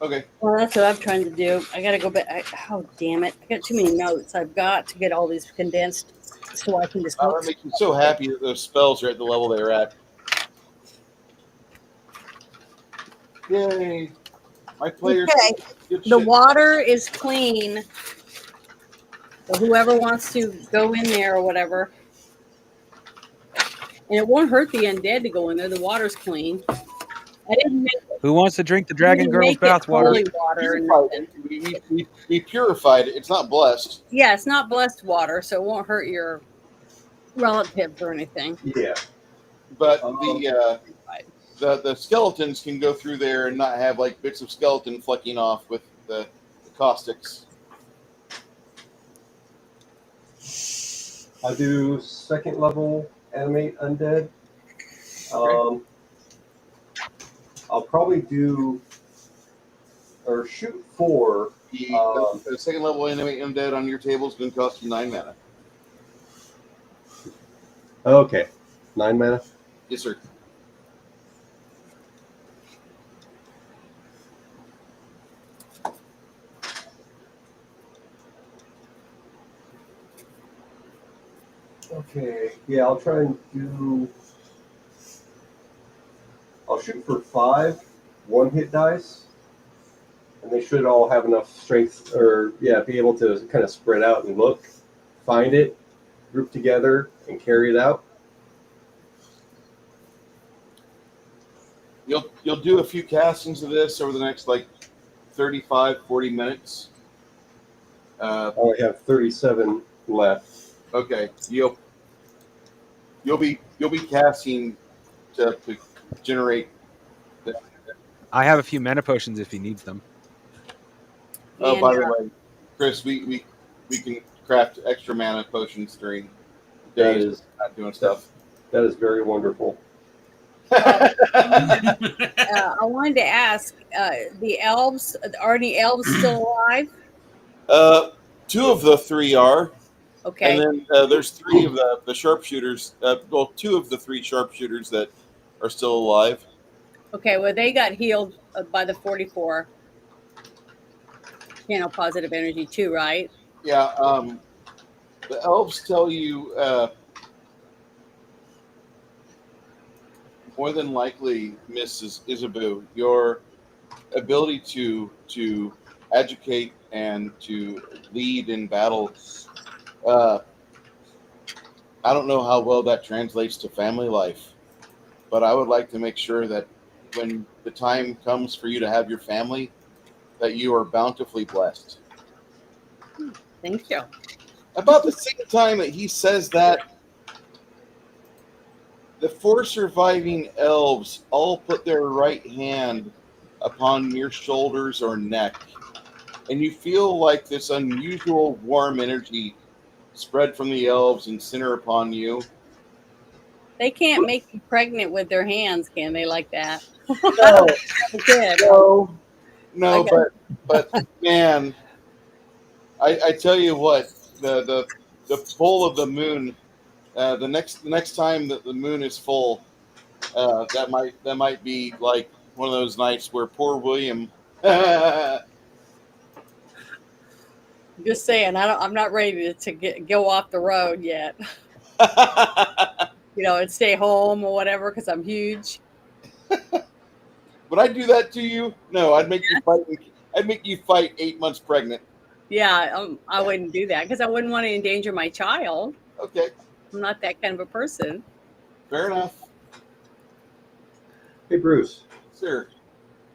Okay.
Well, that's what I'm trying to do. I got to go back. Oh, damn it. I got too many notes. I've got to get all these condensed so I can just
That makes me so happy that those spells are at the level they're at. Yay. My players.
Okay. The water is clean. So whoever wants to go in there or whatever. And it won't hurt the undead to go in there. The water's clean. I didn't make it.
Who wants to drink the Dragon Girl's bathwater?
We purified it. It's not blessed.
Yeah, it's not blessed water, so it won't hurt your relatives or anything.
Yeah.
But the skeletons can go through there and not have like bits of skeleton flecking off with the caustics.
I'll do second level animate undead. I'll probably do or shoot 4.
The second level animate undead on your table is going to cost you 9 mana.
Okay, 9 mana.
Yes, sir.
Okay. Yeah, I'll try and do. I'll shoot for 5 1-hit dice, and they should all have enough strength, or be able to kind of spread out and look, find it, group together, and carry it out.
You'll do a few castings of this over the next 35, 40 minutes.
I only have 37 left.
Okay, you'll be casting to generate.
I have a few mana potions if he needs them.
Oh,
And,
by the way, Chris, we can craft extra mana potions during days
is-
not doing stuff.
That is very wonderful.
I wanted to ask, the elves, are any elves still alive?
2 of the 3 are,
Okay.
and then there's 3 of the sharpshooters. 2 of the 3 sharpshooters that are still alive.
Okay, well, they got healed by the 44 channel positive energy too, right?
Yeah. The elves tell you more than likely, Mrs. Isabu, your ability to educate and to lead in battle. I don't know how well that translates to family life, but I would like to make sure that when the time comes for you to have your family, that you are bountifully blessed.
Thank you.
About the same time that he says that, the 4 surviving elves all put their right hand upon your shoulders or neck, and you feel like this unusual warm energy spread from the elves and center upon you.
They can't make you pregnant with their hands, can they? Like that?
No,
Good.
no,
Okay.
but man, I tell you what, the full of the moon, the next time that the moon is full, that might be like one of those nights where poor William.
Just saying, I'm not ready to go off the road yet. And stay home or whatever because I'm huge.
Would I do that to you? No, I'd make you fight. I'd make you fight 8 months pregnant.
Yeah, I wouldn't do that because I wouldn't want to endanger my child.
Okay,
I'm not that kind of a person.
fair enough.
Hey, Bruce.
Sir.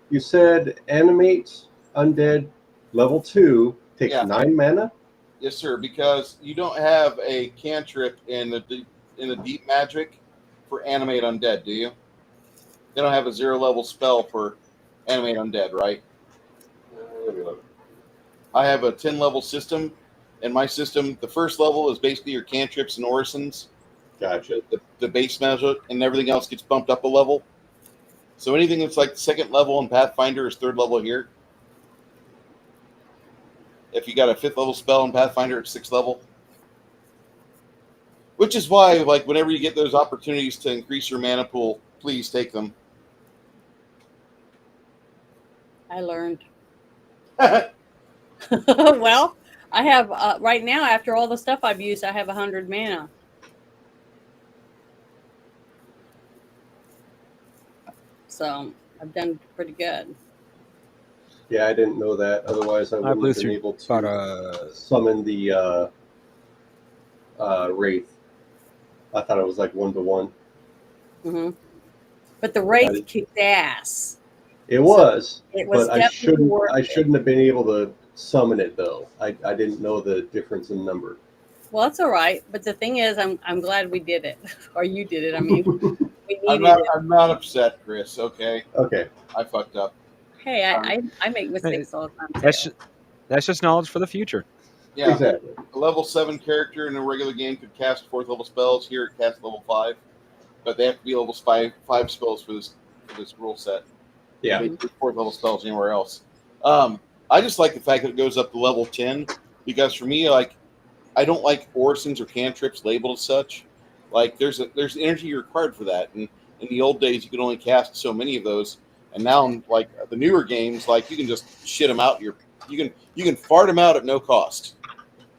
You said animate undead level 2 takes 9 mana?
Yes, sir. Because you don't have a cantrip in the deep magic for animate undead, do you? They don't have a 0 level spell for animate undead, right?
Let me look.
I have a 10 level system. In my system, the first level is basically your cantrips and orisons.
Gotcha.
The base magic, and everything else gets bumped up a level. So anything that's like second level in Pathfinder is 3rd level here. If you got a 5th level spell in Pathfinder, it's 6th level. Which is why, whenever you get those opportunities to increase your mana pool, please take them.
I learned. Well, I have right now, after all the stuff I've used, I have 100 mana. So I've done pretty good.
Yeah, I didn't know that. Otherwise, I wouldn't have been able to summon the Wraith. I thought it was 1-to-1.
Mm-hmm. But the Wraith kicked ass.
It was.
It was.
But I shouldn't have been able to summon it though. I didn't know the difference in number.
Well, that's all right. But the thing is, I'm glad we did it, or you did it. I mean, we
I'm
needed it.
I'm not upset, Chris. Okay.
Okay.
I fucked up.
Hey, I make mistakes all the time.
That's just knowledge for the future.
Yeah.
Exactly.
A level 7 character in a regular game could cast 4th level spells. Here it casts level 5, but they have to be level 5 spells for this rule set.
Yeah.
They do 4th level spells anywhere else. I just like the fact that it goes up to level 10 because for me, I don't like orisons or cantrips labeled as such. There's energy required for that, and in the old days you could only cast so many of those, and now in the newer games, you can just shit them out. You can fart them out at no cost.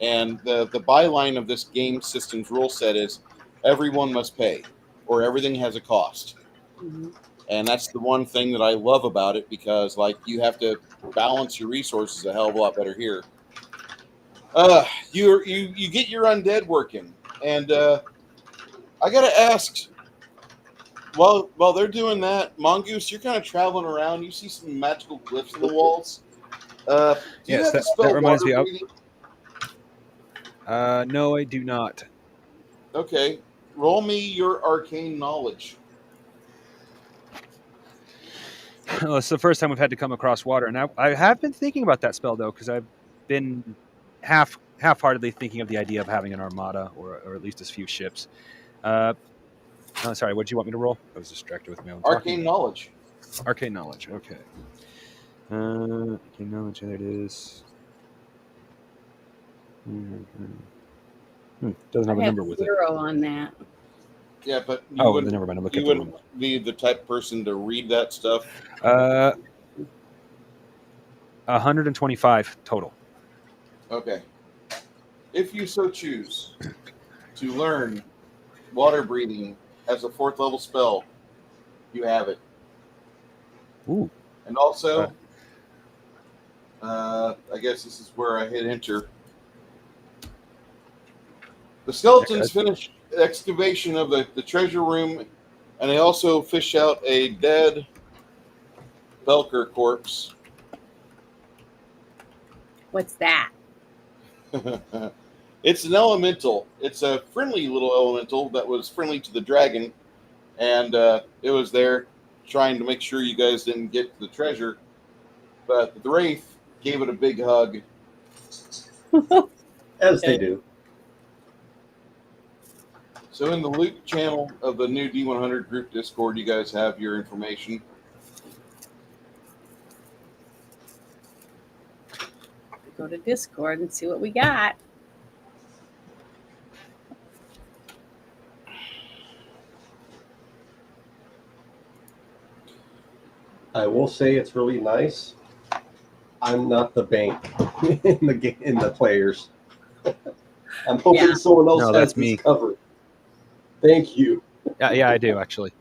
And the byline of this game system's rule set is everyone must pay, or everything has a cost.
Mhm.
And that's the one thing that I love about it, because like you have to balance your resources a hell of a lot better here. You get your undead working, and I gotta ask. While they're doing that, Mongoose, you're kind of traveling around. You see some magical glyphs on the walls. Do you
Yes,
have the
that
spell
reminds
water
me of.
breathing?
No, I do not.
Okay, roll me your arcane knowledge.
Well, it's the first time we've had to come across water, and I have been thinking about that spell though, because I've been half-heartedly thinking of the idea of having an armada, or at least a few ships. Oh, sorry, what did you want me to roll? I was distracted with my own
Arcane
talking.
knowledge.
Arcane knowledge. Okay. Arcane knowledge. There it is. Doesn't have
I
a
have
number with it.
0 on that.
Yeah, but you
Oh,
wouldn't.
never mind. I'm looking
You
at the wrong
wouldn't be the type of person to read that stuff.
one. 125 total.
Okay. If you so choose to learn water breathing as a 4th level spell, you have it.
Ooh.
And also, I guess this is where I hit enter. The skeletons finish excavation of the treasure room, and they also fish out a dead Belker corpse.
What's that?
It's an elemental. It's a friendly little elemental that was friendly to the dragon, and it was there trying to make sure you guys didn't get to the treasure. But the Wraith gave it a big hug.
As they do.
So in the loot channel of the new D100 group Discord, you guys have your information.
Go to Discord and see what we got.
I will say it's really nice. I'm not the bank in the players. I'm hoping someone else
No,
has
that's
this
me.
covered. Thank you.
Yeah, I do actually.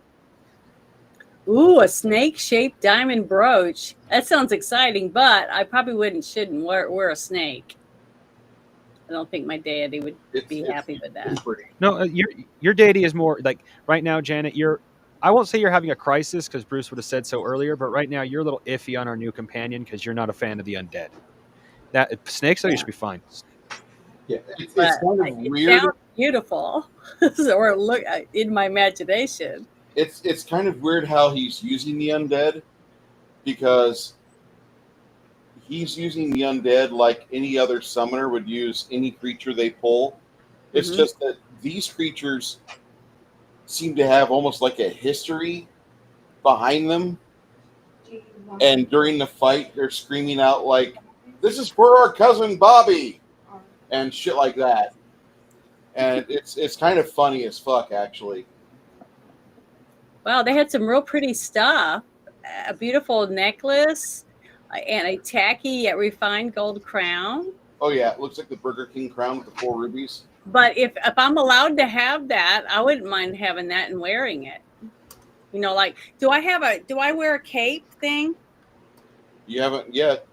Ooh, a snake-shaped diamond brooch. That sounds exciting, but I probably shouldn't wear a snake. I don't think my deity would be happy with that.
No, your deity is more like right now, Janet. I won't say you're having a crisis, because Bruce would have said so earlier, but right now you're a little iffy on our new companion because you're not a fan of the undead. That snakes, though, you should be fine.
Yeah,
it's kind of
It
weird.
sounds beautiful, or look in my imagination.
It's kind of weird how he's using the undead, because he's using the undead like any other summoner would use any creature they pull. It's just that these creatures seem to have almost like a history behind them. And during the fight, they're screaming out like, "This is for our cousin Bobby," and shit like that. And it's kind of funny as fuck, actually.
Wow, they had some real pretty stuff. A beautiful necklace and a tacky yet refined gold crown.
Oh yeah, it looks like the Burger King crown with the 4 rubies.
But if I'm allowed to have that, I wouldn't mind having that and wearing it. You know, like, do I wear a cape thing?
You haven't yet.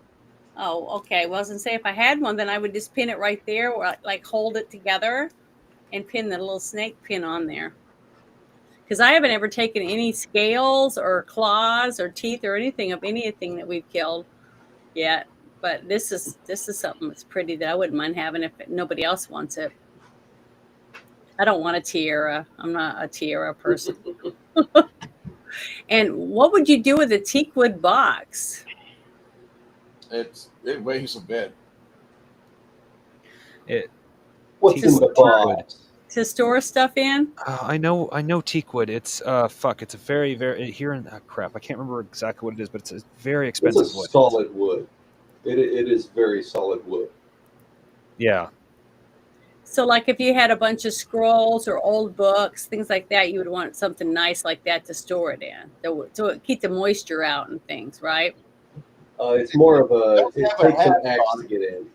Oh, okay. Well, I was gonna say, if I had one, then I would just pin it right there, or like hold it together and pin the little snake pin on there. Because I haven't ever taken any scales or claws or teeth or anything of anything that we've killed yet. But this is something that's pretty that I wouldn't mind having if nobody else wants it. I don't want a tiara. I'm not a tiara person. And what would you do with a teakwood box?
It weighs a bit.
What's in the box?
To store stuff in?
I know teakwood. It's it's a very, very here in crap. I can't remember exactly what it is, but it's a very expensive
It's a
wood.
solid wood. It is very solid wood.
Yeah.
So, like, if you had a bunch of scrolls or old books, things like that, you would want something nice like that to store it in, to keep the moisture out and things, right?
It's more of a. It takes an axe to get in.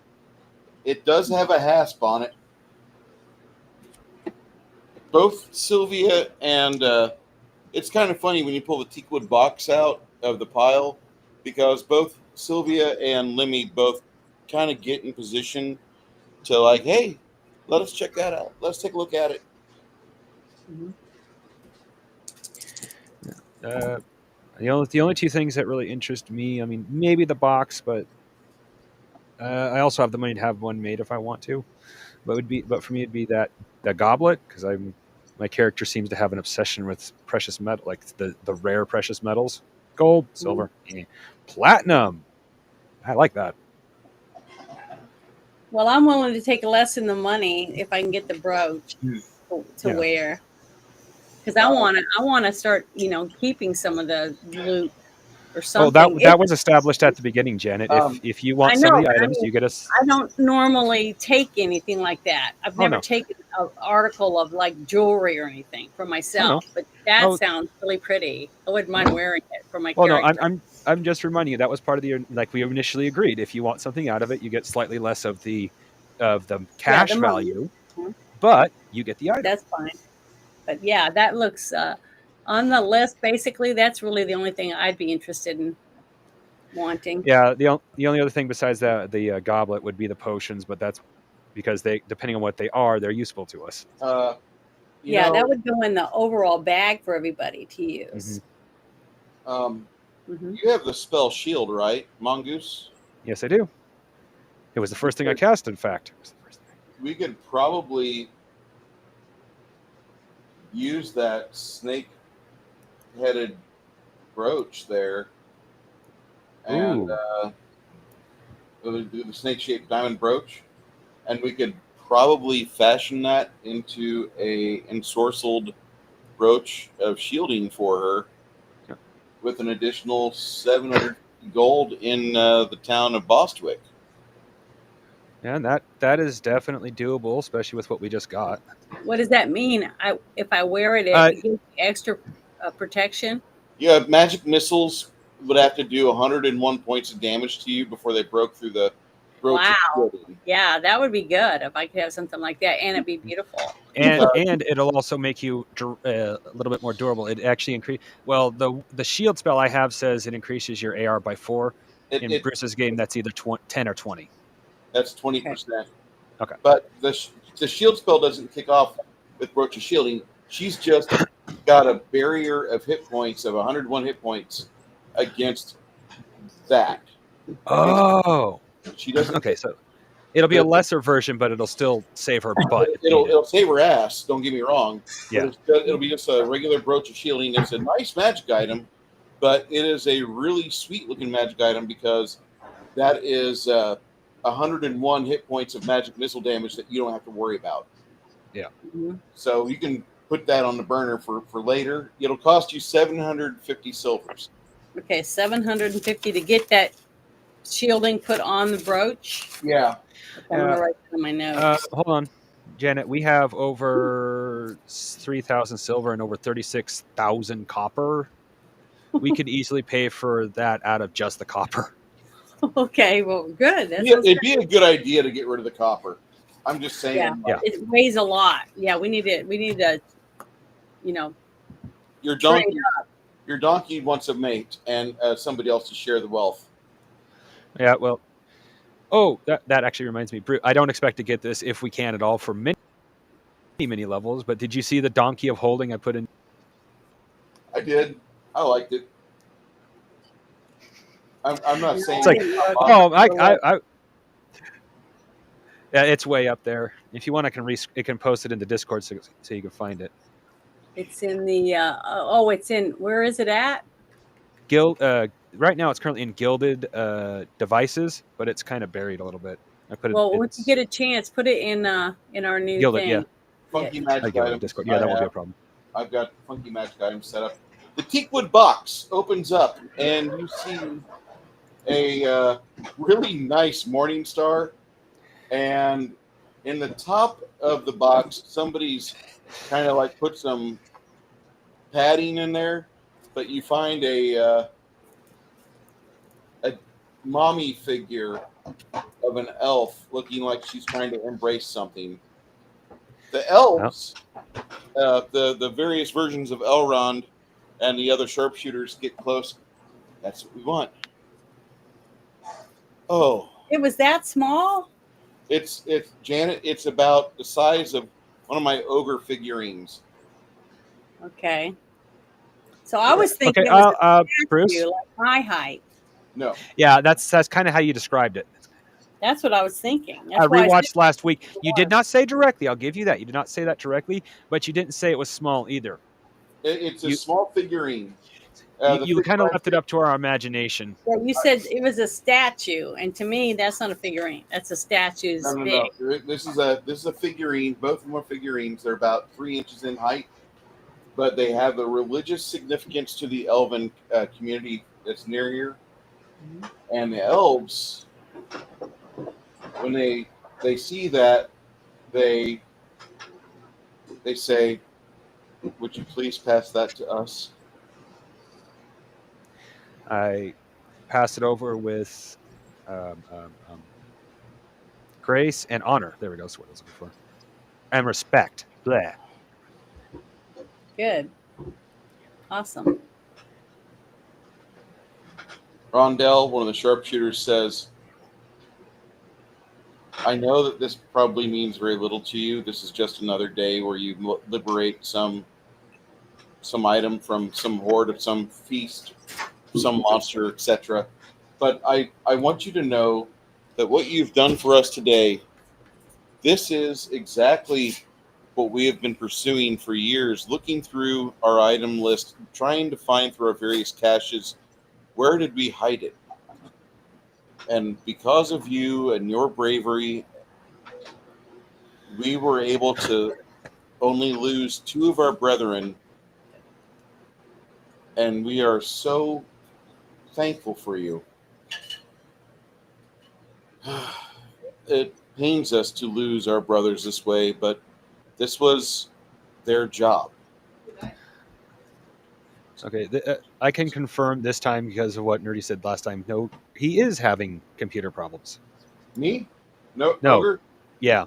It does have a hasp on it. Both Sylvia and it's kind of funny when you pull the teakwood box out of the pile, because both Sylvia and Lemmy both kind of get in position to like, hey, let us check that out. Let's take a look at it.
Mhm.
The only two things that really interest me, I mean, maybe the box, but I also have the money to have one made if I want to. But for me, it'd be that goblet, because my character seems to have an obsession with precious metal, like the rare precious metals, gold, silver, platinum. I like that.
Well, I'm willing to take less in the money if I can get the brooch to wear, because I want to start, keeping some of the loot or
Oh,
something.
that was established at the beginning, Janet. If you want
I
some
know,
of the
but
items, you get us.
I don't normally take anything like that. I've never
no.
taken an article of like jewelry or anything for myself, but that sounds really pretty. I wouldn't mind wearing it for my character.
No, I'm just reminding you that was part of the, like we initially agreed. If you want something out of it, you get slightly less of the cash
the money.
value, but you get the item.
That's fine. But yeah, that looks on the list. Basically, that's really the only thing I'd be interested in wanting.
Yeah, the only other thing besides the goblet would be the potions, but that's because they, depending on what they are, they're useful to us.
That would go in the overall bag for everybody to use.
You have the spell shield, right, Mongoose?
Yes, I do. It was the first thing I cast, in fact.
We could probably use that snake-headed brooch there, and the snake-shaped diamond brooch, and we could probably fashion that into a ensorcelled brooch of shielding for her, with an additional 700 gold in the town of Bostwick.
Yeah, and that is definitely doable, especially with what we just got.
What does that mean? If I wear it, it gives me extra protection?
Yeah, magic missiles would have to do 101 points of damage to you before they broke through the brooch.
Wow. Yeah, that would be good if I could have something like that, and it'd be beautiful.
And it'll also make you a little bit more durable. It actually increase. Well, the shield spell I have says it increases your AR by 4. In Bruce's game, that's either 10 or 20.
That's 20%.
Okay.
But the shield spell doesn't kick off with Brooch of Shielding. She's just got a barrier of hit points of 101 hit points against that.
Oh.
She doesn't.
Okay, so it'll be a lesser version, but it'll still save her butt.
It'll save her ass. Don't get me wrong.
Yeah.
It'll be just a regular Brooch of Shielding. It's a nice magic item, but it is a really sweet looking magic item because that is 101 hit points of magic missile damage that you don't have to worry about.
Yeah.
So you can put that on the burner for later. It'll cost you 750 silvers.
Okay, 750 to get that shielding put on the brooch.
Yeah.
I'm gonna write it in my notes.
Hold on, Janet. We have over 3,000 silver and over 36,000 copper. We could easily pay for that out of just the copper.
Okay, well, good.
It'd be a good idea to get rid of the copper. I'm just saying.
Yeah, it weighs a lot. Yeah, we need to,
Your donkey wants a mate and somebody else to share the wealth.
Yeah, well, that actually reminds me, I don't expect to get this if we can at all for many levels. But did you see the donkey of holding I put in?
I did. I liked it. I'm not saying.
It's like, I yeah, it's way up there. If you want, I can post it in the Discord so you can find it.
It's in the it's in, where is it at?
Guild. Right now, it's currently in gilded devices, but it's kind of buried a little bit. I put it.
Well, once you get a chance, put it in our new
gilded,
thing.
Yeah.
Funky magic items.
Discord. Yeah, that won't be a problem.
I've got funky magic items set up. The teakwood box opens up, and you see a really nice morning star. And in the top of the box, somebody's kind of like put some padding in there, but you find a mommy figure of an elf looking like she's trying to embrace something. The elves, the various versions of Elrond and the other sharpshooters get close. That's what we want. Oh,
It was that small?
it's Janet. It's about the size of one of my ogre figurines.
Okay. So I was thinking
Okay,
it was a
Bruce.
statue, like my height.
No,
Yeah, that's kind of how you described it.
That's what I was thinking.
I
That's why I said
rewatched last week.
it
You did
was.
not say directly. I'll give you that. You did not say that directly, but you didn't say it was small either.
it's a
You-
small figurine. The
You
figure
kind of
I
left it up to our imagination.
Yeah, you said it was a statue, and to me, that's not a figurine. That's a statue. It's
No.
big.
This is a figurine. Both of them are figurines. They're about 3 inches in height, but they have a religious significance to the elven community that's near here. And the elves, when they see that, they say, "Would you please pass that to us?"
I pass it over with grace and honor. There we go. That's what I was looking for. And respect. Bleh.
Good. Awesome.
Rondell, one of the sharpshooters, says, "I know that this probably means very little to you. This is just another day where you liberate some item from some horde of some feast, some monster, etc. But I want you to know that what you've done for us today, this is exactly what we have been pursuing for years, looking through our item list, trying to find through our various caches, where did we hide it? And because of you and your bravery, we were able to only lose 2 of our brethren, and we are so thankful for you. It pains us to lose our brothers this way, but this was their job."
Okay, I can confirm this time because of what Nerdy said last time. No, he is having computer problems.
Me? No,
No.
Ogre?
Yeah,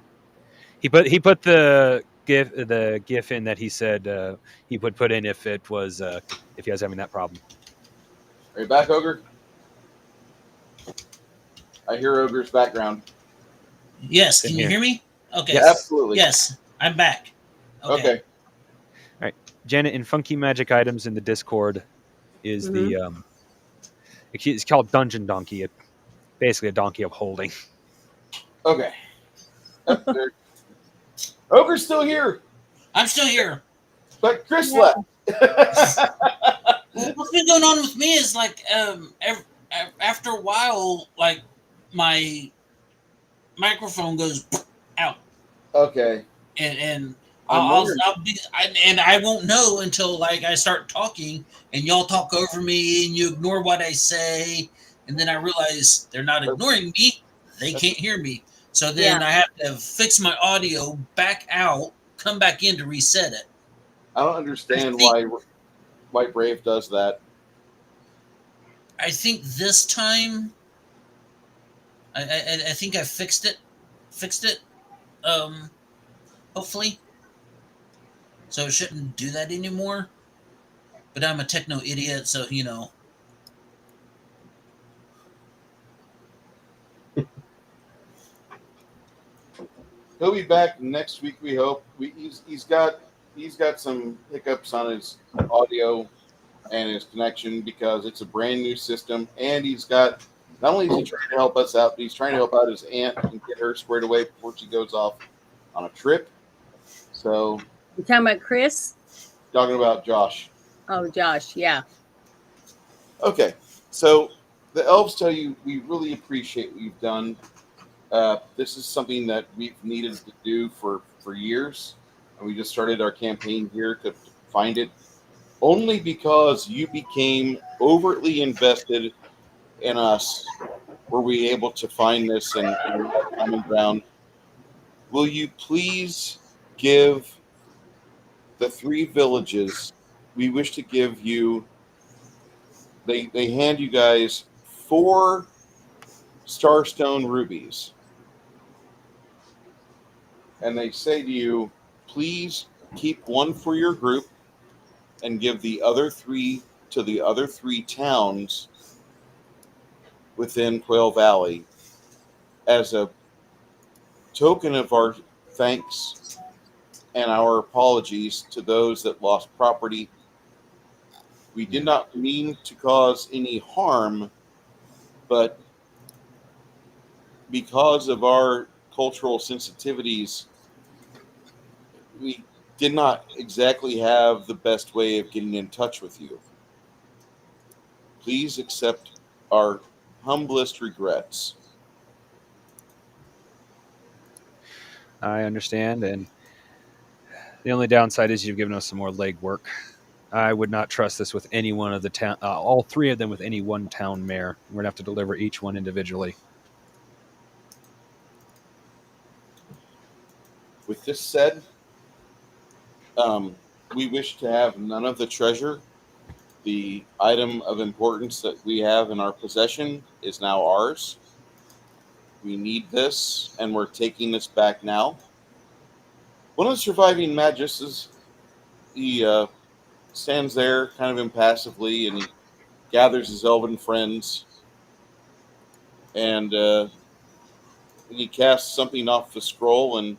he put the gif in that he said he would put in if it was if he was having that problem.
Are you back, Ogre? I hear Ogre's background.
Yes,
Same
can you
here.
hear me? Okay.
Yes. Absolutely.
Yes, I'm back.
Okay.
All right, Janet, in Funky Magic Items in the Discord is the it's called Dungeon Donkey. Basically a donkey of holding.
Okay. There. Ogre's still here,
I'm still here.
but Chris
Yeah.
left.
What's been going on with me is like after a while, like my microphone goes out,
Okay.
and
I'm wondering-
I won't know until like I start talking and y'all talk over me and you ignore what I say, and then I realize they're not ignoring me; they can't hear me. So then I have to fix my audio back out, come back in to reset it.
I don't understand
I
why Brave does that.
I think this time, I think I fixed it. Hopefully, so it shouldn't do that anymore. But I'm a techno idiot, so you know.
He'll be back next week, we hope. He's got some hiccups on his audio and his connection because it's a brand new system, and he's got, not only is he trying to help us out, but he's trying to help out his aunt and get her squared away before she goes off on a trip. So,
You talking about Chris?
talking about Josh.
Oh, Josh. Yeah.
Okay, so the elves tell you we really appreciate what you've done. This is something that we've needed to do for years, and we just started our campaign here to find it. Only because you became overtly invested in us were we able to find this and common ground. Will you please give the 3 villages we wish to give you? They hand you guys 4 starstone rubies. And they say to you, please keep one for your group and give the other 3 to the other 3 towns within Quail Valley as a token of our thanks and our apologies to those that lost property. We did not mean to cause any harm, but because of our cultural sensitivities, we did not exactly have the best way of getting in touch with you. Please accept our humblest regrets.
I understand, and the only downside is you've given us some more legwork. I would not trust this with any one of the town, all 3 of them with any one town mayor. We're gonna have to deliver each one individually.
With this said, we wish to have none of the treasure. The item of importance that we have in our possession is now ours. We need this, and we're taking this back now. One of the surviving magusses, he stands there kind of impassively, and he gathers his elven friends, and he casts something off the scroll, and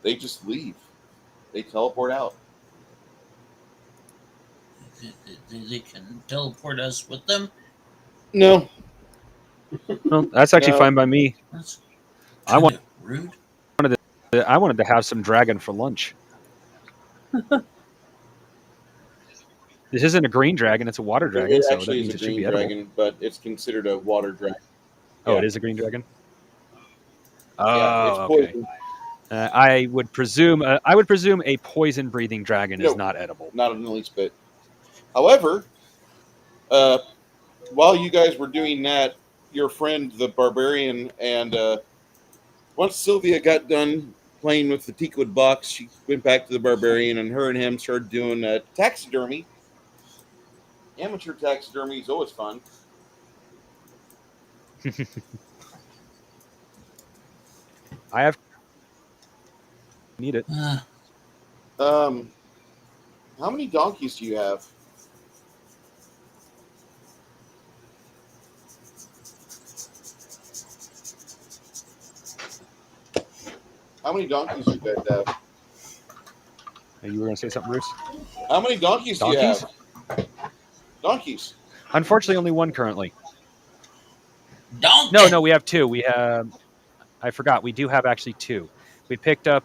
they just leave. They teleport out.
They can teleport us with them.
No.
Well, that's actually
No.
fine by me.
That's
I want-
rude.
I wanted to have some dragon for lunch. This isn't a green dragon; it's a water dragon.
It
So that
actually
means
is a
it should
green
be edible.
dragon, but it's considered a water dragon.
Oh,
Yeah.
it is a green dragon.
Yeah, it's
Oh, okay.
poison.
I would presume a poison-breathing dragon is
Nope.
not edible.
Not in the least bit. However, while you guys were doing that, your friend the barbarian, and once Sylvia got done playing with the teakwood box, she went back to the barbarian, and her and him started doing taxidermy. Amateur taxidermy is always fun.
I have need it.
How many donkeys do you have? How many donkeys do you guys have?
You were going to say something, Bruce?
How many donkeys do you
Donkeys?
have? Donkeys.
Unfortunately, only one currently.
Donkey.
No, we have 2. We have. I forgot. We do have actually 2. We picked up.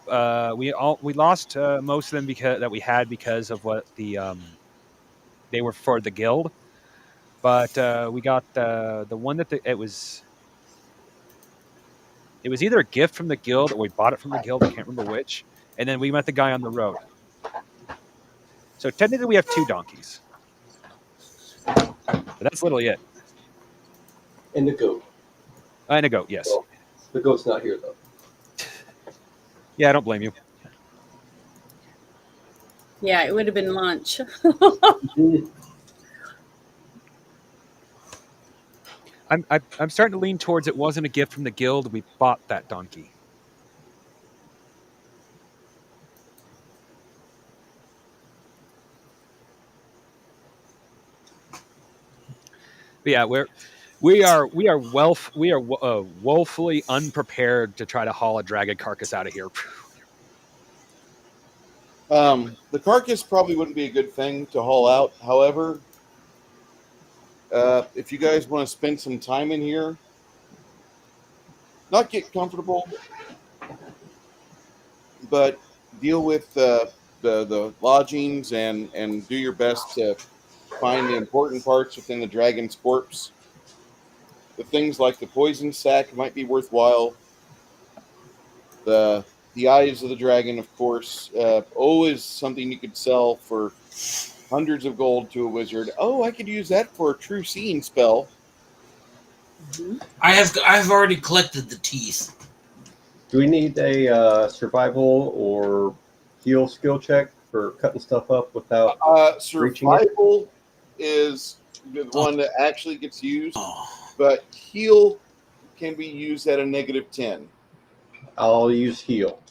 We lost most of them because of what they were for the guild, but we got the one that it was. It was either a gift from the guild or we bought it from the guild. I can't remember which. And then we met the guy on the road. So technically, we have 2 donkeys, but that's literally it.
And the goat.
And a goat, yes.
Well, the goat's not here though.
Yeah, I don't blame you.
Yeah, it would have been lunch.
I'm starting to lean towards it wasn't a gift from the guild. We bought that donkey. But yeah, we are woefully unprepared to try to haul a dragon carcass out of here.
The carcass probably wouldn't be a good thing to haul out. However, if you guys want to spend some time in here, not get comfortable, but deal with the lodgings and do your best to find the important parts within the dragon's corpse. The things like the poison sac might be worthwhile. The eyes of the dragon, of course, always something you could sell for hundreds of gold to a wizard. Oh, I could use that for a true seeing spell.
I've already collected the teeth.
Do we need a survival or heal skill check for cutting stuff up without reaching it?
Survival is the one that actually gets used, but heal can be used at a -10.
I'll use heal.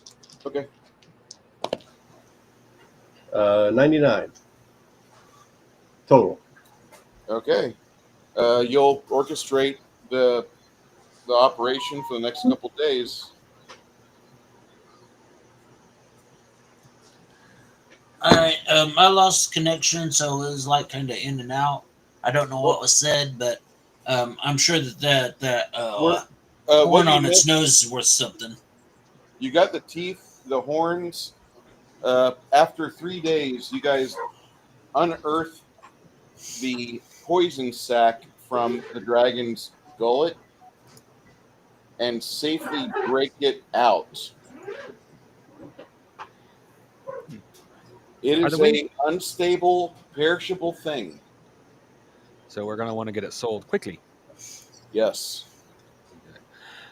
Okay.
99 total.
Okay. You'll orchestrate the operation for the next couple days.
All right. I lost connection, so it was like kind of in and out. I don't know what was said, but I'm sure that
What
horn
you
on its
missed,
nose is worth something.
you got the teeth, the horns. After 3 days, you guys unearth the poison sac from the dragon's gullet and safely break it out. It
Are
is
the wings-
a unstable, perishable thing.
So we're going to want to get it sold quickly.
Yes.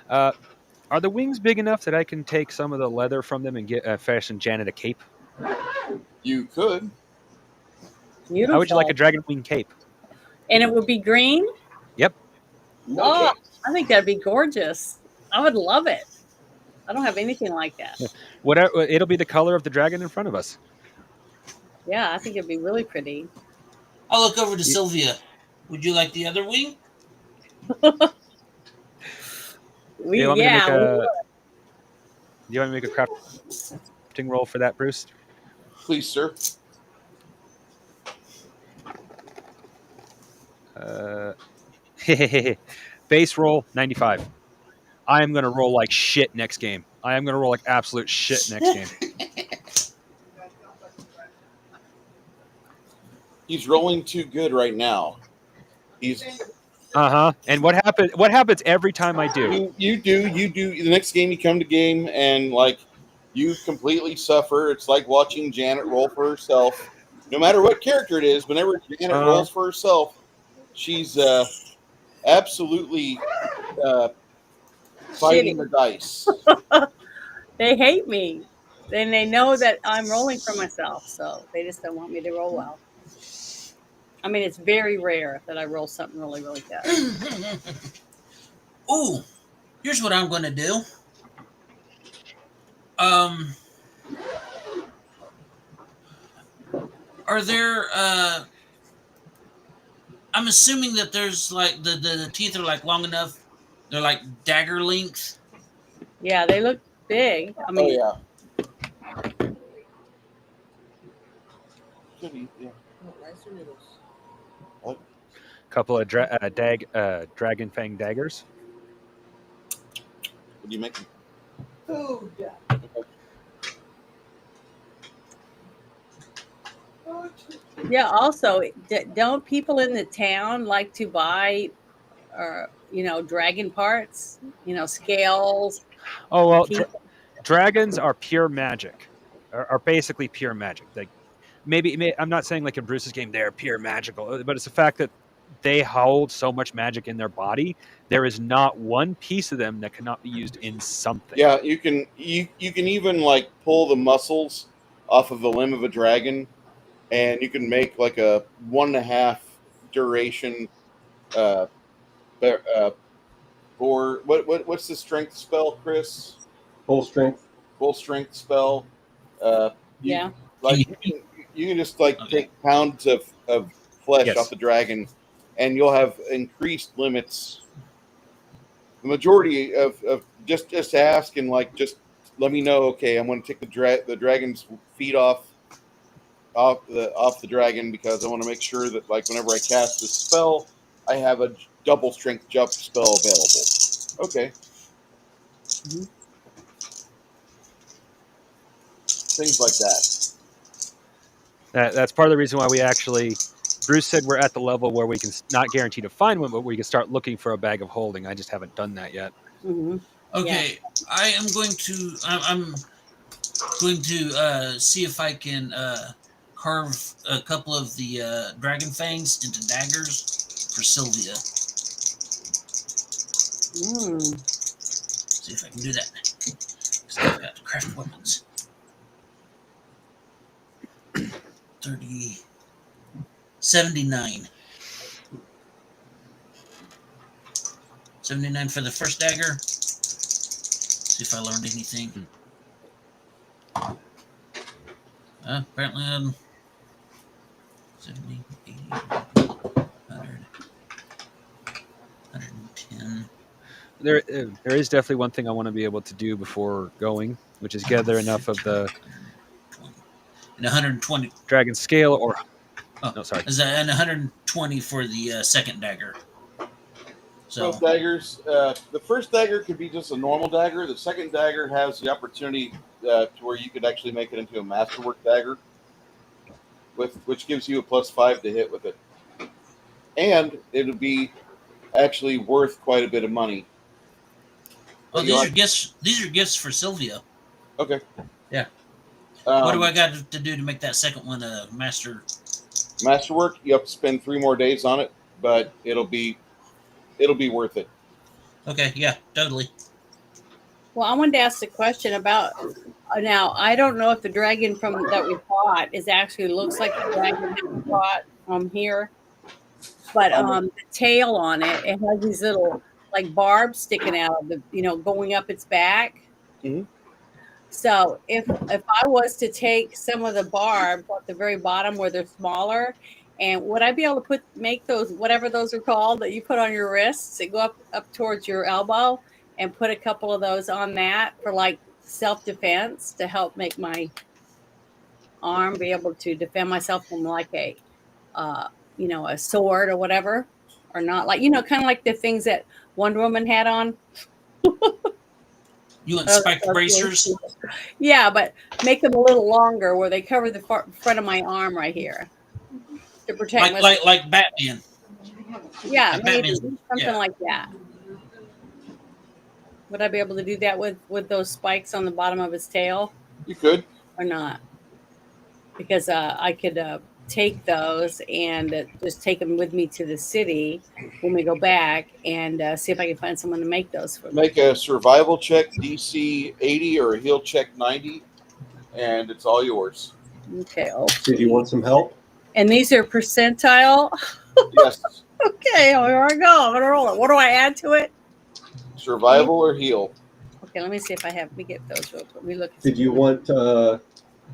Are the wings big enough that I can take some of the leather from them and get fashion Janet a cape?
You could.
Beautiful.
How would you like a dragon wing cape?
And it would be green?
Yep.
Oh, I think that'd be gorgeous. I would love it. I don't have anything like that.
Whatever. It'll be the color of the dragon in front of us.
Yeah, I think it'd be really pretty.
I'll look over to Sylvia. Would you like the other wing?
Do you want me to make
Yeah, we
a?
would.
Do you want me to make a crafting roll for that, Bruce?
Please, sir.
Base roll 95. I am going to roll like shit next game. I am going to roll like absolute shit next game.
He's rolling too good right now. He's
And what happens? What happens every time I do?
you do the next game you come to game and like you completely suffer. It's like watching Janet roll for herself. No matter what character it is, whenever Janet rolls for herself, she's absolutely fighting the dice.
They hate me. Then they know that I'm rolling for myself, so they just don't want me to roll well. I mean, it's very rare that I roll something really, really good.
Ooh, here's what I'm going to do. Are there? I'm assuming that there's like the teeth are like long enough. They're like dagger length.
Yeah, they look big. I mean,
Oh yeah.
Couple of dragon fang daggers.
What do you make?
yeah. Also, don't people in the town like to buy, dragon parts? Scales.
Oh well,
teeth.
dragons are pure magic. Are basically pure magic. Like maybe I'm not saying like in Bruce's game they're pure magical, but it's the fact that they hold so much magic in their body. There is not one piece of them that cannot be used in something.
Yeah, you can even like pull the muscles off of the limb of a dragon, and you can make like a 1.5 duration or what's the strength spell, Chris?
Full strength.
Full strength spell.
Yeah.
Like you can just like take pounds of flesh
Yes.
off the dragon, and you'll have increased limits. The majority of just ask and like just let me know. Okay, I'm going to take the dragon's feet off the dragon because I want to make sure that like whenever I cast this spell, I have a double strength jump spell available. Okay.
Mm-hmm.
Things like that.
That's part of the reason why we actually. Bruce said we're at the level where we can not guarantee to find one, but we can start looking for a bag of holding. I just haven't done that yet.
Mm-hmm.
Okay, yeah. I am going to. I'm going to see if I can carve a couple of the dragon fangs into daggers for Sylvia. See if I can do that. Because I've got to craft weapons. 79. 79 for the first dagger. See if I learned anything. Apparently, 70, 80, 100, 110.
There is definitely one thing I want to be able to do before going, which is gather enough of the
120. And 120.
dragon scale, or
Oh,
no, sorry,
and 120 for the second dagger. So
Both daggers. The first dagger could be just a normal dagger. The second dagger has the opportunity to where you could actually make it into a masterwork dagger, which gives you a +5 to hit with it, and it would be actually worth quite a bit of money.
oh, these are gifts. These are gifts for Sylvia.
Okay.
Yeah. What do I got to do to make that second one a
masterwork? You have to spend 3 more days on it, but it'll be worth it.
Okay, yeah, totally.
Well, I wanted to ask the question about now. I don't know if the dragon that we fought actually looks like the dragon that we fought here, but the tail on it has these little like barbs sticking out of the going up its back.
Mm-hmm.
So if I was to take some of the barbs at the very bottom where they're smaller, and would I be able to make those, whatever those are called, that you put on your wrists and go up towards your elbow, and put a couple of those on that for like self-defense to help make my arm be able to defend myself from like a sword or whatever, or not, like kind of like the things that Wonder Woman had on.
You want spiked bracers?
Yeah, but make them a little longer where they cover the front of my arm right here to protect myself.
Like Batman.
Yeah,
like
maybe
Batman's,
something like that. Would I be able to do that with those spikes on the bottom of his tail?
You could.
Or not? Because I could take those and just take them with me to the city when we go back, and see if I can find someone to make those for me.
Make a survival check, DC 80 or a heal check 90, and it's all yours.
Okay.
Did you want some help?
And these are percentile?
Yes.
Okay, here I go. I'm going to roll it. What do I add to it?
Survival or heal.
Okay, let me see if I have. Let me get those real quick. Let me look.
Did you want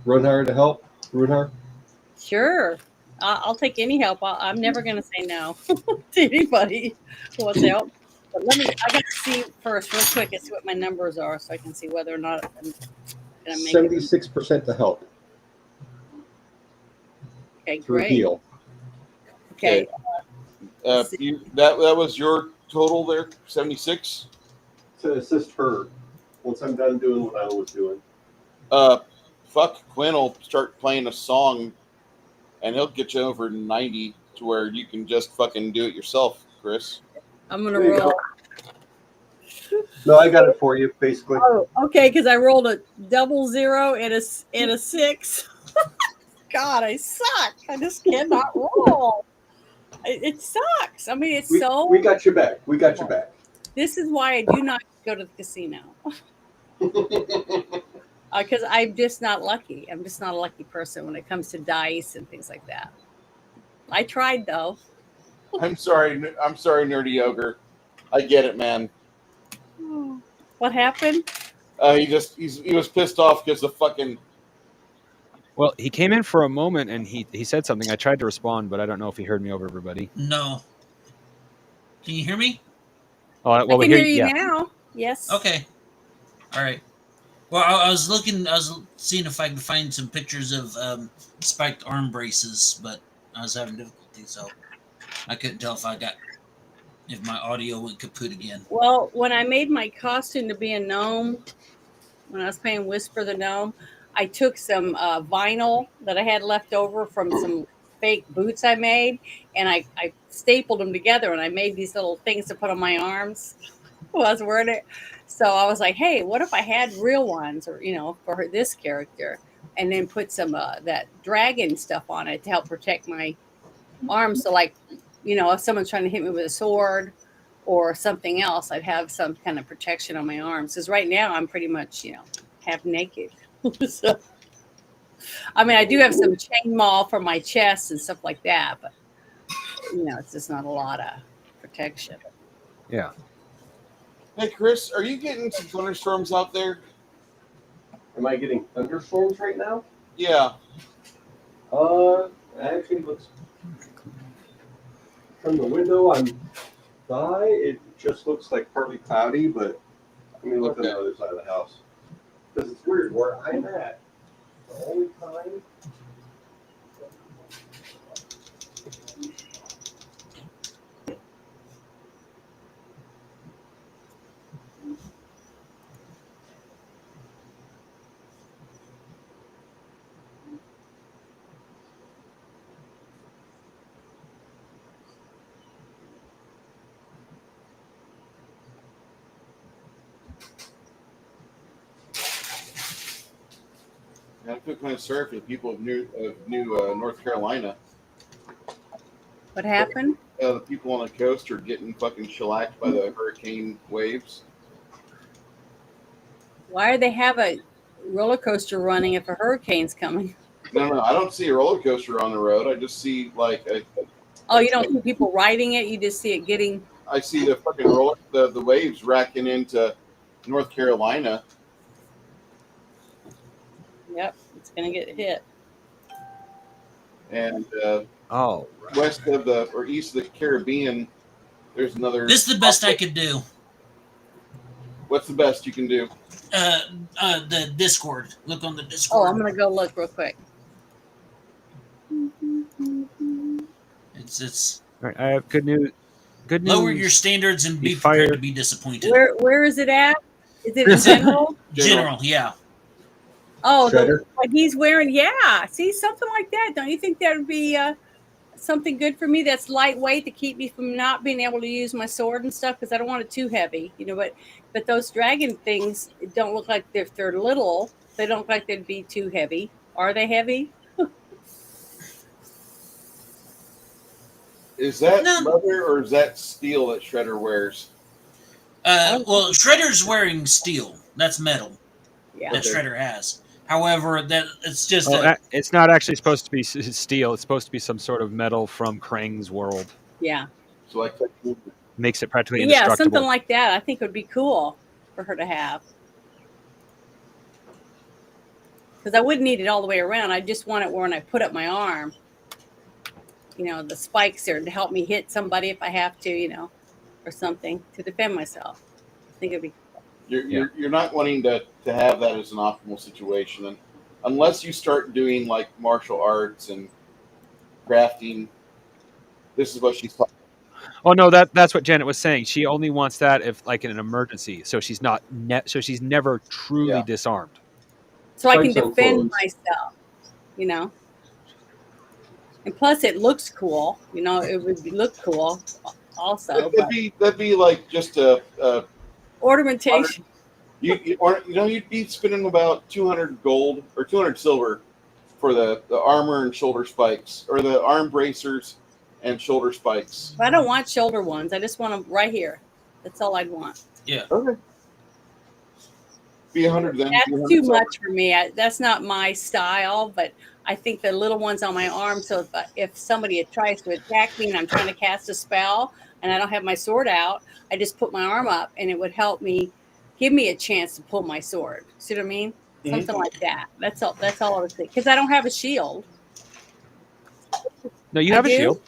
Runhar to help? Runhar?
Sure. I'll take any help. I'm never going to say no to anybody who wants help. But I got to see first, real quick, and see what my numbers are, so I can see whether or not I'm going to make
76% to help.
Okay,
Through
great.
heal.
Okay.
That was your total there, 76.
To assist her once I'm done doing what I was doing.
Fuck, Quinn will start playing a song, and he'll get you over 90 to where you can just fucking do it yourself, Chris.
I'm gonna roll.
No, I got it for you, basically.
Oh, okay, because I rolled a 00 and a 6. God, I suck. I just cannot roll. It sucks. I mean,
We got your back. We got your back.
This is why I do not go to the casino. Because I'm just not lucky. I'm just not a lucky person when it comes to dice and things like that. I tried though.
I'm sorry, Nerdy Ogre. I get it, man.
What happened?
He was pissed off because the fucking.
Well, he came in for a moment and he said something. I tried to respond, but I don't know if he heard me over everybody.
No. Can you hear me?
Oh, well,
I can hear you now. Yes.
Okay. All right. Well, I was seeing if I could find some pictures of spiked arm braces, but I was having difficulty, so I couldn't tell if my audio went kaput again.
Well, when I made my costume to be a gnome, when I was playing Whisper the Gnome, I took some vinyl that I had left over from some fake boots I made, and I stapled them together, and I made these little things to put on my arms while I was wearing it. So I was like, hey, what if I had real ones, or for this character, and then put some that dragon stuff on it to help protect my arms. So like, if someone's trying to hit me with a sword or something else, I'd have some kind of protection on my arms. Because right now I'm pretty much, half naked. So, I mean, I do have some chain maul for my chest and stuff like that, but it's just not a lot of protection.
Yeah.
Hey, Chris, are you getting some thunderstorms out there?
Am I getting thunderstorms right now?
Yeah.
Actually looks from the window I'm by. It just looks like partly cloudy, but let me look on the other side of the house because it's weird where I'm at. The only time.
I feel kind of sorry for the people of New North Carolina.
What happened?
The people on the coast are getting fucking shellacked by the hurricane waves.
Why do they have a roller coaster running if a hurricane's coming?
No, I don't see a roller coaster on the road. I just see like
Oh, you don't see people riding it. You just see it getting.
I see the fucking the waves racking into North Carolina.
Yep, it's gonna get hit.
And
right.
west of or east of the Caribbean, there's another.
This is the best I could do.
What's the best you can do?
The Discord. Look on the Discord.
Oh, I'm gonna go look real quick.
It's.
All right, I have good news. Good news.
Lower your standards and be
Fire-
prepared to be disappointed.
Where is it at? Is it in general?
General, yeah.
Oh,
Shredder?
what he's wearing. Yeah, see something like that. Don't you think that would be something good for me? That's lightweight to keep me from not being able to use my sword and stuff because I don't want it too heavy, you know. But those dragon things don't look like if they're little. They don't look like they'd be too heavy. Are they heavy?
Is that
No.
leather or is that steel that Shredder wears?
Well, Shredder's wearing steel. That's metal
Yeah.
that
Okay.
Shredder has. However, that it's just
it's not actually supposed to be steel. It's supposed to be some sort of metal from Krang's world.
Yeah.
So like
Makes it practically
Yeah,
indestructible.
something like that. I think would be cool for her to have. Because I wouldn't need it all the way around. I just want it when I put up my arm. You know, the spikes are to help me hit somebody if I have to, you know, or something to defend myself. I think it'd be cool.
you're not wanting to have that as an optimal situation, and unless you start doing like martial arts and crafting. This is what she's talking.
Oh no, that's what Janet was saying. She only wants that if like in an emergency, so she's not so she's never truly
Yeah.
disarmed.
So I can
Spikes on
defend
clothes.
myself, you know. And plus, it looks cool. You know, it would look cool also.
That'd be like just a
Ornamentation.
you'd be spending about 200 gold or 200 silver for the armor and shoulder spikes, or the arm bracers and shoulder spikes.
But I don't want shoulder ones. I just want them right here. That's all I'd want.
Yeah.
Okay. Be 100 then.
That's
200
too
silver.
much for me. That's not my style, but I think the little ones on my arm. So if somebody tries to attack me and I'm trying to cast a spell and I don't have my sword out, I just put my arm up and it would help me, give me a chance to pull my sword. See what I mean?
Mm-hmm.
Something like that. That's all I was thinking. Because I don't have a shield.
No, you
I
have a
do?
shield.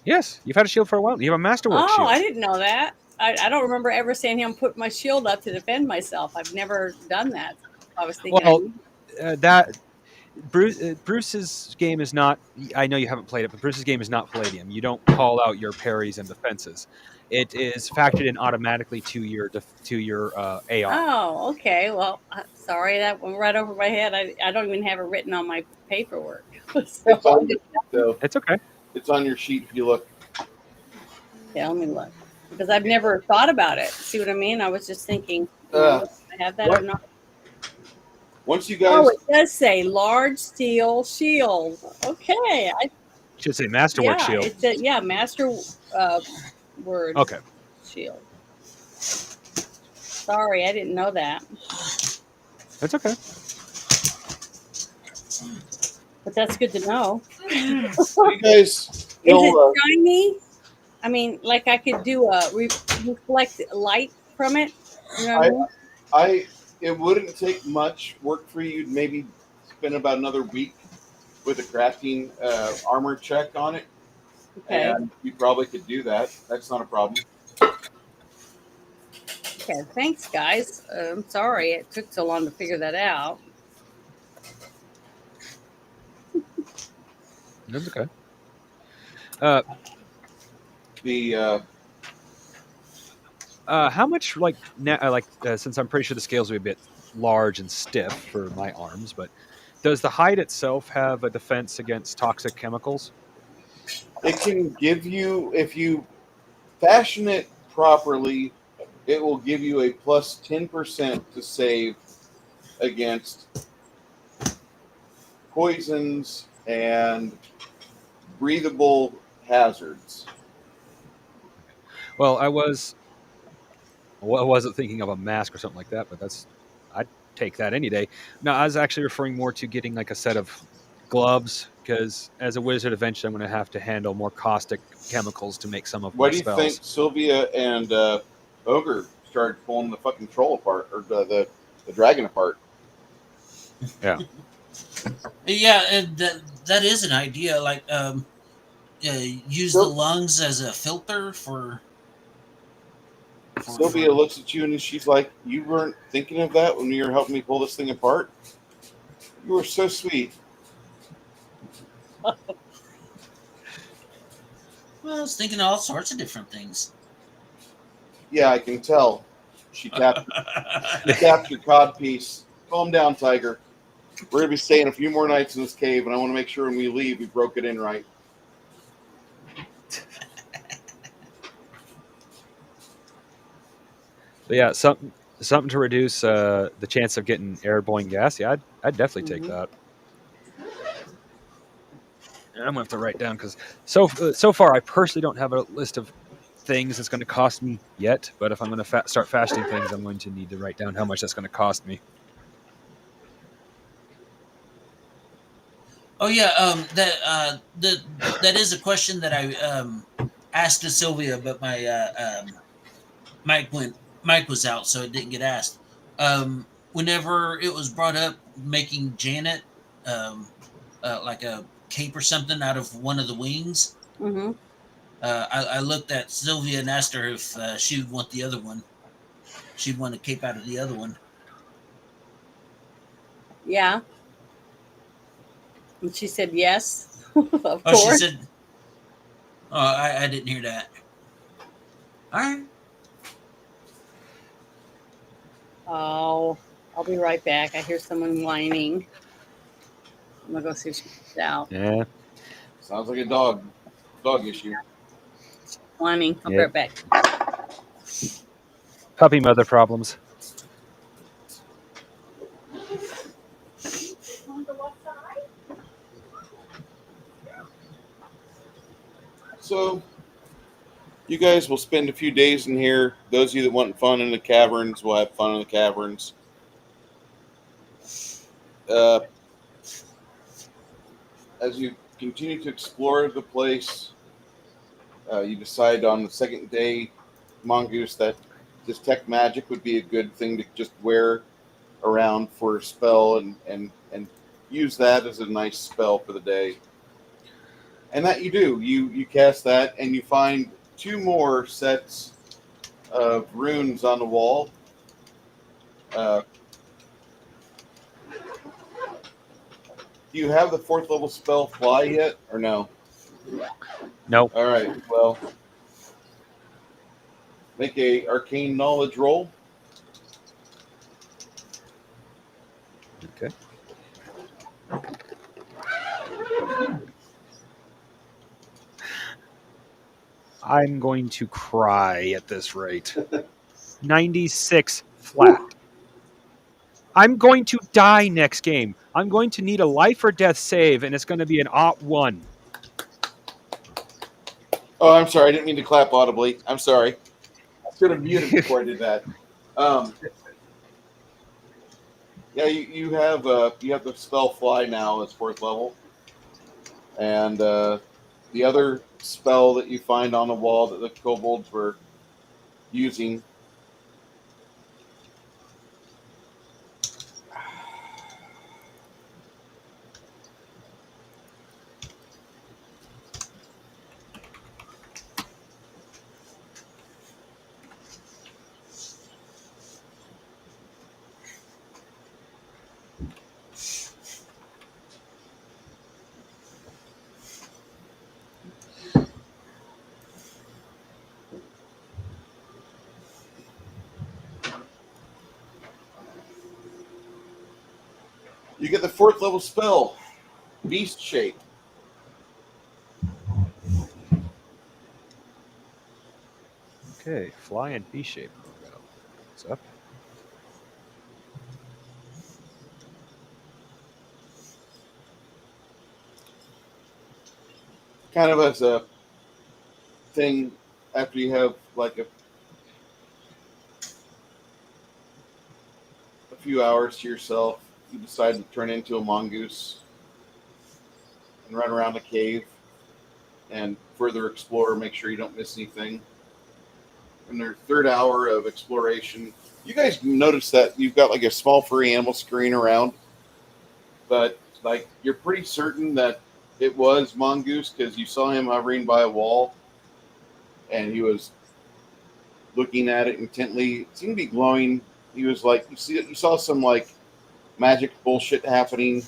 Yes, you've had a shield for a while. You have a masterwork
Oh,
shield.
I didn't know that. I don't remember ever seeing him put my shield up to defend myself. I've never done that. I was thinking.
Well, that Bruce's game is not. I know you haven't played it, but Bruce's game is not Palladium. You don't call out your parries and defenses. It is factored in automatically to your AR.
Oh, okay. Well, sorry, that went right over my head. I don't even have it written on my paperwork.
It's okay. It's on your sheet if you look.
Yeah, let me look. Because I've never thought about it. See what I mean? I was just thinking, I have that or not.
Once you guys.
Oh, it does say large steel shield. Okay. I
should say masterwork shield.
It said, master word.
Okay.
Shield. Sorry, I didn't know that.
That's okay.
But that's good to know.
You guys.
Is it shiny? I mean, like I could do reflect light from it? You know what I mean?
It wouldn't take much work for you. Maybe spend about another week with a crafting armor check on it,
Okay.
and you probably could do that. That's not a problem.
Okay. Thanks, guys. I'm sorry it took so long to figure that out.
That's okay. How much since I'm pretty sure the scales will be a bit large and stiff for my arms, but does the hide itself have a defense against toxic chemicals?
It can give you, if you fashion it properly, it will give you a plus 10% to save against poisons and breathable hazards.
Well, I wasn't thinking of a mask or something like that, but I'd take that any day. No, I was actually referring more to getting like a set of gloves because as a wizard, eventually I'm going to have to handle more caustic chemicals to make some of
Why
my
do you think
spells.
Sylvia and Ogre started pulling the fucking troll apart, or the dragon apart?
Yeah.
Yeah, and that is an idea. Like, use the lungs as a filter for
Sylvia looks at you and she's like, "You weren't thinking of that when you were helping me pull this thing apart? You were so sweet."
Well, I was thinking all sorts of different things.
Yeah, I can tell. She tapped your cod piece. Calm down, Tiger. We're gonna be staying a few more nights in this cave, and I want to make sure when we leave, we broke it in right.
But yeah, something to reduce the chance of getting airborne gas. Yeah, I'd definitely take that. And I'm gonna have to write down because so far I personally don't have a list of things that's going to cost me yet. But if I'm going to start fasting things, I'm going to need to write down how much that's going to cost me.
Oh yeah, that is a question that I asked to Sylvia, but my Mike was out, so it didn't get asked. Whenever it was brought up, making Janet like a cape or something out of one of the wings,
Mm-hmm.
I looked at Sylvia and asked her if she would want the other one. She'd want a cape out of the other one.
Yeah. And she said yes. Of
Oh,
course.
she said. Oh, I didn't hear that. All right.
Oh, I'll be right back. I hear someone whining. I'm gonna go see if she's out.
Yeah.
Sounds like a dog issue.
Whining. I'll be
Yep.
right back.
Puppy mother problems.
So, you guys will spend a few days in here. Those of you that want fun in the caverns will have fun in the caverns. As you continue to explore the place, you decide on the second day, Mongoose, that detect magic would be a good thing to just wear around for a spell and use that as a nice spell for the day. And that you do. You cast that and you find 2 more sets of runes on the wall. Do you have the 4th level spell Fly yet, or no?
Nope.
All right. Well, make a arcane knowledge roll.
Okay. I'm going to cry at this rate. 96 flat. I'm going to die next game. I'm going to need a life or death save, and it's going to be an +1.
Oh, I'm sorry. I didn't mean to clap audibly. I'm sorry. I should have muted before I did that. Yeah, you have the spell Fly now as 4th level, and the other spell that you find on the wall that the kobolds were using you get the 4th level spell, Beast Shape.
Okay, fly and B shape. What's up?
Kind of as a thing after you have like a few hours to yourself, you decide to turn into a mongoose and run around the cave and further explore, make sure you don't miss anything. In their 3rd hour of exploration, you guys notice that you've got like a small furry animal scurrying around, but like you're pretty certain that it was mongoose because you saw him hovering by a wall and he was looking at it intently. It seemed to be glowing. He was like, you saw some like magic bullshit happening.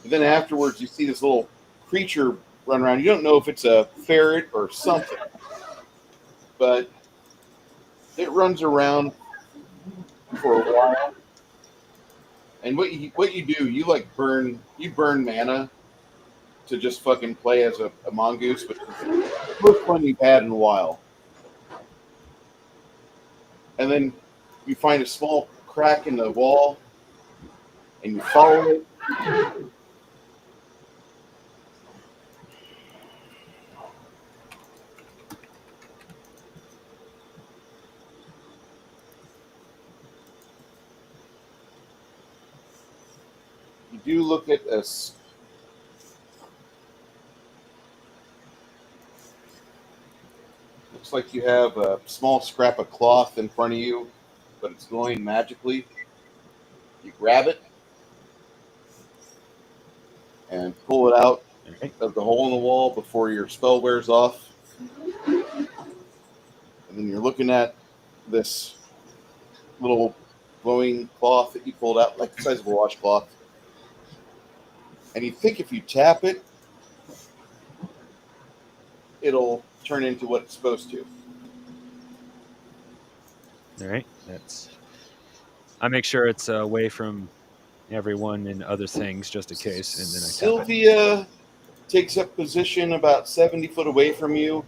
And then afterwards, you see this little creature run around. You don't know if it's a ferret or something, but it runs around for a while. And what you do, you burn mana to just fucking play as a mongoose, but it's the most fun you've had in a while. And then you find a small crack in the wall, and you follow it. You do look at this. Looks like you have a small scrap of cloth in front of you, but it's glowing magically. You grab it and pull it out of the hole in the wall before your spell wears off. And then you're looking at this little glowing cloth that you pulled out, like the size of a washcloth. And you think if you tap it, it'll turn into what it's supposed to.
All right, I make sure it's away from everyone and other things just in case, and then I tap it.
Sylvia takes up position about 70 foot away from you,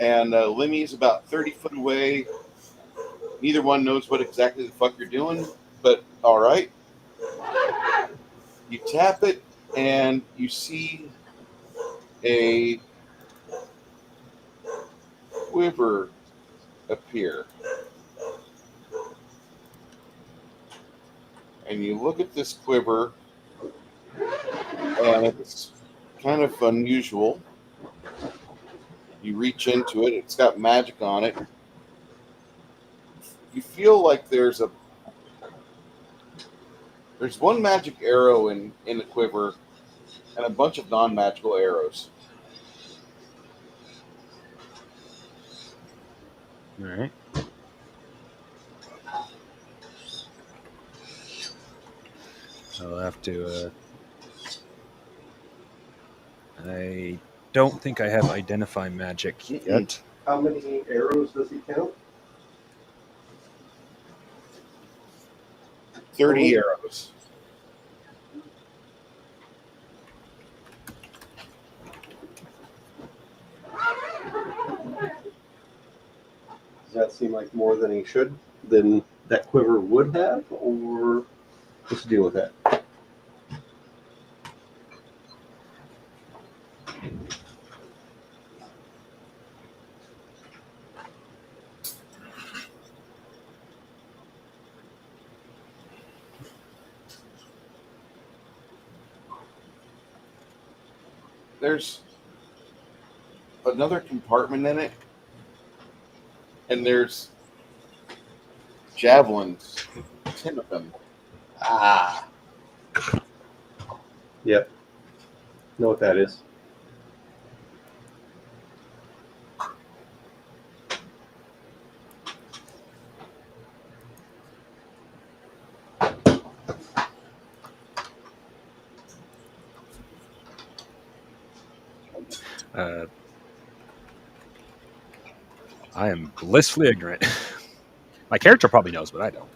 and Limmy's about 30 foot away. Neither one knows what exactly the fuck you're doing, but all right. You tap it, and you see a quiver appear. And you look at this quiver, and it's kind of unusual. You reach into it, it's got magic on it. You feel like there's one magic arrow in the quiver and a bunch of non-magical arrows.
All right. I'll have to. I don't think I have identify magic yet.
How many arrows does he count?
30 arrows.
Does that seem like more than he should, than that quiver would have, or what's the deal with that?
There's another compartment in it And there's javelins, 10 of them. Ah.
Yep. Know what that is.
I am blissfully ignorant. My character probably knows, but I don't.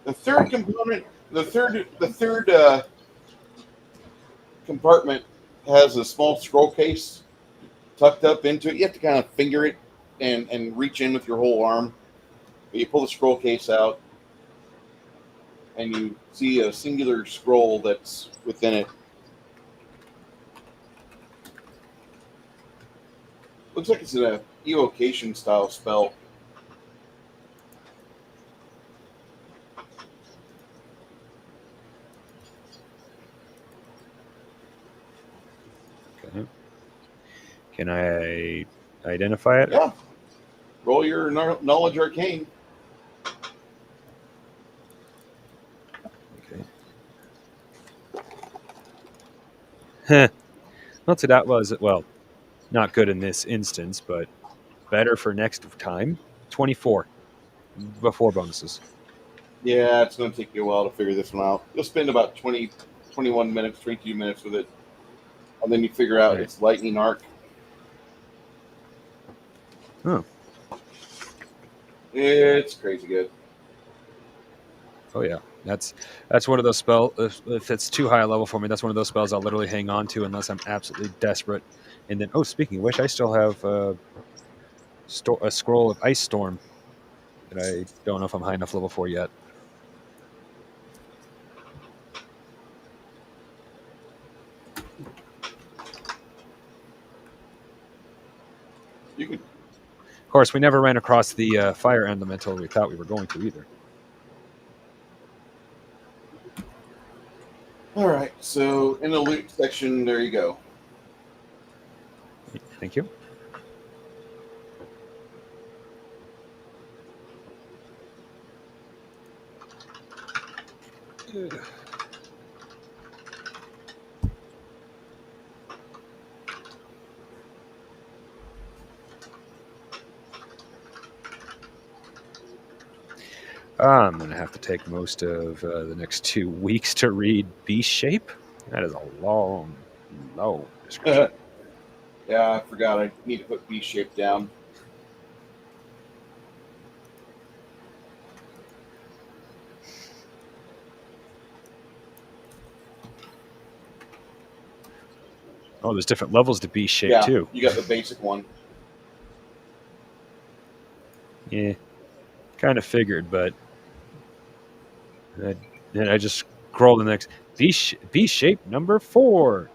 The third component, the third compartment has a small scroll case tucked up into it. You have to kind of finger it and reach in with your whole arm. But you pull the scroll case out, and you see a singular scroll that's within it. Looks like it's an evocation style spell.
Okay. Can I identify it?
Yeah. Roll your knowledge arcane.
Okay. Heh. Not that that was, well, not good in this instance, but better for next time. 24 before bonuses.
Yeah, it's going to take you a while to figure this one out. You'll spend about 21 minutes, 22 minutes with it. And then you figure out
Right.
it's lightning arc.
Oh.
It's crazy good.
Oh yeah, that's one of those spells. If it's too high a level for me, that's one of those spells I'll literally hang on to unless I'm absolutely desperate. And then, oh, speaking of which, I still have a scroll of Ice Storm that I don't know if I'm high enough level for yet.
You could.
Of course, we never ran across the fire elemental we thought we were going to either.
All right, so in the loot section, there you go.
Thank you. I'm going to have to take most of the next 2 weeks to read Beast Shape. That is a long description.
Yeah, I forgot. I need to put B shape down.
Oh, there's different levels to Beast Shape
Yeah,
too.
you got the basic one.
Yeah, kind of figured, but then I just scroll the next Beast Shape number 4.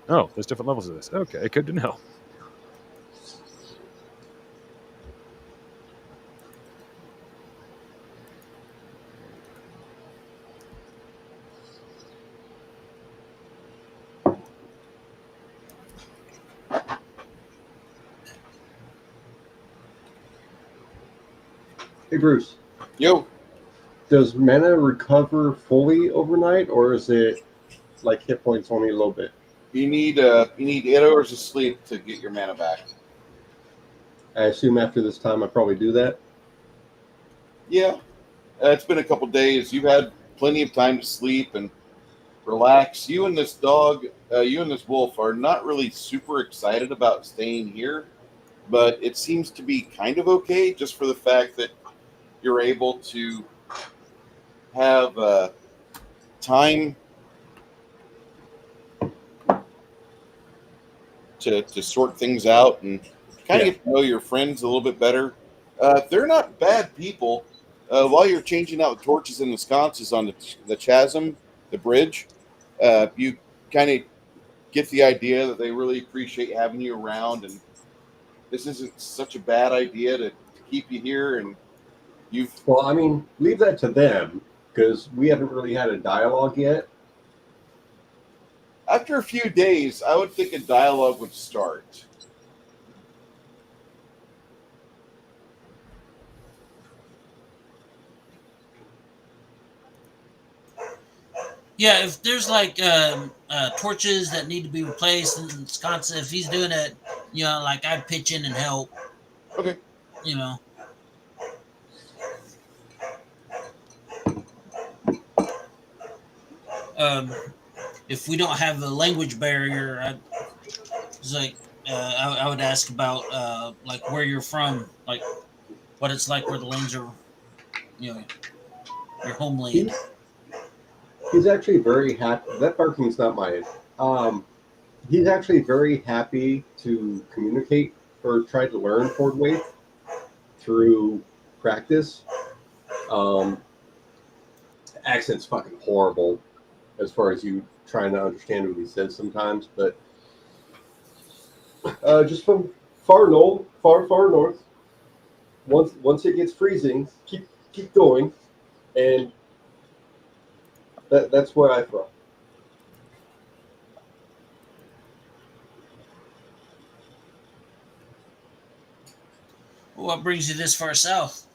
Oh, there's different levels of this. Okay, good to know.
Hey, Bruce.
Yo,
Does mana recover fully overnight, or is it like hit points only a little bit?
you need 8 hours of sleep to get your mana back.
I assume after this time I probably do that.
Yeah, it's been a couple days. You've had plenty of time to sleep and relax. You and this dog, you and this wolf are not really super excited about staying here, but it seems to be kind of okay just for the fact that you're able to have time to sort things out and kind of get to know your friends a little bit better. They're not bad people. While you're changing out the torches and the sconces on the chasm, the bridge, you kind of get the idea that they really appreciate having you around, and this isn't such a bad idea to keep you here. And you've
Well, I mean, leave that to them. because we haven't really had a dialogue yet.
After a few days, I would think a dialogue would start.
Yeah, if there's like torches that need to be replaced and it's constant, if he's doing it, like I'd pitch in and help.
Okay.
You know. If we don't have a language barrier, it's like I would ask about like where you're from, like what it's like where the lanes are, your homeland.
He's actually very happy. That barking's not mine. He's actually very happy to communicate or try to learn Fort Waith through practice. Accent's fucking horrible as far as you trying to understand what he says sometimes, but just from far north. Once it gets freezing, keep going, and that's where I'm from.
What brings you this far south?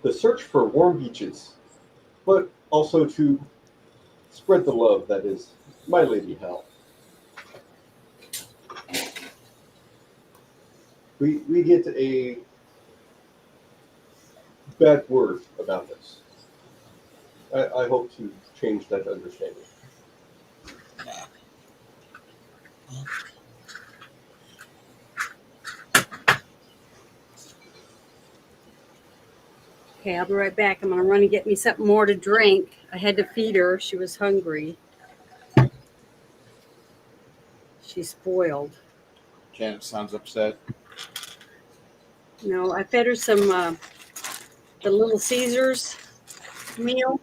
The search for warm beaches, but also to spread the love that is my lady Hell. We get a bad word about this. I hope to change that understanding.
Okay, I'll be right back. I'm going to run and get me something more to drink. I had to feed her. She was hungry. She's spoiled.
Janet sounds upset.
No, I fed her some the Little Caesars meal.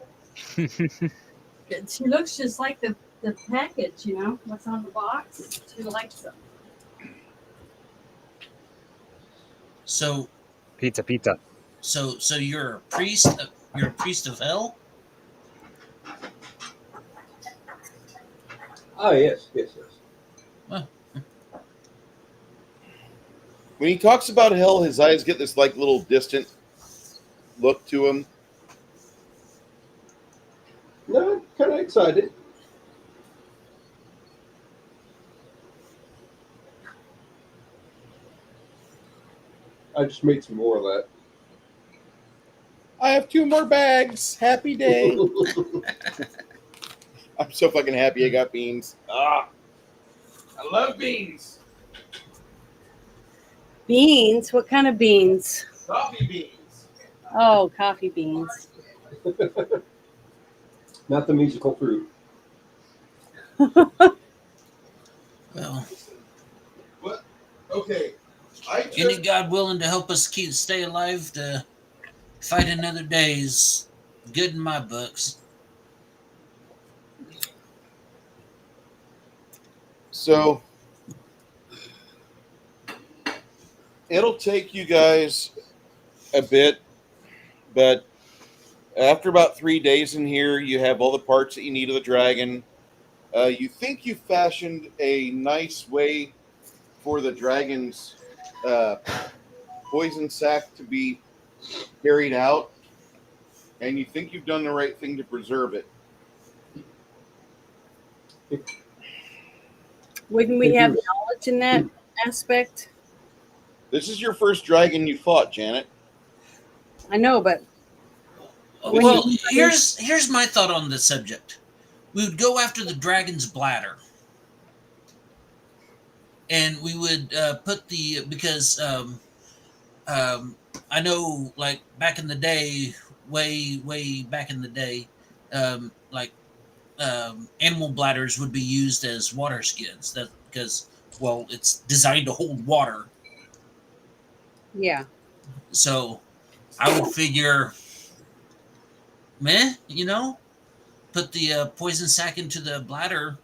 She looks just like the package, what's on the box. She likes them.
So
Pizza.
So you're a priest. You're a priest of hell.
Ah, yes.
Well,
When he talks about hell, his eyes get this like little distant look to him.
No, kind of excited. I just made some more of that.
I have 2 more bags. Happy day. I'm so fucking happy I got beans. I love beans.
Beans? What kind of beans?
Coffee beans.
Oh, coffee beans.
Not the musical fruit.
well,
What? Okay.
any God willing to help us stay alive to fight another day is good in my books.
So it'll take you guys a bit, but after about 3 days in here, you have all the parts that you need of the dragon. You think you fashioned a nice way for the dragon's poison sac to be carried out, and you think you've done the right thing to preserve it.
Wouldn't we have knowledge in that aspect?
This is your first dragon you fought, Janet.
I know, but
well, here's my thought on the subject. We would go after the dragon's bladder, and we would put because I know, like back in the day, way back in the day, animal bladders would be used as water skins. That because it's designed to hold water.
Yeah.
So I would figure, put the poison sac into the bladder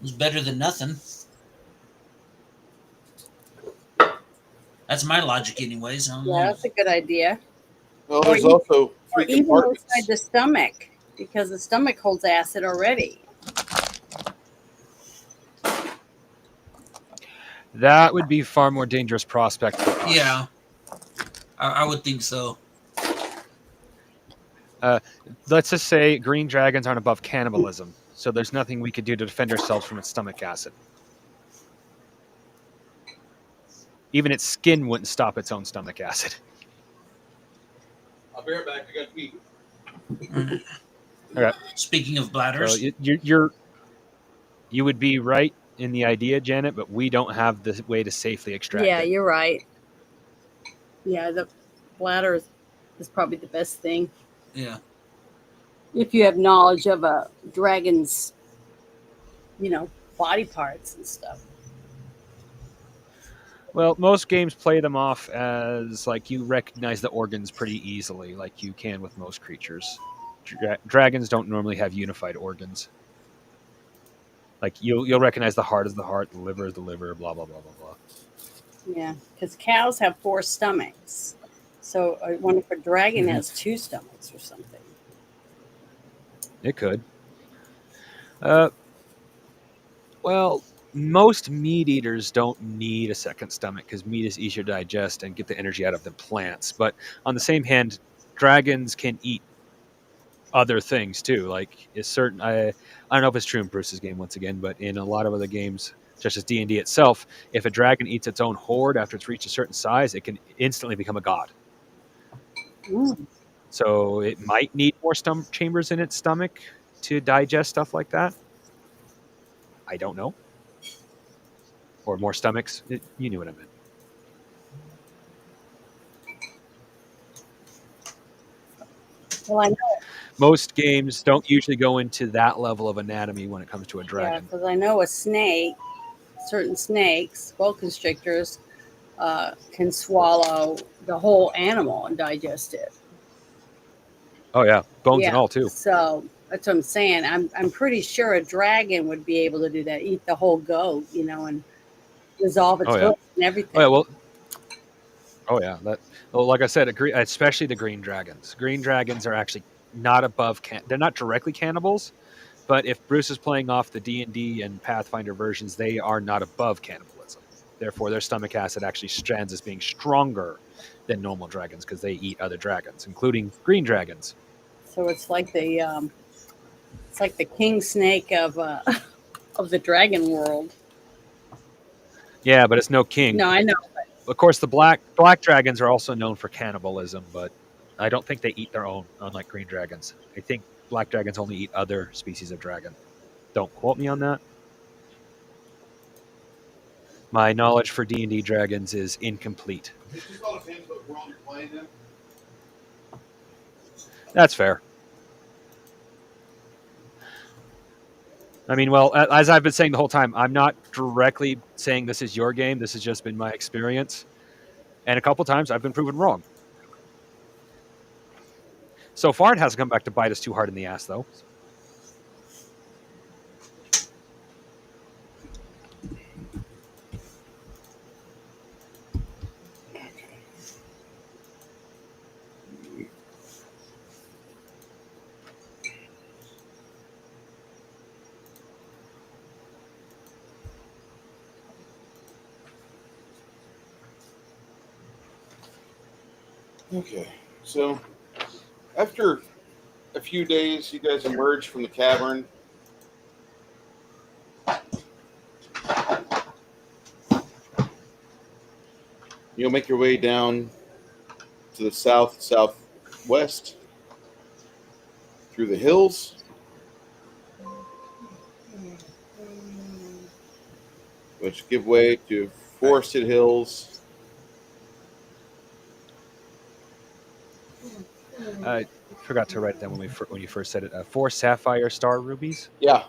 was better than nothing. That's my logic, anyways. I don't
Yeah,
know.
that's a good idea.
Well,
Or
there's
even-
also
Or
3
even
compartments.
inside the stomach, because the stomach holds acid already.
That would be far more dangerous prospect for us.
Yeah, I would think so.
Let's just say green dragons aren't above cannibalism, so there's nothing we could do to defend ourselves from its stomach acid. Even its skin wouldn't stop its own stomach acid.
I'll be right back. I got to pee.
Okay.
Speaking of
So
bladders,
you would be right in the idea, Janet, but we don't have the way to safely extract
Yeah,
it.
you're right. Yeah, the bladder is probably the best thing.
yeah.
If you have knowledge of a dragon's, body parts and stuff.
Well, most games play them off as like you recognize the organs pretty easily, like you can with most creatures. Dragons don't normally have unified organs. Like you'll recognize the heart as the heart, the liver as the liver, blah blah blah blah blah.
Yeah, because cows have 4 stomachs. So I wonder if a dragon has 2 stomachs or something.
It could. Well, most meat eaters don't need a second stomach because meat is easier to digest and get the energy out of than plants. But on the same hand, dragons can eat other things too. Like is certain I don't know if it's true in Bruce's game once again, but in a lot of other games, such as D&D itself, if a dragon eats its own horde after it's reached a certain size, it can instantly become a god.
Mm.
So it might need more chambers in its stomach to digest stuff like that. I don't know. Or more stomachs. You knew what I meant.
Well, I know,
Most games don't usually go into that level of anatomy when it comes to a dragon.
because I know a snake, certain snakes, boa constrictors, can swallow the whole animal and digest it.
Oh yeah, bones and
Yeah.
all too.
So that's what I'm saying. I'm pretty sure a dragon would be able to do that. Eat the whole goat, and dissolve its
Oh, yeah.
hoof and everything.
Oh yeah, well. Oh yeah, like I said, especially the green dragons. Green dragons are actually not above. They're not directly cannibals, but if Bruce is playing off the D&D and Pathfinder versions, they are not above cannibalism. Therefore, their stomach acid actually stands as being stronger than normal dragons because they eat other dragons, including green dragons.
So it's like the king snake of of the dragon world.
Yeah, but it's no king.
No, I know.
Of course, the black dragons are also known for cannibalism, but I don't think they eat their own, unlike green dragons. I think black dragons only eat other species of dragon. Don't quote me on that. My knowledge for D&D dragons is incomplete.
It just all depends what world you're playing in.
That's fair. I mean, well, as I've been saying the whole time, I'm not directly saying this is your game. This has just been my experience. And a couple times I've been proven wrong. So far, it hasn't come back to bite us too hard in the ass, though.
Okay, so after a few days, you guys emerge from the cavern. You'll make your way down to the southwest through the hills, which give way to forested hills.
I forgot to write it down when you first said it. 4 sapphire star rubies.
Yeah.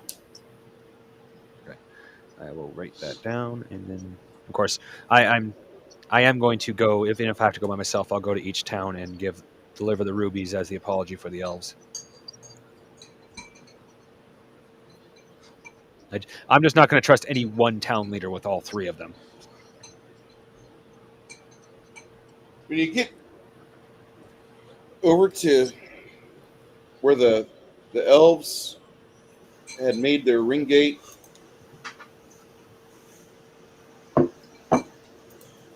Okay. I will write that down, and then, of course, I am going to go. If I have to go by myself, I'll go to each town and deliver the rubies as the apology for the elves. I'm just not going to trust any one town leader with all 3 of them.
When you get over to where the elves had made their ring gate,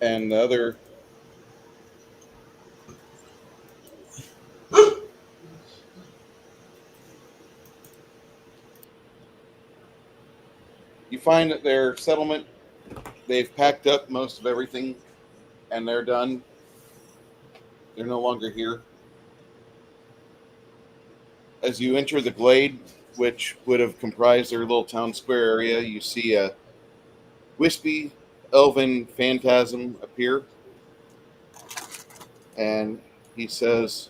and the other you find that their settlement, they've packed up most of everything and they're done. They're no longer here. As you enter the glade, which would have comprised their little town square area, you see a wispy elven phantasm appear, and he says,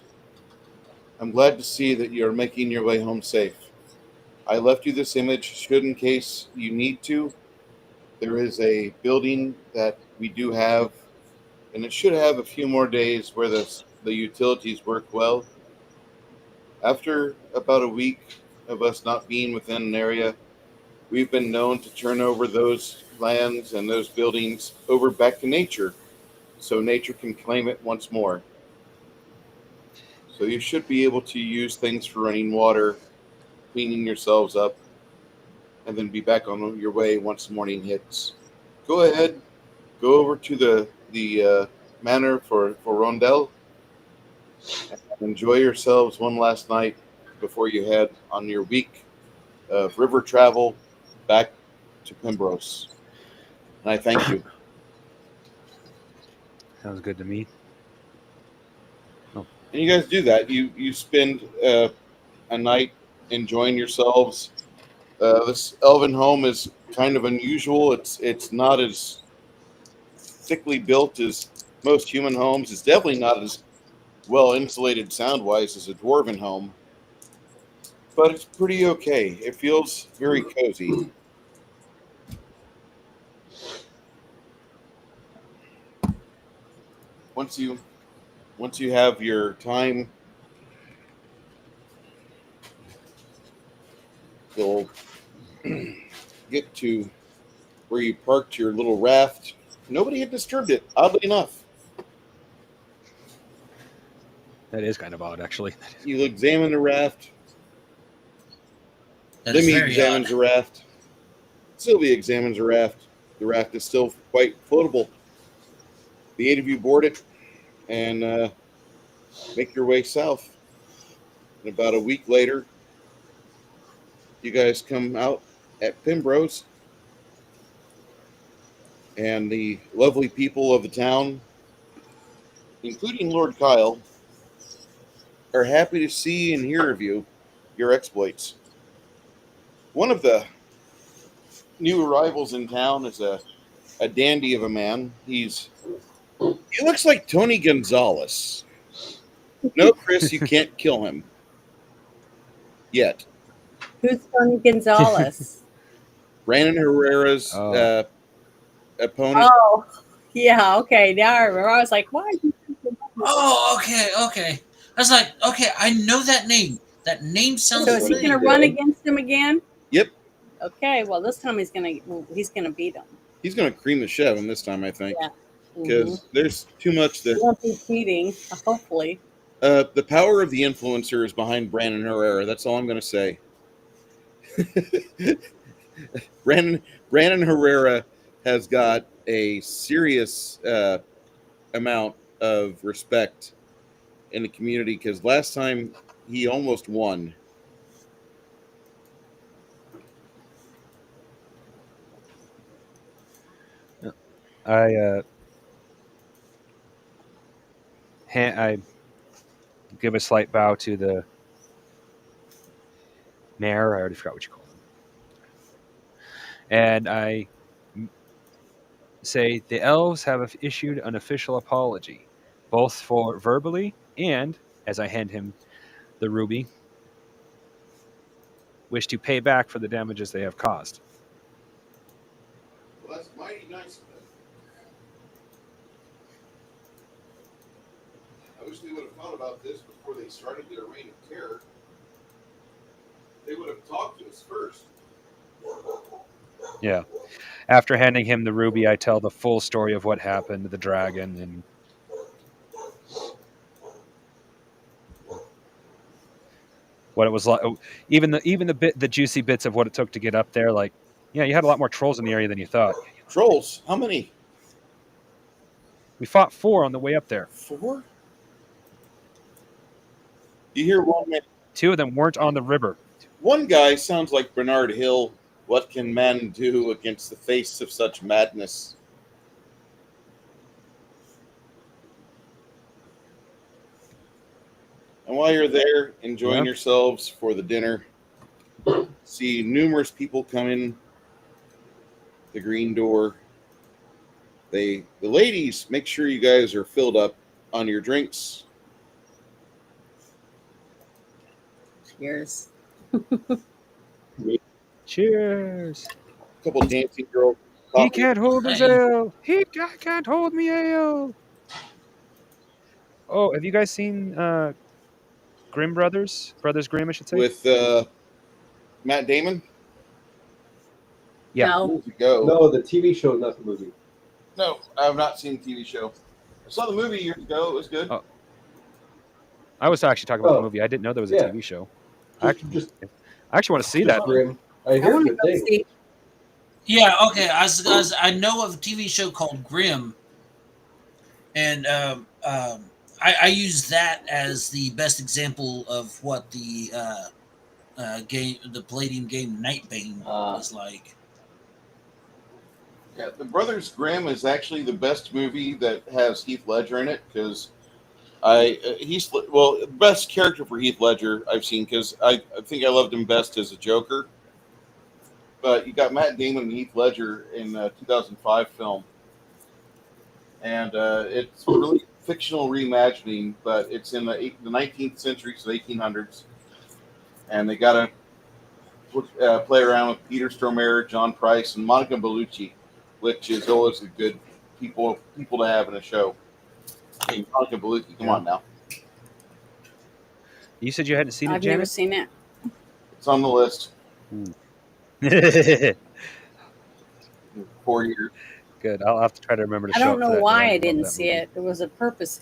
"I'm glad to see that you're making your way home safe. I left you this image should in case you need to. There is a building that we do have, and it should have a few more days where the utilities work well. After about a week of us not being within an area, we've been known to turn over those lands and those buildings over back to nature so nature can claim it once more. So you should be able to use things for running water, cleaning yourselves up, and then be back on your way once morning hits. Go ahead, go over to the manor for Rondell and enjoy yourselves one last night before you head on your week of river travel back to Pembros. And I thank you."
Sounds good to me.
And you guys do that. You spend a night enjoying yourselves. This elven home is kind of unusual. It's not as thickly built as most human homes. It's definitely not as well insulated sound wise as a dwarven home, but it's pretty okay. It feels very cozy. Once you have your time, you'll get to where you parked your little raft. Nobody had disturbed it, oddly enough.
That is kind of odd, actually.
You examine the raft.
That is
Lemmy
very
examines
odd.
the raft. Sylvia examines the raft. The raft is still quite floatable. The 8 of you board it and make your way south. And about a week later, you guys come out at Pembros, and the lovely people of the town, including Lord Kyle, are happy to see and hear of you, your exploits. One of the new arrivals in town is a dandy of a man. He looks like Tony Gonzalez. No, Chris, you can't kill him yet.
Who's Tony Gonzalez?
Brandon Herrera's
Oh.
opponent.
Oh, yeah. Okay, now I remember. I was like, why?
Oh, okay. I was like, okay, I know that name. That name sounds
So is he going to run against him again?
Yep.
Okay. Well, this time he's going to beat him.
He's going to cream the shit out of him this time, I think.
Yeah.
Because there's too much
He
that.
won't be cheating. Hopefully.
The power of the influencer is behind Brandon Herrera. That's all I'm going to say. Brandon Herrera has got a serious amount of respect in the community because last time he almost won.
I give a slight bow to the mayor. I already forgot what you call him. And I say the elves have issued an official apology, both for verbally and, as I hand him the ruby, wish to pay back for the damages they have caused.
Well, that's mighty nice of them. I wish they would have thought about this before they started their reign of terror. They would have talked to us first.
Yeah. After handing him the ruby, I tell the full story of what happened to the dragon and what it was like. Even the juicy bits of what it took to get up there. Like, yeah, you had a lot more trolls in the area than you thought.
Trolls? How many?
We fought 4 on the way up there.
4? You hear one man.
2 of them weren't on the river.
One guy sounds like Bernard Hill. What can man do against the face of such madness? And while you're there enjoying yourselves for the dinner, see numerous people come in the green door. The ladies, make sure you guys are filled up on your drinks.
Cheers.
Cheers.
A couple dancing girls.
He can't hold his ale. I can't hold me ale. Oh, have you guys seen Grimm Brothers Grimm, I should say?
With Matt Damon?
Yeah.
No.
Years ago.
No, the TV show, not the movie.
No, I have not seen the TV show. I saw the movie years ago. It was good.
Oh. I was actually talking about the movie. I didn't know there was a TV show. I actually want to see that.
Grim. I hear good things.
Yeah, okay. I know of a TV show called Grimm, and I use that as the best example of what the Palladium game Nightbane was like.
Yeah, The Brothers Grimm is actually the best movie that has Heath Ledger in it because he's the best character for Heath Ledger I've seen because I think I loved him best as a Joker. But you got Matt Damon and Heath Ledger in a 2005 film, and it's really fictional reimagining, but it's in the 19th century, so 1800s, and they got to play around with Peter Stormare, John Price, and Monica Bellucci, which is always a good people to have in a show. Hey, Monica Bellucci, come on now.
You said you hadn't seen it,
I've
Janet?
never seen it.
It's on the list. 4 years.
Good. I'll have to try to remember to
I
show
don't
up
know
for that,
why
I
I
love
didn't
that
see
movie.
it. There was a purpose.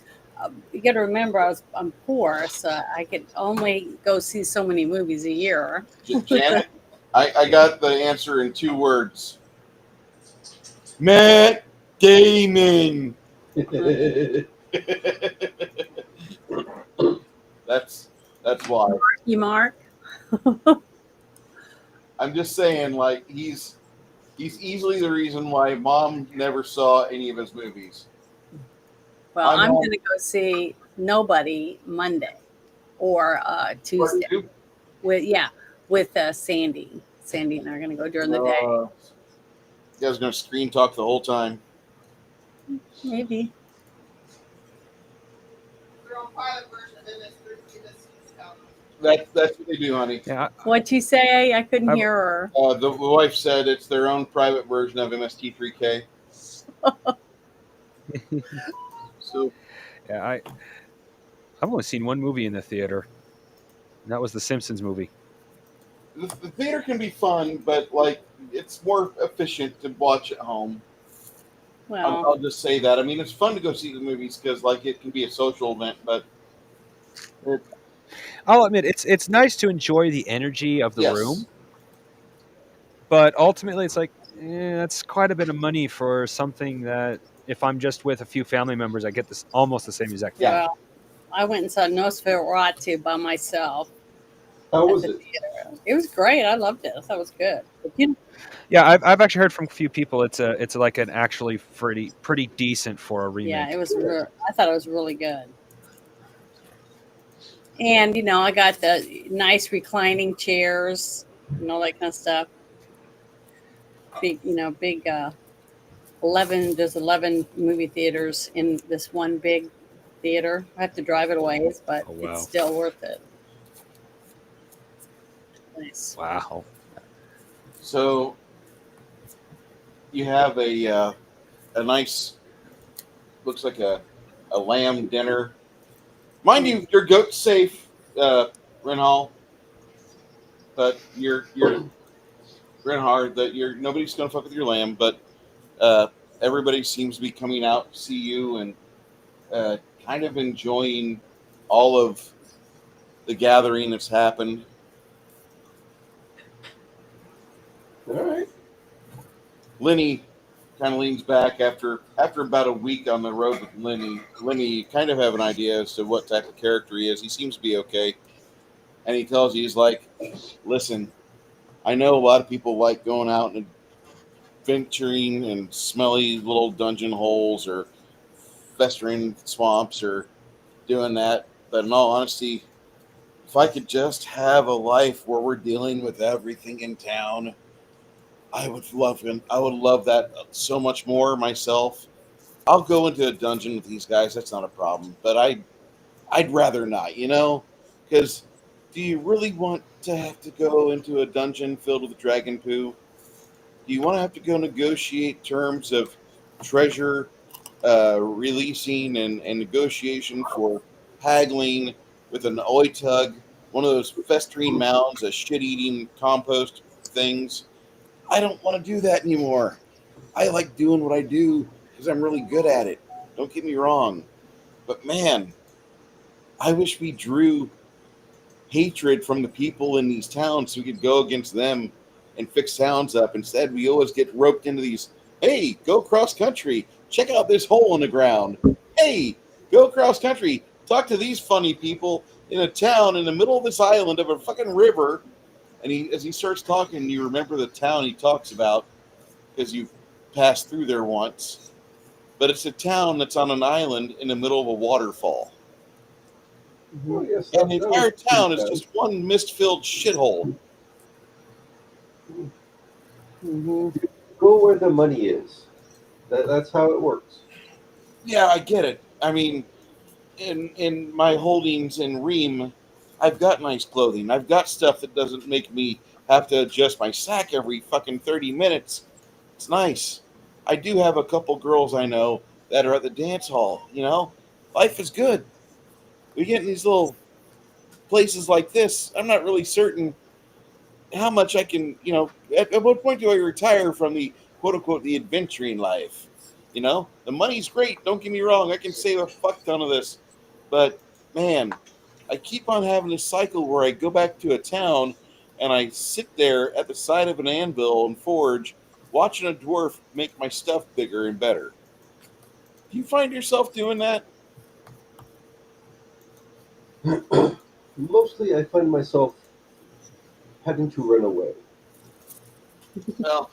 You got to remember, I'm poor, so I could only go see so many movies a year.
Janet, I got the answer in 2 words. Matt Damon. That's why.
You Mark?
I'm just saying, like he's easily the reason why Mom never saw any of his movies.
Well, I'm going to go see Nobody Monday or Tuesday. With Sandy. Sandy and I are going to go during the day.
You guys gonna screen talk the whole time?
Maybe.
That's what they do, honey.
Yeah.
What'd you say? I couldn't hear her.
The wife said it's their own private version of MST3K. So,
yeah, I've only seen one movie in the theater, and that was the Simpsons movie.
The theater can be fun, but like it's more efficient to watch at home.
Well,
I'll just say that. I mean, it's fun to go see the movies because like it can be a social event, but
I'll admit it's nice to enjoy the energy of the room, but ultimately it's like that's quite a bit of money for something that if I'm just with a few family members, I get this almost the same exact thing.
well, I went and saw Nosferatu by myself.
How was it?
It was great. I loved it. I thought it was good.
Yeah, I've actually heard from a few people it's like an actually pretty decent for a remake.
Yeah, it was. I thought it was really good. And I got the nice reclining chairs and all that kind of stuff. Big, big 11. There's 11 movie theaters in this one big theater. I have to drive it a ways, but it's still worth it. Nice.
Wow.
So you have a nice, looks like a lamb dinner. Mind you, your goat's safe, Renhall. But you're Renhard, that nobody's gonna fuck with your lamb, but everybody seems to be coming out to see you and kind of enjoying all of the gathering that's happened.
All right.
Lenny kind of leans back after about a week on the road with Lenny. Lenny, you kind of have an idea as to what type of character he is. He seems to be okay. And he tells you, he's like, listen, I know a lot of people like going out and venturing in smelly little dungeon holes or festering swamps or doing that. But in all honesty, if I could just have a life where we're dealing with everything in town, I would love him. I would love that so much more myself. I'll go into a dungeon with these guys. That's not a problem. But I'd rather not, because do you really want to have to go into a dungeon filled with dragon poo? Do you want to have to go negotiate terms of treasure releasing and negotiation for haggling with an oitug, one of those festering mounds of shit-eating compost things? I don't want to do that anymore. I like doing what I do because I'm really good at it. Don't get me wrong. But man, I wish we drew hatred from the people in these towns so we could go against them and fix towns up. Instead, we always get roped into these, hey, go cross country. Check out this hole in the ground. Hey, go cross country. Talk to these funny people in a town in the middle of this island of a fucking river. And as he starts talking, you remember the town he talks about because you've passed through there once. But it's a town that's on an island in the middle of a waterfall.
Well, yes,
And the entire town is
bad.
just one mist-filled shithole.
Go where the money is. That's how it works.
Yeah, I get it. I mean, in my holdings in Ream, I've got nice clothing. I've got stuff that doesn't make me have to adjust my sack every fucking 30 minutes. It's nice. I do have a couple girls I know that are at the dance hall, Life is good. We get in these little places like this. I'm not really certain how much I can, at what point do I retire from the quote unquote the adventuring life? The money's great. Don't get me wrong. I can save a fuck ton of this, but man, I keep on having this cycle where I go back to a town and I sit there at the side of an anvil and forge, watching a dwarf make my stuff bigger and better. Do you find yourself doing that?
Mostly, I find myself having to run away.
Well,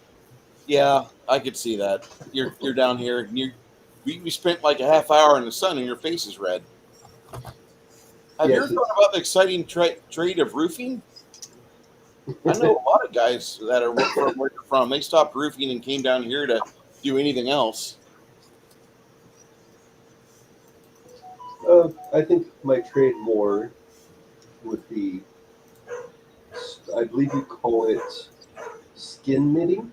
yeah, I could see that. You're down here. And we spent like a half hour in the sun, and your face is red. Have you
Yes,
ever thought about the exciting trade of roofing? I know a lot of guys that are from where you're from. They stopped roofing and came down here to do anything else.
I think my trade more would be, I believe you call it skin knitting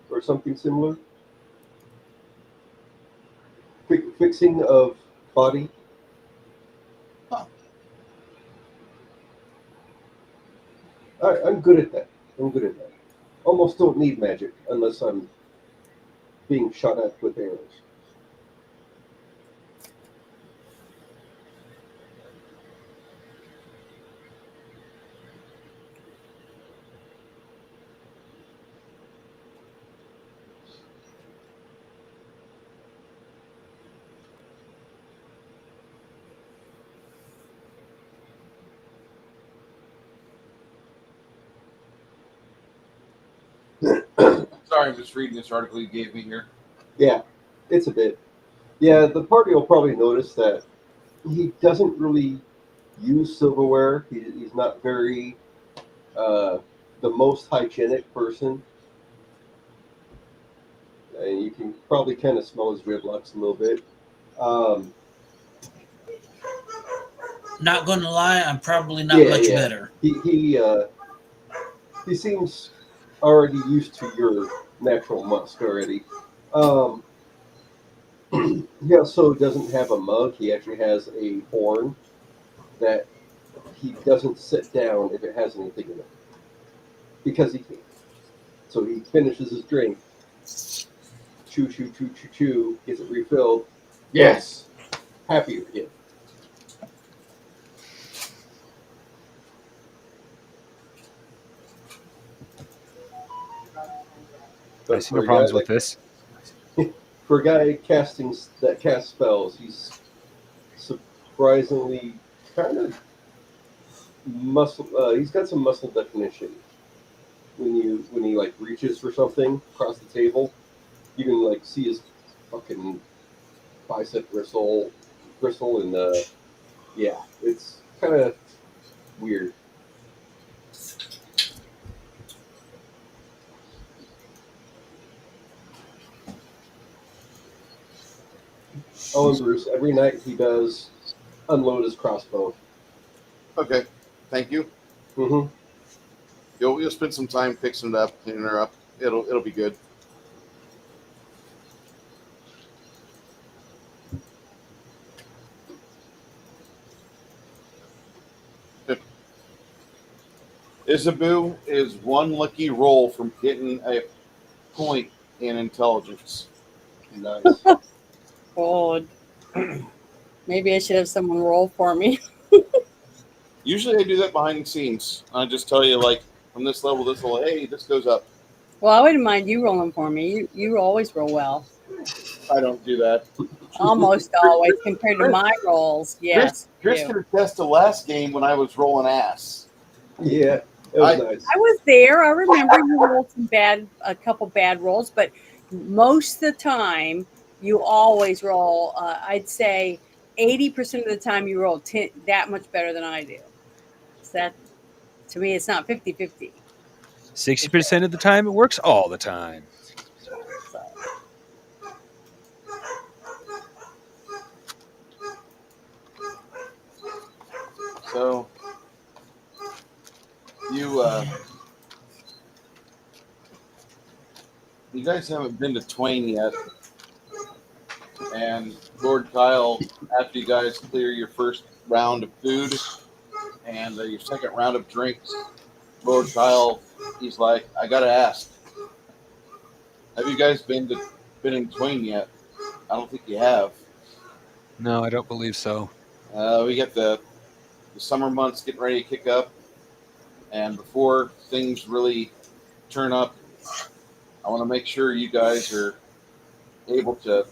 or something similar. Fixing of body.
Huh.
I'm good at that. Almost don't need magic unless I'm being shot at with arrows.
Sorry, I'm just reading this article you gave me here.
Yeah, it's a bit. Yeah, the party will probably notice that he doesn't really use silverware. He's not very the most hygienic person. And you can probably kind of smell his dreadlocks a little bit.
Not going to lie, I'm probably not much better.
He seems already used to your natural musk already. He also doesn't have a mug. He actually has a horn that he doesn't sit down if it has anything in it because he can't. So he finishes his drink, chew, gets it refilled. Yes, happy again.
I
But
see
for
no
a
problems
guy
with this.
for a guy that casts spells, he's surprisingly kind of muscle. He's got some muscle definition. When he like reaches for something across the table, you can like see his fucking bicep bristle, and yeah, it's kind of weird. Oh, and Bruce, every night he does unload his crossbow.
Okay, thank you.
Mm-hmm.
You'll spend some time fixing it up, cleaning her up. It'll be good. Isabu is one lucky roll from getting a point in intelligence.
Nice.
God. Maybe I should have someone roll for me.
Usually I do that behind the scenes. I just tell you, like, from this level, hey, this goes up.
Well, I wouldn't mind you rolling for me. You always roll well.
I don't do that.
Almost always compared to my rolls. Yes.
Chris
You do.
could attest to last game when I was rolling ass.
Yeah, it was
I-
nice.
I was there. I remember you rolled a couple bad rolls, but most of the time you always roll. I'd say 80% of the time you roll that much better than I do. So that, to me, it's not 50-50.
60% of the time, it works all the time.
So.
So you guys haven't been to Twain yet, and Lord Kyle, after you guys clear your first round of food and your second round of drinks, Lord Kyle, he's like, I gotta ask, have you guys been in Twain yet? I don't think you have.
No, I don't believe so.
We got the summer months getting ready to kick up, and before things really turn up, I want to make sure you guys are able to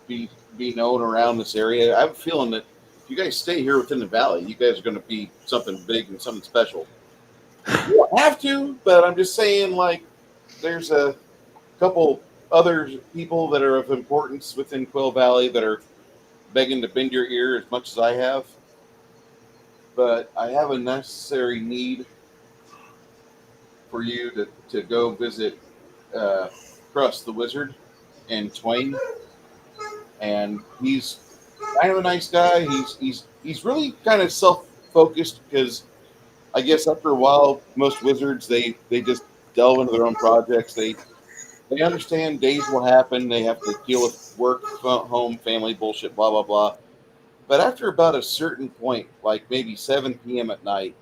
be known around this area. I have a feeling that if you guys stay here within the valley, you guys are going to be something big and something special. You don't have to, but I'm just saying, like, there's a couple other people that are of importance within Quill Valley that are begging to bend your ear as much as I have. But I have a necessary need for you to go visit Crust the Wizard in Twain. And he's kind of a nice guy. He's really kind of self-focused because I guess after a while, most wizards they just delve into their own projects. They understand days will happen. They have to deal with work, home, family bullshit, blah blah blah. But after about a certain point, like maybe 7 p.m. at night,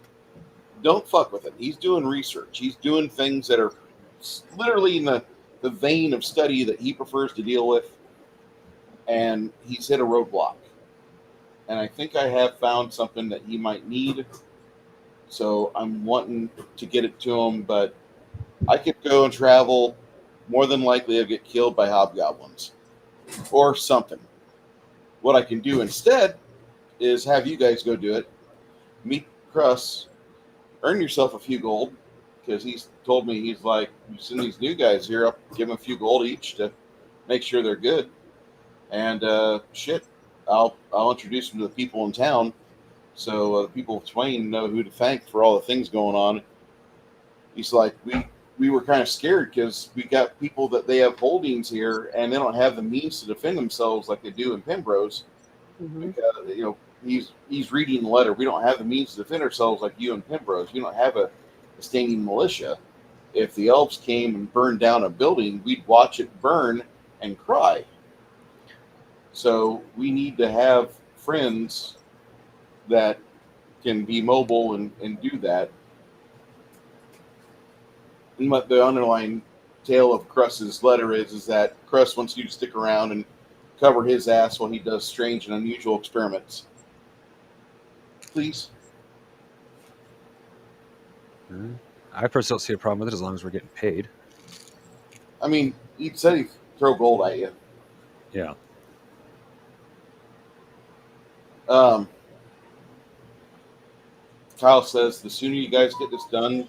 don't fuck with him. He's doing research. He's doing things that are literally in the vein of study that he prefers to deal with. And he's hit a roadblock. And I think I have found something that he might need. So I'm wanting to get it to him, but I could go and travel. More than likely, I'll get killed by hobgoblins or something. What I can do instead is have you guys go do it. Meet Crust, earn yourself a few gold, because he's told me, he's like, you send these new guys here, I'll give them a few gold each to make sure they're good. And shit, I'll introduce them to the people in town, so the people of Twain know who to thank for all the things going on. He's like, we were kind of scared because we got people that they have holdings here and they don't have the means to defend themselves like they do in Pembrose.
Mm-hmm.
Because, he's reading the letter. We don't have the means to defend ourselves like you in Pembrose. We don't have a standing militia. If the elves came and burned down a building, we'd watch it burn and cry. So we need to have friends that can be mobile and do that. And what the underlying tale of Crust's letter is that Crust wants you to stick around and cover his ass while he does strange and unusual experiments. Please.
I personally don't see a problem with it as long as we're getting paid.
I mean, he said he'd throw gold at you.
Yeah.
Kyle says the sooner you guys get this done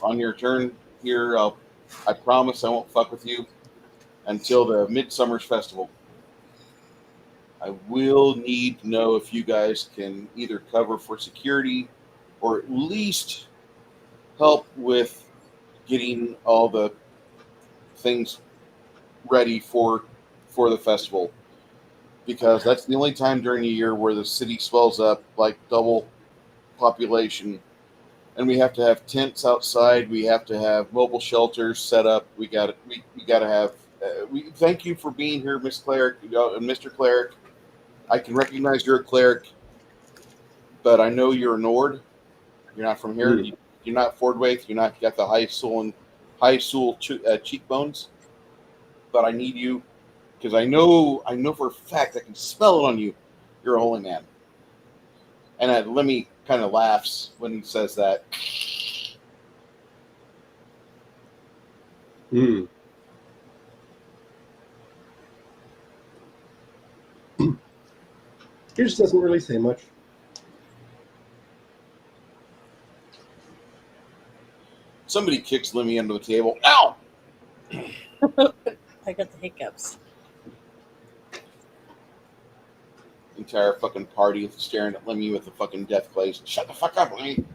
on your turn here, I promise I won't fuck with you until the Midsummer's Festival. I will need to know if you guys can either cover for security or at least help with getting all the things ready for the festival, because that's the only time during the year where the city swells up like double population, and we have to have tents outside. We have to have mobile shelters set up. We got to have. We thank you for being here, Miss Cleric and Mr. Cleric. I can recognize you're a cleric, but I know you're a Nord. You're not from here. You're not Fordwaith. You're not got the high soul cheekbones. But I need you because I know for a fact I can smell it on you. You're a holy man. And Lemmy kind of laughs when he says that.
Hmm. He just doesn't really say much.
Somebody kicks Lemmy under the table. Ow!
I got the hiccups.
Entire fucking party is staring at Lemmy with the fucking death glaze. Shut the fuck up, Lemmy.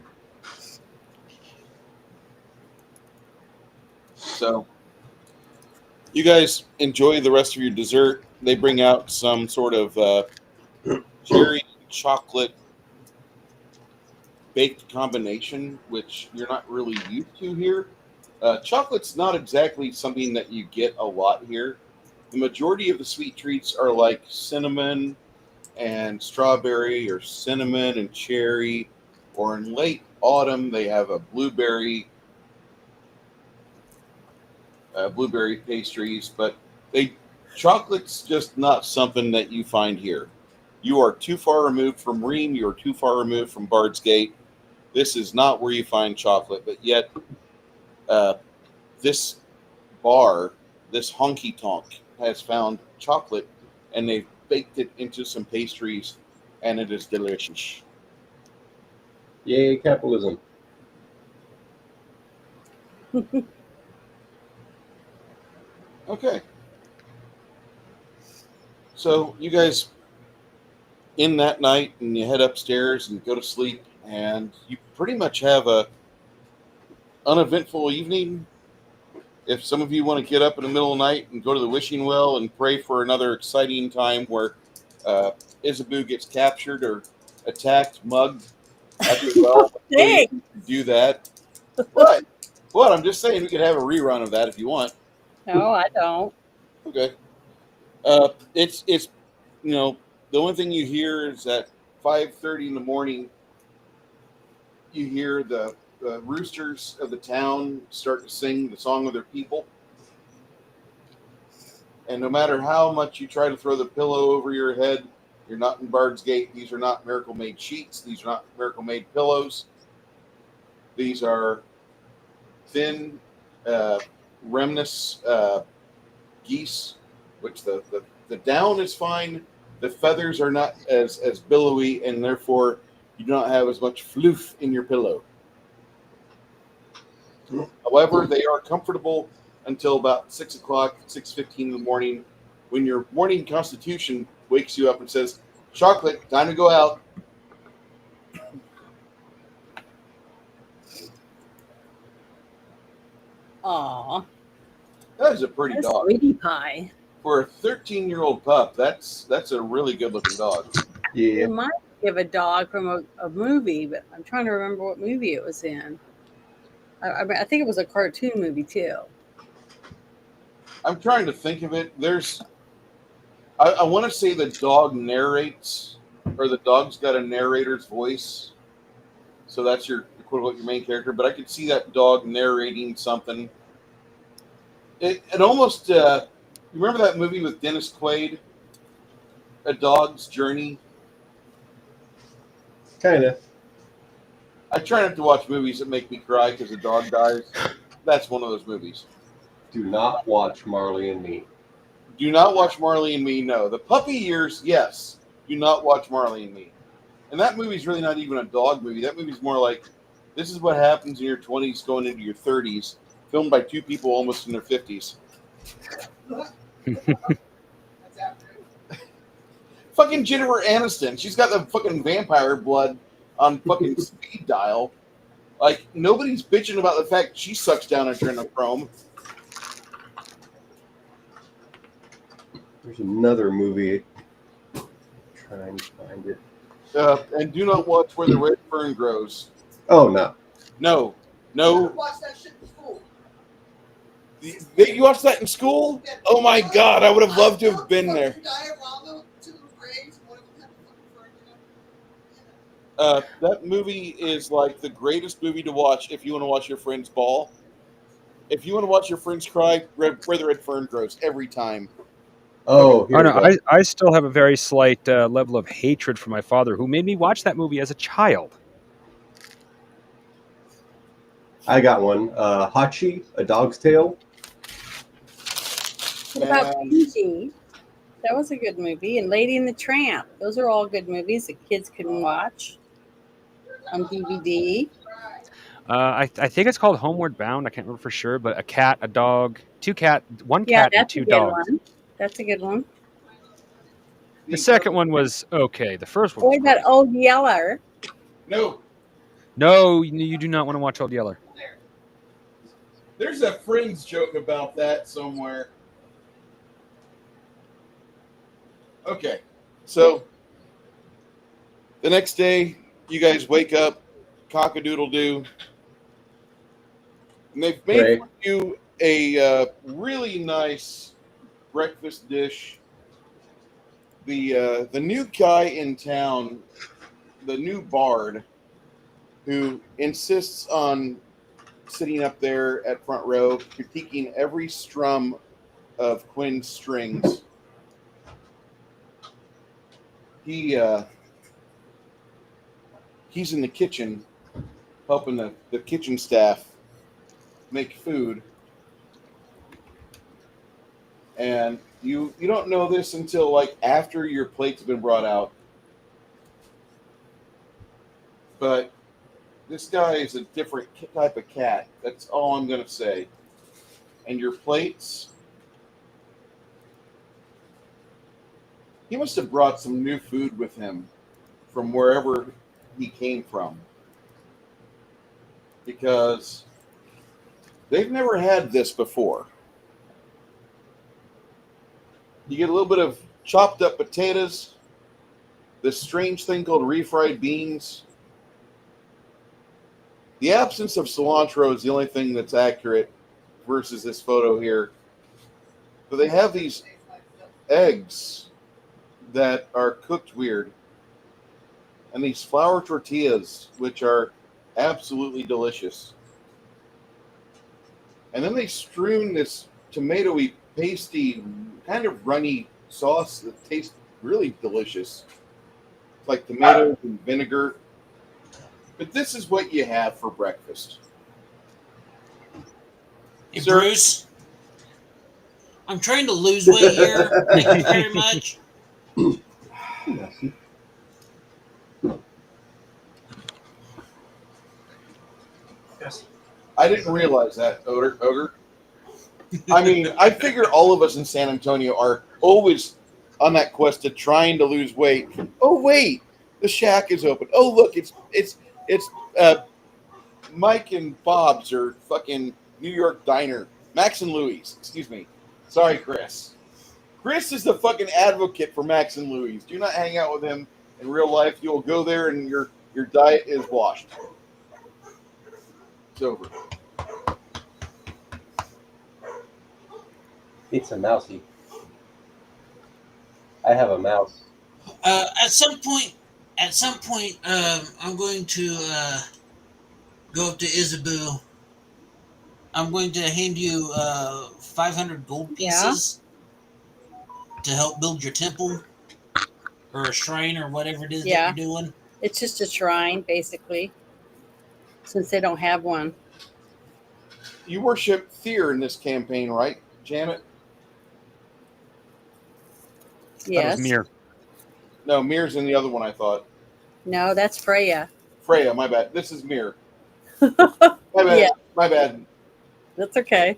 So, you guys enjoy the rest of your dessert. They bring out some sort of cherry chocolate baked combination, which you're not really used to here. Chocolate's not exactly something that you get a lot here. The majority of the sweet treats are like cinnamon and strawberry, or cinnamon and cherry, or in late autumn they have a blueberry pastries. But chocolate's just not something that you find here. You are too far removed from Ream. You are too far removed from Bard's Gate. This is not where you find chocolate. But yet, this bar, this honky tonk, has found chocolate, and they've baked it into some pastries, and it is delicious.
Yay, capitalism.
Okay. So you guys in that night, and you head upstairs and go to sleep, and you pretty much have a uneventful evening. If some of you want to get up in the middle of the night and go to the wishing well and pray for another exciting time where Isabu gets captured or attacked, mugged at the well, you can do that. What? What? I'm just saying we could have a rerun of that if you want.
No, I don't.
Okay. It's the only thing you hear is at 5:30 in the morning. You hear the roosters of the town start to sing the song of their people. And no matter how much you try to throw the pillow over your head, you're not in Bard's Gate. These are not Miracle Made sheets. These are not Miracle Made pillows. These are thin remnants geese, which the down is fine. The feathers are not as billowy, and therefore you do not have as much floof in your pillow. However, they are comfortable until about 6 o'clock, 6:15 in the morning, when your morning constitution wakes you up and says, "Chocolate, time to go out."
Aw,
That is a pretty
that's
dog.
sweetie pie.
For a 13-year-old pup, that's a really good-looking dog.
Yeah.
You might give a dog from a movie, but I'm trying to remember what movie it was in. I think it was a cartoon movie too.
I'm trying to think of it. I want to say the dog narrates, or the dog's got a narrator's voice. So that's your equivalent, your main character. But I could see that dog narrating something. It almost, you remember that movie with Dennis Quaid, A Dog's Journey?
Kind of.
I try not to watch movies that make me cry because the dog dies. That's one of those movies.
Do not watch Marley and Me.
Do not watch Marley and Me. No, the puppy years, yes. Do not watch Marley and Me. And that movie's really not even a dog movie. That movie's more like this is what happens in your 20s going into your 30s, filmed by two people almost in their 50s. Fucking Jennifer Aniston. She's got the fucking vampire blood on fucking speed dial. Like, nobody's bitching about the fact she sucks down adrenochrome.
There's another movie. Trying to find it.
And do not watch Where the Red Fern Grows.
Oh, no.
No.
Watch that shit in school.
You watched that in school? Oh my god, I would have loved to have been there. That movie is like the greatest movie to watch if you want to watch your friends bawl. If you want to watch your friends cry, Where the Red Fern Grows every time.
Oh, here
no,
we go.
I still have a very slight level of hatred for my father, who made me watch that movie as a child.
I got one. Hachi, A Dog's Tale.
What about PG? That was a good movie. And Lady and the Tramp. Those are all good movies that kids can watch on DVD.
I think it's called Homeward Bound. I can't remember for sure, but a cat, a dog, one
Yeah,
cat and
that's a
two
good
dogs.
one. That's a good one.
The second one was okay. The first one.
What
Was
about
great.
Old Yeller?
No, you do not want to watch Old Yeller.
There's a Friends joke about that somewhere. Okay, so the next day, you guys wake up, cock-a-doodle-doo, and they've made for you a really nice breakfast dish. The new guy in town, the new bard, who insists on sitting up there at front row, critiquing every strum of Quinn's strings. He's in the kitchen helping the kitchen staff make food. And you don't know this until like after your plate's been brought out. But this guy is a different type of cat. That's all I'm going to say. And your plates, he must have brought some new food with him from wherever he came from. Because they've never had this before. You get a little bit of chopped up potatoes, this strange thing called refried beans. The absence of cilantro is the only thing that's accurate versus this photo here. But they have these eggs that are cooked weird. And these flour tortillas, which are absolutely delicious. And then they strewn this tomatoey, pasty, kind of runny sauce that tastes really delicious. It's like tomatoes and vinegar. But this is what you have for breakfast.
Hey,
Sir?
Bruce, I'm trying to lose weight here. Thank you very much.
I didn't realize that, Ogre. I mean, I figure all of us in San Antonio are always on that quest to trying to lose weight. Oh wait, the shack is open. Oh look, it's Mike and Bob's or fucking New York Diner. Max and Louie's. Excuse me. Sorry, Chris. Chris is the fucking advocate for Max and Louie's. Do not hang out with him in real life. You'll go there and your diet is washed. It's over.
It's a mousey. I have a mouse.
At some point, I'm going to go up to Isabel. I'm going to hand you 500 gold pieces to help build your temple or a shrine or whatever it is that you're doing.
It's just a shrine, basically, since they don't have one.
You worship Fear in this campaign, right, Janet?
That was
Yes.
Mir.
No, Mir's in the other one, I thought.
No, that's Freya.
Freya, my bad. This is Mir. My bad.
Yeah.
My bad.
That's okay.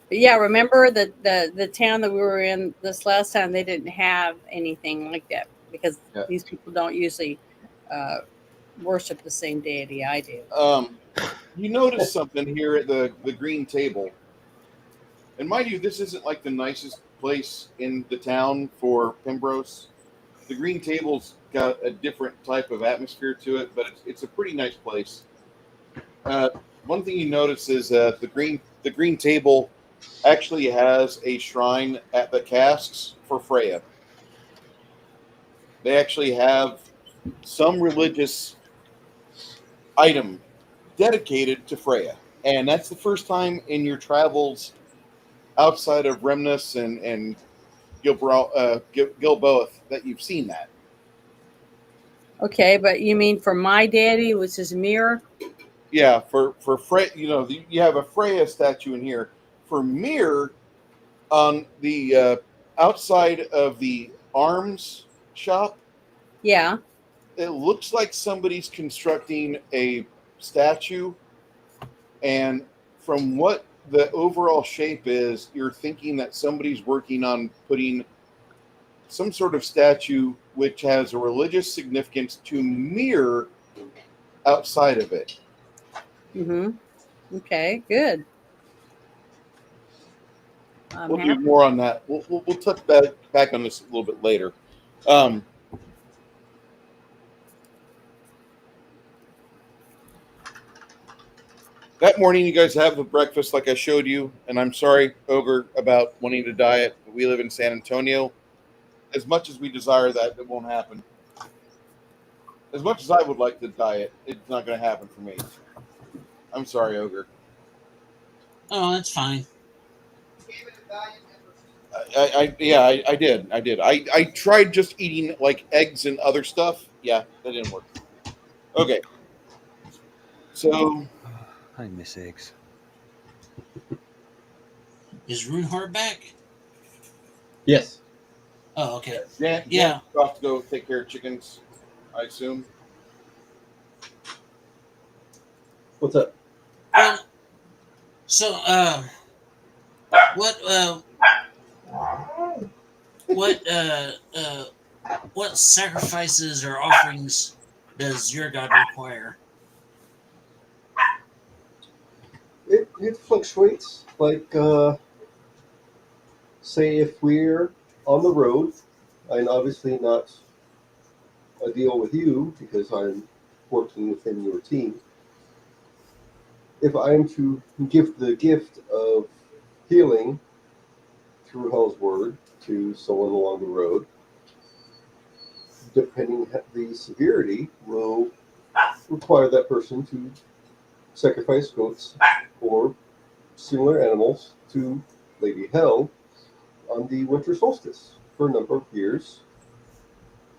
But yeah, remember the town that we were in this last time, they didn't have anything like that because
Yeah.
these people don't usually worship the same deity I do.
You notice something here at the green table. And mind you, this isn't like the nicest place in the town for Pembros. The green table's got a different type of atmosphere to it, but it's a pretty nice place. One thing you notice is the green table actually has a shrine at the casks for Freya. They actually have some religious item dedicated to Freya, and that's the first time in your travels outside of Remnus and Gilboa that you've seen that.
Okay, but you mean for my deity, which is Mir?
Yeah, for Freya, you have a Freya statue in here. For Mir, on the outside of the arms shop,
Yeah.
it looks like somebody's constructing a statue, and from what the overall shape is, you're thinking that somebody's working on putting some sort of statue which has a religious significance to Mir outside of it.
Mm-hmm. Okay, good.
We'll do more on that. We'll touch back on this a little bit later. That morning, you guys have the breakfast like I showed you, and I'm sorry, Ogre, about wanting to diet. We live in San Antonio. As much as we desire that, it won't happen. As much as I would like to diet, it's not going to happen for me. I'm sorry, Ogre.
Oh, that's fine.
I did. I tried just eating like eggs and other stuff. Yeah, that didn't work. Okay. So
I miss eggs.
Is Runeheart back?
Yes.
Oh, okay.
Dan,
Yeah.
you have to go take care of chickens, I assume.
What's up?
So, what sacrifices or offerings does your god require?
It fluctuates. Like, say if we're on the road, and obviously not a deal with you because I'm working within your team. If I am to give the gift of healing through Hell's Word to someone along the road, depending the severity, will require that person to sacrifice goats or similar animals to Lady Hell on the winter solstice for a number of years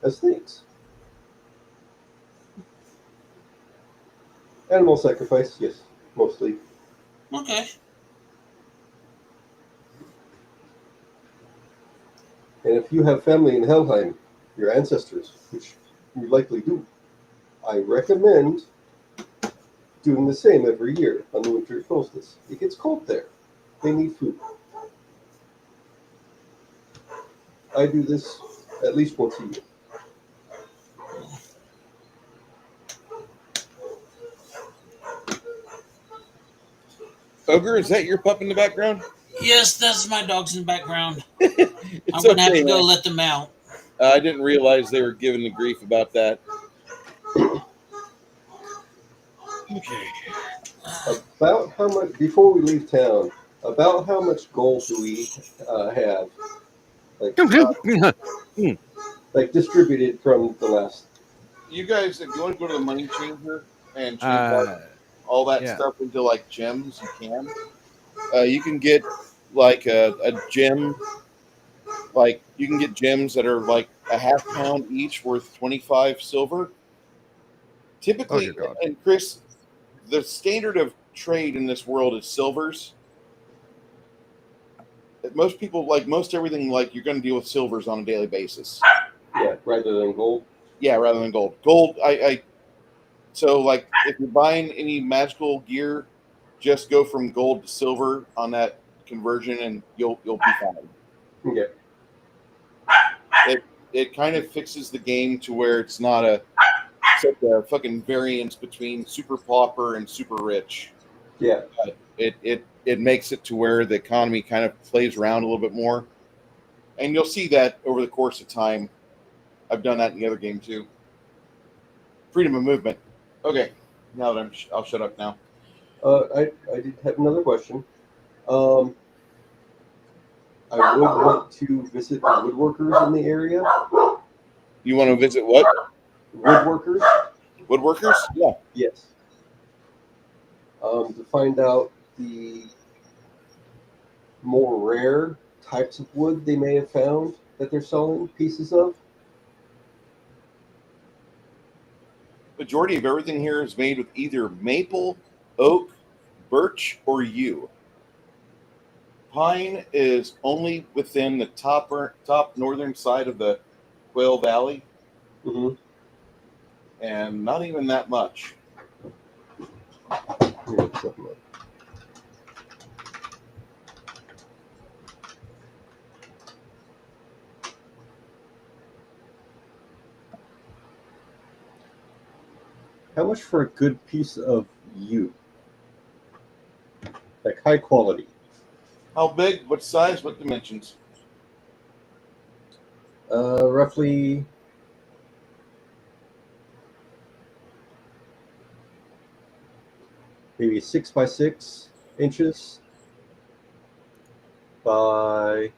as things. Animal sacrifice, yes, mostly.
Okay.
And if you have family in Helheim, your ancestors, which you likely do, I recommend doing the same every year on the winter solstice. It gets cold there. They need food. I do this at least once a year.
Ogre, is that your pup in the background?
Yes, that's my dogs in the background.
It's
I'm going to have
okay,
to go
man.
let them out.
I didn't realize they were giving the grief about that. Okay.
About how much, before we leave town, about how much gold do we have? Like distributed from the last.
You guys, if you want to go to the money chamber and change all that stuff into like gems, you can. You can get like a gem. Like you can get gems that are like a half pound each, worth 25 silver. Typically,
Oh, dear God.
and Chris, the standard of trade in this world is silvers. Most people, like most everything, like you're going to deal with silvers on a daily basis.
Yeah, rather than gold.
Yeah, rather than gold. Gold, so like if you're buying any magical gear, just go from gold to silver on that conversion, and you'll be fine.
Okay.
It kind of fixes the game to where it's not such a fucking variance between super pauper and super rich.
Yeah.
It makes it to where the economy kind of plays around a little bit more, and you'll see that over the course of time. I've done that in the other game too. Freedom of movement. Okay, now that I'll shut up now.
I did have another question. I would want to visit the woodworkers in the area.
You want to visit what?
Woodworkers?
Woodworkers? Yeah.
Yes. To find out the more rare types of wood they may have found that they're selling pieces of.
Majority of everything here is made with either maple, oak, birch, or yew. Pine is only within the top northern side of the Quail Valley, and not even that much.
How much for a good piece of yew? Like high quality.
How big? What size? What dimensions?
Roughly maybe 6 by 6 inches by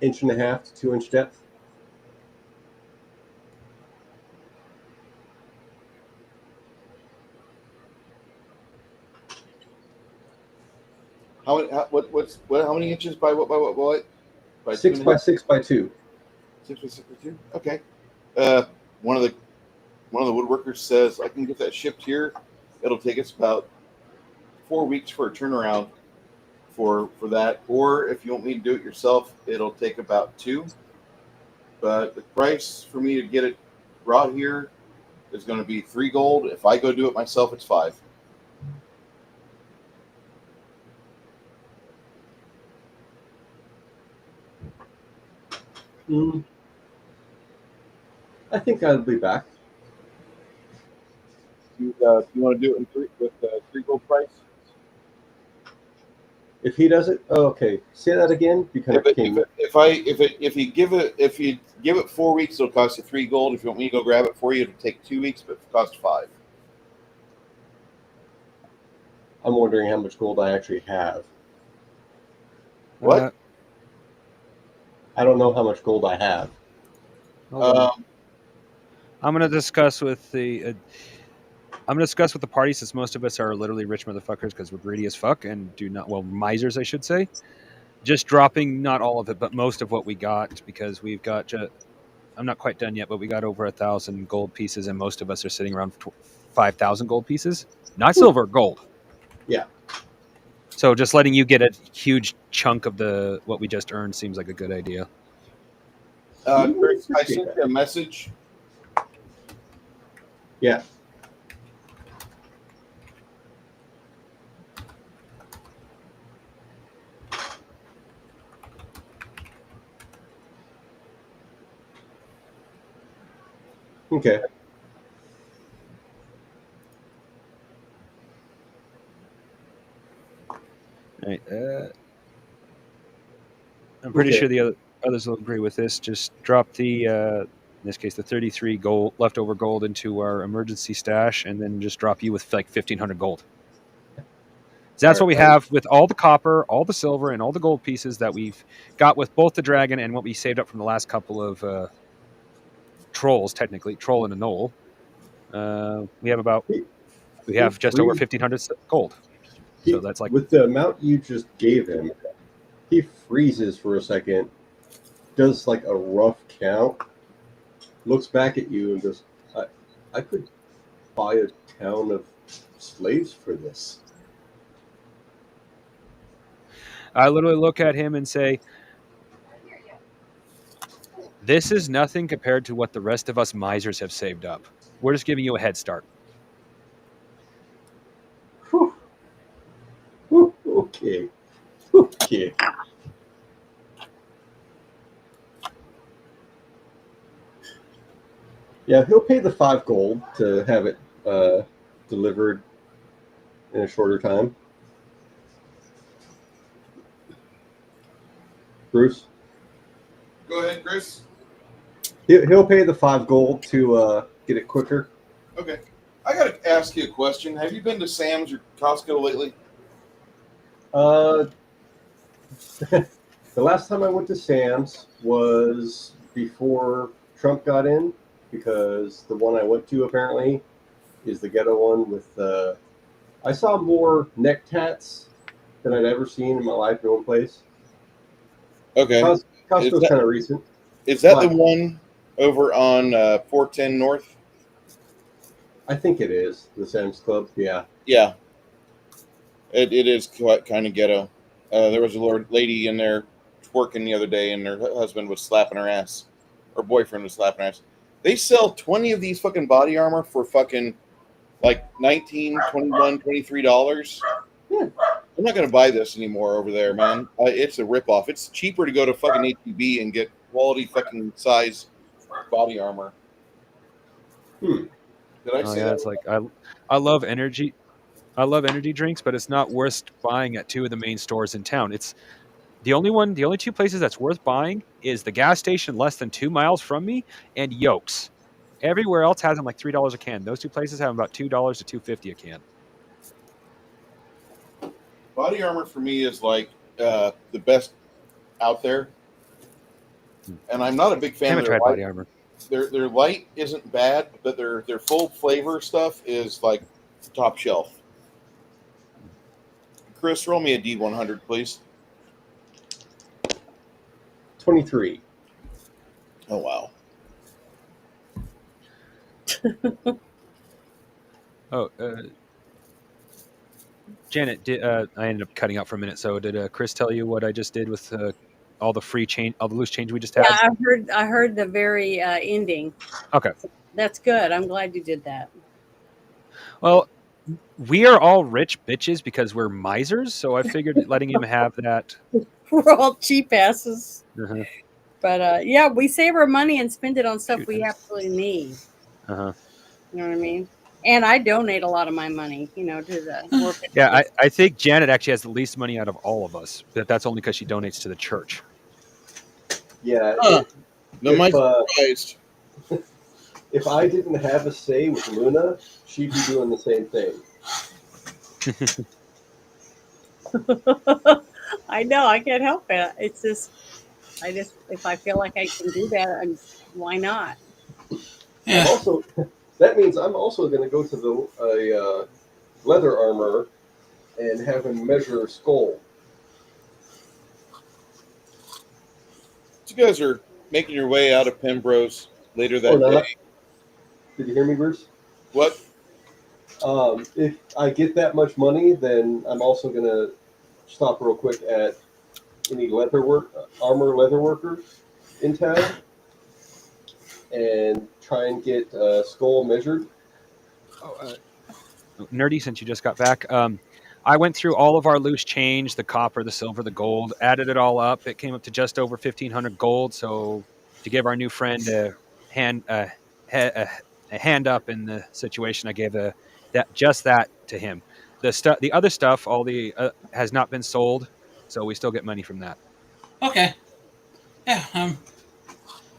1.5 to 2 inch depth.
How many inches by what? By
6 by 6 by 2.
6 by 6 by 2. Okay. One of the woodworkers says I can get that shipped here. It'll take us about 4 weeks for a turnaround for that. Or if you want me to do it yourself, it'll take about 2. But the price for me to get it brought here is going to be 3 gold. If I go do it myself, it's 5.
I think I'll be back.
You want to do it with 3 gold price?
If he does it, oh, okay. Say that again.
If you give it 4 weeks, it'll cost you 3 gold. If you want me to go grab it for you, it'll take 2 weeks, but it'll cost 5.
I'm wondering how much gold I actually have.
What?
I don't know how much gold I have.
I'm going to discuss with the party, since most of us are literally rich motherfuckers because we're greedy as fuck and misers, I should say. Just dropping not all of it, but most of what we got, because we've got. I'm not quite done yet, but we got over 1,000 gold pieces, and most of us are sitting around 5,000 gold pieces, not silver, gold.
Yeah.
So just letting you get a huge chunk of what we just earned seems like a good idea.
Chris, I sent you a message.
Yeah. Okay.
All right. I'm pretty sure the others will agree with this. Just drop in this case, the 33 leftover gold into our emergency stash, and then just drop you with like 1,500 gold. So that's what we have with all the copper, all the silver, and all the gold pieces that we've got with both the dragon and what we saved up from the last couple of trolls, technically, troll and a knoll. We have just over 1,500 gold. So that's like,
with the amount you just gave him, he freezes for a second, does like a rough count, looks back at you and goes, I could buy a town of slaves for this.
I literally look at him and say, this is nothing compared to what the rest of us misers have saved up. We're just giving you a head start.
Whew. Whew. Okay. Okay. Yeah, he'll pay the 5 gold to have it delivered in a shorter time. Bruce?
Go ahead, Chris.
He'll pay the 5 gold to get it quicker.
Okay. I got to ask you a question. Have you been to Sam's or Costco lately?
The last time I went to Sam's was before Trump got in, because the one I went to apparently is the ghetto one with I saw more neck tats than I'd ever seen in my life in one place.
Okay.
Costco's kind of recent.
Is that
What?
the one over on 410 North?
I think it is the Sam's Club. Yeah.
Yeah. It is quite kind of ghetto. There was a lady in there twerking the other day, and her husband was slapping her ass. Her boyfriend was slapping her ass. They sell 20 of these fucking body armor for fucking like $19, $21, $23.
Yeah.
I'm not going to buy this anymore over there, man. It's a ripoff. It's cheaper to go to fucking HEB and get quality fucking size body armor. Did I say that?
It's like I love energy. I love energy drinks, but it's not worth buying at 2 of the main stores in town. It's the only 2 places that's worth buying is the gas station less than 2 miles from me and Yolks. Everywhere else has them like $3 a can. Those 2 places have them about $2 to $2.50 a can.
Body armor for me is like the best out there, and I'm not a big fan
Haven't
of their
tried
light.
body armor.
Their light isn't bad, but their full flavor stuff is like top shelf. Chris, roll me a D100, please.
23.
Oh wow.
Janet, I ended up cutting out for a minute. So did Chris tell you what I just did with all the free change, all the loose change we just had?
Yeah, I heard the very ending.
Okay.
That's good. I'm glad you did that.
Well, we are all rich bitches because we're misers. So I figured letting him have that.
We're all cheap asses.
Uh-huh.
But yeah, we save our money and spend it on stuff we absolutely need.
Uh-huh.
You know what I mean? And I donate a lot of my money, to the orphanage.
Yeah, I think Janet actually has the least money out of all of us, but that's only because she donates to the church.
Yeah.
Surprised.
If I didn't have a say with Luna, she'd be doing the same thing.
I know, I can't help it. It's just, if I feel like I can do that, why not?
Yeah.
Also, that means I'm also going to go to the leather armor and have him measure skull.
You guys are making your way out of Pembrose later that day.
Did you hear me, Bruce?
What?
If I get that much money, then I'm also going to stop real quick at any armor leather workers in town and try and get skull measured.
Nerdy, since you just got back, I went through all of our loose change, the copper, the silver, the gold, added it all up. It came up to just over 1,500 gold. So to give our new friend a hand up in the situation, I gave that to him. The other stuff, all the has not been sold, so we still get money from that.
Okay. Yeah.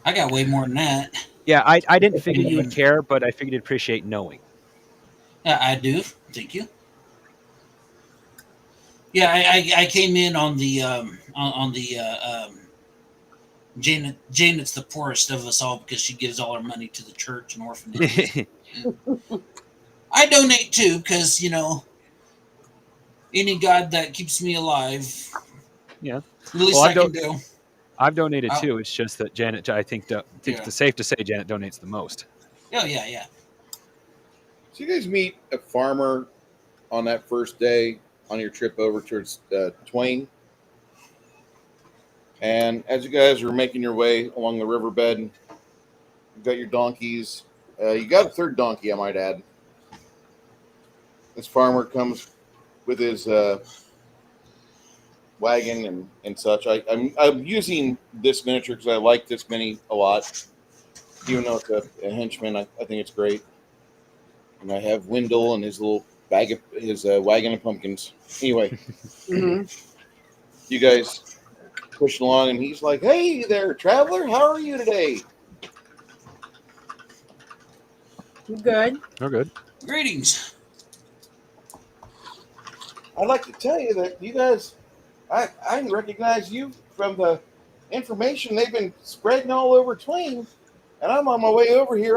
I got way more than that.
Yeah, I didn't figure you would care, but I figured you'd appreciate knowing.
Yeah, I do. Thank you. Yeah, I came in on the Janet's the poorest of us all because she gives all her money to the church and orphanages. I donate too because any God that keeps me alive.
Yeah,
at least I can do.
I've donated too. It's just that Janet, I think it's safe to say Janet donates the most.
Oh yeah.
So you guys meet a farmer on that first day on your trip over towards Twain. And as you guys are making your way along the riverbed, you've got your donkeys. You got a third donkey, I might add. This farmer comes with his wagon and such. I'm using this miniature because I like this mini a lot. Even though it's a henchman, I think it's great. And I have Wendell and his little bag of his wagon of pumpkins. Anyway, you guys pushing along, and he's like, "Hey there, traveler. How are you today?"
Good.
We're good.
Greetings.
I'd like to tell you that you guys, I recognize you from the information they've been spreading all over Twain, and I'm on my way over here.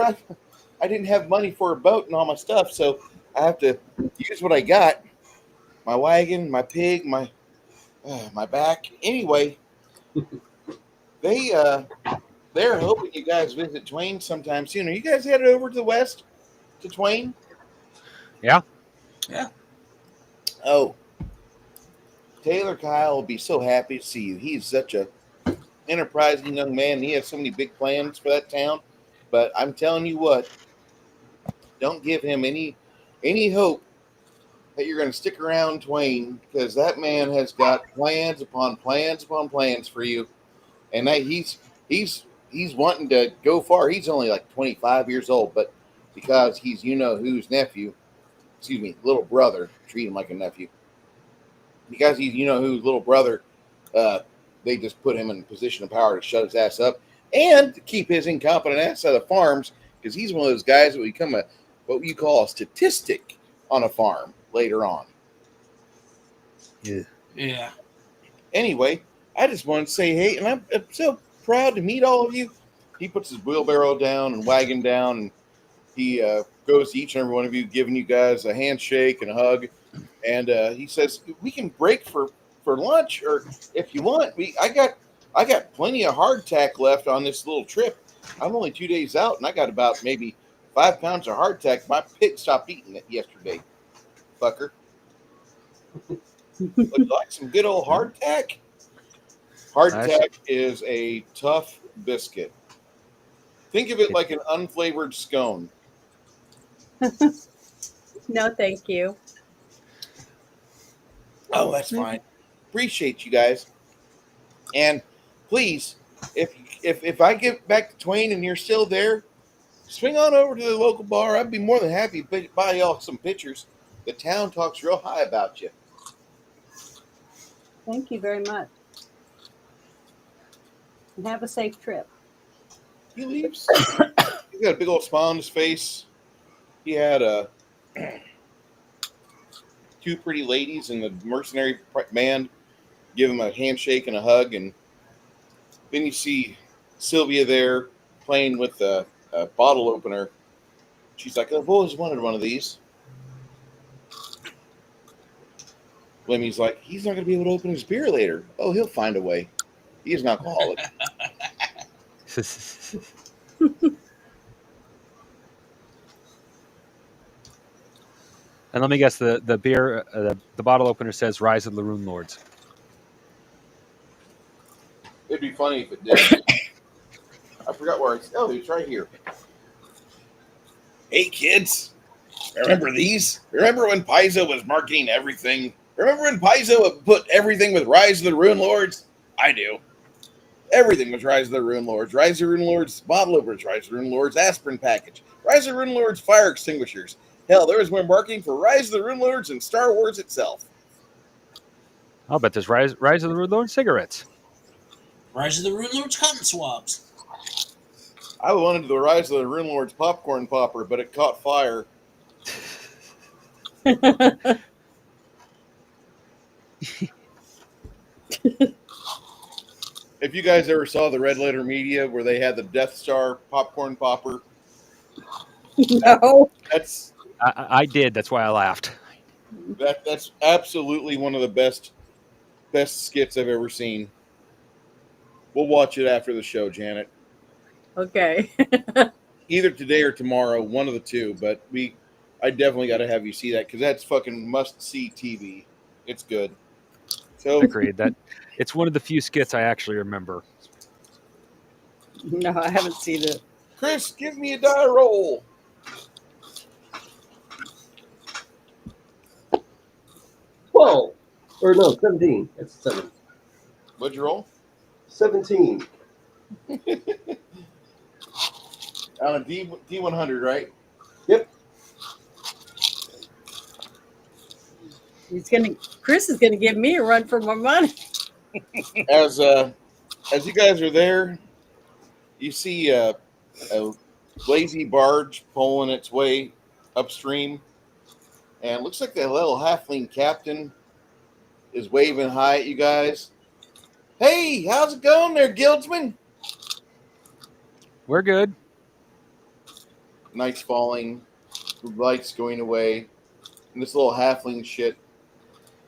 I didn't have money for a boat and all my stuff, so I have to use what I got: my wagon, my pig, my back. Anyway, they're hoping you guys visit Twain sometime soon. Are you guys headed over to the west to Twain?
Yeah.
Yeah.
Oh, Taylor Kyle will be so happy to see you. He's such a enterprising young man. He has so many big plans for that town. But I'm telling you what, don't give him any hope that you're going to stick around Twain, because that man has got plans upon plans upon plans for you, and he's wanting to go far. He's only like 25 years old, but because he's whose nephew, little brother, treat him like a nephew. Because he's whose little brother, they just put him in a position of power to shut his ass up and to keep his incompetent ass out of farms, because he's one of those guys that will become what you call a statistic on a farm later on.
Yeah.
Anyway, I just wanted to say hey, and I'm so proud to meet all of you. He puts his wheelbarrow down and wagon down, and he goes to each and every one of you, giving you guys a handshake and a hug. And he says, "We can break for lunch, or if you want, I got plenty of hardtack left on this little trip. I'm only 2 days out, and I got about maybe 5 pounds of hardtack. My pig stopped eating it yesterday, fucker. Would you like some good old hardtack?" Hardtack is a tough biscuit. Think of it like an unflavored scone.
No, thank you.
Oh, that's fine. Appreciate you guys. And please, if I get back to Twain and you're still there, swing on over to the local bar. I'd be more than happy to buy y'all some pictures. The town talks real high about you.
Thank you very much. And have a safe trip.
He leaves. He's got a big old smile on his face. He had two pretty ladies in the mercenary band give him a handshake and a hug, and then you see Sylvia there playing with a bottle opener. She's like, "I've always wanted one of these." Lemmy's like, "He's not going to be able to open his beer later." "Oh, he'll find a way. He is an alcoholic."
And let me guess, the beer, the bottle opener says "Rise of the Rune Lords."
It'd be funny if it did. I forgot where it's. Oh, it's right here. "Hey, kids. Remember these? Remember when Paizo was marketing everything? Remember when Paizo put everything with Rise of the Rune Lords? I do. Everything was Rise of the Rune Lords. Rise of the Rune Lords bottle openers, Rise of the Rune Lords aspirin package, Rise of the Rune Lords fire extinguishers. Hell, there was more marketing for Rise of the Rune Lords than Star Wars itself."
I'll bet there's Rise of the Rune Lords cigarettes.
Rise of the Rune Lords cotton swabs.
I wanted the Rise of the Rune Lords popcorn popper, but it caught fire. If you guys ever saw the Red Letter Media where they had the Death Star popcorn popper,
No.
that's
I did. That's why I laughed.
that's absolutely one of the best skits I've ever seen. We'll watch it after the show, Janet.
Okay.
Either today or tomorrow, one of the two. But we I definitely got to have you see that because that's fucking must see TV. It's good. So
Agreed. That it's one of the few skits I actually remember.
No, I haven't seen it.
Chris, give me a die roll.
12. Or no, 17. That's 7.
What'd you roll?
17.
On a D100, right?
Yep.
Chris is gonna give me a run for my money.
As you guys are there, you see a lazy barge pulling its way upstream, and it looks like the little halfling captain is waving hi at you guys. Hey, how's it going there, guildsman?
We're good.
Night's falling, the lights going away, and this little halfling shit.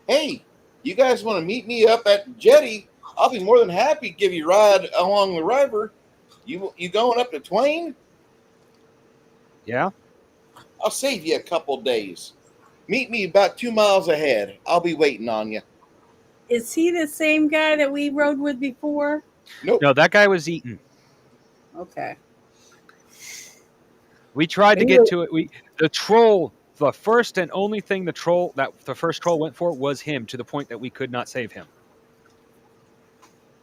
Hey, you guys want to meet me up at the jetty? I'll be more than happy to give you a ride along the river. You going up to Twain?
Yeah.
I'll save you a couple days. Meet me about 2 miles ahead. I'll be waiting on you.
Is he the same guy that we rode with before?
Nope.
No, that guy was eaten.
Okay.
We tried to get to it. The troll, the first and only thing the first troll went for was him, to the point that we could not save him.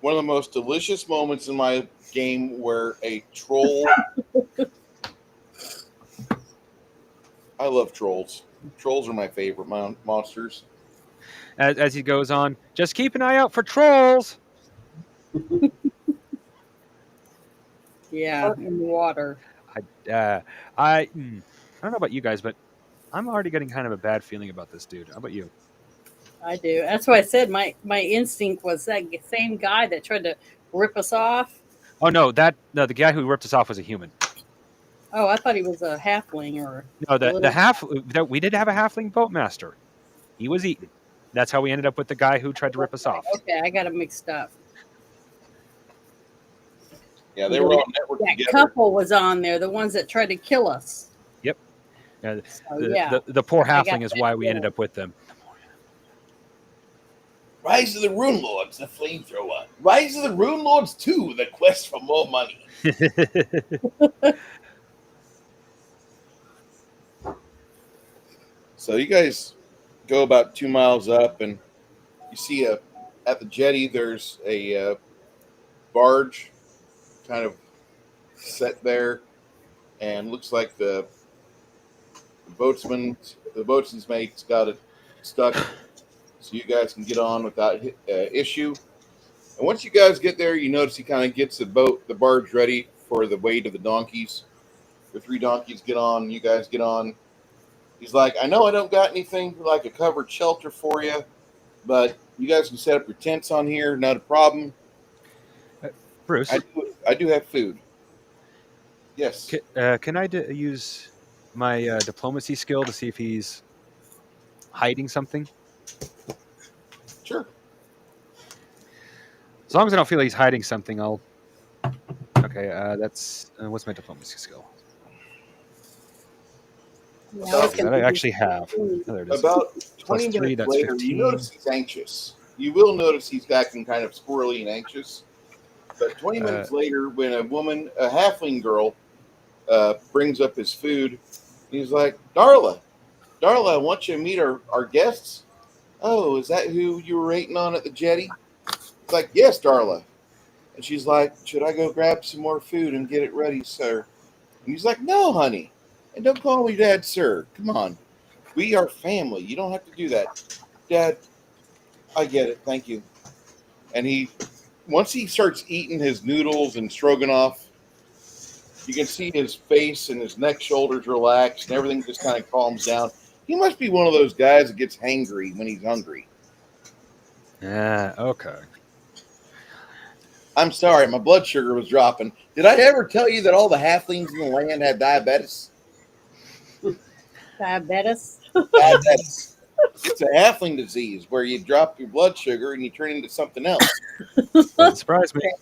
One of the most delicious moments in my game where a troll. I love trolls. Trolls are my favorite monsters.
As he goes on, just keep an eye out for trolls.
Yeah, in the water.
I don't know about you guys, but I'm already getting kind of a bad feeling about this dude. How about you?
I do. That's why I said my instinct was that same guy that tried to rip us off.
Oh no, the guy who ripped us off was a human.
Oh, I thought he was a halfling or.
No, we did have a halfling boatmaster. He was eaten. That's how we ended up with the guy who tried to rip us off.
Okay, I got it mixed up.
Yeah, they were all networked
that
together.
couple was on there, the ones that tried to kill us.
Yep.
So,
the poor halfling is why we ended up with them.
Rise of the Rune Lords, the flamethrower. Rise of the Rune Lords 2, the quest for more money. So you guys go about 2 miles up, and you see at the jetty there's a barge kind of set there, and looks like the boatswain's mate's got it stuck, so you guys can get on without issue. And once you guys get there, you notice he kind of gets the barge ready for the weight of the donkeys. The 3 donkeys get on, you guys get on. He's like, I know I don't got anything like a covered shelter for you, but you guys can set up your tents on here, not a problem.
Bruce,
I do have food. Yes.
Can I use my diplomacy skill to see if he's hiding something?
Sure.
As long as I don't feel he's hiding something, I'll. Okay, that's what's my diplomacy skill? That I actually have. Oh, there it is.
About 20
+3,
minutes
that's
later,
15.
you notice he's anxious. You will notice he's acting kind of squirrely and anxious. But 20 minutes later, when a halfling girl, brings up his food, he's like, Darla, I want you to meet our guests. Oh, is that who you were waiting on at the jetty? It's like, yes, Darla. And she's like, should I go grab some more food and get it ready, sir? And he's like, no, honey. And don't call me Dad, sir. Come on. We are family. You don't have to do that. Dad, I get it. Thank you. And once he starts eating his noodles and stroganoff, you can see his face and his neck, shoulders relax, and everything just kind of calms down. He must be one of those guys that gets hangry when he's hungry.
Yeah, okay.
I'm sorry, my blood sugar was dropping. Did I ever tell you that all the halflings in the land have diabetes?
Diabetes?
Diabetes. It's a halfling disease where you drop your blood sugar and you turn into something else.
Doesn't surprise me.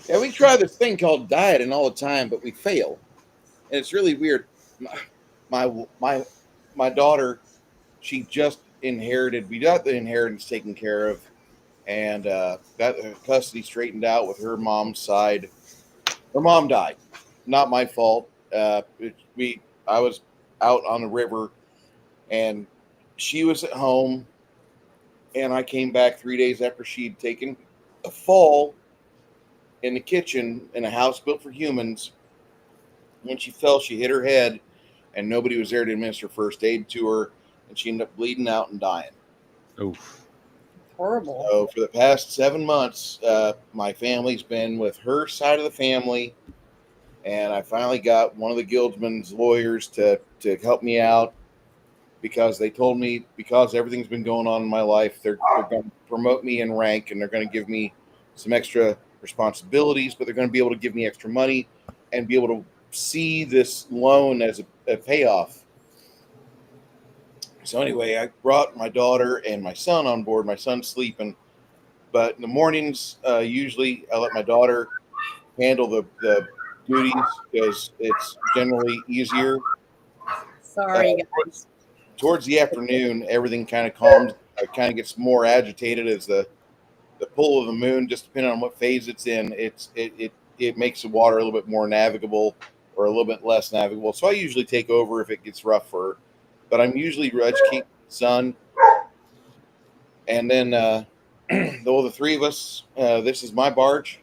Yeah, we try this thing called dieting all the time, but we fail, and it's really weird. My daughter, she just inherited. We got the inheritance taken care of, and got the custody straightened out with her mom's side. Her mom died, not my fault. I was out on the river, and she was at home, and I came back 3 days after she'd taken a fall in the kitchen in a house built for humans. When she fell, she hit her head, and nobody was there to administer first aid to her, and she ended up bleeding out and dying.
Oof.
Horrible.
So for the past 7 months, my family's been with her side of the family, and I finally got one of the guildsman's lawyers to help me out, because they told me, because everything's been going on in my life, they're going to promote me in rank, and they're going to give me some extra responsibilities, but they're going to be able to give me extra money and be able to see this loan as a payoff. So anyway, I brought my daughter and my son on board. My son's sleeping, but in the mornings, usually I let my daughter handle the duties because it's generally easier.
Sorry, guys.
Towards the afternoon, everything kind of calms. It kind of gets more agitated as the pull of the moon, just depending on what phase it's in. It makes the water a little bit more navigable or a little bit less navigable. So I usually take over if it gets rough for her, but I'm usually educating the son. And then, the three of us, this is my barge,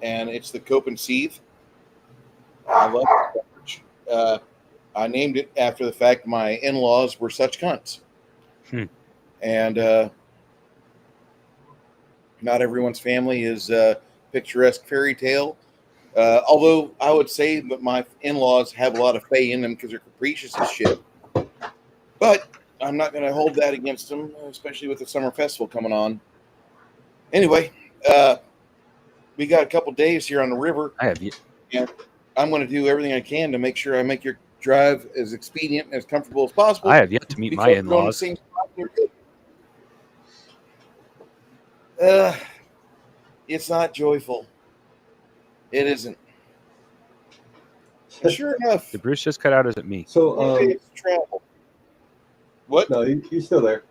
and it's the Cope and Seethe. I love this barge. I named it after the fact my in-laws were such cunts. And not everyone's family is picturesque fairy tale. Although I would say that my in-laws have a lot of fae in them because they're capricious as shit. But I'm not going to hold that against them, especially with the summer festival coming on. Anyway, we got a couple days here on the river.
I have you.
And I'm going to do everything I can to make sure I make your drive as expedient and as comfortable as possible.
I have yet to meet my in-laws.
It's not joyful. It isn't. And sure enough,
Did Bruce just cut out? Or is it me?
So,
it's travel. What?
No, he's still there.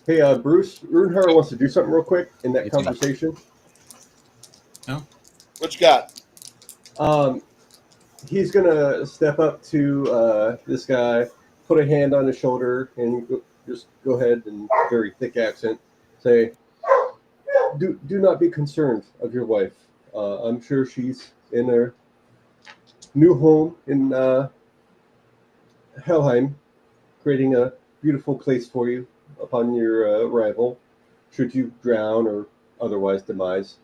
Hey, Bruce, Runehar wants to do something real quick in that conversation.
No?
What you got?
He's gonna step up to this guy, put a hand on his shoulder, and just go ahead and very thick accent say, "Do not be concerned of your wife. I'm sure she's in her new home in Helheim, creating a beautiful place for you upon your arrival, should you drown or otherwise demise.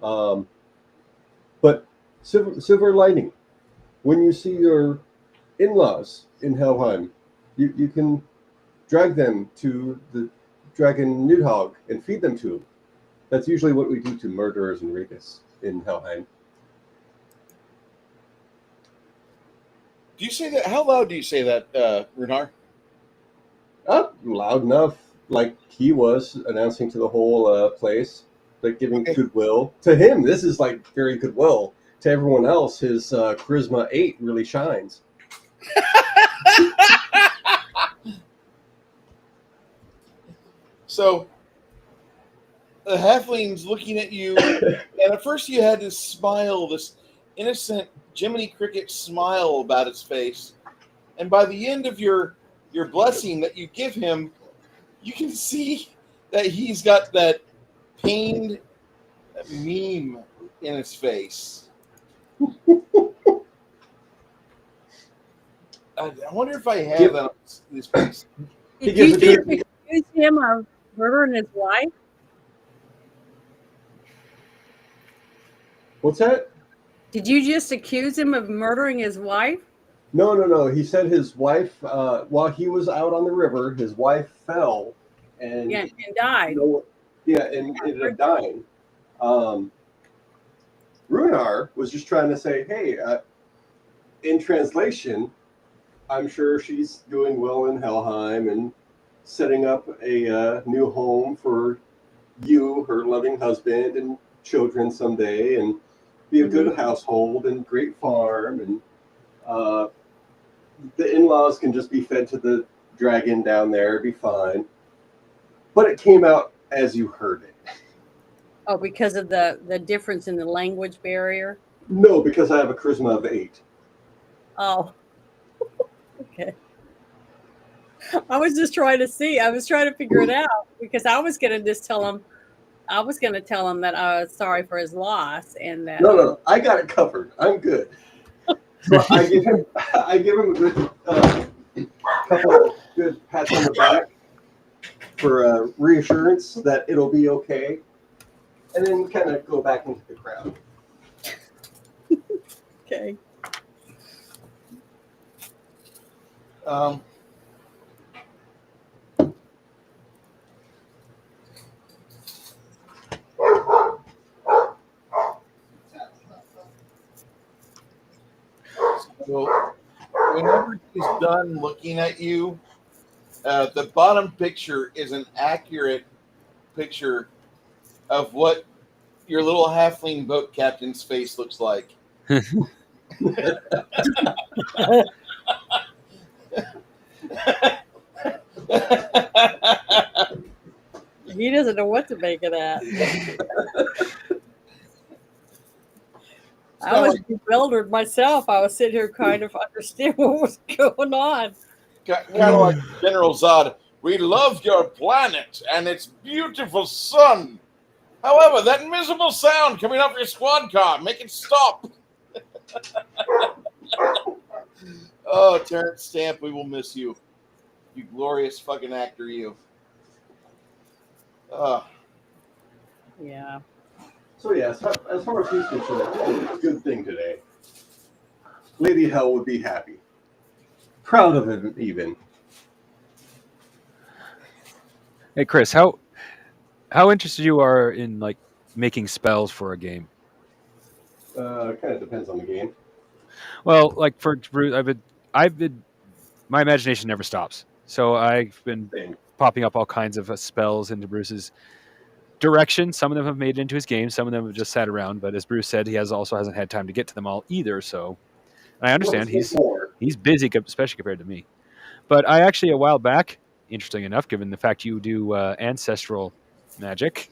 But silver lining, when you see your in-laws in Helheim, you can drag them to the dragon Nidhogg and feed them to him. That's usually what we do to murderers and rapists in Helheim."
Do you say that? How loud do you say that, Runar?
Loud enough, like he was announcing to the whole place, like giving goodwill. To him, this is like very goodwill. To everyone else, his charisma 8 really shines.
So the halfling's looking at you, and at first you had this smile, this innocent Jiminy Cricket smile about his face, and by the end of your blessing that you give him, you can see that he's got that pained meme in his face. I wonder if I have that on this piece.
Did you just accuse him of murdering his wife?
What's that?
Did you just accuse him of murdering his wife?
No. He said his wife, while he was out on the river, his wife fell and
died.
And ended up dying. Runar was just trying to say, hey, in translation, I'm sure she's doing well in Helheim and setting up a new home for you, her loving husband, and children someday. And be a good household and great farm, and the in-laws can just be fed to the dragon down there, be fine. But it came out as you heard it.
Oh, because of the difference in the language barrier?
No, because I have a charisma of 8.
Oh, okay. I was just trying to see. I was trying to figure it out because I was going to just tell him. I was going to tell him that I was sorry for his loss and that.
No, I got it covered. I'm good. So I give him a good couple of good pats on the back for reassurance that it'll be okay, and then kind of go back into the crowd.
Okay.
So whenever he's done looking at you, the bottom picture is an accurate picture of what your little halfling boat captain's face looks like.
He doesn't know what to make of that. I was bewildered myself. I was sitting here kind of understand what was going on.
Kind of like General Zod. We love your planet and its beautiful sun. However, that miserable sound coming off your squad car, make it stop. Oh, Terrence Stamp, we will miss you. You glorious fucking actor, you.
Yeah.
So yes, as far as he's concerned, good thing today. Lady Hell would be happy. Proud of him, even.
Hey, Chris, how interested you are in like making spells for a game?
Kind of depends on the game.
Well, like for Bruce, I've been, my imagination never stops. So I've been popping up all kinds of spells into Bruce's direction. Some of them have made it into his game. Some of them have just sat around. But as Bruce said, he hasn't had time to get to them all either. So, and I understand he's busy, especially compared to me. But I actually a while back, interesting enough, given the fact you do ancestral magic,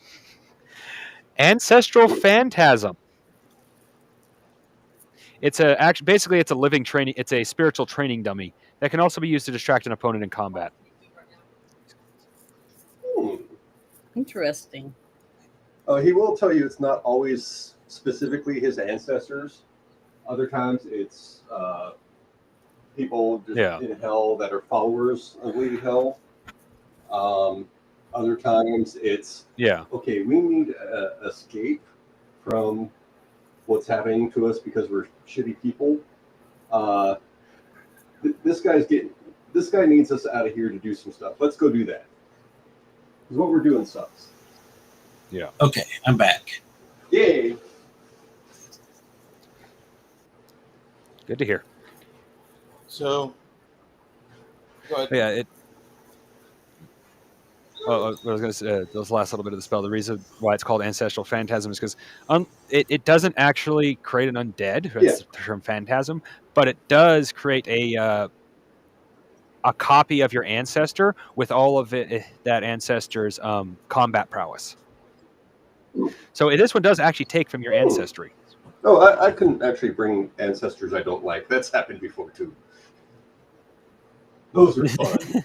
ancestral phantasm. It's basically it's a living training. It's a spiritual training dummy that can also be used to distract an opponent in combat.
Interesting.
He will tell you it's not always specifically his ancestors. Other times it's people just in Hell that are followers of Lady Hell. Other times it's okay, we need to escape from what's happening to us because we're shitty people. This guy needs us out of here to do some stuff. Let's go do that. Because what we're doing sucks.
Yeah.
Okay, I'm back.
Yay.
Good to hear.
So, go ahead.
Yeah, I was going to say, this last little bit of the spell, the reason why it's called Ancestral Phantasm is because it doesn't actually create an undead, that's the term phantasm, but it does create a copy of your ancestor with all of that ancestor's combat prowess. So this one does actually take from your ancestry.
Oh, I can actually bring ancestors I don't like. That's happened before, too. Those are fun.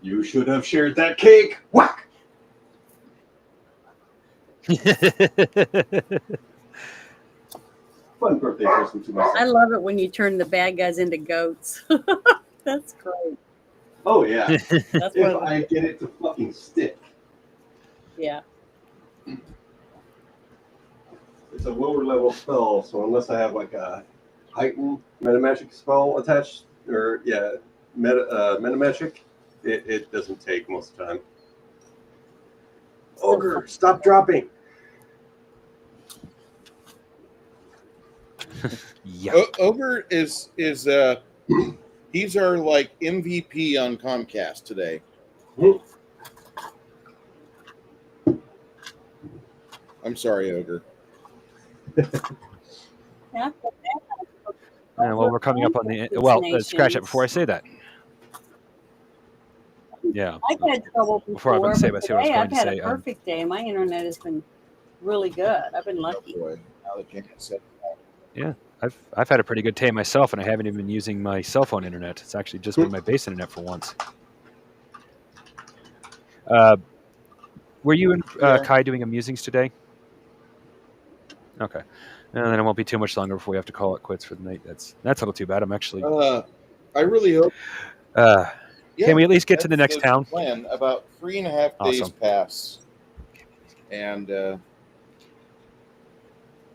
You should have shared that cake. Whack! Fun birthday present to myself.
I love it when you turn the bad guys into goats. That's great.
Oh, yeah. If I get it to fucking stick.
Yeah.
It's a lower level spell, so unless I have like a heightened metamagic spell attached, or metamagic, it doesn't take most of the time. Ogre, stop dropping.
Yeah.
Ogre is he's our like MVP on Comcast today. I'm sorry, Ogre.
Yeah.
Well, we're coming up on the well. Scratch that before I say that. Yeah.
I've had trouble
Before I
before,
say
but
what I was
today
going
I've
to
had
say.
a perfect day. My internet has been really good. I've been lucky.
Oh boy, now that Janet said that.
Yeah, I've had a pretty good day myself, and I haven't even been using my cell phone internet. It's actually just been my base internet for once. Were you and
Yeah.
Kai doing a musings today? Okay, and then it won't be too much longer before we have to call it quits for the night. That's a little too bad. I'm actually.
I really hope. Yeah,
Can we at least get to the next
that's
town?
the plan. About 3.5 days
Awesome.
pass, and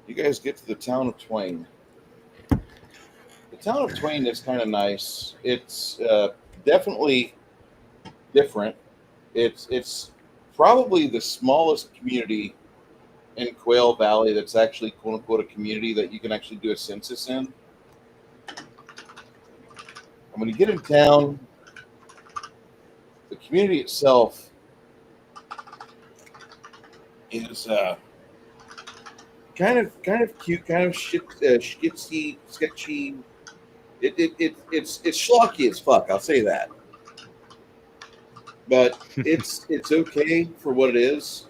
you guys get to the town of Twain. The town of Twain is kind of nice. It's definitely different. It's probably the smallest community in Quail Valley that's actually quote unquote a community that you can actually do a census in. And when you get in town, the community itself is kind of cute, kind of sketchy. It's schlocky as fuck. I'll say that. But it's okay for what it is.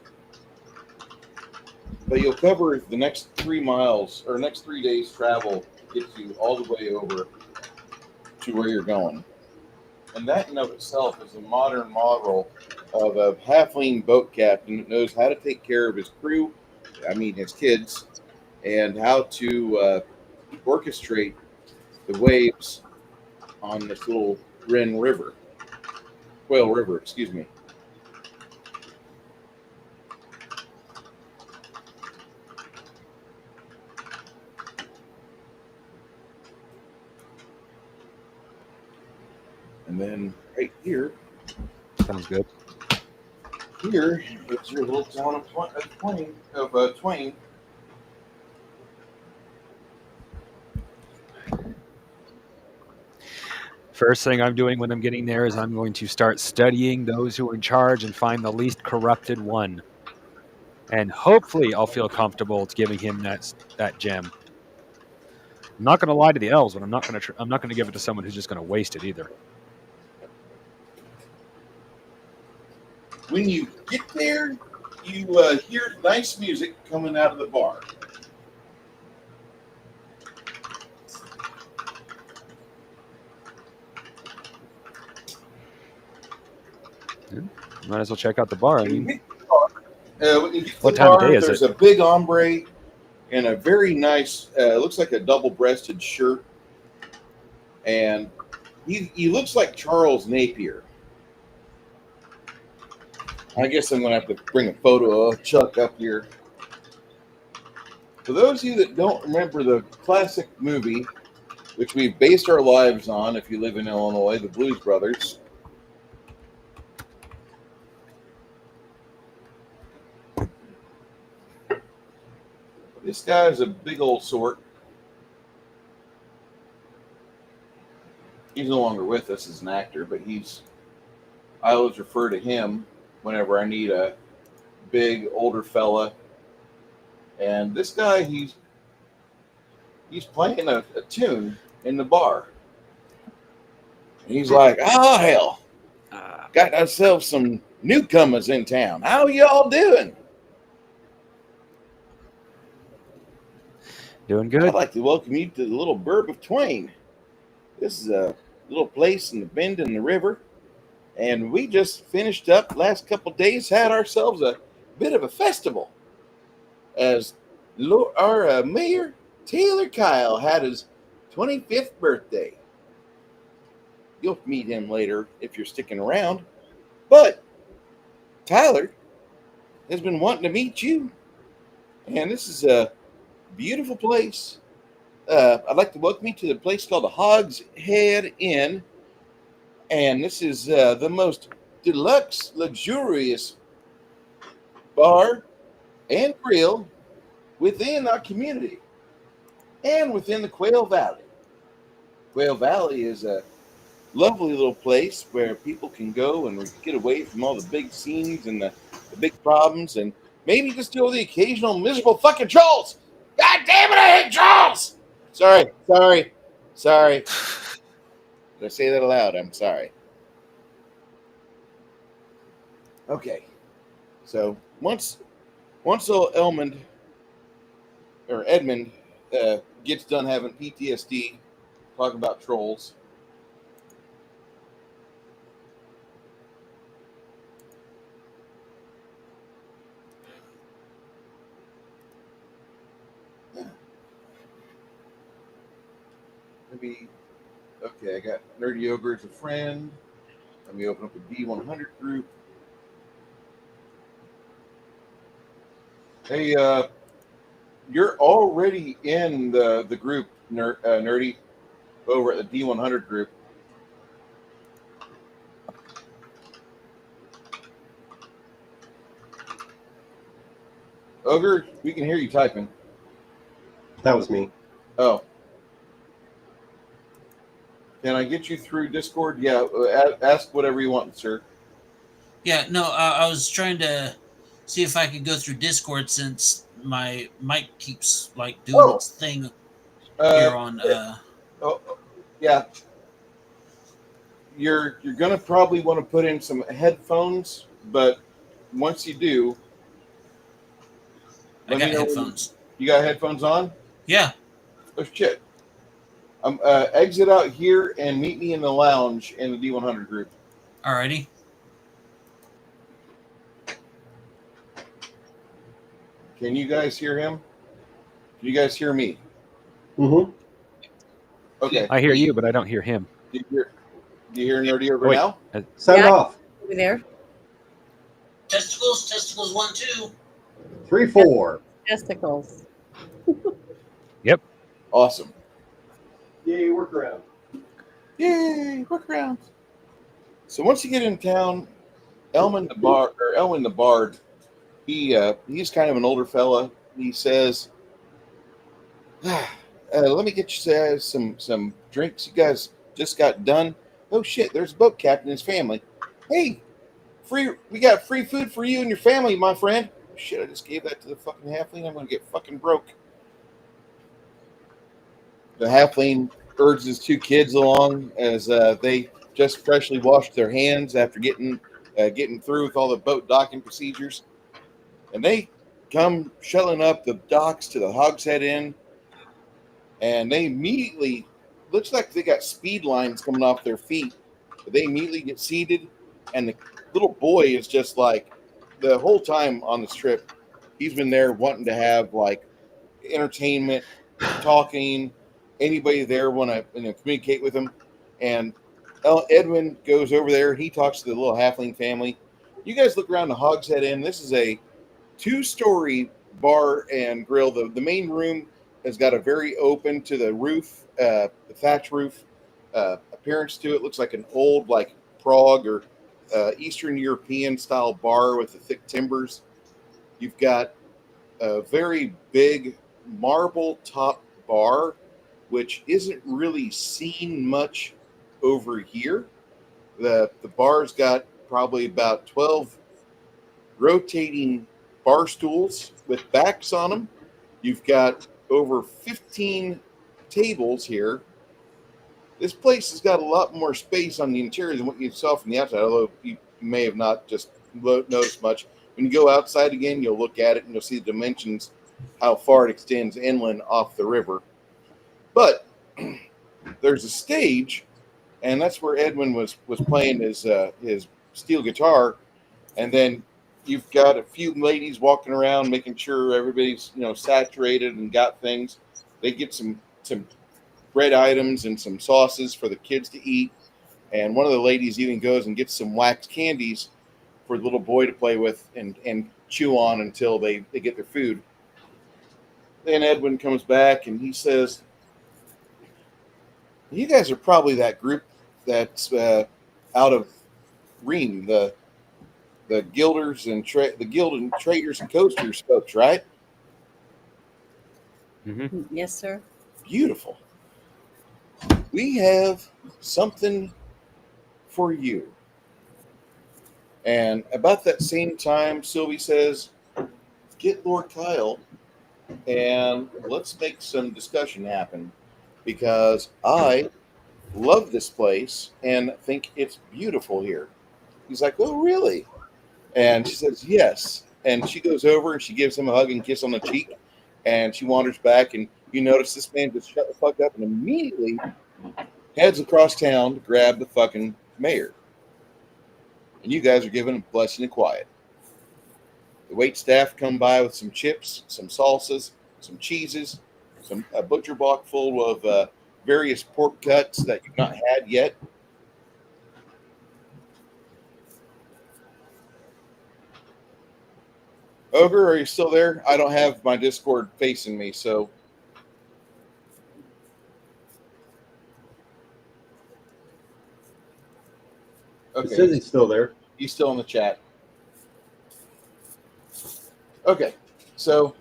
But you'll cover the next 3 miles or next 3 days travel gets you all the way over to where you're going. And that in of itself is a modern model of a halfling boat captain that knows how to take care of his crew, I mean his kids, and how to orchestrate the waves on this little Quail River, excuse me. And then right here,
Sounds good.
here is your little town of Twain.
First thing I'm doing when I'm getting there is I'm going to start studying those who are in charge and find the least corrupted one. And hopefully I'll feel comfortable giving him that gem. I'm not going to lie to the elves, but I'm not going to give it to someone who's just going to waste it either.
When you get there, you hear nice music coming out of the bar.
Might as well check out the bar. I
When you
mean,
get to the bar,
what time of day is
there's
it?
a big hombre in a very nice, looks like a double-breasted shirt, and he looks like Charles Napier. I guess I'm going to have to bring a photo of Chuck up here. For those of you that don't remember the classic movie, which we've based our lives on, if you live in Illinois, the Blues Brothers. This guy is a big old sort. He's no longer with us as an actor, but I always refer to him whenever I need a big older fella. And this guy, he's playing a tune in the bar. And he's like, oh hell, got ourselves some newcomers in town. How y'all doing?
Doing good.
I'd like to welcome you to the little burb of Twain. This is a little place in the bend in the river. And we just finished up last couple days, had ourselves a bit of a festival. As our mayor, Taylor Kyle, had his 25th birthday. You'll meet him later if you're sticking around. But Tyler has been wanting to meet you. And this is a beautiful place. I'd like to welcome you to the place called the Hog's Head Inn. And this is the most deluxe, luxurious bar and grill within our community and within the Quail Valley. Quail Valley is a lovely little place where people can go and get away from all the big scenes and the big problems and maybe just deal with the occasional miserable fucking trolls. God damn it! I hate trolls. Sorry. Did I say that aloud? I'm sorry. Okay. So once old Edmund gets done having PTSD, talking about trolls. Maybe, okay, I got Nerdy Ogre as a friend. Let me open up a D100 group. Hey, you're already in the group, Nerdy, over at the D100 group. Ogre, we can hear you typing.
That was me.
Oh. Can I get you through Discord? Yeah, ask whatever you want, sir.
Yeah, no, I was trying to see if I could go through Discord since my mic keeps like doing its thing here on.
Oh, yeah. You're gonna probably want to put in some headphones, but once you do,
I got headphones.
You got headphones on?
Yeah.
Oh shit. Exit out here and meet me in the lounge in the D100 group.
Alrighty.
Can you guys hear him? Can you guys hear me?
Mm-hmm.
Okay.
I hear you, but I don't hear him.
Do you hear Nerdy over now?
Sound off.
Over there.
Testicles 1, 2.
3, 4.
Testicles.
Yep.
Awesome.
Yay, workaround.
Yay, workaround. So once you get in town, Elwin the Bard, he's kind of an older fella. He says, let me get you some drinks. You guys just got done. Oh shit, there's a boat captain and his family. Hey, we got free food for you and your family, my friend. Shit, I just gave that to the fucking halfling. I'm gonna get fucking broke. The halfling urges his 2 kids along as they just freshly washed their hands after getting through with all the boat docking procedures, and they come shuttling up the docks to the Hogshead Inn, and they immediately looks like they got speed lines coming off their feet, but they immediately get seated, and the little boy is just like the whole time on this trip, he's been there wanting to have like entertainment, talking. Anybody there want to communicate with him, and Edwin goes over there. He talks to the little halfling family. You guys look around the Hogshead Inn. This is a 2-story bar and grill. The main room has got a very open to the roof, the thatch roof appearance to it. Looks like an old like Prague or Eastern European style bar with the thick timbers. You've got a very big marble top bar, which isn't really seen much over here. The bar's got probably about 12 rotating bar stools with backs on them. You've got over 15 tables here. This place has got a lot more space on the interior than what you saw from the outside, although you may have not just noticed much. When you go outside again, you'll look at it and you'll see the dimensions, how far it extends inland off the river. But there's a stage, and that's where Edwin was playing his steel guitar, and then you've got a few ladies walking around making sure everybody's saturated and got things. They get some bread items and some sauces for the kids to eat, and one of the ladies even goes and gets some wax candies for the little boy to play with and chew on until they get their food. Then Edwin comes back and he says, "You guys are probably that group that's out of Ream, the Guilders and the Guild and Traders and Coasters folks, right?"
Mm-hmm.
Yes, sir.
Beautiful. We have something for you. And about that same time, Sylvie says, "Get Lord Kyle and let's make some discussion happen because I love this place and think it's beautiful here. He's like, oh, really? And she says, yes. And she goes over and she gives him a hug and kiss on the cheek. And she wanders back, and you notice this man just shut the fuck up and immediately heads across town to grab the fucking mayor. And you guys are given a blessing of quiet. The wait staff come by with some chips, some salsas, some cheeses, a butcher block full of various pork cuts that you've not had yet. Ogre, are you still there? I don't have my Discord facing me, so. Okay.
It says he's still there.
He's still in the chat. Okay, so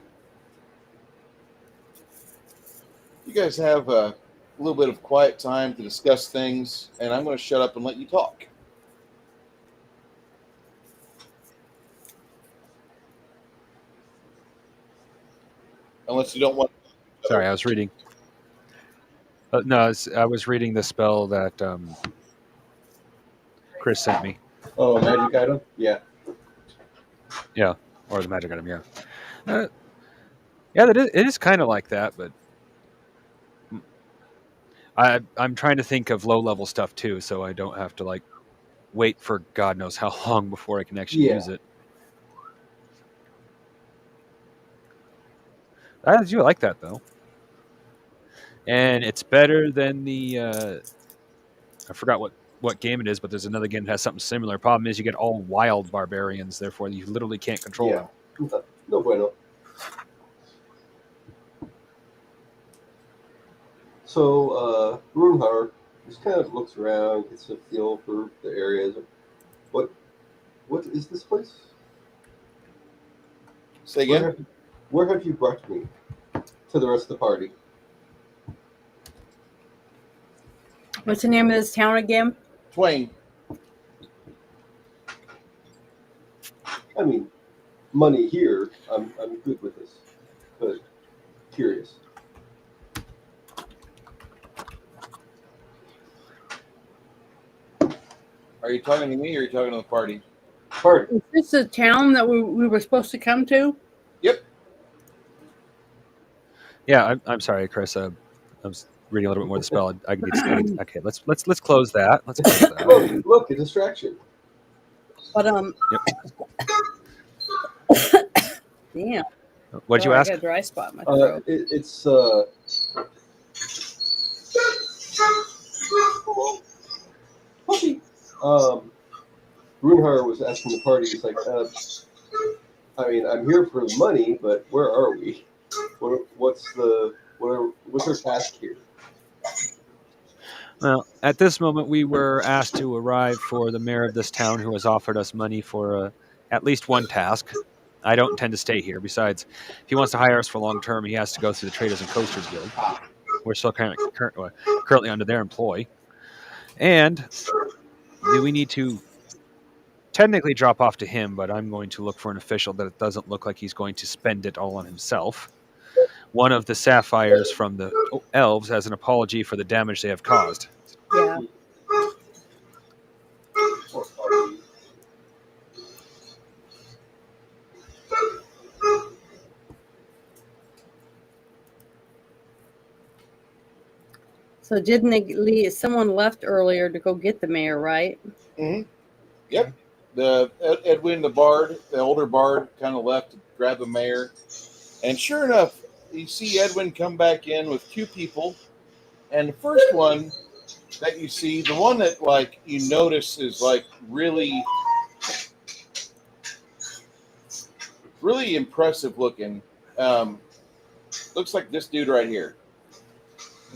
you guys have a little bit of quiet time to discuss things, and I'm going to shut up and let you talk. Unless you don't want.
Sorry, I was reading. No, I was reading the spell that Chris sent me.
Oh, magic item? Yeah.
Yeah, or the magic item, yeah. Yeah, it is kind of like that, but I'm trying to think of low-level stuff, too, so I don't have to, like, wait for God knows how long before I can actually use it. I do like that, though. And it's better than the... I forgot what game it is, but there's another game that has something similar. Problem is you get all wild barbarians, therefore you literally can't control them.
No bueno. So, Runhar just kind of looks around, gets a feel for the areas. What is this place?
Say again?
Where have you brought me to the rest of the party?
What's the name of this town again?
Twain.
I mean, money here, I'm good with this, but curious.
Are you talking to me or are you talking to the party?
Party.
Is this the town that we were supposed to come to?
Yep.
Yeah, I'm sorry, Chris. I was reading a little bit more of the spell. I can get. Okay, let's close that. Let's close that.
Look, a distraction.
But
Yep.
damn.
What'd you ask?
I got a dry spot in my throat.
It's puppy. Runhar was asking the party. He's like, I mean, I'm here for the money, but where are we? What's our task here?
Well, at this moment, we were asked to arrive for the mayor of this town, who has offered us money for at least one task. I don't intend to stay here. Besides, if he wants to hire us for long term, he has to go through the Traders and Coasters Guild. We're still currently under their employ. And we need to technically drop off to him, but I'm going to look for an official that it doesn't look like he's going to spend it all on himself. One of the sapphires from the elves as an apology for the damage they have caused.
Yeah. So didn't they leave? Someone left earlier to go get the mayor, right?
Mm-hmm. Yep. The Edwin, the bard, the older bard, kind of left to grab the mayor. And sure enough, you see Edwin come back in with two people. And the first one that you see, the one that like you notice is like really impressive looking. Looks like this dude right here.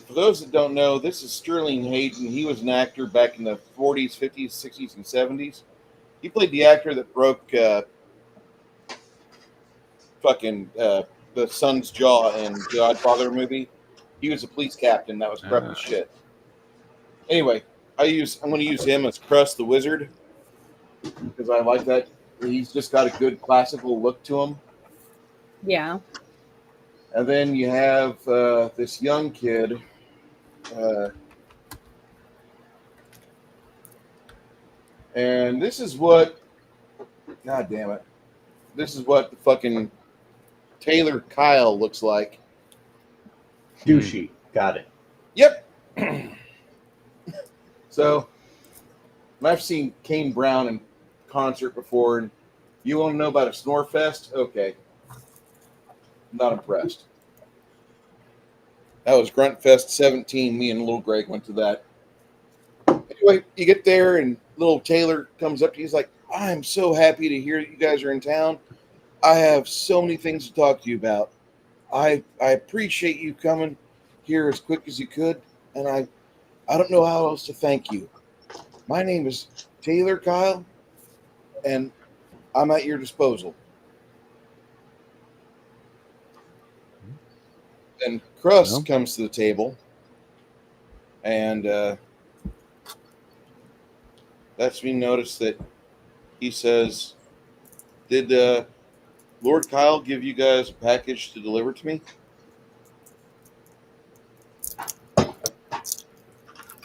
For those that don't know, this is Sterling Hayden. He was an actor back in the 40s, 50s, 60s, and 70s. He played the actor that broke the son's jaw in the Godfather movie. He was a police captain that was prepped as shit. Anyway, I'm going to use him as Crust the Wizard because I like that. He's just got a good classical look to him.
Yeah.
And then you have this young kid. And this is what, God damn it, this is what the fucking Taylor Kyle looks like.
Douchey. Got it.
Yep. So, I've seen Kane Brown in concert before, and you want to know about a snore fest? Okay. Not impressed. That was Grunt Fest 17. Me and little Greg went to that. Anyway, you get there, and little Taylor comes up to you. He's like, I'm so happy to hear that you guys are in town. I have so many things to talk to you about. I appreciate you coming here as quick as you could, and I don't know how else to thank you. My name is Taylor Kyle, and I'm at your disposal. And Crust comes to the table, and that's when you notice that he says, did Lord Kyle give you guys a package to deliver to me?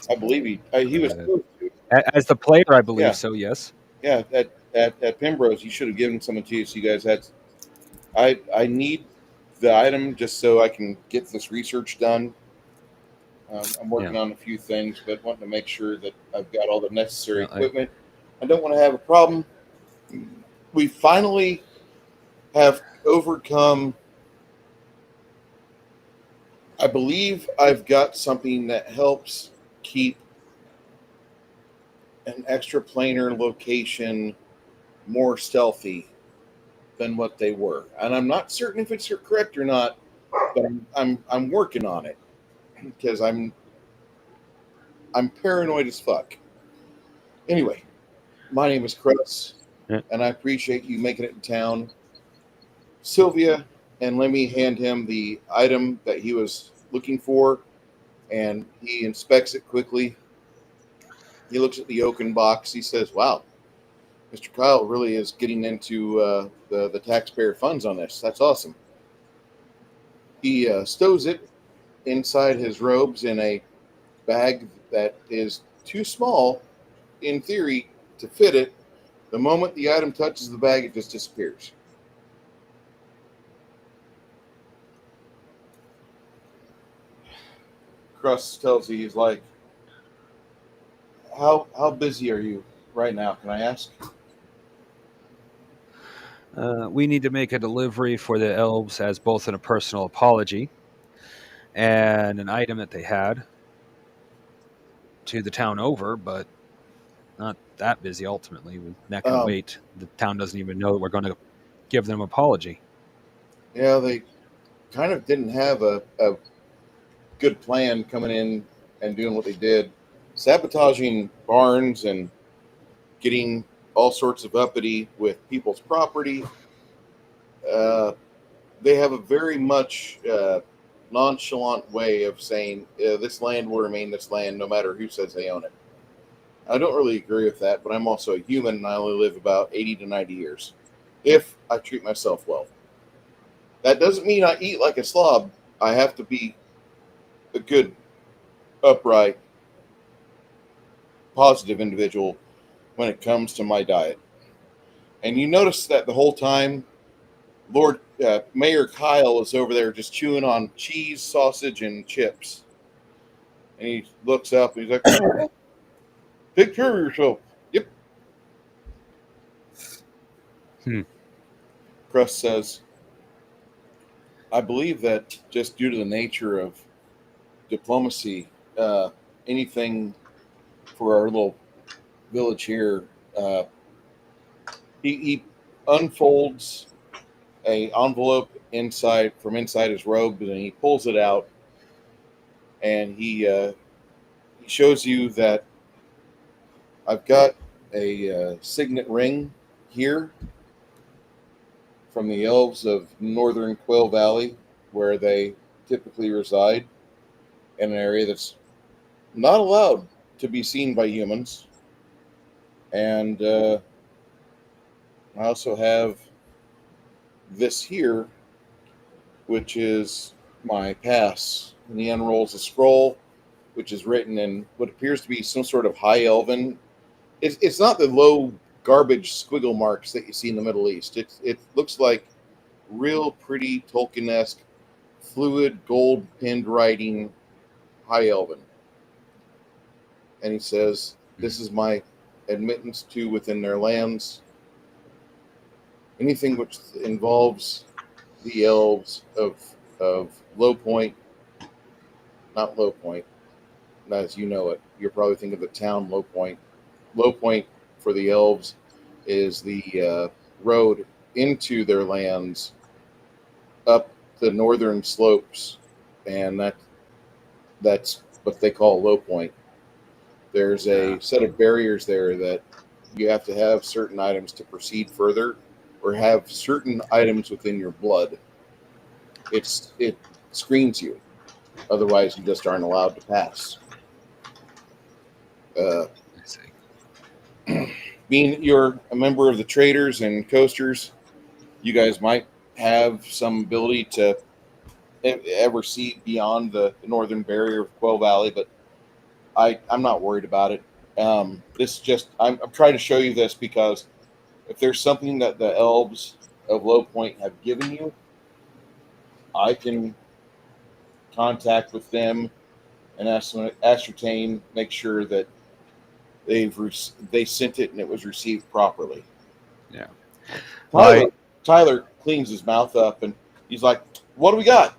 I believe he was supposed to.
As the player, I believe
Yeah.
so, yes.
Yeah, at Pembroke's, he should have given someone to you so you guys had. I need the item just so I can get this research done. I'm working on a few things, but wanting to make sure that I've got all the necessary equipment. I don't want to have a problem. We finally have overcome. I believe I've got something that helps keep an extraplanar location more stealthy than what they were, and I'm not certain if it's correct or not, but I'm working on it because I'm paranoid as fuck. Anyway, my name is Chris, and I appreciate you making it in town. Sylvia, and let me hand him the item that he was looking for, and he inspects it quickly. He looks at the oaken box. He says, wow, Mr. Kyle really is getting into the taxpayer funds on this. That's awesome. He stows it inside his robes in a bag that is too small, in theory, to fit it. The moment the item touches the bag, it just disappears. Crust tells you, he's like, how busy are you right now? Can I ask?
We need to make a delivery for the elves as both a personal apology and an item that they had to the town over, but not that busy ultimately. That can wait. The town doesn't even know that we're going to give them an apology.
Yeah, they kind of didn't have a good plan coming in and doing what they did. Sabotaging barns and getting all sorts of uppity with people's property. They have a very much nonchalant way of saying this land will remain this land no matter who says they own it. I don't really agree with that, but I'm also a human and I only live about 80 to 90 years if I treat myself well. That doesn't mean I eat like a slob. I have to be a good, upright, positive individual when it comes to my diet. And you notice that the whole time, Mayor Kyle is over there just chewing on cheese, sausage, and chips. And he looks up and he's like, oh, take care of yourself. Yep. Crust says, I believe that just due to the nature of diplomacy, anything for our little village here, he unfolds a envelope from inside his robe, and he pulls it out, and he shows you that I've got a signet ring here from the elves of northern Quail Valley, where they typically reside, in an area that's not allowed to be seen by humans. And I also have this here which is my pass. And he unrolls a scroll, which is written in what appears to be some sort of High Elven. It's not the low garbage squiggle marks that you see in the Middle East. It looks like real pretty Tolkien-esque, fluid gold pinned writing High Elven. And he says, "This is my admittance to within their lands. Anything which involves the elves of Low Point, not Low Point, not as you know it. You're probably thinking of the town Low Point. Low Point for the elves is the road into their lands up the northern slopes, and that's what they call Low Point. There's a set of barriers there that you have to have certain items to proceed further, or have certain items within your blood. It screens you. Otherwise, you just aren't allowed to pass."
I see.
Being you're a member of the traders and coasters, you guys might have some ability to ever see beyond the northern barrier of Quell Valley, but I'm not worried about it. This just I'm trying to show you this because if there's something that the elves of Low Point have given you, I can contact with them and ascertain, make sure that they sent it and it was received properly.
Yeah.
Tyler cleans his mouth up and he's like, "What do we got?"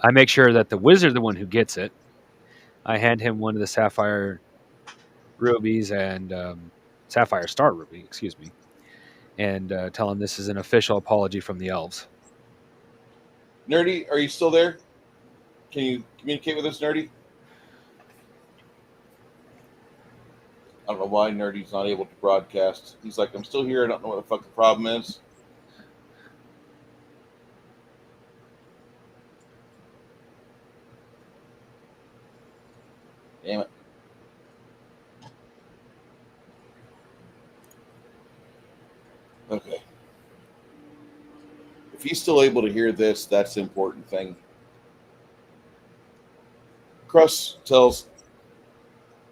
I make sure that the wizard, the one who gets it, I hand him one of the sapphire rubies and sapphire star ruby, excuse me, and tell him this is an official apology from the elves.
Nerdy, are you still there? Can you communicate with us, Nerdy? I don't know why Nerdy's not able to broadcast. He's like, "I'm still here. I don't know what the fuck the problem is." Damn it. Okay. If he's still able to hear this, that's the important thing. Crust tells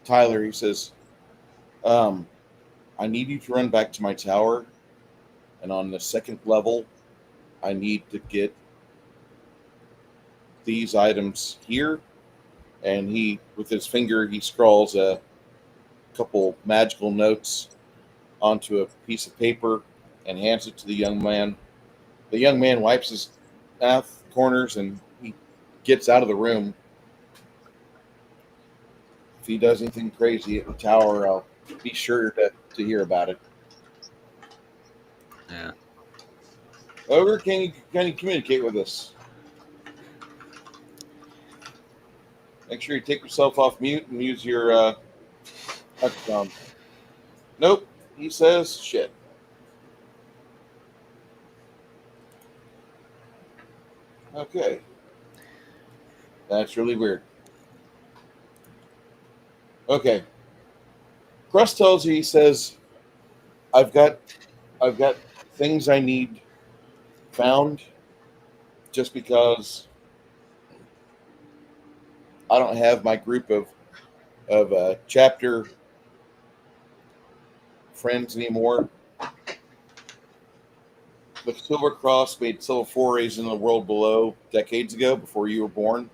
Tyler, he says, "I need you to run back to my tower, and on the second level, I need to get these items here." And he, with his finger, he scrawls a couple magical notes onto a piece of paper and hands it to the young man. The young man wipes his mouth corners and he gets out of the room. If he does anything crazy at the tower, I'll be sure to hear about it.
Yeah.
Ogre, can you communicate with us? Make sure you take yourself off mute and use your microphone. Nope, he says shit. Okay. That's really weird. Okay. Crust tells you, he says, I've got things I need found, just because I don't have my group of chapter friends anymore. The Silver Cross made several forays in the world below decades ago, before you were born,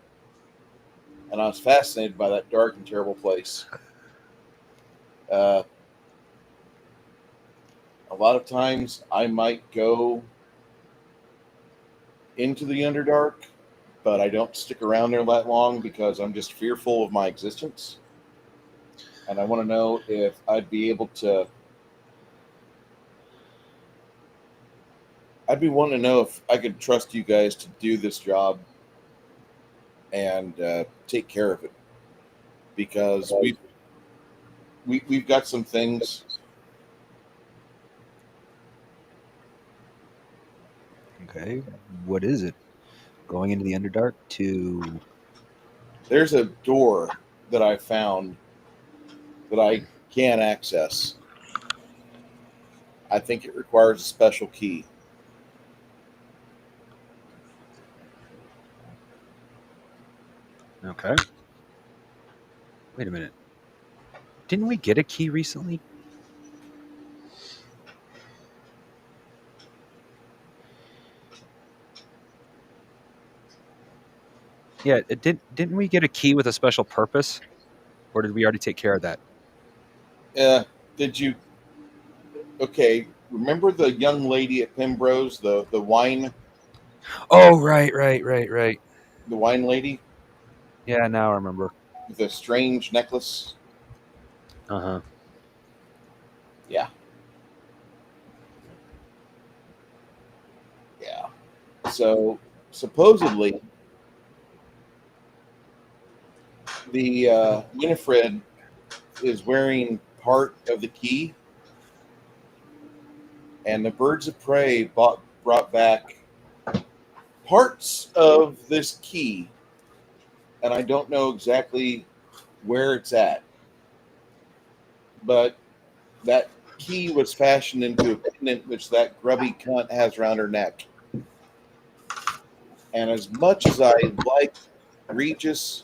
and I was fascinated by that dark and terrible place. A lot of times I might go into the Underdark, but I don't stick around there that long because I'm just fearful of my existence. And I want to know if I'd be able to... I'd be wanting to know if I could trust you guys to do this job and take care of it. Because we've got some things...
Okay, what is it? Going into the Underdark to...
There's a door that I found that I can't access. I think it requires a special key.
Okay. Wait a minute. Didn't we get a key recently? Yeah, didn't we get a key with a special purpose? Or did we already take care of that?
Did you? Okay, remember the young lady at Pembrose, the wine,
Oh, right.
the wine lady
Yeah, now I remember.
with a strange necklace?
Uh-huh.
Yeah. Yeah. So supposedly, the Winifred is wearing part of the key, and the birds of prey brought back parts of this key, and I don't know exactly where it's at, but that key was fashioned into a pendant which that grubby cunt has around her neck. And as much as I like Regis,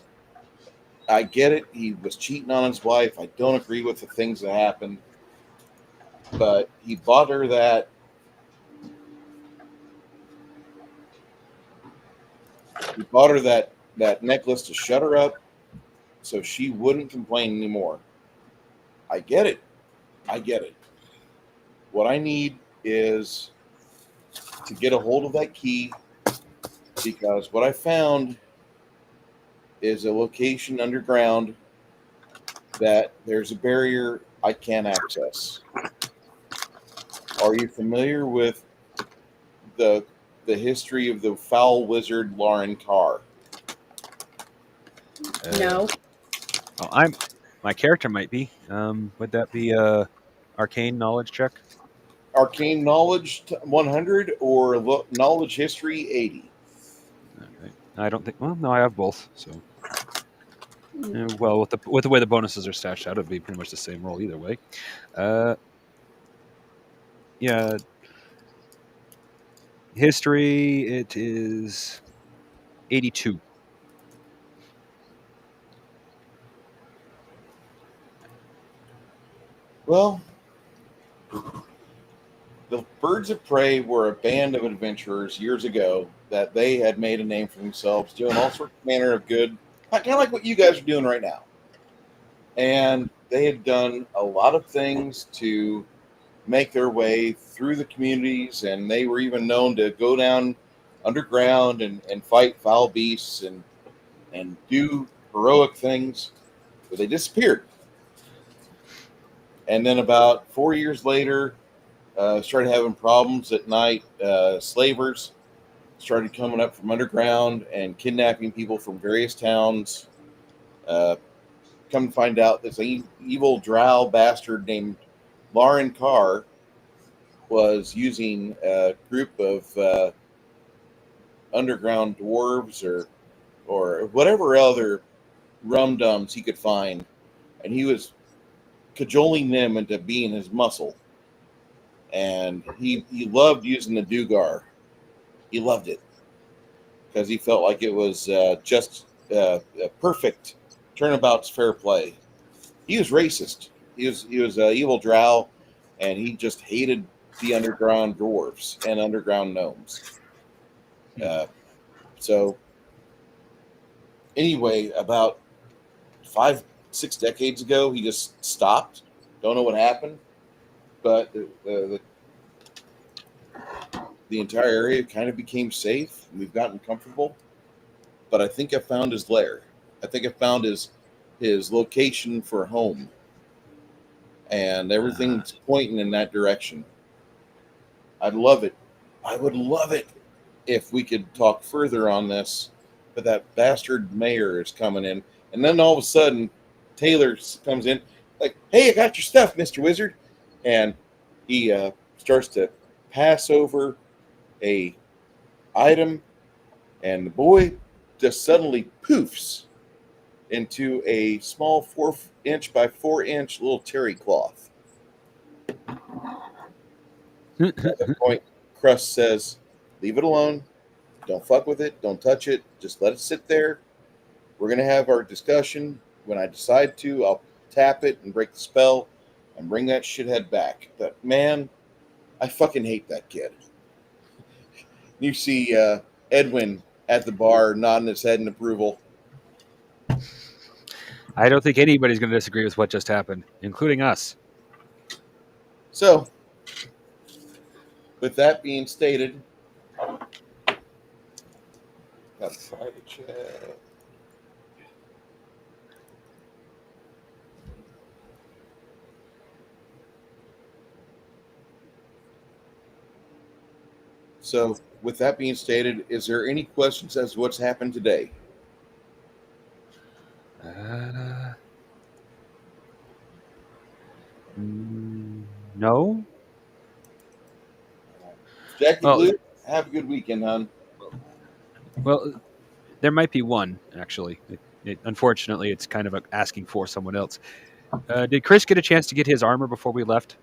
I get it. He was cheating on his wife. I don't agree with the things that happened, but he bought her that. He bought her that necklace to shut her up, so she wouldn't complain anymore. I get it. I get it. What I need is to get a hold of that key, because what I found is a location underground that there's a barrier I can't access. Are you familiar with the history of the foul wizard Lauren Carr?
No.
Oh, my character might be. Would that be a arcane knowledge check?
Arcane knowledge 100 or knowledge history 80?
Okay. I don't think. Well, no, I have both. So, well, with the way the bonuses are stashed out, it'd be pretty much the same roll either way. Yeah. History, it is 82.
Well, the Birds of Prey were a band of adventurers years ago that they had made a name for themselves, doing all sorts of manner of good, kind of like what you guys are doing right now. And they had done a lot of things to make their way through the communities, and they were even known to go down underground and fight foul beasts and do heroic things, but they disappeared. And then about 4 years later, started having problems at night. Slavers started coming up from underground and kidnapping people from various towns. Come to find out, this evil drow bastard named Lauren Carr was using a group of underground dwarves or whatever other rum dums he could find, and he was cajoling them into being his muscle. And he loved using the Dugar. He loved it because he felt like it was just a perfect turnabout's fair play. He was racist. He was an evil drow, and he just hated the underground dwarves and underground gnomes. So anyway, about 5-6 decades ago, he just stopped. Don't know what happened, but the entire area kind of became safe. We've gotten comfortable, but I think I found his lair. I think I found his location for home, and everything's pointing in that direction. I'd love it. I would love it if we could talk further on this, but that bastard mayor is coming in, and then all of a sudden, Taylor comes in, like, "Hey, I got your stuff, Mr. Wizard," and he starts to pass over a item, and the boy just suddenly poofs into a small 4-inch by 4-inch little terry cloth. At that point, Crust says, "Leave it alone. Don't fuck with it. Don't touch it. Just let it sit there. We're going to have our discussion. When I decide to, I'll tap it and break the spell and bring that shithead back." But man, I fucking hate that kid. You see Edwin at the bar nodding his head in approval.
I don't think anybody's going to disagree with what just happened, including us.
So, with that being stated, got a private chat. So, with that being stated, is there any questions as to what's happened today?
No.
Jackie
Oh.
Blue, have a good weekend, hon.
Well, there might be one, actually. Unfortunately, it's kind of asking for someone else. Did Chris get a chance to get his armor before we left?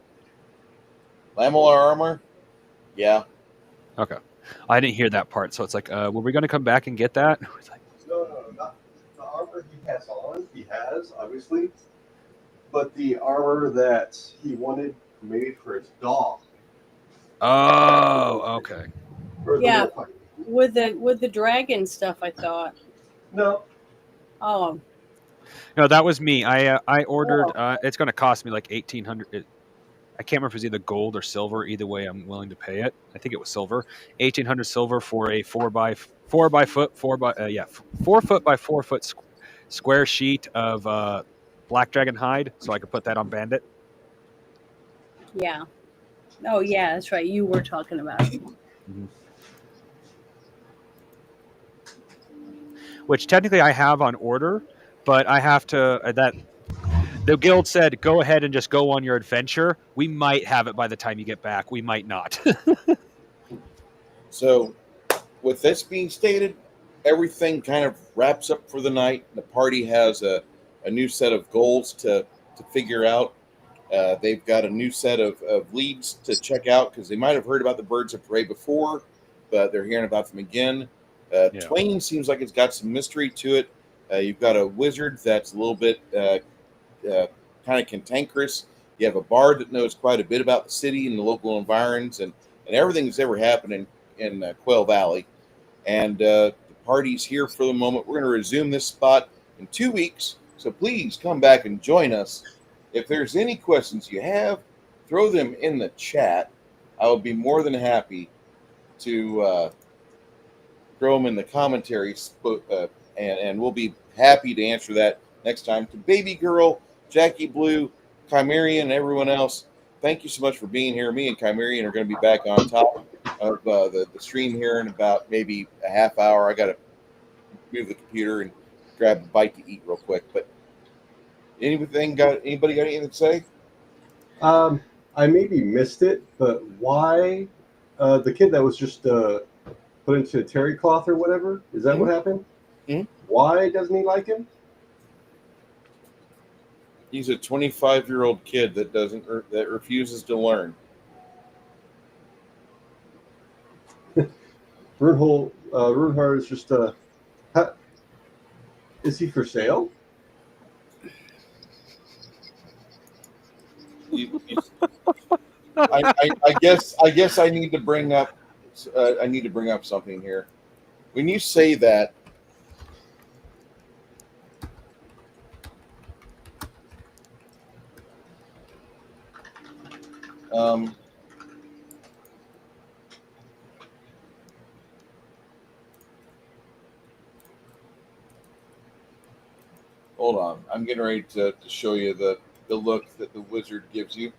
Lamellar armor? Yeah.
Okay. I didn't hear that part, so it's like, were we going to come back and get that? It's like,
No, not the armor he has on. He has, obviously. But the armor that he wanted made for his dog.
oh, okay.
Yeah, with the dragon stuff, I thought.
No.
Oh.
No, that was me. I ordered. It's going to cost me like 1,800. I can't remember if it was either gold or silver. Either way, I'm willing to pay it. I think it was silver. 1,800 silver for a 4 by 4 by 4 foot by 4 foot square sheet of black dragon hide, so I could put that on Bandit.
Yeah. Oh yeah, that's right. You were talking about it.
Mm-hmm. Which technically I have on order, but I have to that. The guild said, "Go ahead and just go on your adventure. We might have it by the time you get back. We might not."
So, with this being stated, everything kind of wraps up for the night. The party has a new set of goals to figure out. They've got a new set of leads to check out because they might have heard about the Birds of Prey before, but they're hearing about them again. Twain seems like it's got some mystery to it. You've got a wizard that's a little bit kind of cantankerous. You have a bard that knows quite a bit about the city and the local environs and everything that's ever happened in Quail Valley. And the party's here for the moment. We're going to resume this spot in 2 weeks, so please come back and join us. If there's any questions you have, throw them in the chat. I would be more than happy to throw them in the commentary, and we'll be happy to answer that next time. To Baby Girl, Jackie Blue, Chimerian, and everyone else, thank you so much for being here. Me and Chimerian are going to be back on top of the stream here in about maybe a half hour. I got to move the computer and grab a bite to eat real quick. But anybody got anything to say?
I maybe missed it, but why the kid that was just put into a terry cloth or whatever, is that what happened?
Mm-hmm.
Why doesn't he like him?
He's a 25-year-old kid that refuses to learn.
Runehard is just is he for sale?
I guess I need to bring up something here. When you say that, hold on. I'm getting ready to show you the look that the wizard gives you.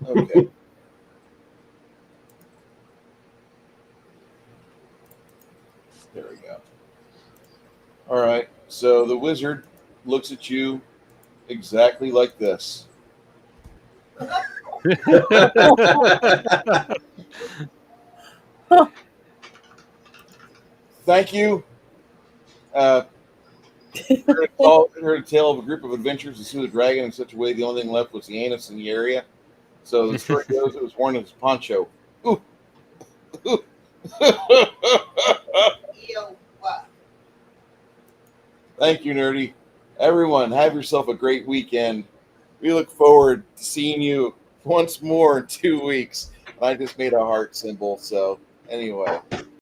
Okay. There we go. All right. So the wizard looks at you exactly like this. Thank you. Heard a tale of a group of adventurers that slew a dragon in such a way the only thing left was the anus in the area. So the story goes it was worn as a poncho. Ooh. Ooh. Thank you, Nerdy. Everyone, have yourself a great weekend. We look forward to seeing you once more in 2 weeks. I just made a heart symbol, so anyway.